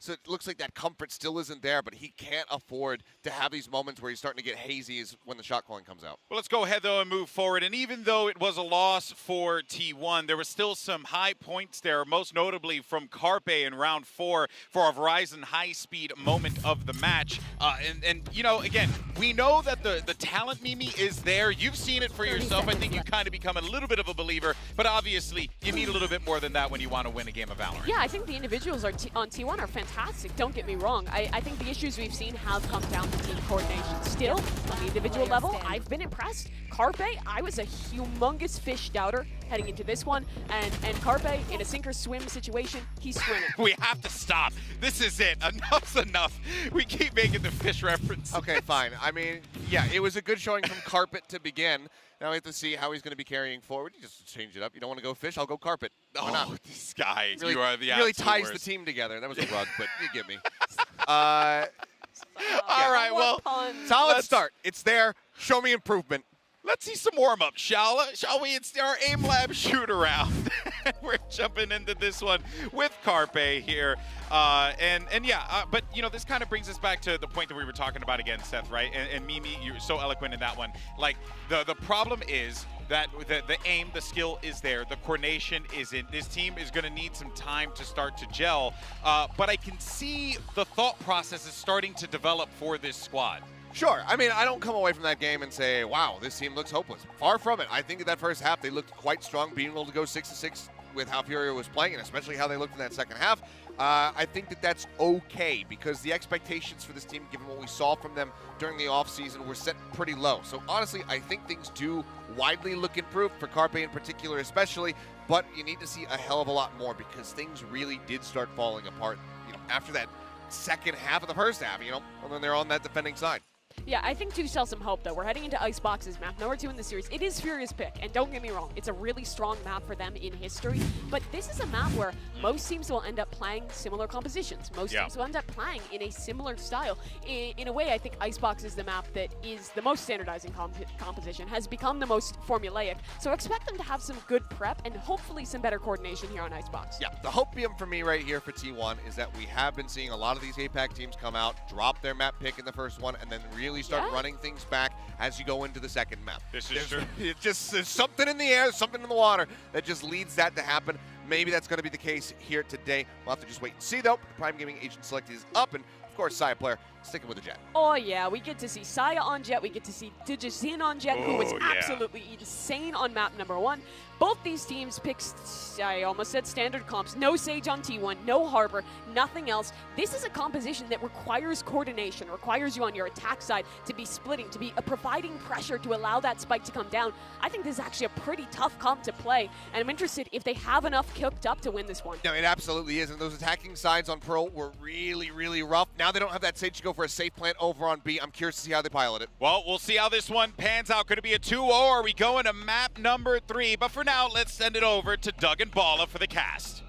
So it looks like that comfort still isn't there, but he can't afford to have these moments where he's starting to get hazy when the shot calling comes out. Well, let's go ahead, though, and move forward. And even though it was a loss for T1, there was still some high points there, most notably from Carpe in round 4 for a Verizon high-speed moment of the match. And you know, again, we know that the talent, Mimi, is there. You've seen it for yourself. I think you kind of become a little bit of a believer, but obviously you need a little bit more than that when you want to win a game of Valorant. Yeah, I think the individuals on T1 are fantastic. Don't get me wrong. I think the issues we've seen have come down to team coordination. Still, on the individual level, I've been impressed. Carpe, I was a humongous fish doubter heading into this one, and Carpe, in a sink or swim situation, he's swimming. We have to stop. This is it. Enough's enough. We keep making the fish reference. Okay, fine. I mean, yeah, it was a good showing from Carpet to begin. Now we have to see how he's going to be carrying forward. You just change it up. You don't want to go fish? I'll go Carpet. Why not? This guy, really, you are the really ties worst. the team together. That was a rug, but you get me. All right, well, solid start. It's there. Show me improvement. Let's see some warm-up, shall we? It's our Aim Lab shoot-around. We're jumping into this one with Carpe here. But, you know, this kind of brings us back to the point that we were talking about again, Seth, right? And Mimi, you're so eloquent in that one. Like, the problem is that the aim, the skill is there. The coordination isn't. This team is going to need some time to start to gel. But I can see the thought process is starting to develop for this squad. Sure. I mean, I don't come away from that game and say, wow, this team looks hopeless. Far from it. I think that first half, they looked quite strong, being able to go 6-6 with how Furia was playing, and especially how they looked in that second half. I think that that's okay because the expectations for this team, given what we saw from them during the offseason, were set pretty low. So honestly, I think things do widely look improved for Carpe in particular especially, but you need to see a hell of a lot more because things really did start falling apart, after that second half of the first half, and then they're on that defending side. Yeah, I think to sell some hope, though. We're heading into Icebox's map, number 2 in the series. It is Furia's pick, and don't get me wrong, it's a really strong map for them in history, but this is a map where most teams will end up playing similar compositions. Most teams will end up playing in a similar style. In a way, I think Icebox is the map that is the most standardizing composition, has become the most formulaic, so expect them to have some good prep and hopefully some better coordination here on Icebox. Yeah, the hopium for me right here for T1 is that we have been seeing a lot of these APAC teams come out, drop their map pick in the first one, and then really start running things back as you go into the second map. This is true. There's something in the air, something in the water that just leads that to happen. Maybe that's going to be the case here today. We'll have to just wait and see, though. The Prime Gaming Agent Select is up, and of course, Saya player sticking with the Jet. Oh yeah, we get to see Saya on Jet, we get to see Digizin on Jet, who was absolutely insane on map number 1. Both these teams picked, I almost said standard comps, no Sage on T1, no Harbor, nothing else. This is a composition that requires coordination, requires you on your attack side to be splitting, to be providing pressure to allow that spike to come down. I think this is actually a pretty tough comp to play, and I'm interested if they have enough cooked up to win this one. No, it absolutely is, and those attacking sides on Pearl were really, really rough. Now they don't have that Sage to go for a safe plant over on B. I'm curious to see how they pilot it. Well, we'll see how this one pans out. Could it be a 2-0? Are we going to map number 3? But for now, let's send it over to Doug and Bala for the cast.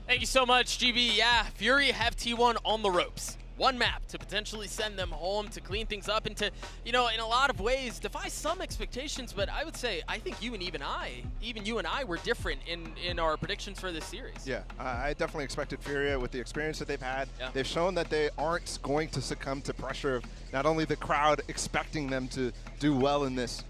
Thank you so much, GB. Yeah, Fury have T1 on the ropes. One map to potentially send them home, to clean things up, and to, in a lot of ways, defy some expectations. But I would say, I think even you and I were different in our predictions for this series. Yeah, I definitely expected Furia with the experience that they've had. Yeah. They've shown that they aren't going to succumb to pressure of not only the crowd expecting them to do well in this,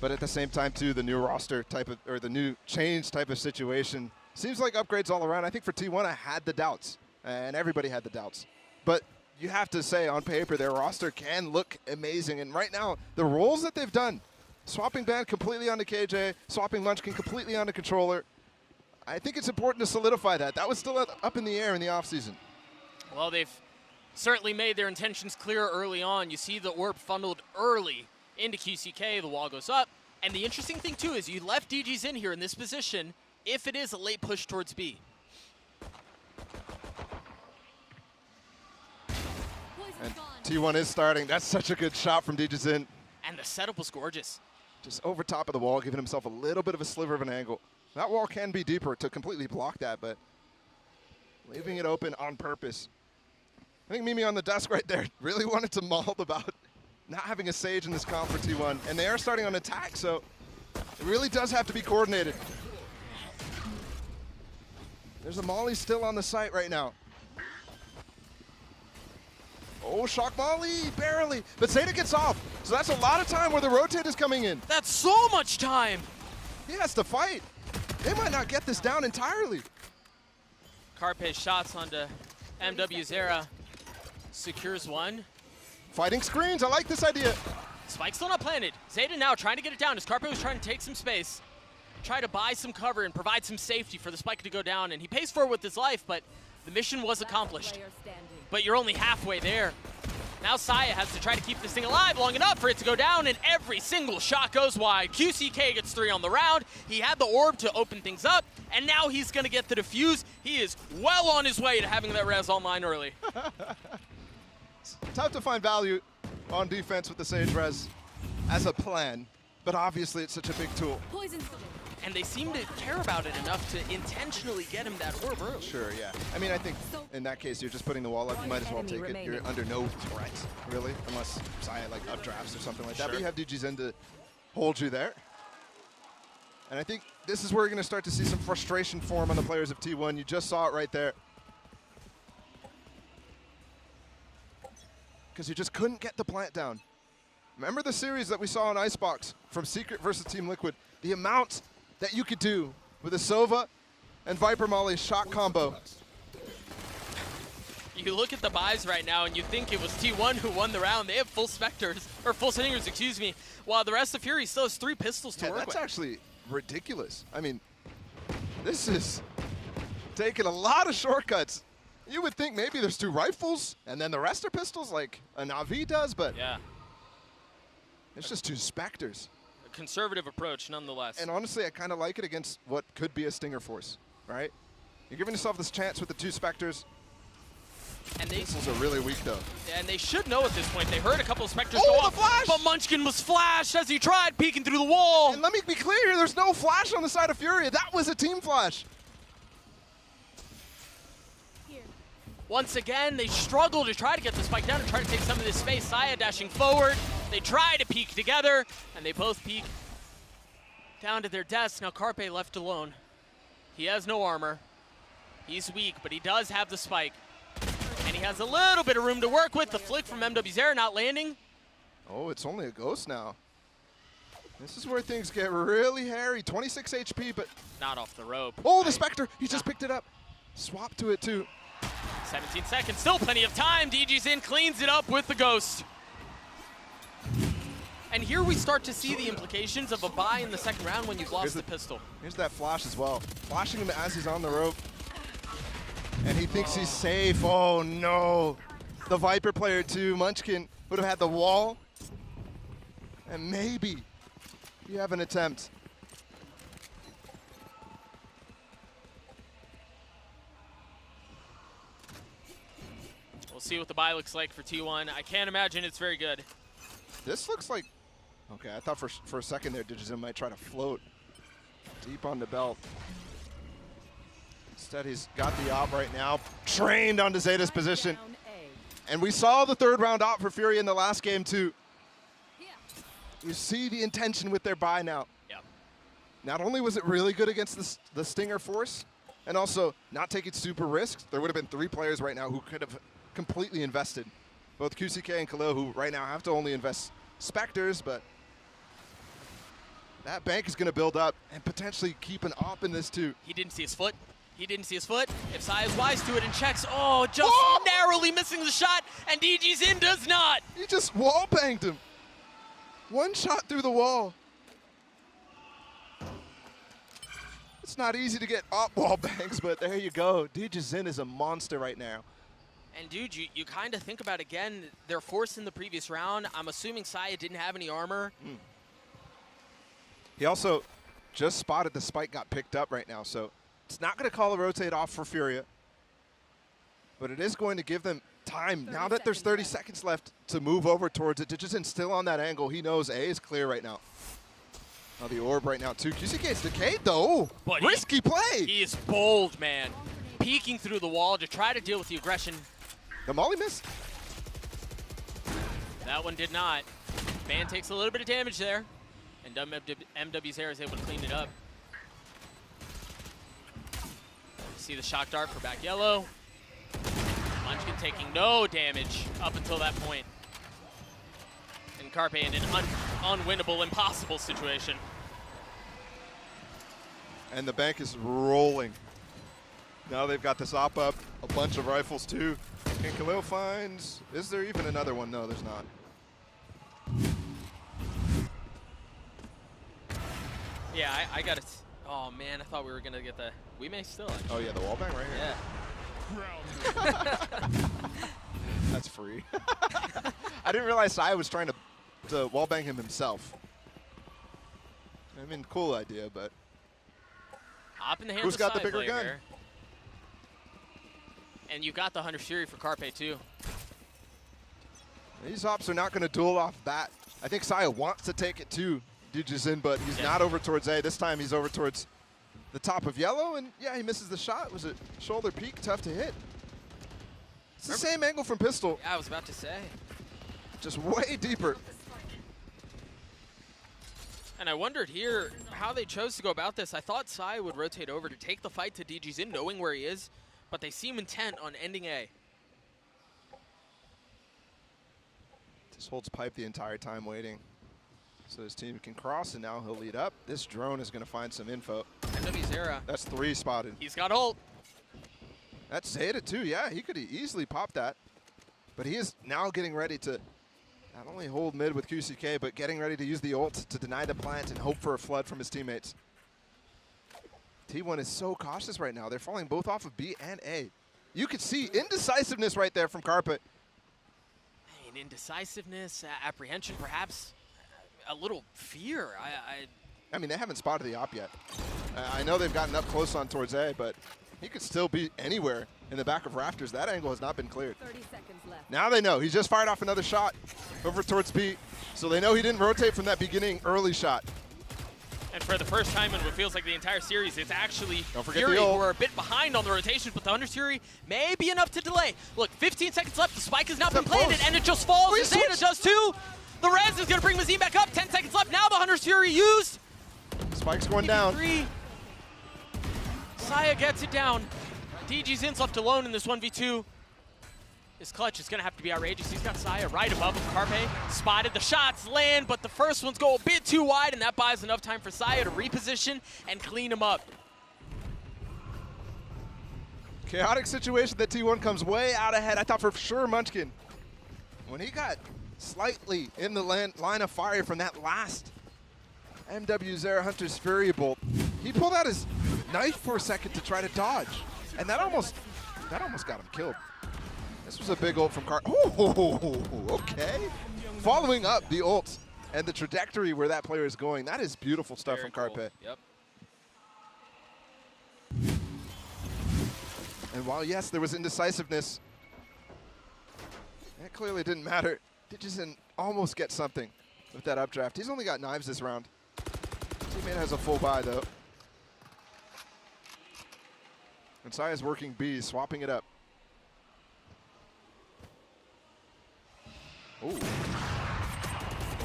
but at the same time, too, the new roster type of, or the new change type of situation. Seems like upgrades all around. I think for T1, I had the doubts, and everybody had the doubts. But you have to say, on paper, their roster can look amazing. And right now, the roles that they've done, swapping Band completely onto KJ, swapping Munchkin completely onto Controller, I think it's important to solidify that. That was still up in the air in the offseason. Well, they've certainly made their intentions clear early on. You see the orb funneled early into QCK, the wall goes up. And the interesting thing, too, is you left DGs in here in this position if it is a late push towards B. And T1 is starting. That's such a good shot from DGZin. And the setup was gorgeous. Just over top of the wall, giving himself a little bit of a sliver of an angle. That wall can be deeper to completely block that, but leaving it open on purpose. I think Mimi on the desk right there really wanted to maul about not having a Sage in this comp for T1. And they are starting on attack, so it really does have to be coordinated. There's a Molly still on the site right now. Oh, shock Molly, barely. But Zeta gets off, so that's a lot of time where the rotate is coming in. That's so much time. He has to fight. They might not get this down entirely. Carpe shots onto MW Zera. Secures one. Fighting screens, I like this idea. Spike's still not planted. Zeta now trying to get it down as Carpe was trying to take some space. Try to buy some cover and provide some safety for the spike to go down, and he pays for it with his life, but the mission was accomplished. But you're only halfway there. Now Saya has to try to keep this thing alive long enough for it to go down, and every single shot goes wide. QCK gets 3 on the round. He had the orb to open things up, and now he's going to get the defuse. He is well on his way to having that res online early. It's tough to find value on defense with the Sage res as a plan, but obviously it's such a big tool. And they seem to care about it enough to intentionally get him that orb early. Sure, yeah. I mean, I think in that case, you're just putting the wall up. You might as well take it. You're under no threat, really, unless Saya like updrafts or something like that. But you have DGZin to hold you there. And I think this is where you're going to start to see some frustration form on the players of T1. You just saw it right there. Because you just couldn't get the plant down. Remember the series that we saw on Icebox from Secret versus Team Liquid? The amount that you could do with a Sova and Viper Molly shot combo. You look at the buys right now and you think it was T1 who won the round. They have full Spectres, or full Stingers, excuse me, while the rest of Fury still has 3 pistols to work with. That's actually ridiculous. I mean, This is taking a lot of shortcuts. You would think maybe there's 2 rifles and then the rest are pistols like a Na'Vi does, but yeah, it's just 2 Spectres. a conservative approach nonetheless. And honestly, I kind of like it against what could be a Stinger Force, right? You're giving yourself this chance with the 2 Spectres. And they Pistols are really weak though. And they should know at this point. They heard a couple of Spectres Oh, go the up, flash! but Munchkin was flashed as he tried peeking through the wall. And let me be clear, there's no flash on the side of Furia. That was a team flash. Once again, they struggle to try to get the spike down and try to take some of this space. Saya dashing forward. They try to peek together, and they both peek down to their deaths. Now Carpe left alone. He has no armor. He's weak, but he does have the spike. And he has a little bit of room to work with. The flick from MW's not landing. Oh, it's only a ghost now. This is where things get really hairy. 26 HP, but not off the rope. Oh, the Spectre! He just picked it up. Swap to it too. 17 seconds, still plenty of time. DG's in, cleans it up with the ghost. And here we start to see the implications of a buy in the second round when you've lost the pistol. Here's that flash as well. Flashing him as he's on the rope. And he thinks he's safe. Oh no. The Viper player too, Munchkin, would have had the wall. And maybe you have an attempt. We'll see what the buy looks like for T1. I can't imagine it's very good. This looks like, okay, I thought for a second there, Digizim might try to float deep on the belt. Instead, he's got the op right now, trained onto Zeta's position. And we saw the 3rd round op for Furia in the last game too. You see the intention with their buy now. Yep. Not only was it really good against the Stinger Force, and also not taking super risks, there would have been 3 players right now who could have completely invested. Both QCK and Khalil, who right now have to only invest Spectres, but that bank is going to build up and potentially keep an op in this too. He didn't see his foot. He didn't see his foot. If Sai is wise to it and checks, oh, just narrowly missing the shot, and DG's in does not. He just wall banged him. 1 shot through the wall. It's not easy to get op wall bangs, but there you go. DJ Zin is a monster right now. And dude, you kind of think about, again, they're forced in the previous round. I'm assuming Saya didn't have any armor. He also just spotted the spike got picked up right now, so it's not going to call a rotate off for Furia. But it is going to give them time, now that there's 30 seconds left, to move over towards it. Digizin's still on that angle. He knows A is clear right now. Now the orb right now too. QCK's decayed though. But risky play. He is bold, man. Peeking through the wall to try to deal with the aggression. The molly missed. That one did not. Man takes a little bit of damage there. And MW's Air is able to clean it up. See the shock dart for back yellow. Munchkin taking no damage up until that point. And Carpe in an unwinnable, impossible situation. And the bank is rolling. Now they've got this op up, a bunch of rifles too. And Khalil finds, is there even another one? No, there's not. Yeah, I got it. Oh man, I thought we were gonna get the, we may still actually. Oh yeah, the wall bang right here. Yeah. That's free. I didn't realize Sai was trying to wallbang him himself. I mean, cool idea, but Hop in the hands who's of got the Sai bigger player gun? here. And you got the Hunter Fury for Carpe too. These ops are not going to duel off bat. I think Saya wants to take it too, Digizin, but he's not over towards A. This time he's over towards the top of yellow, and yeah, he misses the shot. Was it shoulder peak? Tough to hit. It's the same angle from pistol. Yeah, I was about to say. Just way deeper. And I wondered here how they chose to go about this. I thought Sai would rotate over to take the fight to DG's in, knowing where he is, but they seem intent on ending A. Just holds pipe the entire time waiting. So his team can cross, and now he'll lead up. This drone is going to find some info. MW Zera. That's 3 spotted. He's got ult. That's Zeta too, yeah. He could easily pop that. But he is now getting ready to not only hold mid with QCK, but getting ready to use the ult to deny the plant and hope for a flood from his teammates. T1 is so cautious right now. They're falling both off of B and A. You could see indecisiveness right there from Carpet. I mean, indecisiveness, apprehension, perhaps a little fear. I mean, they haven't spotted the op yet. I know they've gotten up close on towards A, but he could still be anywhere in the back of rafters. That angle has not been cleared. 30 seconds left. Now they know. He just fired off another shot over towards B. So they know he didn't rotate from that beginning early shot. And for the first time in what feels like the entire series, it's actually Don't forget Fury the ult. who are a bit behind on the rotation, but the Hunter's Fury may be enough to delay. Look, 15 seconds left. The spike has not been planted, and it just falls. Wait, Zeta switch. does too. The res is going to bring Mazine back up. 10 seconds left. Now the Hunter's Fury used. Spike's going down. Saya gets it down. DG's In's left alone in this 1v2. His clutch is going to have to be outrageous. He's got Saya right above him. Carpe spotted. The shots land, but the first ones go a bit too wide, and that buys enough time for Saya to reposition and clean him up. Chaotic situation that T1 comes way out ahead. I thought for sure Munchkin, when he got slightly in the line of fire from that last MW Zera Hunter's Fury bolt, he pulled out his knife for a second to try to dodge, and that almost got him killed. This was a big ult from Car. Oh, okay. Following up the ult and the trajectory where that player is going, that is beautiful stuff from Carpe. Yep. And while, yes, there was indecisiveness, it clearly didn't matter. Digison almost gets something with that updraft. He's only got knives this round. Teammate has a full buy, though. And Saya's working B, swapping it up. Ooh.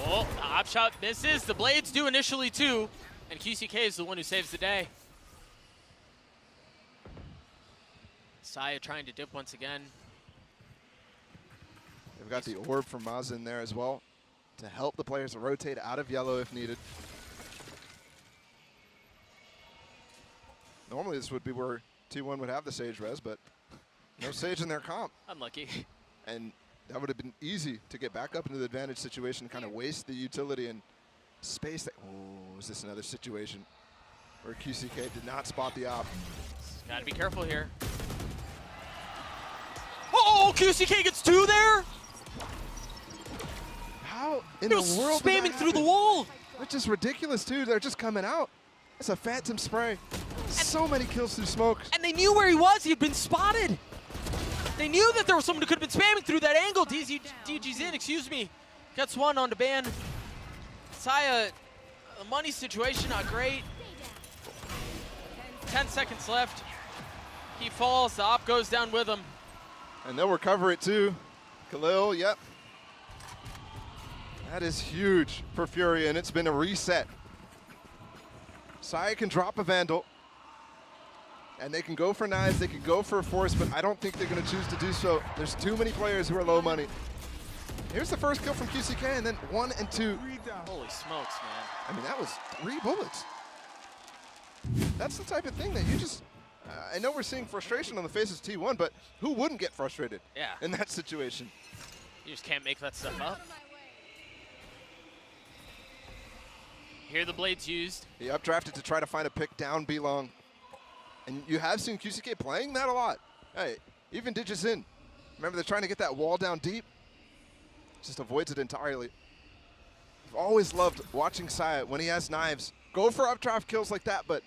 Oh, the op shot misses. The blades do initially too. And QCK is the one who saves the day. Saya trying to dip once again. They've got the orb from Maz in there as well to help the players rotate out of yellow if needed. Normally this would be where T1 would have the Sage res, but no Sage in their comp. Unlucky. And that would have been easy to get back up into the advantage situation, kind of waste the utility and space. That, oh, is this another situation where QCK did not spot the op? Gotta be careful here. Oh, QCK gets two there. How in He the was world did that spamming through the happen? wall. Which is ridiculous, too. They're just coming out. It's a phantom spray. So many kills through smoke. And they knew where he was. He had been spotted. They knew that there was someone who could have been spamming through that angle. DG's in, excuse me. Gets one on the ban. Saya, the money situation, not great. 10 seconds left. He falls, the op goes down with him. And they'll recover it too. Khalil, yep. That is huge for Furia, and it's been a reset. Saya can drop a Vandal. And they can go for knives, they can go for a force, but I don't think they're going to choose to do so. There's too many players who are low money. Here's the first kill from QCK, and then 1 and 2. Holy smokes, man. I mean, that was 3 bullets. That's the type of thing that you just... I know we're seeing frustration on the faces of T1, but who wouldn't get frustrated in that situation? You just can't make that stuff up. Here the blades used. He updrafted to try to find a pick down B long. And you have seen QCK playing that a lot. Hey, even Digis in. Remember, they're trying to get that wall down deep. Just avoids it entirely. I've always loved watching Saya when he has knives. Go for updraft kills like that, but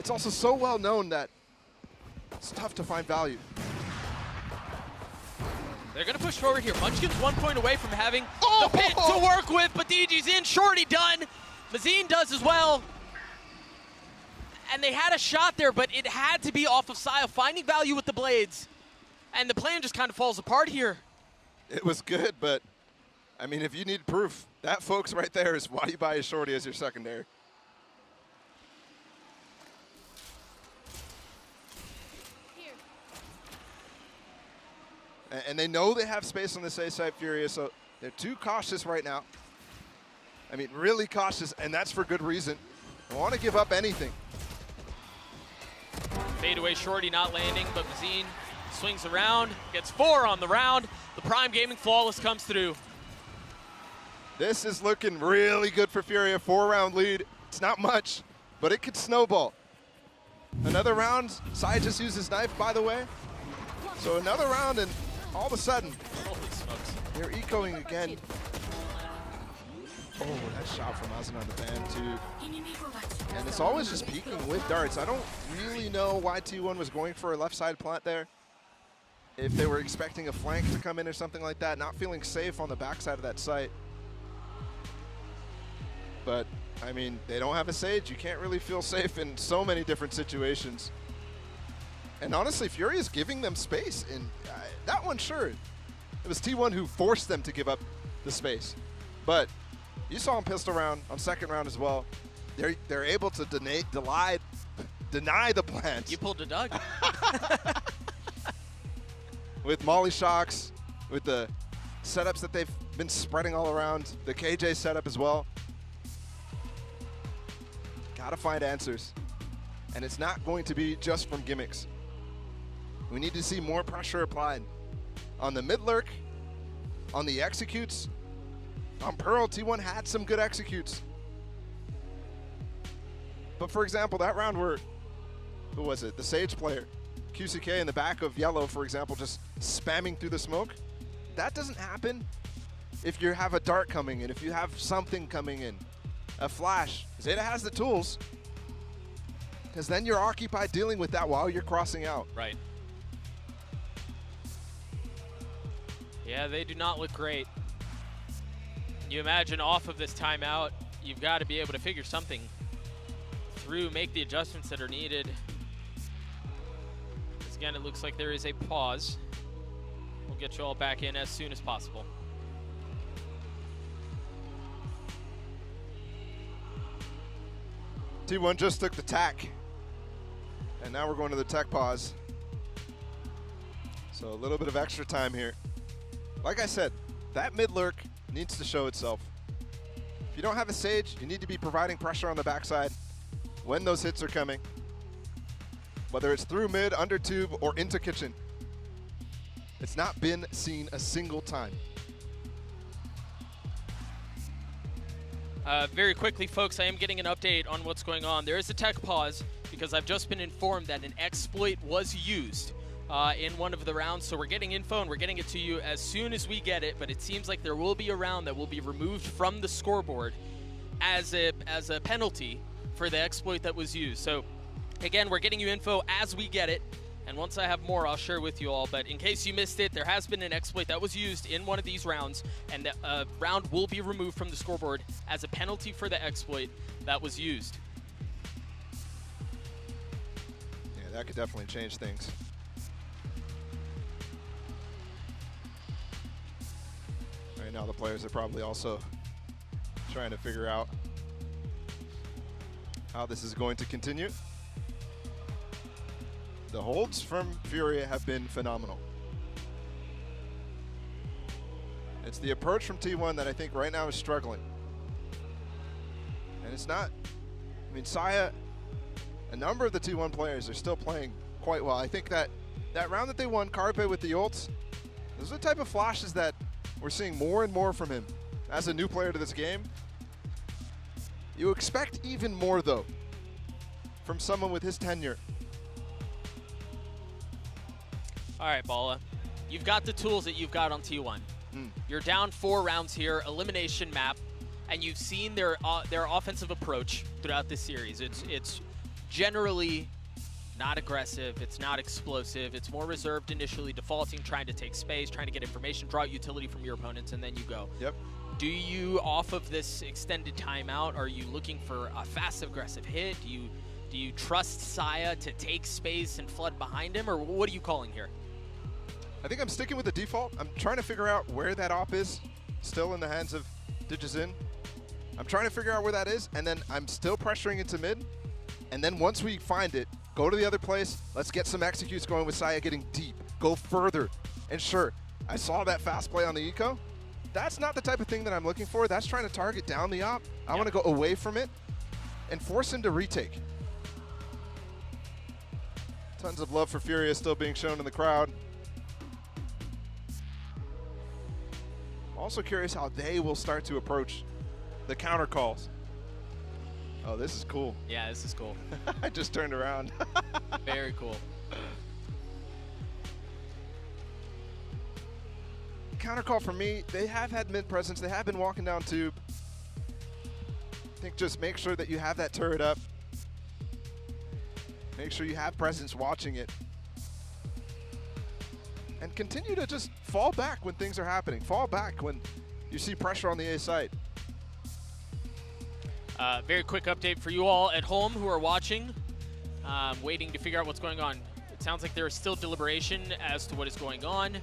it's also so well known that it's tough to find value. They're going to push forward here. Munchkin's 1 point away from having the pit to work with, but DG's in. Shorty done. Mazine does as well. And they had a shot there, but it had to be off of Saya, finding value with the blades. And the plan just kind of falls apart here. It was good, but, I mean, if you need proof, that, folks, right there is why you buy a Shorty as your secondary. And they know they have space on this A side, Furia, so they're too cautious right now. I mean, really cautious, and that's for good reason. They want to give up anything. Fadeaway Shorty not landing, but Mazine swings around, gets 4 on the round. The Prime Gaming Flawless comes through. This is looking really good for Furia. 4-round lead. It's not much, but it could snowball. Another round. Sai just used his knife, by the way. So another round, and all of a sudden, they're ecoing again. Oh, that shot from Azan on the band, too. And it's always just peeking with darts. I don't really know why T1 was going for a left side plant there. If they were expecting a flank to come in or something like that, not feeling safe on the backside of that site. But, I mean, they don't have a Sage. You can't really feel safe in so many different situations. And honestly, Furia is giving them space. And that one, sure. It was T1 who forced them to give up the space. But you saw him pistol round on second round as well. They're able to deny the plants. You pulled a Doug. With Molly shocks, with the setups that they've been spreading all around, the KJ setup as well. Gotta find answers. And it's not going to be just from gimmicks. We need to see more pressure applied on the mid lurk, on the executes. On Pearl, T1 had some good executes. But for example, that round where, who was it? The Sage player, QCK in the back of Yellow, for example, just spamming through the smoke. That doesn't happen if you have a dart coming in, if you have something coming in, a flash. Zeta has the tools, because then you're occupied dealing with that while you're crossing out. Right. Yeah, they do not look great. You imagine off of this timeout, you've got to be able to figure something through, make the adjustments that are needed. Because again, it looks like there is a pause. We'll get you all back in as soon as possible. T1 just took the tack, and now we're going to the tech pause. So a little bit of extra time here. Like I said, that mid lurk needs to show itself. If you don't have a Sage, you need to be providing pressure on the backside when those hits are coming. Whether it's through mid, under tube, or into kitchen. It's not been seen a single time. Very quickly, folks, I am getting an update on what's going on. There is a tech pause because I've just been informed that an exploit was used in one of the rounds. So we're getting info and we're getting it to you as soon as we get it, but it seems like there will be a round that will be removed from the scoreboard as a penalty for the exploit that was used. So again, we're getting you info as we get it, and once I have more, I'll share with you all. But in case you missed it, there has been an exploit that was used in one of these rounds, and the round will be removed from the scoreboard as a penalty for the exploit that was used. Yeah, that could definitely change things. Right now, the players are probably also trying to figure out how this is going to continue. The holds from Furia have been phenomenal. It's the approach from T1 that I think right now is struggling. And it's not, I mean, Saya, a number of the T1 players are still playing quite well. I think that round that they won, Carpe with the ults, those are the type of flashes that we're seeing more and more from him as a new player to this game. You expect even more, though, from someone with his tenure. All right, Bala, you've got the tools that you've got on T1. You're down 4 rounds here, elimination map, and you've seen their offensive approach throughout this series. It's generally not aggressive, it's not explosive, it's more reserved initially, defaulting, trying to take space, trying to get information, draw out utility from your opponents, and then you go. Yep. Do you, off of this extended timeout, are you looking for a fast, aggressive hit? Do you trust Saya to take space and flood behind him, or what are you calling here? I think I'm sticking with the default. I'm trying to figure out where that op is, still in the hands of Digizin. I'm trying to figure out where that is, and then I'm still pressuring into mid. And then once we find it, go to the other place. Let's get some executes going with Saya getting deep. Go further. And sure, I saw that fast play on the eco. That's not the type of thing that I'm looking for. That's trying to target down the op. I want to go away from it and force him to retake. Tons of love for Furia still being shown in the crowd. Also curious how they will start to approach the counter calls. Oh, this is cool. Yeah, this is cool. I just turned around. Very cool. Counter call for me. They have had mid presence. They have been walking down tube. I think just make sure that you have that turret up. Make sure you have presence watching it. And continue to just fall back when things are happening. Fall back when you see pressure on the A side. Very quick update for you all at home who are watching, waiting to figure out what's going on. It sounds like there is still deliberation as to what is going on.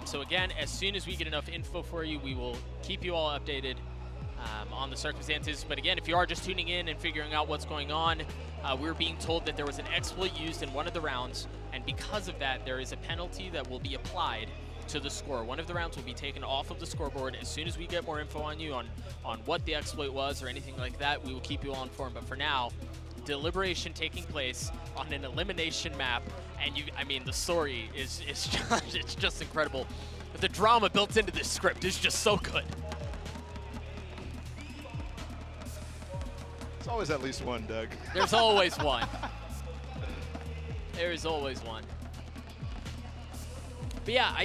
So again, as soon as we get enough info for you, we will keep you all updated on the circumstances. But again, if you are just tuning in and figuring out what's going on, we're being told that there was an exploit used in one of the rounds, and because of that, there is a penalty that will be applied to the score. One of the rounds will be taken off of the scoreboard. As soon as we get more info on you on what the exploit was or anything like that, we will keep you all informed. But for now, deliberation taking place on an elimination map, and I mean, the story is just, it's just incredible. But the drama built into this script is just so good. There's always at least one, Doug. There's always one. There is always one. But yeah,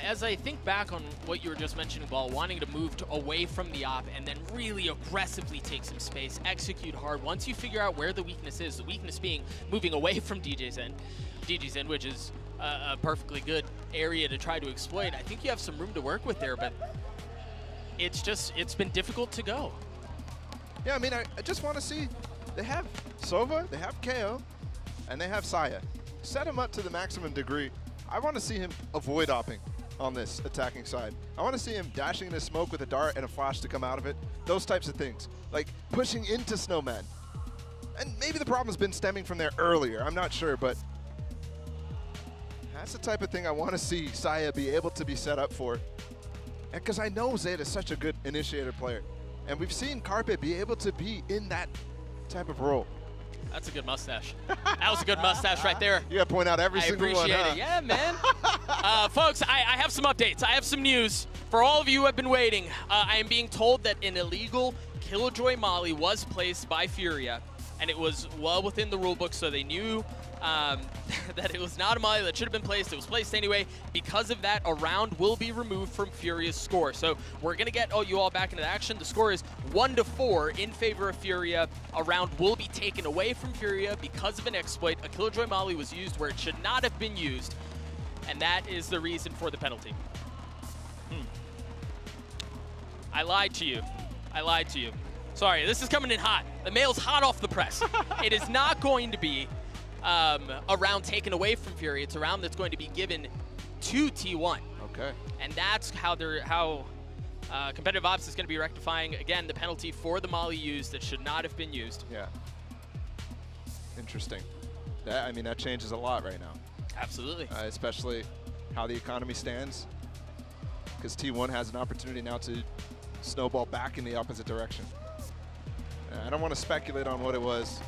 as I think back on what you were just mentioning, Ball, wanting to move away from the op and then really aggressively take some space, execute hard. Once you figure out where the weakness is, the weakness being moving away from DJ's end, which is a perfectly good area to try to exploit. I think you have some room to work with there, but it's been difficult to go. Yeah, I mean, I just want to see, they have Sova, they have KO, and they have Saya. Set them up to the maximum degree. I want to see him avoid opping on this attacking side. I want to see him dashing in his smoke with a dart and a flash to come out of it. Those types of things. Like pushing into Snowman. And maybe the problem has been stemming from there earlier. I'm not sure, but that's the type of thing I want to see Saya be able to be set up for. Because I know Zed is such a good initiator player. And we've seen Carpe be able to be in that type of role. That's a good mustache. That was a good mustache right there. You gotta point out every single one, I appreciate it. Yeah, man. Folks, I have some updates. I have some news. For all of you who have been waiting, I am being told that an illegal Killjoy Molly was placed by Furia, and it was well within the rulebook, so they knew that it was not a Molly that should have been placed. It was placed anyway. Because of that, a round will be removed from Furia's score. So we're going to get you all back into action. The score is 1-4 in favor of Furia. A round will be taken away from Furia because of an exploit. A Killjoy Molly was used where it should not have been used, and that is the reason for the penalty. I lied to you. I lied to you. Sorry, this is coming in hot. The mail's hot off the press. It is not going to be a round taken away from Fury. It's a round that's going to be given to T1. Okay. And that's how competitive ops is going to be rectifying, again, the penalty for the Molly used that should not have been used. Yeah. Interesting. I mean, that changes a lot right now. Absolutely. Especially how the economy stands. Because T1 has an opportunity now to snowball back in the opposite direction. I don't want to speculate on what it was,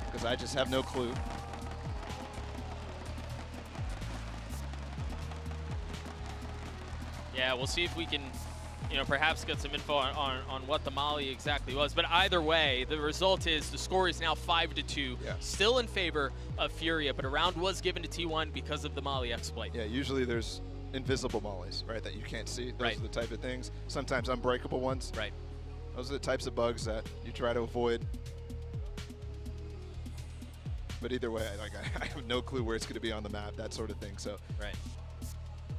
because I just have no clue. Yeah, we'll see if we can, perhaps get some info on what the Molly exactly was. But either way, the result is the score is now 5-2, still in favor of Furia. But a round was given to T1 because of the Molly exploit. Yeah, usually there's invisible mollies, right, that you can't see. Those are the type of things. Sometimes unbreakable ones. Right. Those are the types of bugs that you try to avoid. But either way, I have no clue where it's going to be on the map, that sort of thing. So. Right.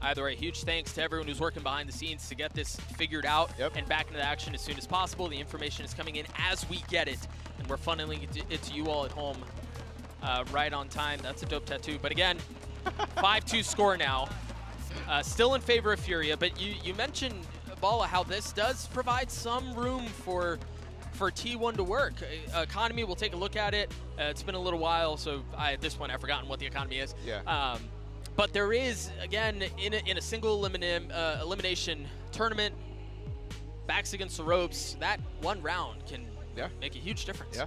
Either way, huge thanks to everyone who's working behind the scenes to get this figured out and back into action as soon as possible. The information is coming in as we get it, and we're funneling it to you all at home right on time. That's a dope tattoo. But again, 5-2 score now. Still in favor of Furia, but you mentioned, Bala, how this does provide some room for T1 to work. Economy, we'll take a look at it. It's been a little while, so at this point I've forgotten what the economy is. Yeah. But there is, again, in a single elimination tournament, backs against the ropes, that one round can make a huge difference. Yeah.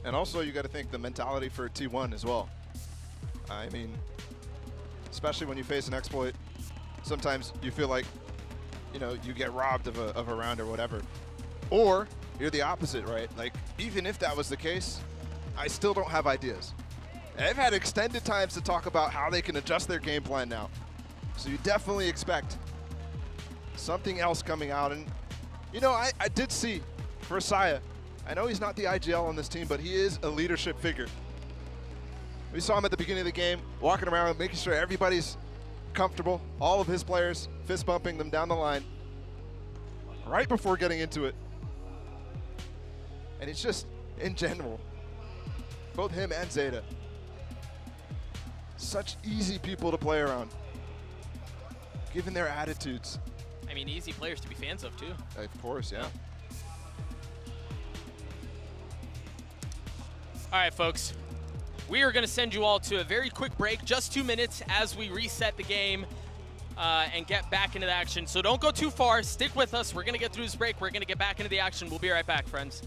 And also you got to think the mentality for T1 as well. I mean, especially when you face an exploit, sometimes you feel like, you get robbed of a round or whatever. Or you're the opposite, right? Like, even if that was the case, I still don't have ideas. They've had extended times to talk about how they can adjust their game plan now. So you definitely expect something else coming out. And, you know, I did see for Saya, I know he's not the IGL on this team, but he is a leadership figure. We saw him at the beginning of the game, walking around, making sure everybody's comfortable, all of his players, fist bumping them down the line, right before getting into it. And it's just, in general, both him and Zeta, such easy people to play around, given their attitudes. I mean, easy players to be fans of, too. Of course, yeah. All right, folks. We are going to send you all to a very quick break, just 2 minutes as we reset the game and get back into the action. So don't go too far. Stick with us. We're going to get through this break. We're going to get back into the action. We'll be right back, friends.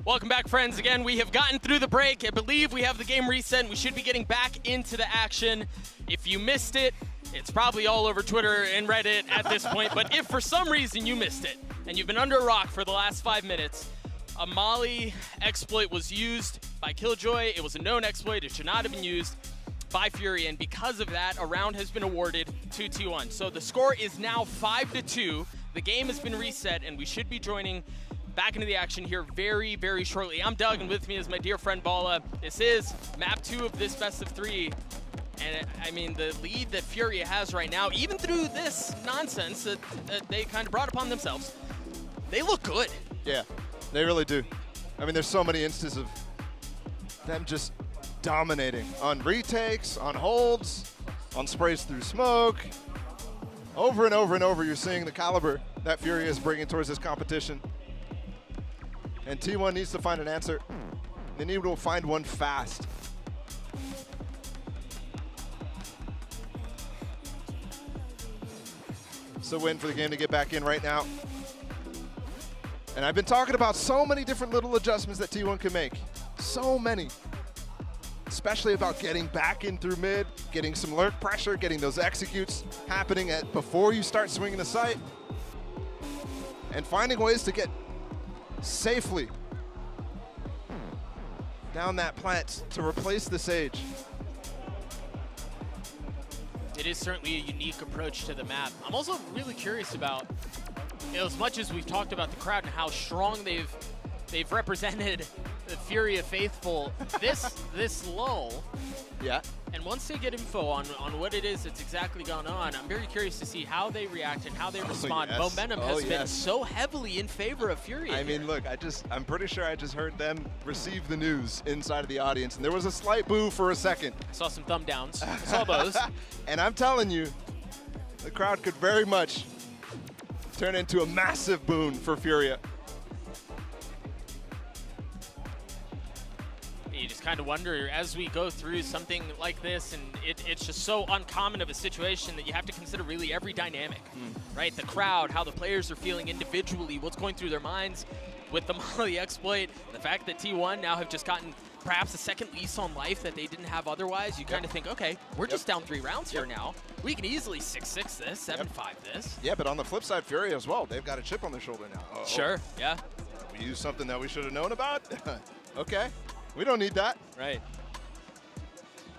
Welcome back, friends. Again, we have gotten through the break. I believe we have the game reset, and we should be getting back into the action. If you missed it, it's probably all over Twitter and Reddit at this point. But if for some reason you missed it, and you've been under a rock for the last 5 minutes, a Molly exploit was used by Killjoy. It was a known exploit. It should not have been used by Furia, and because of that, a round has been awarded to T1. So the score is now 5-2. The game has been reset, and we should be joining back into the action here very, very shortly. I'm Doug, and with me is my dear friend Bala. This is map 2 of this best of 3. And I mean, the lead that Furia has right now, even through this nonsense that they kind of brought upon themselves, they look good. Yeah, they really do. I mean, there's so many instances of them just dominating on retakes, on holds, on sprays through smoke. Over and over and over, you're seeing the caliber that Furia is bringing towards this competition. And T1 needs to find an answer. They need to find one fast. It's a win for the game to get back in right now. And I've been talking about so many different little adjustments that T1 can make. So many. Especially about getting back in through mid, getting some lurk pressure, getting those executes happening before you start swinging the sight, and finding ways to get safely down that plant to replace the Sage. It is certainly a unique approach to the map. I'm also really curious about, you know, as much as we've talked about the crowd and how strong they've represented Furia faithful this lull. Yeah. And once they get info on what it is that's exactly gone on, I'm very curious to see how they react and how they respond. Yes. Momentum has been so heavily in favor of Furia. I mean, look, I'm pretty sure I just heard them receive the news inside of the audience, and there was a slight boo for a second. I saw some thumb downs. I saw those. And I'm telling you, the crowd could very much turn into a massive boon for Furia. You just kind of wonder as we go through something like this, and it's just so uncommon of a situation that you have to consider really every dynamic, right? The crowd, how the players are feeling individually, what's going through their minds with the Molly exploit, the fact that T1 now have just gotten perhaps a second lease on life that they didn't have otherwise. You kind of think, okay, we're just down 3 rounds here now. We can easily 6-6 this, 7-5 this. Yeah, but on the flip side, Furia as well. They've got a chip on their shoulder now. Sure, yeah. We used something that we should have known about? Okay. We don't need that. Right.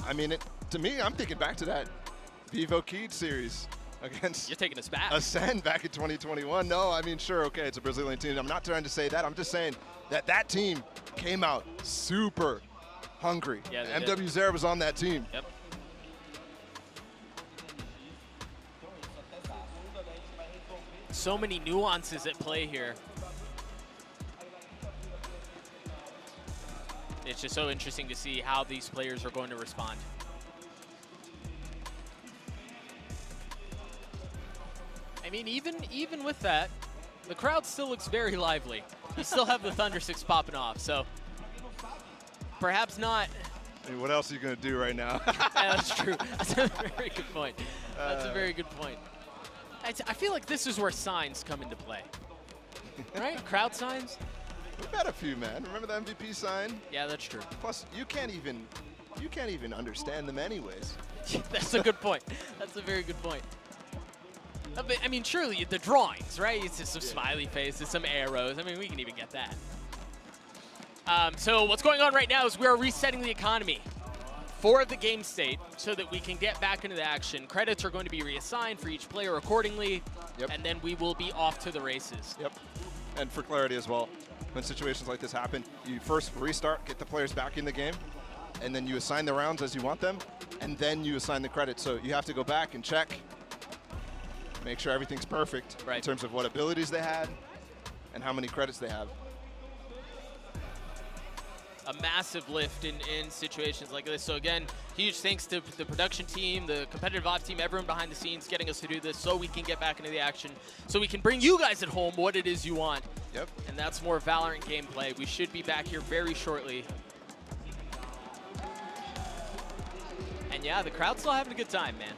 I mean, to me, I'm thinking back to that Vivo Keed series against You're taking us back. Ascend back in 2021. No, I mean, sure, okay, it's a Brazilian team. I'm not trying to say that. I'm just saying that team came out super hungry. Yeah, MW Zera was on that team. Yep. So many nuances at play here. It's just so interesting to see how these players are going to respond. I mean, even with that, the crowd still looks very lively. You still have the Thunder 6 popping off, so perhaps not. I mean, what else are you going to do right now? Yeah, that's true. That's a very good point. That's a very good point. I feel like this is where signs come into play. Right? Crowd signs? We've got a few, man. Remember the MVP sign? Yeah, that's true. Plus, you can't even understand them anyways. That's a good point. That's a very good point. I mean, surely the drawings, right? It's just some smiley faces, some arrows. I mean, we can even get that. So what's going on right now is we are resetting the economy for the game state so that we can get back into the action. Credits are going to be reassigned for each player accordingly, and then we will be off to the races. Yep. And for clarity as well, when situations like this happen, you first restart, get the players back in the game, and then you assign the rounds as you want them, and then you assign the credits. So you have to go back and check, make sure everything's perfect in terms of what abilities they had and how many credits they have. A massive lift in situations like this. So again, huge thanks to the production team, the competitive ops team, everyone behind the scenes getting us to do this so we can get back into the action, so we can bring you guys at home what it is you want. Yep. And that's more Valorant gameplay. We should be back here very shortly. And yeah, the crowd's still having a good time, man.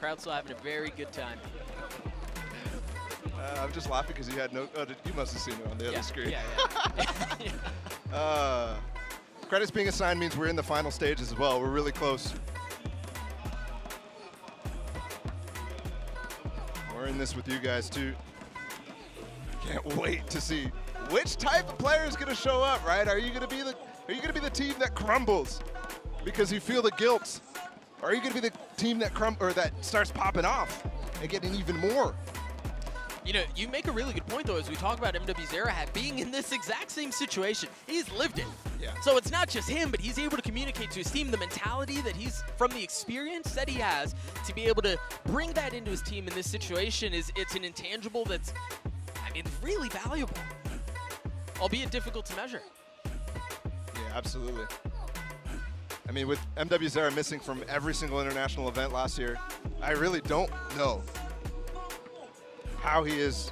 Crowd's still having a very good time. I'm just laughing because you had no. Oh, you must have seen it on the other screen. Yeah. Credits being assigned means we're in the final stages as well. We're really close. We're in this with you guys too. Can't wait to see which type of player is going to show up. Right? Are you going to be the team that crumbles because you feel the guilt? Or are you going to be the team that that starts popping off and getting even more? You know, you make a really good point, though, as we talk about MW Zera being in this exact same situation. He's lived it. Yeah. So it's not just him, but he's able to communicate to his team the mentality that he's, from the experience that he has, to be able to bring that into his team in this situation it's an intangible that's, I mean, really valuable, albeit difficult to measure. Yeah, absolutely. I mean, with MW Zera missing from every single international event last year, I really don't know how he is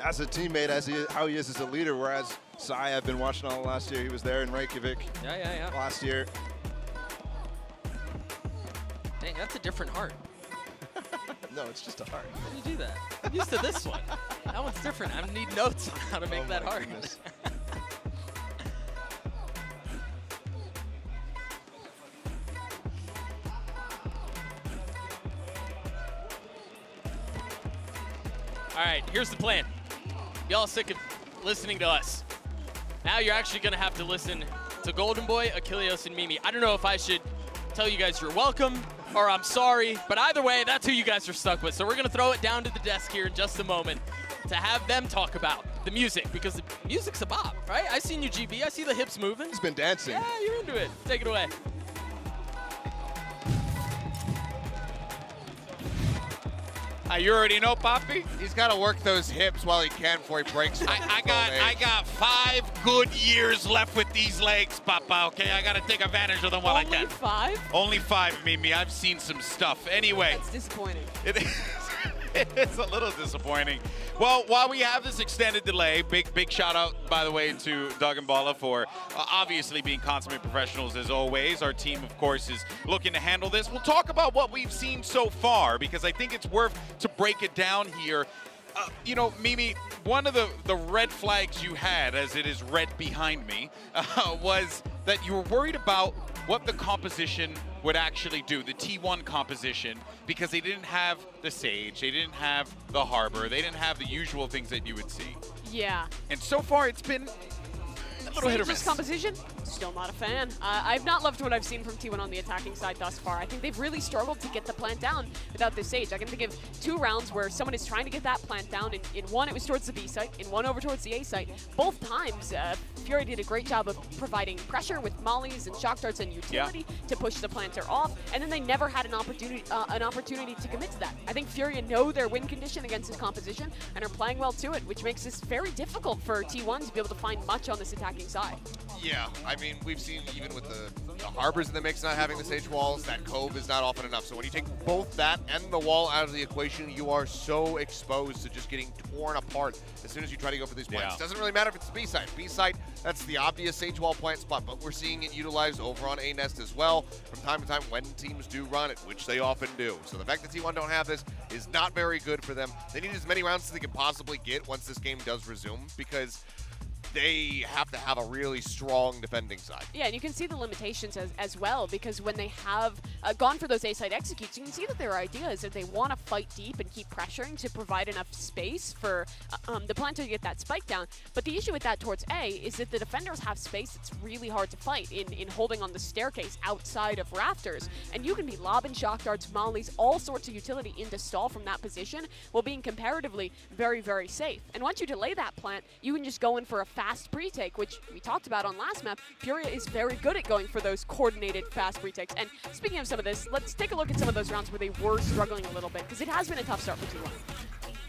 as a teammate, how he is as a leader, whereas Sai, I've been watching all last year. He was there in Reykjavik last year. Dang, that's a different heart. No, it's just a heart. How do you do that? I'm used to this one. That one's different. I need notes on how to make that heart. All right, here's the plan. Y'all sick of listening to us. Now you're actually gonna have to listen to Golden Boy, Achilleos, and Mimi. I don't know if I should tell you guys you're welcome or I'm sorry, but either way, that's who you guys are stuck with. So we're gonna throw it down to the desk here in just a moment to have them talk about the music, because the music's a bop, right? I seen you, GB. I see the hips moving. He's been dancing. Yeah, you're into it. Take it away. You already know, Poppy. He's got to work those hips while he can before he breaks. I got 5 good years left with these legs, Papa. Okay, I got to take advantage of them while I can. Only 5? Only 5, Mimi. I've seen some stuff. Anyway. That's disappointing. It is. It's a little disappointing. Well, while we have this extended delay, big shout out, by the way, to Doug and Bala for obviously being consummate professionals as always. Our team, of course, is looking to handle this. We'll talk about what we've seen so far because I think it's worth to break it down here. You know, Mimi, one of the red flags you had, as it is red behind me, was that you were worried about what the composition would actually do, the T1 composition, because they didn't have the Sage, they didn't have the Harbor, they didn't have the usual things that you would see. Yeah. And so far, it's been a little hit or miss. Composition, still not a fan. I've not loved what I've seen from T1 on the attacking side thus far. I think they've really struggled to get the plant down without this Sage. I can think of 2 rounds where someone is trying to get that plant down. In one, it was towards the B site. In one, over towards the A site. Both times, Furia did a great job of providing pressure with mollies and shock darts and utility to push the planter off, and then they never had an opportunity to commit to that. I think Furia know their win condition against this composition and are playing well to it, which makes this very difficult for T1 to be able to find much on this attacking side. Yeah, I mean, we've seen even with the Harbors in the mix not having the Sage walls, that Cove is not often enough. So when you take both that and the wall out of the equation, you are so exposed to just getting torn apart as soon as you try to go for these plants. Doesn't really matter if it's the B side. B side, that's the obvious Sage wall plant spot, but we're seeing it utilized over on A Nest as well from time to time when teams do run it, which they often do. So the fact that T1 don't have this is not very good for them. They need as many rounds as they can possibly get once this game does resume, because they have to have a really strong defending side. Yeah, and you can see the limitations as well, because when they have gone for those A-side executes, you can see that their idea is that they want to fight deep and keep pressuring to provide enough space for the planter to get that spike down. But the issue with that towards A is that the defenders have space that's really hard to fight in holding on the staircase outside of rafters. And you can be lobbing shock darts, mollies, all sorts of utility into stall from that position while being comparatively very, very safe. And once you delay that plant, you can just go in for a fast pre-take, which we talked about on last map. Furia is very good at going for those coordinated fast pre-takes. And speaking of some of this, let's take a look at some of those rounds where they were struggling a little bit, because it has been a tough start for T1.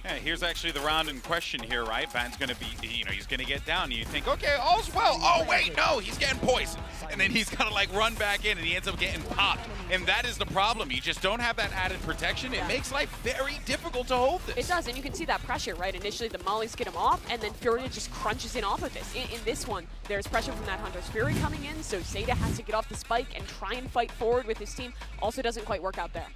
Yeah, here's actually the round in question here, right? Van's going to be, he's going to get down. You think, okay, all's well. Oh, wait, no, he's getting poisoned. And then he's got to, like, run back in, and he ends up getting popped. And that is the problem. You just don't have that added protection. It makes life very difficult to hold this. It does, and you can see that pressure, right? Initially, the mollies get him off, and then Furia just crunches in off of this. In this one, there's pressure from that Hunter's Fury coming in, so Zeta has to get off the spike and try and fight forward with his team. Also doesn't quite work out there.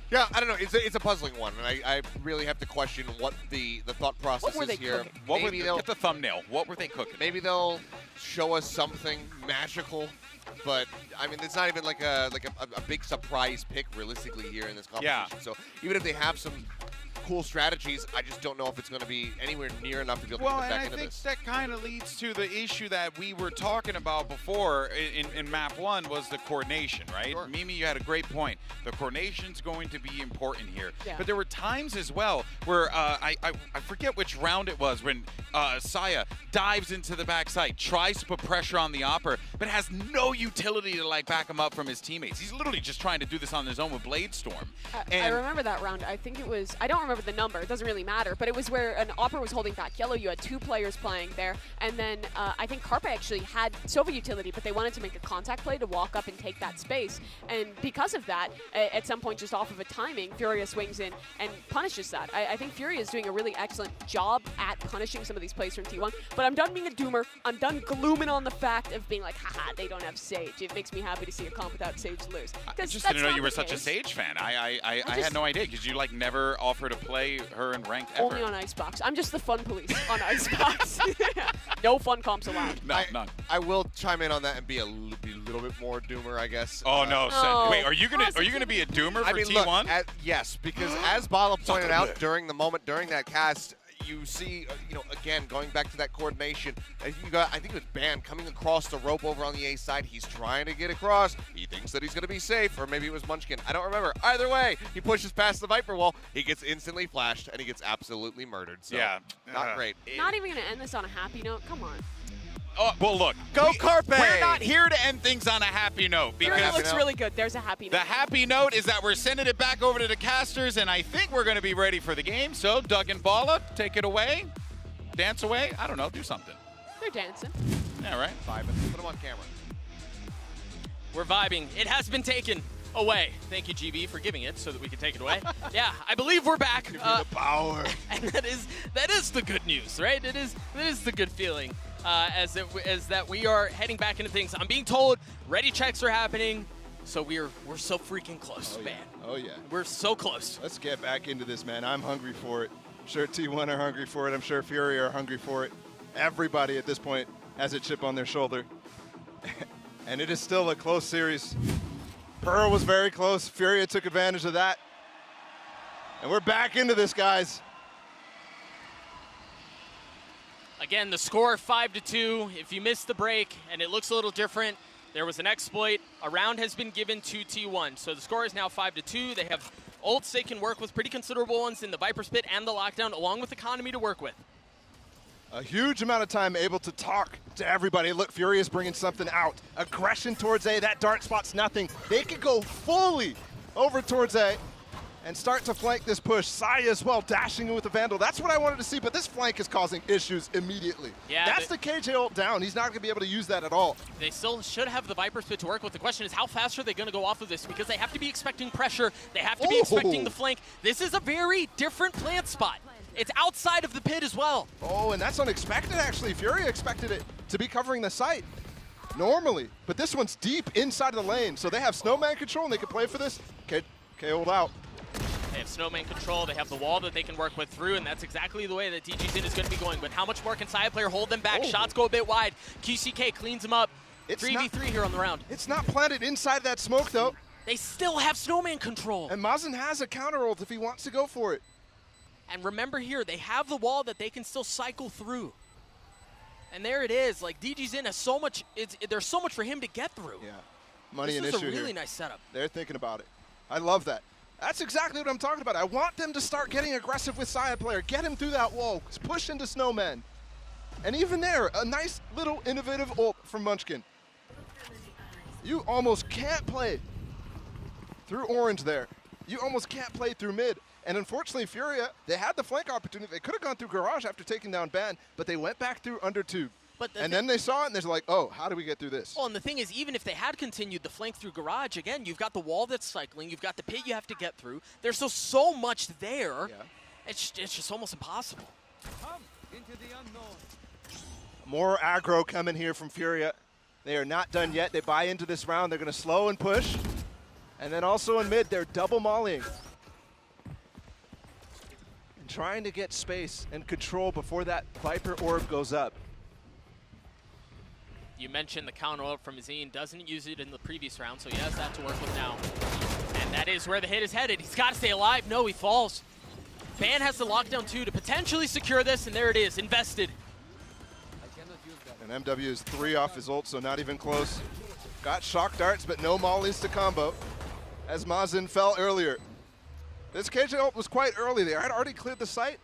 Yeah, I don't know. It's a puzzling one, and I really have to question what the thought process is here. What were they, get the thumbnail. What were they cooking? Maybe they'll show us something magical, but I mean, it's not even like a big surprise pick realistically here in this competition. Yeah. So even if they have some cool strategies, I just don't know if it's going to be anywhere near enough to be able to get back into this. That kind of leads to the issue that we were talking about before in map 1 was the coordination, right? Sure. Mimi, you had a great point. The coordination's going to be important here. Yeah. But there were times as well where I forget which round it was when Saya dives into the backside, tries to put pressure on the Opper, but has no utility to like back him up from his teammates. He's literally just trying to do this on his own with Blade Storm. I remember that round. I think it was, I don't remember the number, it doesn't really matter, but it was where an Opera was holding back yellow. You had 2 players playing there, and then I think Carpe actually had Sova utility, but they wanted to make a contact play to walk up and take that space. And because of that, at some point just off of a timing, Furia swings in and punishes that. I think Furia is doing a really excellent job at punishing some of these plays from T1, but I'm done being a doomer. I'm done glooming on the fact of being like, haha, they don't have Sage. It makes me happy to see a comp without Sage lose. I just didn't know you were such a Sage fan. I had no idea, because you like never offer to play her in ranked ever. Only on Icebox. I'm just the fun police on Icebox. No fun comps allowed. No, none. I will chime in on that and be a little bit more doomer, I guess. Oh no! Wait, are you gonna be a doomer for T1? Look, yes, because as Bala pointed out during that cast, you see, again, going back to that coordination, you got, I think it was Ban coming across the rope over on the A side. He's trying to get across. He thinks that he's going to be safe, or maybe it was Munchkin. I don't remember. Either way, he pushes past the Viper wall. He gets instantly flashed, and he gets absolutely murdered. So, yeah. Not great. Not even going to end this on a happy note. Come on. Oh, well, look. Go Carpe! We're not here to end things on a happy note because It looks really good. There's a happy note. the happy note is that we're sending it back over to the casters, and I think we're going to be ready for the game. So, Doug and Bala, take it away. Dance away. I don't know. Do something. They're dancing. Yeah, right. Put him on camera. We're vibing. It has been taken away. Thank you, GB, for giving it so that we can take it away. Yeah, I believe we're back. Give me the power. And that is the good news, right? That is the good feeling. As that we are heading back into things. I'm being told ready checks are happening, so we're so freaking close, man. Oh yeah. We're so close. Let's get back into this, man. I'm hungry for it. I'm sure T1 are hungry for it. I'm sure Furia are hungry for it. Everybody at this point has a chip on their shoulder. And it is still a close series. Pearl was very close. Furia took advantage of that. And we're back into this, guys. Again, the score 5-2. If you missed the break and it looks a little different, there was an exploit. A round has been given to T1. So the score is now 5-2. They have ults they can work with, pretty considerable ones in the Viper Spit and the Lockdown, along with Economy to work with. A huge amount of time able to talk to everybody. Look, Furia's bringing something out. Aggression towards A. That dart spot's nothing. They could go fully over towards A and start to flank this push. Saya as well, dashing in with the Vandal. That's what I wanted to see, but this flank is causing issues immediately. Yeah, that's the KJ ult down. He's not going to be able to use that at all. They still should have the Viper Spit to work with. The question is, how fast are they going to go off of this? Because they have to be expecting pressure. They have to be expecting the flank. This is a very different plant spot. It's outside of the pit as well. Oh, and that's unexpected, actually. Furia expected it to be covering the site normally, but this one's deep inside of the lane, so they have Snowman control, and they can play for this. KO'd out. They have Snowman control, they have the wall that they can work with through, and that's exactly the way that DGZin is going to be going. But how much more can Side Player hold them back? Shots go a bit wide. QCK cleans them up. It's 3v3 here on the round. It's not planted inside that smoke, though. They still have Snowman control. And Mazen has a counter ult if he wants to go for it. And remember here, they have the wall that they can still cycle through. And there it is. Like, DGZin has so much, there's so much for him to get through. Yeah, money this an is issue a really here. nice setup. They're thinking about it. I love that. That's exactly what I'm talking about. I want them to start getting aggressive with Saya Player. Get him through that wall. Push into Snowman. And even there, a nice little innovative ult from Munchkin. You almost can't play through orange there. You almost can't play through mid. And unfortunately, Furia, they had the flank opportunity. They could have gone through Garage after taking down Ban, but they went back through under tube. And then they saw it, and they're like, oh, how do we get through this? Well, and the thing is, even if they had continued the flank through Garage, again, you've got the wall that's cycling, you've got the pit you have to get through. There's so much there, it's just almost impossible. Come into the unknown. More aggro coming here from Furia. They are not done yet. They buy into this round. They're going to slow and push. And then also in mid, they're double mollying. And trying to get space and control before that Viper orb goes up. You mentioned the counter ult from Zine, doesn't use it in the previous round, so he has that to work with now. And that is where the hit is headed. He's got to stay alive. No, he falls. Ban has the lockdown too to potentially secure this, and there it is, invested. And MW is 3 off his ult, so not even close. Got shock darts, but no mollies to combo, as Mazen fell earlier. This KJ ult was quite early there. I'd already cleared the site.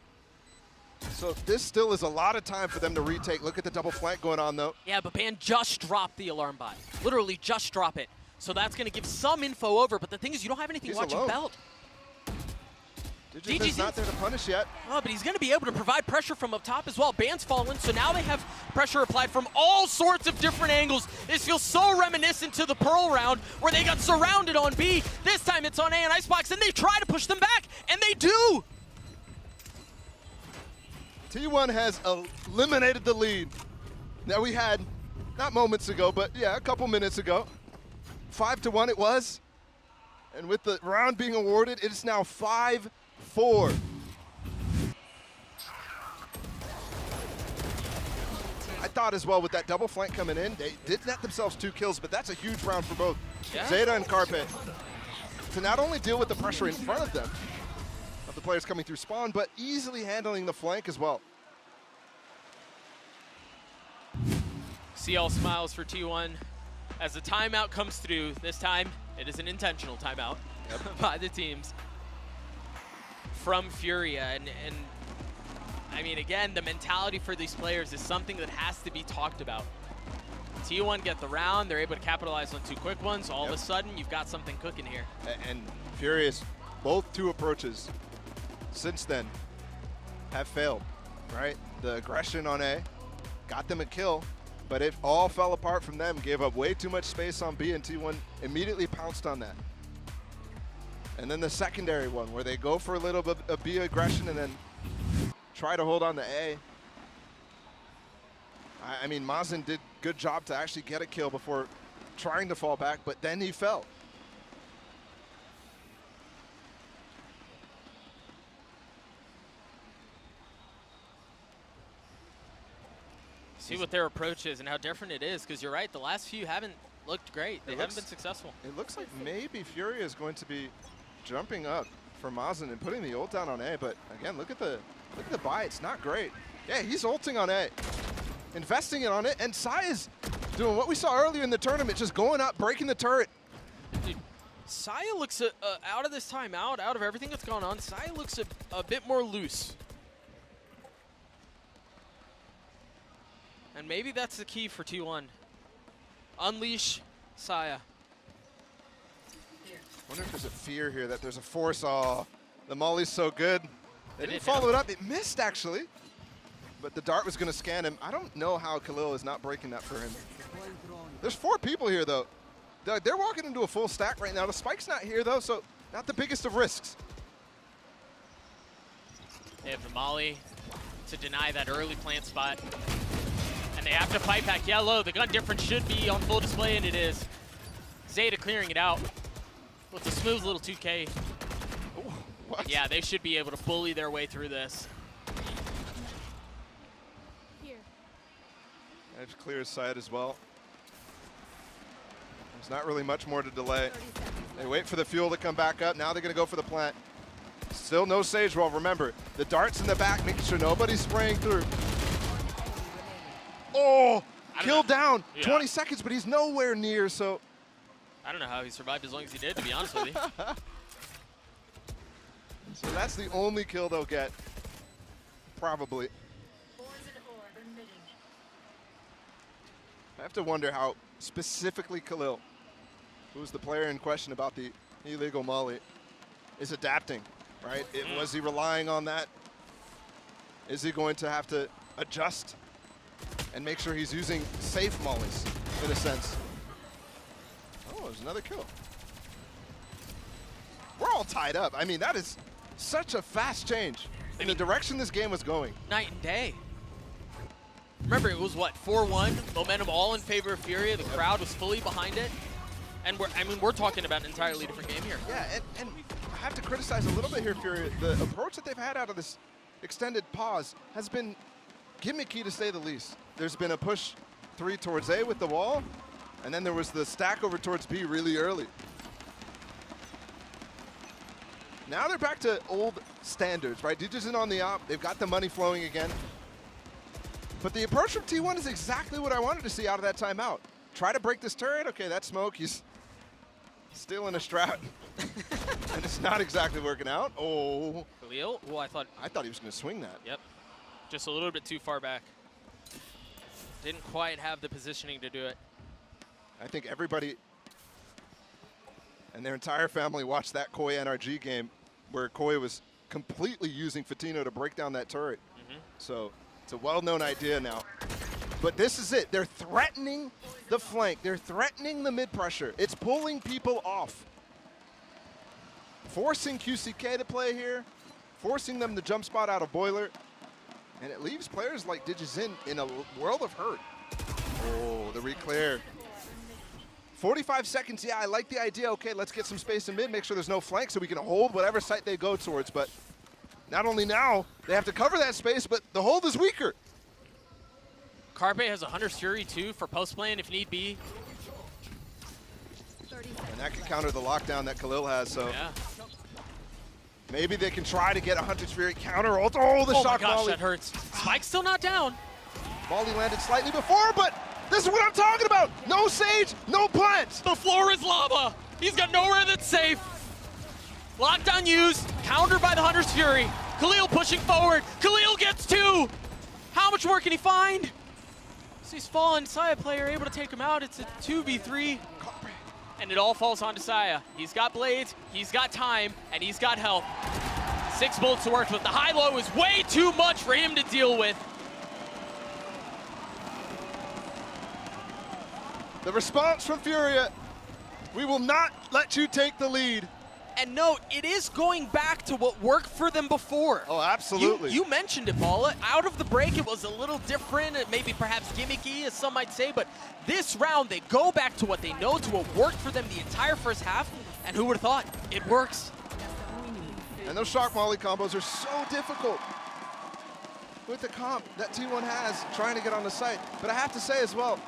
So this still is a lot of time for them to retake. Look at the double flank going on, though. Yeah, but Ban just dropped the alarm bot. Literally just drop it. So that's going to give some info over, but the thing is, you don't have anything watching belt. DGZ's not there to punish yet. Oh, but he's going to be able to provide pressure from up top as well. Ban's fallen, so now they have pressure applied from all sorts of different angles. This feels so reminiscent to the Pearl round where they got surrounded on B. This time it's on A and Icebox, and they try to push them back, and they do. T1 has eliminated the lead that we had, not moments ago, but yeah, a couple minutes ago. 5-1 it was. And with the round being awarded, it is now 5-4. I thought as well with that double flank coming in, they did net themselves 2 kills, but that's a huge round for both Zeta and Carpe. To not only deal with the pressure in front of them, the players coming through spawn, but easily handling the flank as well. See all smiles for T1 as the timeout comes through. This time, it is an intentional timeout by the teams from Furia. And I mean, again, the mentality for these players is something that has to be talked about. T1 get the round, they're able to capitalize on 2 quick ones. All of a sudden, you've got something cooking here. And Furious, both 2 approaches since then have failed, right? The aggression on A got them a kill, but it all fell apart from them, gave up way too much space on B, and T1 immediately pounced on that. And then the secondary one, where they go for a little bit of B aggression and then try to hold on to A. I mean, Mazen did good job to actually get a kill before trying to fall back, but then he fell. See what their approach is and how different it is, because you're right, the last few haven't looked great. They haven't been successful. It looks like maybe Furia is going to be jumping up for Mazen and putting the ult down on A, but again, look at the buy, it's not great. Yeah, he's ulting on A, investing it on it, and Sai is doing what we saw earlier in the tournament, just going up, breaking the turret. Dude, Saya looks out of this timeout, out of everything that's gone on, Saya looks a bit more loose. And maybe that's the key for T1. Unleash Saya. Wonder if there's a fear here that there's a force. Oh, the molly's so good. They didn't follow it up. It missed, actually. But the dart was going to scan him. I don't know how Khalil is not breaking that for him. There's 4 people here, though. They're walking into a full stack right now. The spike's not here, though, so not the biggest of risks. They have the molly to deny that early plant spot. And they have to fight back yellow. The gun difference should be on full display, and it is. Zeta clearing it out with a smooth little 2K. Ooh, what? Yeah, they should be able to bully their way through this. Here. Edge clears side as well. There's not really much more to delay. They wait for the fuel to come back up. Now they're going to go for the plant. Still no Sage Roll. Remember, the dart's in the back, making sure nobody's spraying through. Oh, killed down. Yeah. 20 seconds, but he's nowhere near, so. I don't know how he survived as long as he did, to be honest with you. So that's the only kill they'll get, probably. I have to wonder how specifically Khalil, who's the player in question about the illegal molly, is adapting, right? Was he relying on that? Is he going to have to adjust and make sure he's using safe mollies, in a sense? Oh, there's another kill. We're all tied up. I mean, that is such a fast change in the direction this game was going. Night and day. Remember, it was what, 4-1, momentum all in favor of Furia. The crowd was fully behind it. And we're talking about an entirely different game here. Yeah, and I have to criticize a little bit here, Furia. The approach that they've had out of this extended pause has been gimmicky, to say the least. There's been a push 3 towards A with the wall, and then there was the stack over towards B really early. Now they're back to old standards, right? DJ's in on the op. They've got the money flowing again. But the approach from T1 is exactly what I wanted to see out of that timeout. Try to break this turret. Okay, that's smoke. He's still in a strat. And it's not exactly working out. Oh. Khalil? Oh, I thought he was going to swing that. Yep. Just a little bit too far back. Didn't quite have the positioning to do it. I think everybody and their entire family watched that Koi NRG game where Koi was completely using Fatino to break down that turret. So it's a well-known idea now. But this is it. They're threatening the flank. They're threatening the mid-pressure. It's pulling people off. Forcing QCK to play here. Forcing them to jump spot out of Boiler. And it leaves players like Digizin in a world of hurt. Oh, the reclear. 45 seconds, yeah, I like the idea. Okay, let's get some space in mid, make sure there's no flank so we can hold whatever site they go towards. But not only now, they have to cover that space, but the hold is weaker. Carpe has a Hunter's Fury too for post-playing if need be. And that can counter the lockdown that Khalil has, so. Yeah. Maybe they can try to get a Hunter's Fury counter ult. Oh, the Oh shock my gosh, volley. that hurts. Spike's still not down. Volley landed slightly before, but this is what I'm talking about. No Sage, no plants. The floor is lava. He's got nowhere that's safe. Lockdown used, countered by the Hunter's Fury. Khalil pushing forward. Khalil gets 2. How much more can he find? So he's fallen. Saya player able to take him out. It's a 2v3. And it all falls onto Saya. He's got blades, he's got time, and he's got health. 6 bullets to work with. The high-low is way too much for him to deal with. The response from Furia, we will not let you take the lead. And no, it is going back to what worked for them before. Oh, absolutely. You mentioned it, Paula. Out of the break, it was a little different, maybe perhaps gimmicky, as some might say, but this round, they go back to what they know, to what worked for them the entire first half, and who would have thought? It works. And those Shark Molly combos are so difficult with the comp that T1 has trying to get on the site. But I have to say as well,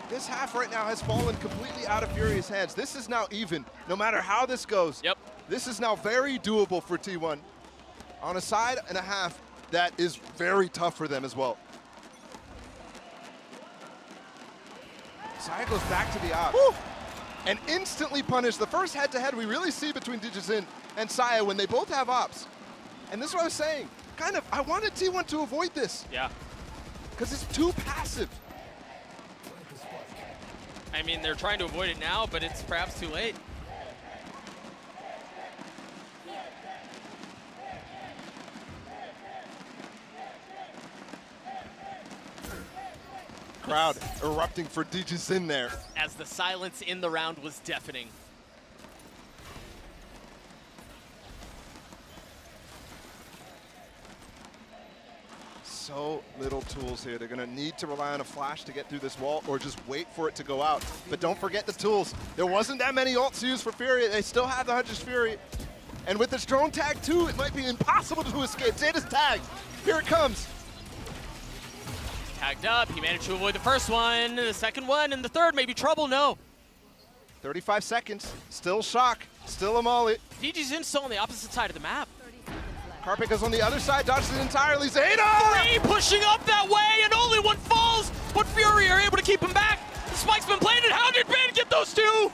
this half right now has fallen completely out of Furia's hands. This is now even, no matter how this goes. Yep. This is now very doable for T1 on a side and a half that is very tough for them as well. Saya goes back to the op and instantly punished. The first head-to-head we really see between Digizin and Saya when they both have ops. And this is what I was saying. Kind of, I wanted T1 to avoid this. Yeah. Because it's too passive. I mean, they're trying to avoid it now, but it's perhaps too late. Crowd erupting for Digizin there. As the silence in the round was deafening. So little tools here. They're gonna need to rely on a flash to get through this wall or just wait for it to go out. But don't forget the tools. There wasn't that many ults used for Fury. They still have the Hunter's Fury. And with this drone tag too, it might be impossible to escape. Zeta's tagged. Here it comes. Tagged up, he managed to avoid the first one, the second one, and the third, maybe trouble, no. 35 seconds, still shock, still a molly. DG's still on the opposite side of the map. Carpet goes on the other side, dodges it entirely. Zeta! 3 pushing up that way, and only 1 falls, but Fury are able to keep him back. The spike's been planted. How did Ben get those 2?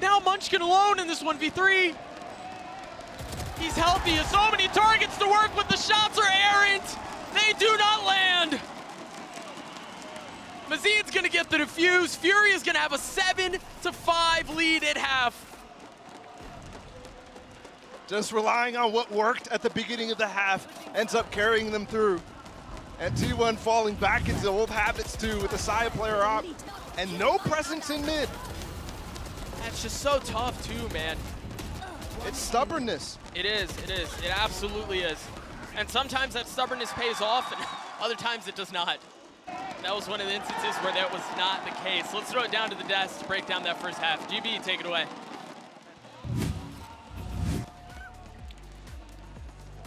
Now Munchkin alone in this 1v3. He's healthy, has so many targets to work with. The shots are errant. They do not land. Mazid's gonna get the defuse. Fury is gonna have a 7-5 lead at half. Just relying on what worked at the beginning of the half ends up carrying them through. And T1 falling back into old habits too with the Saya player out and no presence in mid. That's just so tough too, man. It's stubbornness. It is, it absolutely is. And sometimes that stubbornness pays off and other times it does not. That was one of the instances where that was not the case. Let's throw it down to the desk to break down that first half. GB, take it away.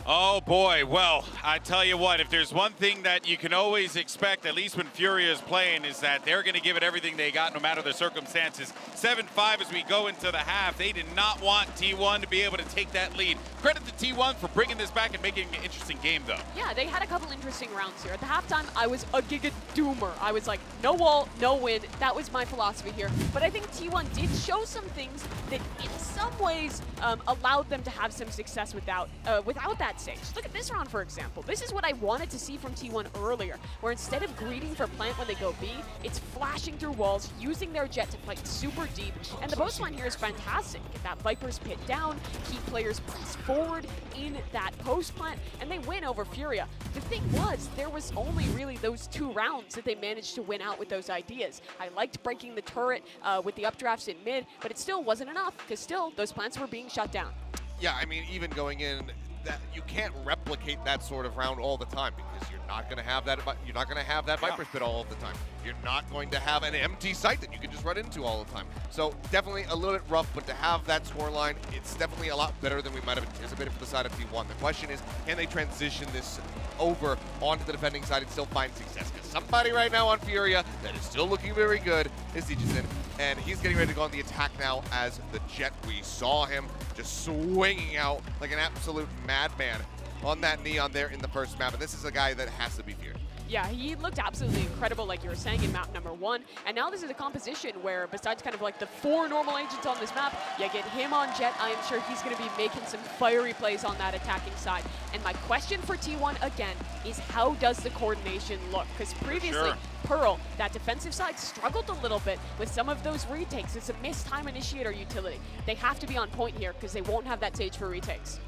Oh boy, well, I tell you what, if there's one thing that you can always expect, at least when Furia is playing, is that they're going to give it everything they got no matter the circumstances. 7-5 as we go into the half. They did not want T1 to be able to take that lead. Credit to T1 for bringing this back and making an interesting game, though. Yeah, they had a couple interesting rounds here. At the halftime, I was a giga doomer. I was like, no wall, no win. That was my philosophy here. But I think T1 did show some things that in some ways allowed them to have some success without that stage. Look at this round, for example. This is what I wanted to see from T1 earlier, where instead of greeting for plant when they go B, it's flashing through walls, using their jet to fight super deep. And the post line here is fantastic. Get that Viper's pit down, keep players pressed forward in that post plant, and they win over Furia. The thing was, there was only really those 2 rounds that they managed to win out with those ideas. I liked breaking the turret with the updrafts in mid, but it still wasn't enough, because still, those plants were being shut down. Yeah, I mean, even going in, that you can't replicate that sort of round all the time because you're not going to have that. You're not going to have that Viper's pit all the time. You're not going to have an empty site that you can just run into all the time. So definitely a little bit rough, but to have that scoreline, it's definitely a lot better than we might have anticipated for the side of T1. The question is, can they transition this over onto the defending side and still find success? Because somebody right now on Furia that is still looking very good is DJZin, and he's getting ready to go on the attack now as the Jet. We saw him just swinging out like an absolute madman on that Neon there in the first map, and this is a guy that has to be feared. Yeah, he looked absolutely incredible, like you were saying, in map number 1. And now this is a composition where, besides kind of like the 4 normal agents on this map, you get him on Jet. I am sure he's going to be making some fiery plays on that attacking side. And my question for T1, again, is how does the coordination look? Because previously, Pearl, that defensive side, struggled a little bit with some of those retakes. It's a missed time initiator utility. They have to be on point here because they won't have that stage for retakes.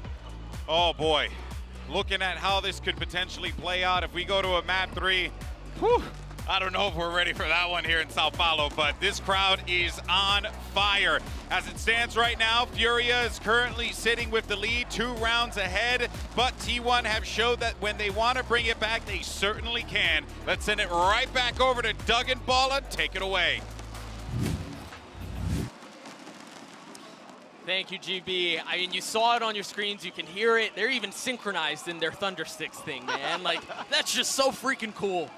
Oh boy. Looking at how this could potentially play out if we go to a map 3. Whew, I don't know if we're ready for that one here in São Paulo, but this crowd is on fire. As it stands right now, Furia is currently sitting with the lead, 2 rounds ahead, but T1 have showed that when they want to bring it back, they certainly can. Let's send it right back over to Doug and Balla. Take it away. Thank you, GB. I mean, you saw it on your screens. You can hear it. They're even synchronized in their Thundersticks thing, man. Like, that's just so freaking cool.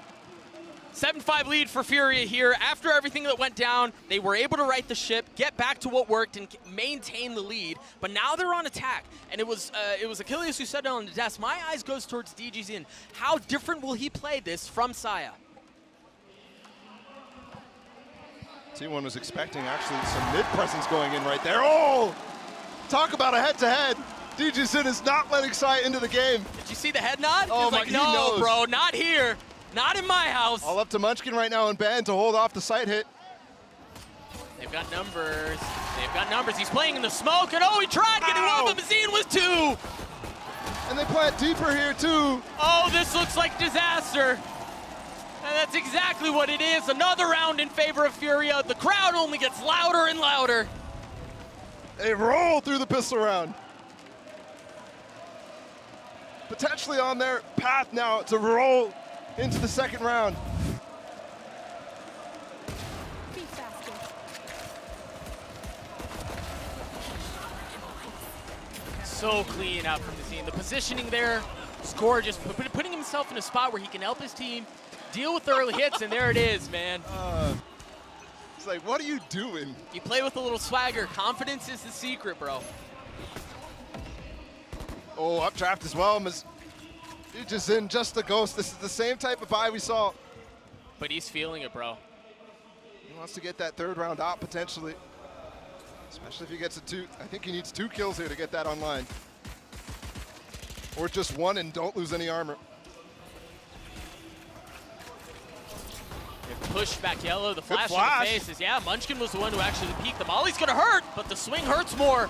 7-5 lead for Furia here. After everything that went down, they were able to right the ship, get back to what worked, and maintain the lead. But now they're on attack. And it was Achilles who said it on the desk. My eyes goes towards DJZin. How different will he play this from Saya? T1 was expecting actually some mid-presence going in right there. Oh! Talk about a head-to-head. DJZin is not letting Sai into the game. Did you see the head nod? Oh, He's my, like, he no, knows. bro, not here. Not in my house. All up to Munchkin right now and Ban to hold off the sight hit. They've got numbers. They've got numbers. He's playing in the smoke, and oh, he tried getting one, but Mazine was 2. And they plant deeper here, too. Oh, this looks like disaster. And that's exactly what it is. Another round in favor of Furia. The crowd only gets louder and louder. They roll through the pistol round. Potentially on their path now to roll into the second round. Be faster. So clean out from the scene. The positioning there, Score just putting himself in a spot where he can help his team deal with the early hits, and there it is, man. It's like, what are you doing? You play with a little swagger. Confidence is the secret, bro. Oh, updraft as well. DJZin, just a ghost. This is the same type of buy we saw. But he's feeling it, bro. He wants to get that 3rd round out potentially. Especially if he gets a 2. I think he needs 2 kills here to get that online. Or just 1 and don't lose any armor. Push back yellow, the flash in the faces. Yeah, Munchkin was the one who actually peeked. The molly's gonna hurt, but the swing hurts more.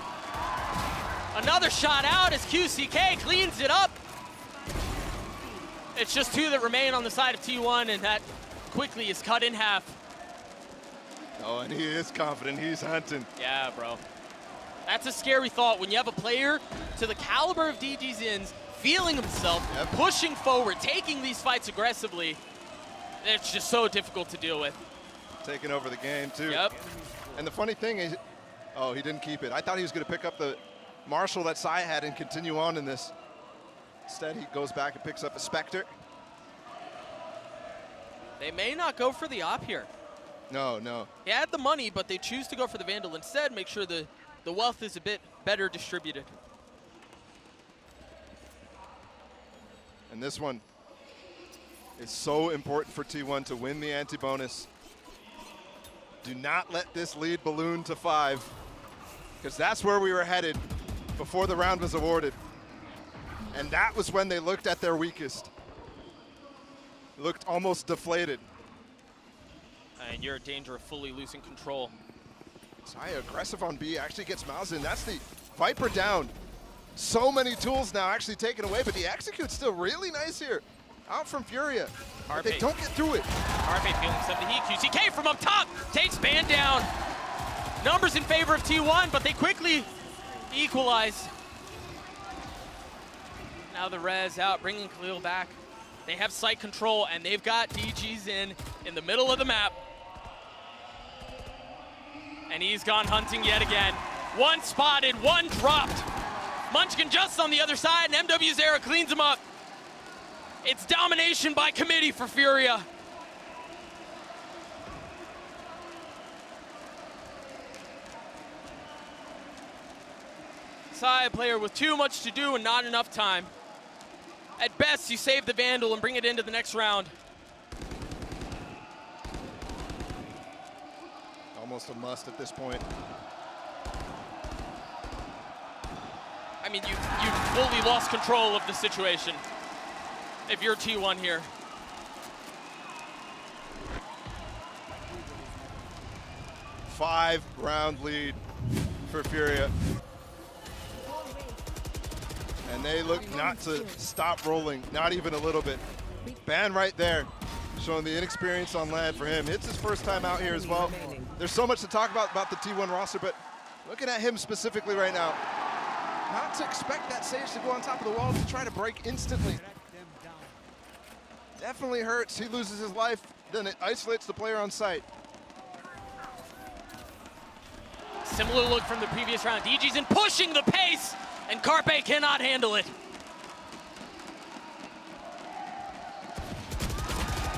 Another shot out as QCK cleans it up. It's just 2 that remain on the side of T1, and that quickly is cut in half. Oh, and he is confident. He's hunting. Yeah, bro. That's a scary thought when you have a player to the caliber of DJZin's feeling himself, pushing forward, taking these fights aggressively. It's just so difficult to deal with. Taking over the game, too. Yep. And the funny thing is, oh, he didn't keep it. I thought he was going to pick up the Marshall that Sai had and continue on in this. Instead, he goes back and picks up a Spectre. They may not go for the op here. No, no. He had the money, but they choose to go for the Vandal instead, make sure the wealth is a bit better distributed. And this one is so important for T1 to win the anti-bonus. Do not let this lead balloon to 5, because that's where we were headed before the round was awarded. And that was when they looked at their weakest. Looked almost deflated. And you're in danger of fully losing control. Saya aggressive on B, actually gets Mouse in. That's the Viper down. So many tools now actually taken away, but the execute's still really nice here. Out from Furia. But they don't get through it. RFA feeling some of the heat. QCK from up top takes Ban down. Numbers in favor of T1, but they quickly equalize. Now the res out, bringing Khalil back. They have site control, and they've got DJZin in the middle of the map. And he's gone hunting yet again. 1 spotted, 1 dropped. Munchkin just on the other side, and MW Zera cleans him up. It's domination by committee for Furia. Sai, a player with too much to do and not enough time. At best, you save the Vandal and bring it into the next round. Almost a must at this point. I mean, you fully lost control of the situation if you're T1 here. Five-round lead for Furia. And they look not to stop rolling, not even a little bit. Ban right there, showing the inexperience on land for him. It's his first time out here as well. There's so much to talk about the T1 roster, but looking at him specifically right now, not to expect that Sage to go on top of the wall to try to break instantly. Definitely hurts. He loses his life, then it isolates the player on site. Similar look from the previous round. DG's in pushing the pace, and Carpe cannot handle it.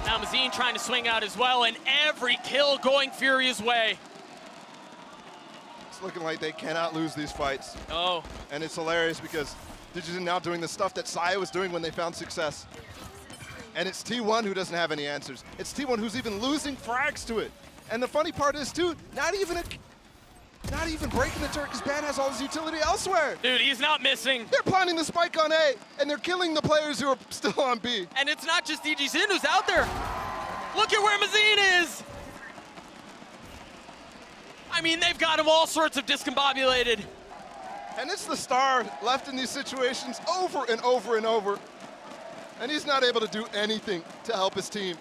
Now Mazine trying to swing out as well, and every kill going Furia's way. It's looking like they cannot lose these fights. Oh. And it's hilarious because Digizin now doing the stuff that Saya was doing when they found success. And it's T1 who doesn't have any answers. It's T1 who's even losing frags to it. And the funny part is, too, not even breaking the turret because Ban has all his utility elsewhere. Dude, he's not missing. They're planting the spike on A, and they're killing the players who are still on B. And it's not just DGZin who's out there. Look at where Mazine is. I mean, they've got him all sorts of discombobulated. And it's the star left in these situations over and over and over. And he's not able to do anything to help his team.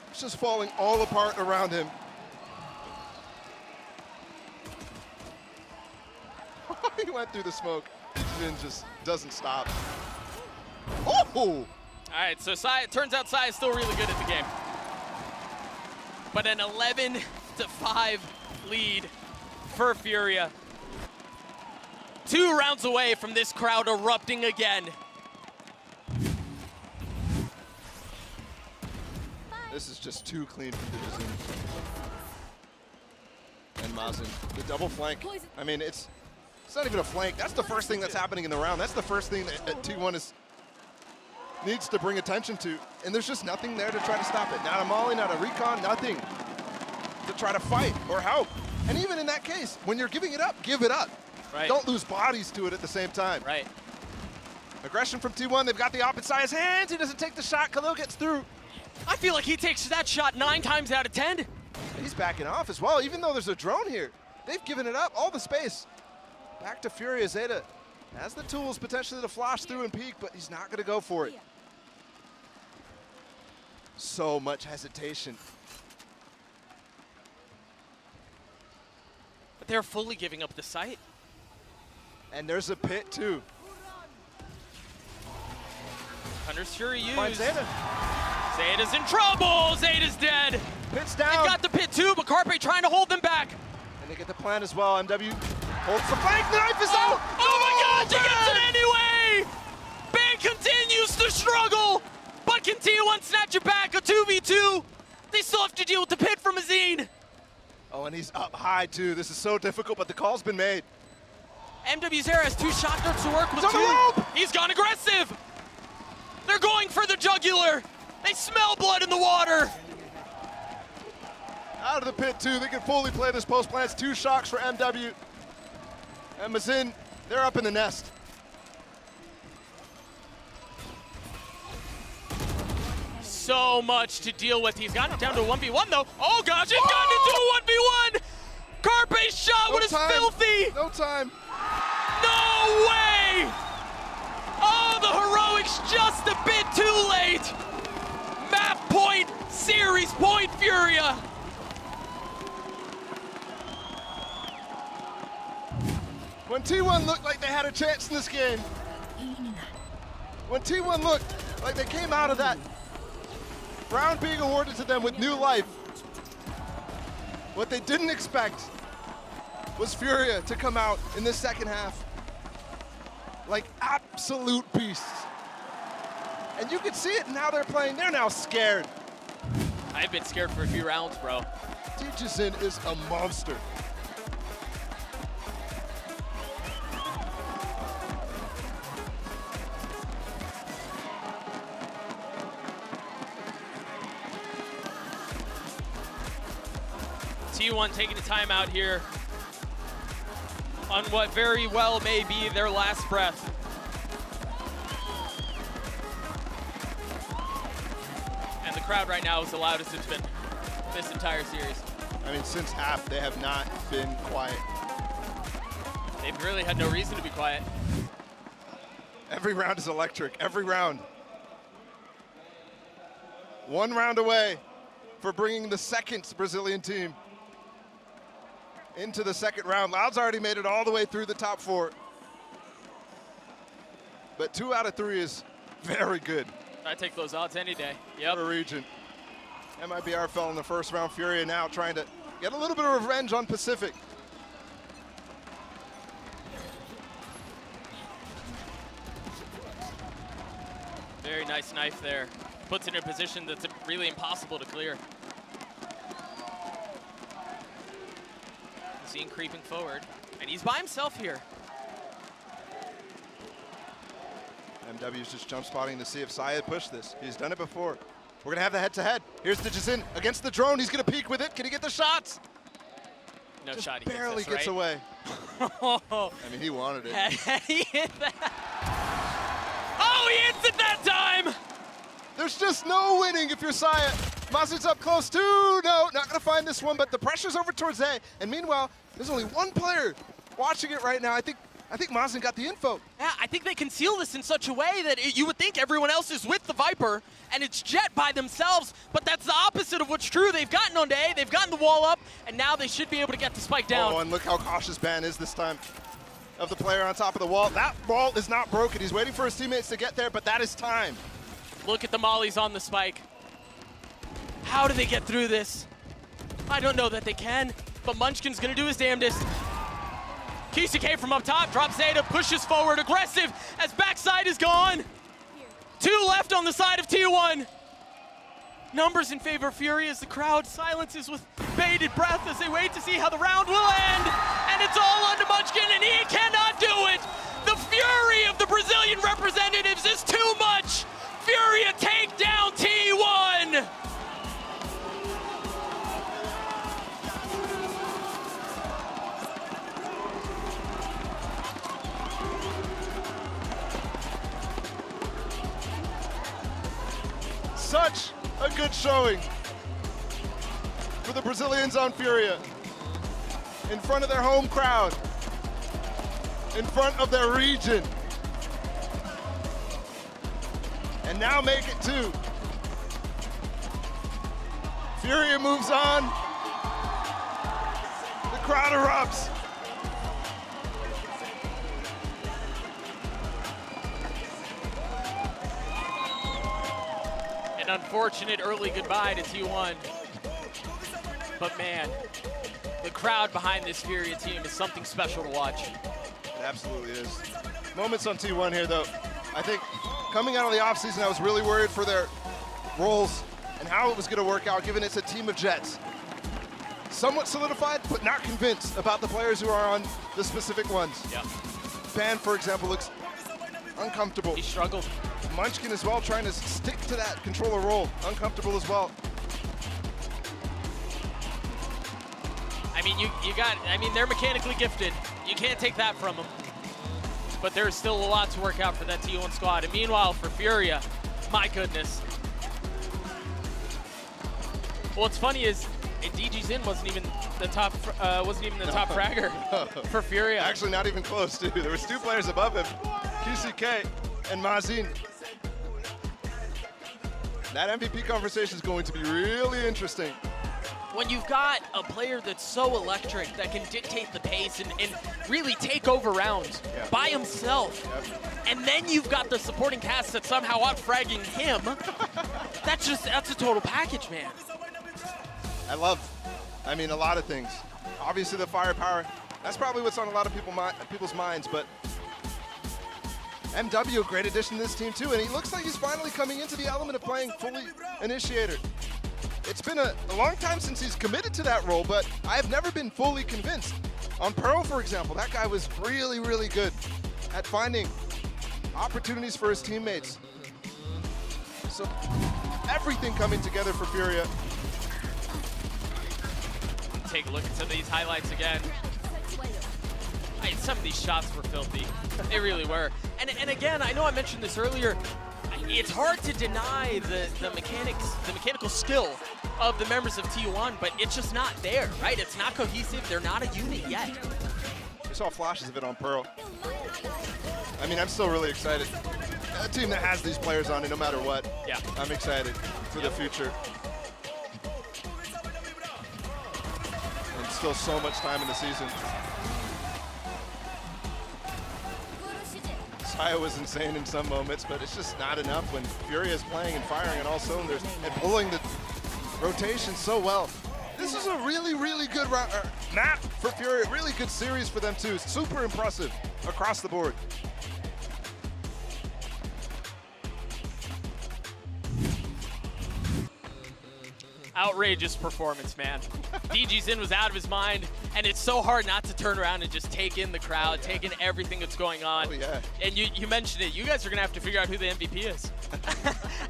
It's just falling all apart around him. He went through the smoke. Jin just doesn't stop. Oh! All right, so Sai, it turns out Sai is still really good at the game. But an 11-5 lead for Furia. 2 rounds away from this crowd erupting again. This is just too clean from Digizin. And Mazin, the double flank. I mean, it's not even a flank. That's the first thing that's happening in the round. That's the first thing that T1 needs to bring attention to. And there's just nothing there to try to stop it. Not a molly, not a recon, nothing to try to fight or help. And even in that case, when you're giving it up, give it up. Right. Don't lose bodies to it at the same time. Right. Aggression from T1. They've got the opposite side of his hands. He doesn't take the shot. Khalil gets through. I feel like he takes that shot 9 times out of 10. He's backing off as well, even though there's a drone here. They've given it up, all the space. Back to Furia. Zeta has the tools potentially to flash through and peek, but he's not going to go for it. So much hesitation. But they're fully giving up the site. And there's a pit too. Hunter's Fury used. Find Zeta. Zeta's in trouble. Zeta's dead. Pit's down. They've got the pit too, but Carpe trying to hold them back. And they get the plan as well. MW holds the flank. Knife is out. Oh my God, he gets it anyway. Ban continues to struggle, but can T1 snatch it back? A 2v2. They still have to deal with the pit from Mazine. Oh, and he's up high too. This is so difficult, but the call's been made. MW Zera has 2 shot darts to work with. He's on the rope. He's gone aggressive. They're going for the jugular. They smell blood in the water. Out of the pit too. They can fully play this post plants. 2 shocks for MW. And Mazin, they're up in the nest. So much to deal with. He's gotten it down to a 1v1 though. Oh gosh, he's gotten into a 1v1. Carpe's shot was filthy. No time. No way. Oh, the heroics just a bit too late. Map point, series point, Furia. When T1 looked like they had a chance in this game, when T1 looked like they came out of that round being awarded to them with new life, what they didn't expect was Furia to come out in this second half like absolute beasts. And you can see it in how they're playing. They're now scared. I've been scared for a few rounds, bro. Digizin is a monster. T1 taking a timeout here on what very well may be their last breath. And the crowd right now is the loudest it's been this entire series. I mean, since half, they have not been quiet. They've really had no reason to be quiet. Every round is electric, every round. One round away for bringing the second Brazilian team into the second round. Loud's already made it all the way through the top 4. But 2 out of 3 is very good. I take those odds any day. Yep. For a region. MIBR fell in the first round. Furia now trying to get a little bit of revenge on Pacific. Very nice knife there. Puts it in a position that's really impossible to clear. Seen creeping forward, and he's by himself here. MW's just jump spotting to see if Syed pushed this. He's done it before. We're gonna have the head-to-head. Here's the Jazin against the drone. He's gonna peek with it. Can he get the shots? No just shot. He barely gets gets away. I mean, he wanted it. He hit that. Oh, he hits it that time! There's just no winning if you're Syed. Mazzin's up close too. No, not gonna find this one, but the pressure's over towards A. And meanwhile, there's only one player watching it right now. I think Mazzin got the info. Yeah, I think they conceal this in such a way that you would think everyone else is with the Viper, and it's Jet by themselves, but that's the opposite of what's true. They've gotten onto A, they've gotten the wall up, and now they should be able to get the spike down. Oh, and look how cautious Ban is this time of the player on top of the wall. That wall is not broken. He's waiting for his teammates to get there, but that is time. Look at the mollies on the spike. How do they get through this? I don't know that they can, but Munchkin's gonna do his damnedest. KCK from up top, drops Zeta, pushes forward, aggressive as backside is gone. 2 left on the side of T1. Numbers in favor of Fury as the crowd silences with bated breath as they wait to see how the round will end. And it's all onto Munchkin, and he cannot do it. The fury of the Brazilian representatives is too much. Furia take down T1. Such a good showing for the Brazilians on Furia. In front of their home crowd, in front of their region. And now make it 2. Furia moves on. The crowd erupts. An unfortunate early goodbye to T1. But man, the crowd behind this Furia team is something special to watch. It absolutely is. Moments on T1 here, though. I think coming out of the offseason, I was really worried for their roles and how it was going to work out, given it's a team of Jets. Somewhat solidified, but not convinced about the players who are on the specific ones. Yeah. Ban, for example, looks uncomfortable. He struggled. Munchkin as well, trying to stick to that controller role. Uncomfortable as well. I mean, they're mechanically gifted. You can't take that from them. But there's still a lot to work out for that T1 squad. And meanwhile, for Furia, my goodness. What's funny is DG Zin wasn't even the top fragger for Furia. Actually, not even close, too. There was 2 players above him, QCK and Mazzin. That MVP conversation is going to be really interesting. When you've got a player that's so electric that can dictate the pace and really take over rounds by himself, and then you've got the supporting cast that's somehow out-fragging him, that's a total package, man. I love, a lot of things. Obviously the firepower, that's probably what's on a lot of people's minds, but MW, a great addition to this team too, and he looks like he's finally coming into the element of playing fully initiator. It's been a long time since he's committed to that role, but I have never been fully convinced. On Pearl, for example, that guy was really, really good at finding opportunities for his teammates. So everything coming together for Furia. take a look at some of these highlights again. Some of these shots were filthy. They really were. And again, I know I mentioned this earlier. It's hard to deny the mechanical skill of the members of T1, but it's just not there, right? It's not cohesive. They're not a unit yet. We saw flashes of it on Pearl. I mean, I'm still really excited. A team that has these players on it, no matter what. Yeah. I'm excited for the future. And still so much time in the season. Saya was insane in some moments, but it's just not enough when Furia is playing and firing on all cylinders and pulling the rotation so well. This is a really, really good map for Furia. Really good series for them too. Super impressive across the board. Outrageous performance, man. DG Zin was out of his mind, and it's so hard not to turn around and just take in the crowd, take in everything that's going on. Oh, yeah. And you mentioned it. You guys are gonna have to figure out who the MVP is.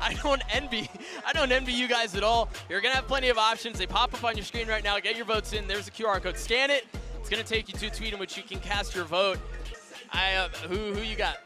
I don't envy you guys at all. You're gonna have plenty of options. They pop up on your screen right now. Get your votes in. There's a QR code. Scan it. It's gonna take you to a tweet in which you can cast your vote. Who you got?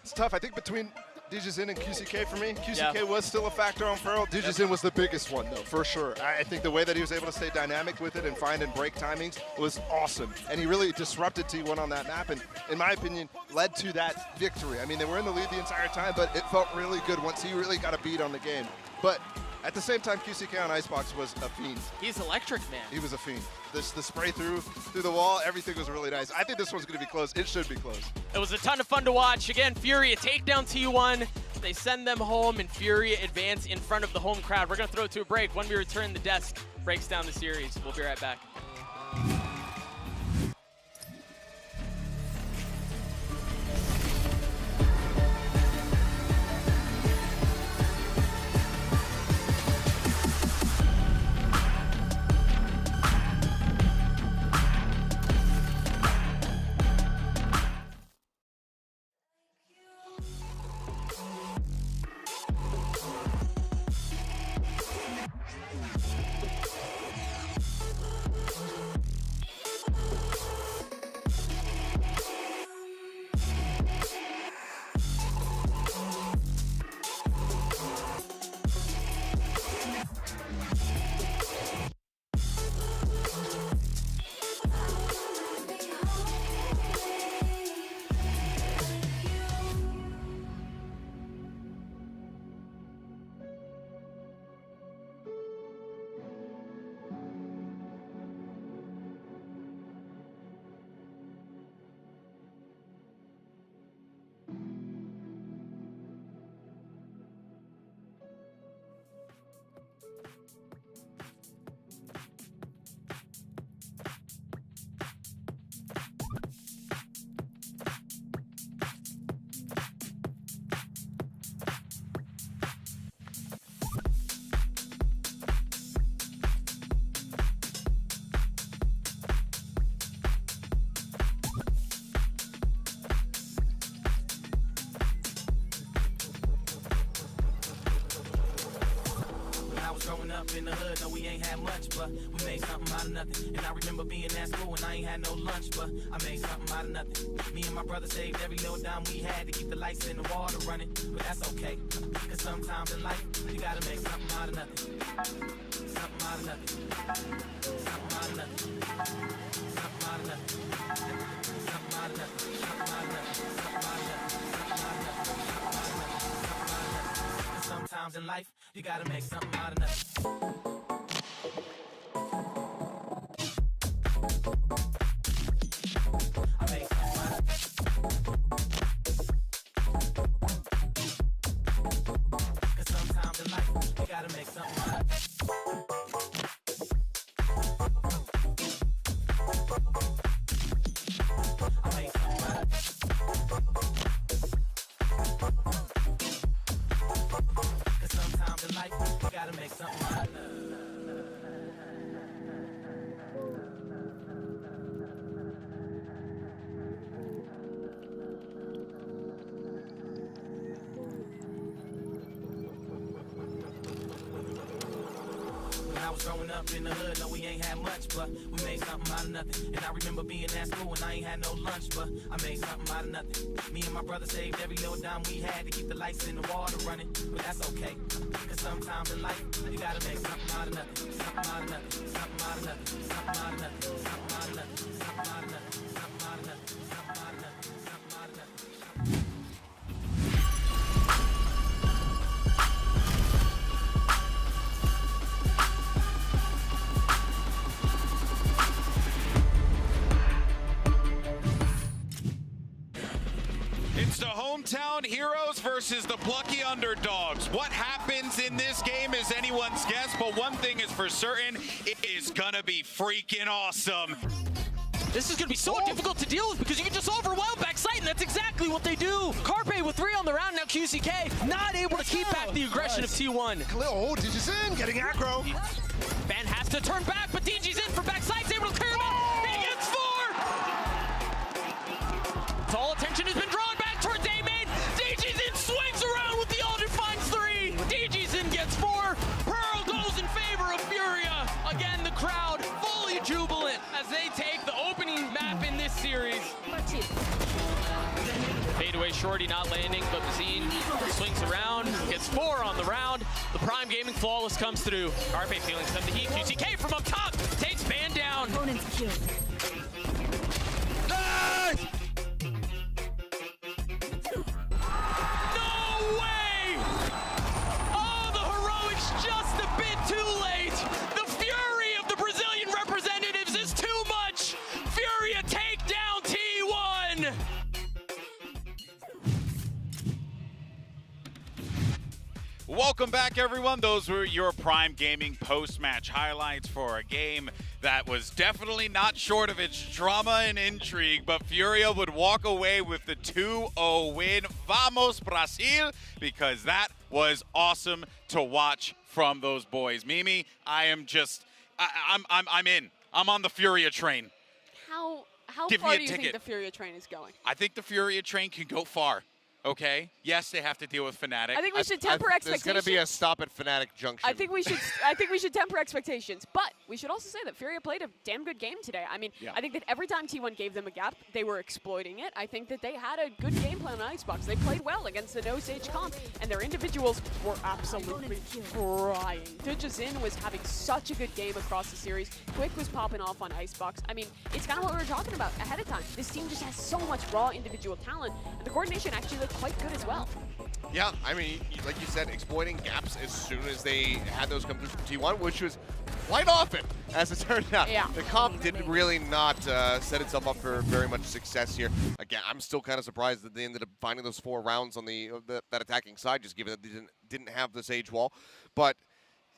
It's tough. I think between DJZin and QCK for me. QCK was still a factor on Pearl. DJZin was the biggest one, though, for sure. I think the way that he was able to stay dynamic with it and find and break timings was awesome. And he really disrupted T1 on that map and, in my opinion, led to that victory. I mean, they were in the lead the entire time, but it felt really good once he really got a beat on the game. But at the same time, QCK on Icebox was a fiend. He's electric, man. He was a fiend. The spray through the wall, everything was really nice. I think this one's going to be close. It should be close. It was a ton of fun to watch. Again, Furia take down T1. They send them home, and Furia advance in front of the home crowd. We're going to throw it to a break. When we return, the desk breaks down the series. We'll be right back. Up in the hood, no, we ain't had much, but we made something out of nothing. And I remember being at school and I ain't had no lunch, but I made something out of nothing. Me and my brother saved every little dime we had to keep the lights and the water running, but that's okay. Cause sometimes in life, you gotta make something out of nothing. Something out of nothing. Something out of nothing. Something out of nothing. Something out of nothing. Something out of nothing. Something out of nothing. Sometimes in life, you gotta make something out of nothing. I made something out of Cause sometimes in life, you gotta make something out of I made something out of Sometimes in life, you gotta make something out of When I was growing up in the hood, no, we ain't had much, but we made something out of nothing. And I remember being at school and I ain't had no lunch, but I made something out of nothing. Me and my brother saved every little dime we had to keep the lights in the water running, but that's okay. Cause sometimes in life, you gotta make something out of nothing. Something out of nothing, something out of nothing, something out of nothing, something out of nothing, something out of nothing, something out of nothing, something out of nothing, something out of nothing. It's the hometown heroes versus the plucky underdogs. What happens in this game is anyone's guess, but one thing is for certain, it is gonna be freaking awesome. This is going to be so difficult to deal with because you can just overwhelm backside, and that's exactly what they do. Carpe with 3 on the round, now QCK not able to keep back the aggression of T1. Oh, DG's in, getting aggro. Fan has to turn back, but DG's in from backside's able to clear him out. He gets 4! All attention has been drawn back towards A-Main. DG's in swings around with the ult and finds 3. DG's in gets 4. Pearl goes in favor of Furia. Again, the crowd fully jubilant as they take the opening map in this series. Fadeaway Shorty not landing, but Bazine swings around, gets 4 on the round. The Prime Gaming Flawless comes through. Carpe feeling some of the heat. QCK from up top takes Ban down. Opponent's killed. Nice! No way! Oh, the heroics just a bit too late. The fury of the Brazilian representatives is too much. Furia take down T1. Welcome back, everyone. Those were your Prime Gaming post-match highlights for a game that was definitely not short of its drama and intrigue, but Furia would walk away with the 2-0 win. Vamos, Brazil, because that was awesome to watch from those boys. Mimi, I am just, I'm in. I'm on the Furia train. How Give me far a do you think ticket. the Furia train is going? I think the Furia train can go far. Okay. Yes, they have to deal with Fnatic. I think we should temper expectations. There's going to be a stop at Fnatic Junction. I think we should temper expectations, but we should also say that Furia played a damn good game today. I mean, I think that every time T1 gave them a gap, they were exploiting it. I think that they had a good game plan on Icebox. They played well against the no Sage comp, and their individuals were absolutely frying. Dijazin was having such a good game across the series. Quick was popping off on Icebox. I mean, it's kind of what we were talking about ahead of time. This team just has so much raw individual talent, and the coordination actually looked quite good as well. Yeah, I mean, like you said, exploiting gaps as soon as they had those come through from T1, which was quite often, as it turned out. Yeah. The comp did really not set itself up for very much success here. Again, I'm still kind of surprised that they ended up finding those 4 rounds on that attacking side, just given that they didn't have the Sage wall. But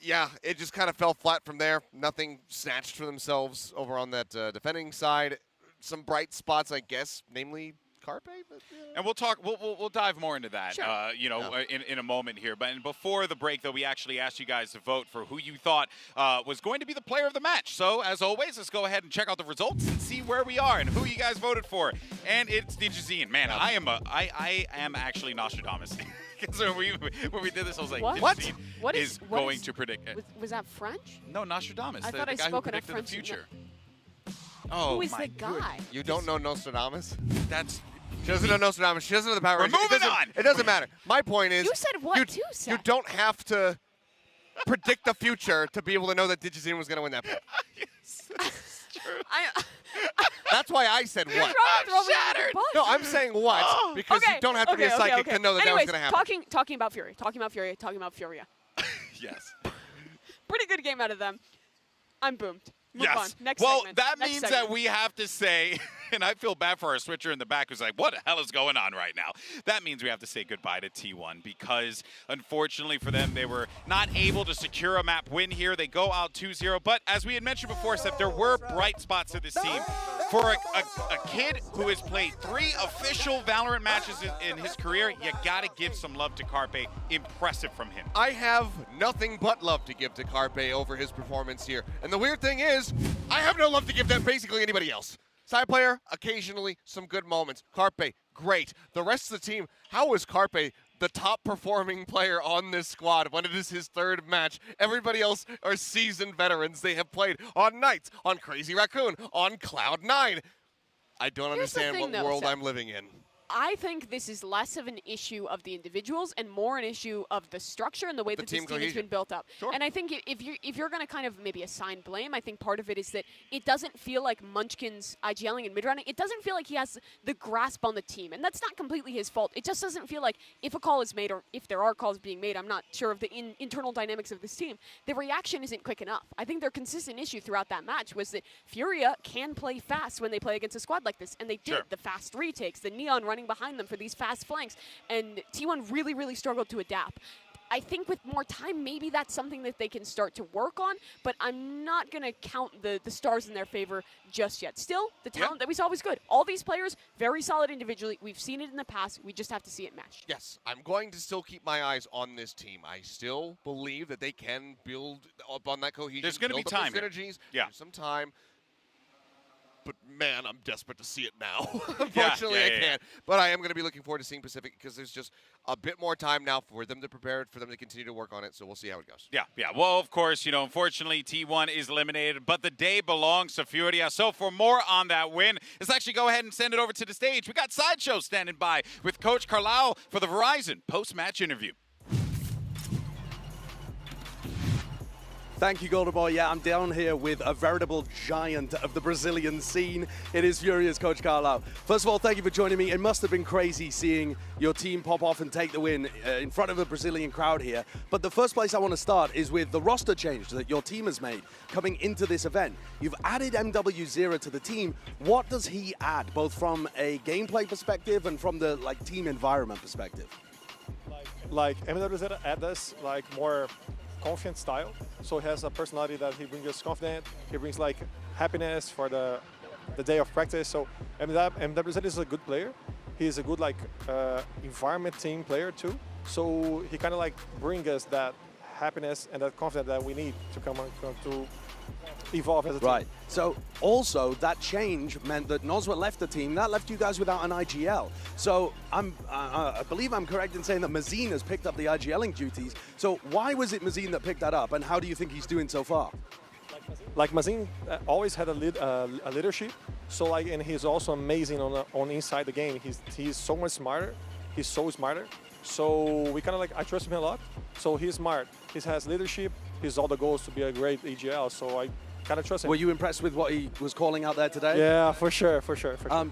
yeah, it just kind of fell flat from there. Nothing snatched for themselves over on that defending side. Some bright spots, I guess, namely Carpe, but, and we'll talk. We'll dive more into that. Sure. In a moment here. But before the break, though, we actually asked you guys to vote for who you thought was going to be the player of the match. So as always, let's go ahead and check out the results and see where we are and who you guys voted for. And it's Dijazin. Man, I am actually Nostradamus. Because when we did this, I was like, What? What is going to predict it? Was that French? No, Nostradamus. I thought the I guy who spoke enough predicted the French. future. Oh, Who is my the guy? You don't know Nostradamus? That's. She doesn't know Nostradamus. She doesn't know the power. We're moving on. It doesn't matter. My point is, You said what too, Seth? you don't have to predict the future to be able to know that Dijazin was going to win that play. Yes, that's true. That's why I said what. I'm shattered. No, I'm saying what because you don't have to be a psychic to know that that was going to happen. Talking about Fury. Talking about Furia. Yes. Pretty good game out of them. I'm boomed. Move Yes. on. Next well, segment. that Next means segment. that we have to say, and I feel bad for our switcher in the back who's like, what the hell is going on right now? That means we have to say goodbye to T1 because, unfortunately for them, they were not able to secure a map win here. They go out 2-0. But as we had mentioned before, Seth, there were bright spots to this team. For a kid who has played 3 official Valorant matches in his career, you got to give some love to Carpe. Impressive from him. I have nothing but love to give to Carpe over his performance here. And the weird thing is, I have no love to give to basically anybody else. Side player, occasionally some good moments. Carpe, great. The rest of the team, how was Carpe the top performing player on this squad when it is his third match. Everybody else are seasoned veterans. They have played on Knights, on Crazy Raccoon, on Cloud9. I don't understand what world I'm living in. I think this is less of an issue of the individuals and more an issue of the structure and the way that this team has been built up. Sure. And I think if you're going to kind of maybe assign blame, I think part of it is that it doesn't feel like Munchkin's IGLing and mid-rounding. It doesn't feel like he has the grasp on the team, and that's not completely his fault. It just doesn't feel like if a call is made or if there are calls being made, I'm not sure of the internal dynamics of this team, the reaction isn't quick enough. I think their consistent issue throughout that match was that Furia can play fast when they play against a squad like this, and they did. The fast retakes, the Neon running behind them for these fast flanks, and T1 really struggled to adapt. I think with more time, maybe that's something that they can start to work on, but I'm not going to count the stars in their favor just yet. Still, the talent that we saw was good. All these players, very solid individually. We've seen it in the past. We just have to see it match. Yes, I'm going to still keep my eyes on this team. I still believe that they can build up on that cohesion. There's going to be time here. Synergies. Yeah. Some time. But man, I'm desperate to see it now. Unfortunately, I can't. But I am going to be looking forward to seeing Pacific because there's just a bit more time now for them to prepare, for them to continue to work on it. So we'll see how it goes. Yeah. Well, of course, unfortunately, T1 is eliminated, but the day belongs to Furia. So for more on that win, let's actually go ahead and send it over to the stage. We got Sideshow standing by with Coach Carlao for the Verizon post-match interview. Thank you, Golden Boy. Yeah, I'm down here with a veritable giant of the Brazilian scene. It is Furia's Coach Carlao. First of all, thank you for joining me. It must have been crazy seeing your team pop off and take the win in front of a Brazilian crowd here. But the first place I want to start is with the roster change that your team has made coming into this event. You've added MW0 to the team. What does he add, both from a gameplay perspective and from the team environment perspective? Like MW0 adds us more confident style, so he has a personality that he brings us confident. He brings happiness for the day of practice. So MWZ is a good player. He is a good environment team player too. So he kind of brings us that happiness and that confidence that we need to come on to evolve as a team. Right. So also that change meant that Nozwa left the team. That left you guys without an IGL. So I believe I'm correct in saying that Mazin has picked up the IGLing duties. So why was it Mazin that picked that up, and how do you think he's doing so far? Mazin always had a leadership. So and he's also amazing on inside the game. He's so much smarter. He's so smarter. So we kind of I trust him a lot. So he's smart. He has leadership. He's all the goals to be a great EGL. So I kind of trust him. Were you impressed with what he was calling out there today? Yeah, for sure.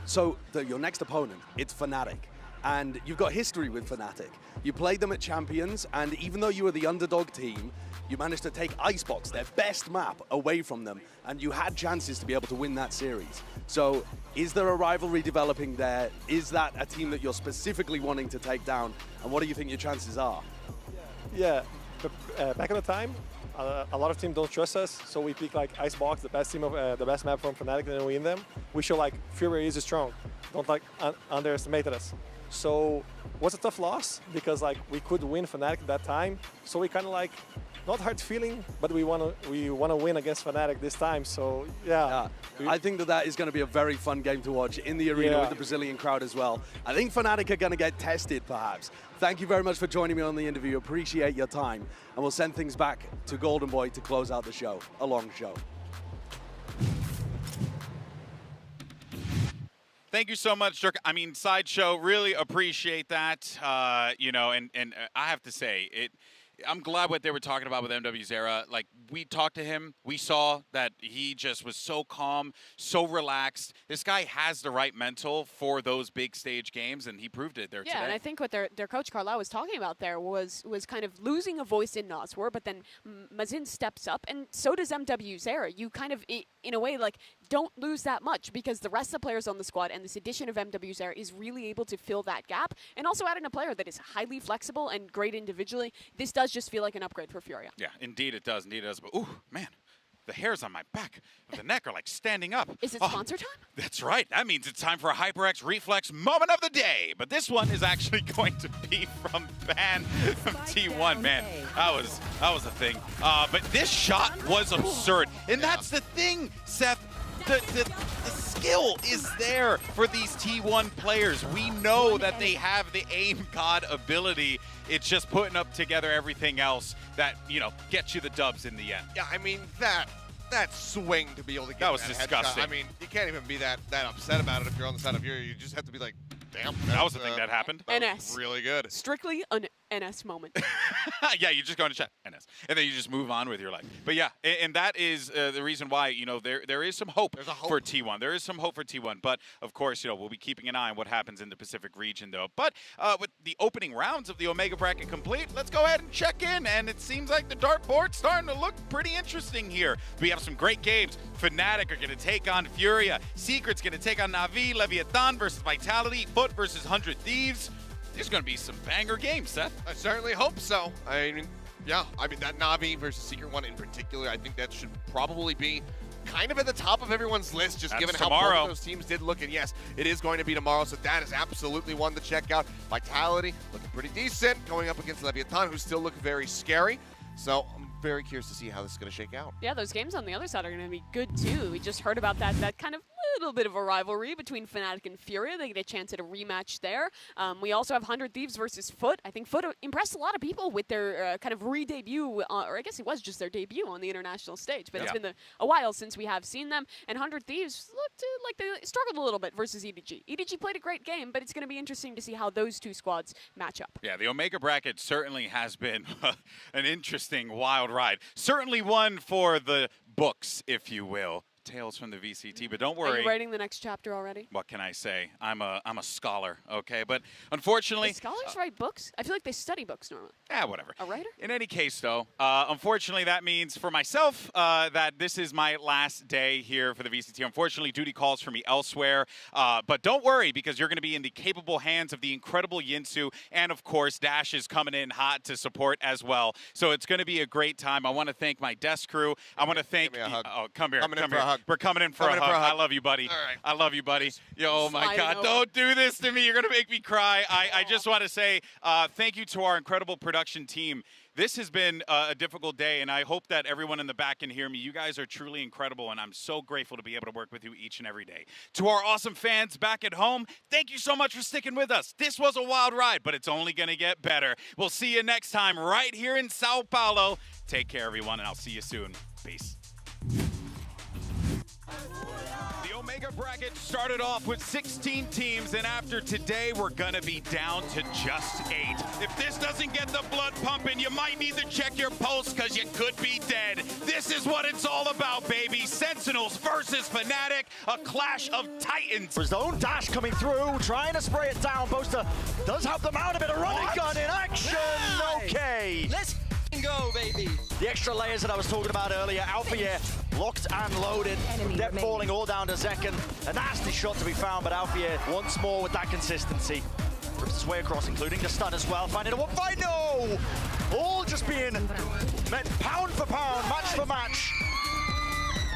So your next opponent, it's Fnatic. And you've got history with Fnatic. You played them at Champions, and even though you were the underdog team, you managed to take Icebox, their best map, away from them, and you had chances to be able to win that series. So is there a rivalry developing there? Is that a team that you're specifically wanting to take down? And what do you think your chances are? Yeah, back at the time, a lot of teams don't trust us, so we pick Icebox, the best team of the best map from Fnatic, and we win them. We show Furia is strong. Don't underestimate us. So was a tough loss because we could win Fnatic at that time. So we kind of not hard feeling, but we want to win against Fnatic this time. So yeah. I think that is going to be a very fun game to watch in the arena with the Brazilian crowd as well. I think Fnatic are going to get tested perhaps. Thank you very much for joining me on the interview. Appreciate your time. And we'll send things back to Golden Boy to close out the show. A long show. Thank you so much, Dirk. Sideshow, really appreciate that. And I have to say, I'm glad what they were talking about with MW0. We talked to him. We saw that he just was so calm, so relaxed. This guy has the right mental for those big stage games, and he proved it there today. Yeah, and I think what their coach Carlao was talking about there was kind of losing a voice in Noswar, but then Mazin steps up, and so does MW0. You kind of, in a way, don't lose that much because the rest of the players on the squad and this addition of MW0 is really able to fill that gap, and also add in a player that is highly flexible and great individually. This does just feel like an upgrade for Furia. Yeah, indeed it does. But ooh, man, the hairs on my back of the neck are standing up. Is it sponsor time? That's right. That means it's time for a HyperX Reflex moment of the day. But this one is actually going to be from Ban from T1. Man, that was a thing. But this shot was absurd. And that's the thing, Seth. The skill is there for these T1 players. We know that they have the aim god ability. It's just putting up together everything else that, you know, gets you the dubs in the end. Yeah, I mean, that swing to be able to get that was headshot, disgusting. I mean, you can't even be that upset about it if you're on the side of Furia. You just have to be like, damn. That was the thing that happened. NS. Really good. Strictly an NS moment. Yeah, you just go into chat, NS. And then you just move on with your life. But yeah, and that is the reason why, you know, there is some hope, for T1. There is some hope for T1. But, of course, you know, we'll be keeping an eye on what happens in the Pacific region, though. But with the opening rounds of the Omega bracket complete, let's go ahead and check in. And it seems like the dartboard's starting to look pretty interesting here. We have some great games. Fnatic are going to take on Furia. Secret's going to take on Na'Vi. Leviathan versus Vitality. Foot versus 100 Thieves. There's going to be some banger games, Seth. I certainly hope so. I mean, yeah, I mean, that Na'Vi versus Secret one in particular, I think that should probably be kind of at the top of everyone's list, just given how both those teams did look. And yes, it is going to be tomorrow, so that is absolutely one to check out. Vitality looking pretty decent, going up against Leviathan, who still look very scary. So I'm very curious to see how this is going to shake out. Yeah, those games on the other side are going to be good too. We just heard about that kind of little bit of a rivalry between Fnatic and Furia. They get a chance at a rematch there. We also have 100 Thieves versus Foot. I think Foot impressed a lot of people with their kind of re-debut, or I guess it was just their debut on the international stage, but it's been a while since we have seen them. And 100 Thieves looked like they struggled a little bit versus EDG. EDG played a great game, but it's going to be interesting to see how those two squads match up. Yeah, the Omega bracket certainly has been an interesting, wild ride. Certainly one for the books, if you will. Tales from the VCT, but don't worry. Are you writing the next chapter already? What can I say? I'm a scholar, okay? But unfortunately... Do scholars write books? I feel like they study books normally. Yeah, whatever. A writer? In any case, though, unfortunately, that means for myself that this is my last day here for the VCT. Unfortunately, duty calls for me elsewhere. But don't worry, because you're going to be in the capable hands of the incredible Yinsu. And, of course, Dash is coming in hot to support as well. So it's going to be a great time. I want to thank my desk crew. I want to thank... Give me a hug. Oh, come here. Coming in come for here. a hug. We're coming in for a hug. I love you, buddy. All right. I love you, buddy. Yo, my Sliding God, over. don't do this to me. You're going to make me cry. I just want to say thank you to our incredible production team. This has been a difficult day, and I hope that everyone in the back can hear me. You guys are truly incredible, and I'm so grateful to be able to work with you each and every day. To our awesome fans back at home, thank you so much for sticking with us. This was a wild ride, but it's only going to get better. We'll see you next time right here in Sao Paulo. Take care, everyone, and I'll see you soon. Peace. The Omega bracket started off with 16 teams, and after today, we're gonna be down to just 8. If this doesn't get the blood pumping, you might need to check your pulse, because you could be dead. This is what it's all about, baby. Sentinels versus Fnatic, a clash of titans. His own Dash coming through, trying to spray it down. Boaster does help them out a bit. A running gun in action. Nice. Okay. Let's go, baby. The extra layers that I was talking about earlier, Alfia locked and loaded. Death falling all down to Zekken. A nasty shot to be found, but Alfia once more with that consistency. Rips his way across, including the stun as well. Finding a one fight, no! All just being met pound for pound, match for match.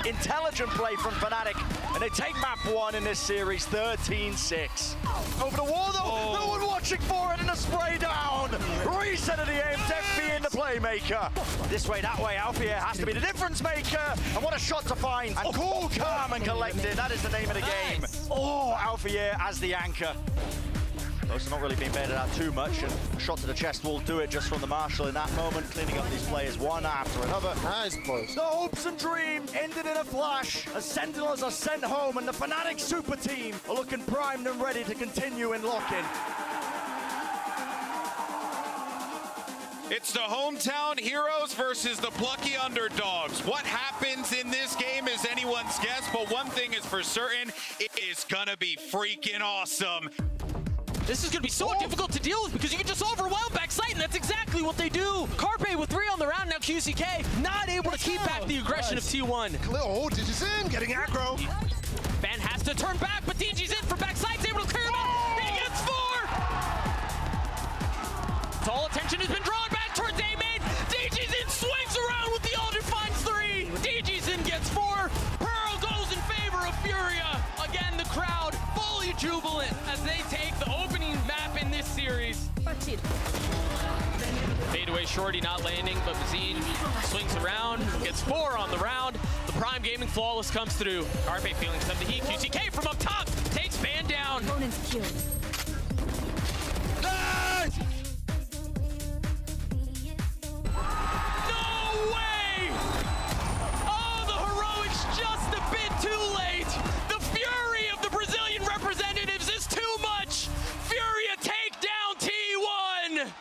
Intelligent play from Fnatic, and they take map 1 in this series, 13-6. Over the wall though, no one watching for it, and a spray down. Reset of the aim, Def being the playmaker. This way, that way, Alfia has to be the difference maker. And what a shot to find. And cool, calm and collected, that is the name of the game. Oh, Alfia as the anchor. Those are not really being baited out too much, and a shot to the chest will do it just from the Marshal in that moment, cleaning up these players one after another. Nice close. The hopes and dreams ended in a flash as Sentinels are sent home, and the Fnatic super team are looking primed and ready to continue in LOCKIN. It's the hometown heroes versus the plucky underdogs. What happens in this game is anyone's guess, but one thing is for certain, it is gonna be freaking awesome. This is going to be so difficult to deal with because you can just overwhelm backside, and that's exactly what they do. Carpe with 3 on the round, now QCK not able to keep back the aggression of T1. Oh, Digi's in, getting aggro. Fan has to turn back, but DG's in for backside, able to clear him out. He gets 4! All attention has been drawn back towards A-Main. DG's in, swings around with the ult, finds 3. DG's in gets 4. Pearl goes in favor of Furia. Again, the crowd fully jubilant as they take the opening map in this series. Fade away shorty not landing, but Bazine swings around, gets 4 on the round. The Prime Gaming Flawless comes through. Carpe feeling some of the heat. QCK from up top takes Van down. Opponent's killed. Nice! No way! Oh, the heroics just a bit too late. The fury of the Brazilian representatives is too much. Furia take down T1.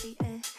the end.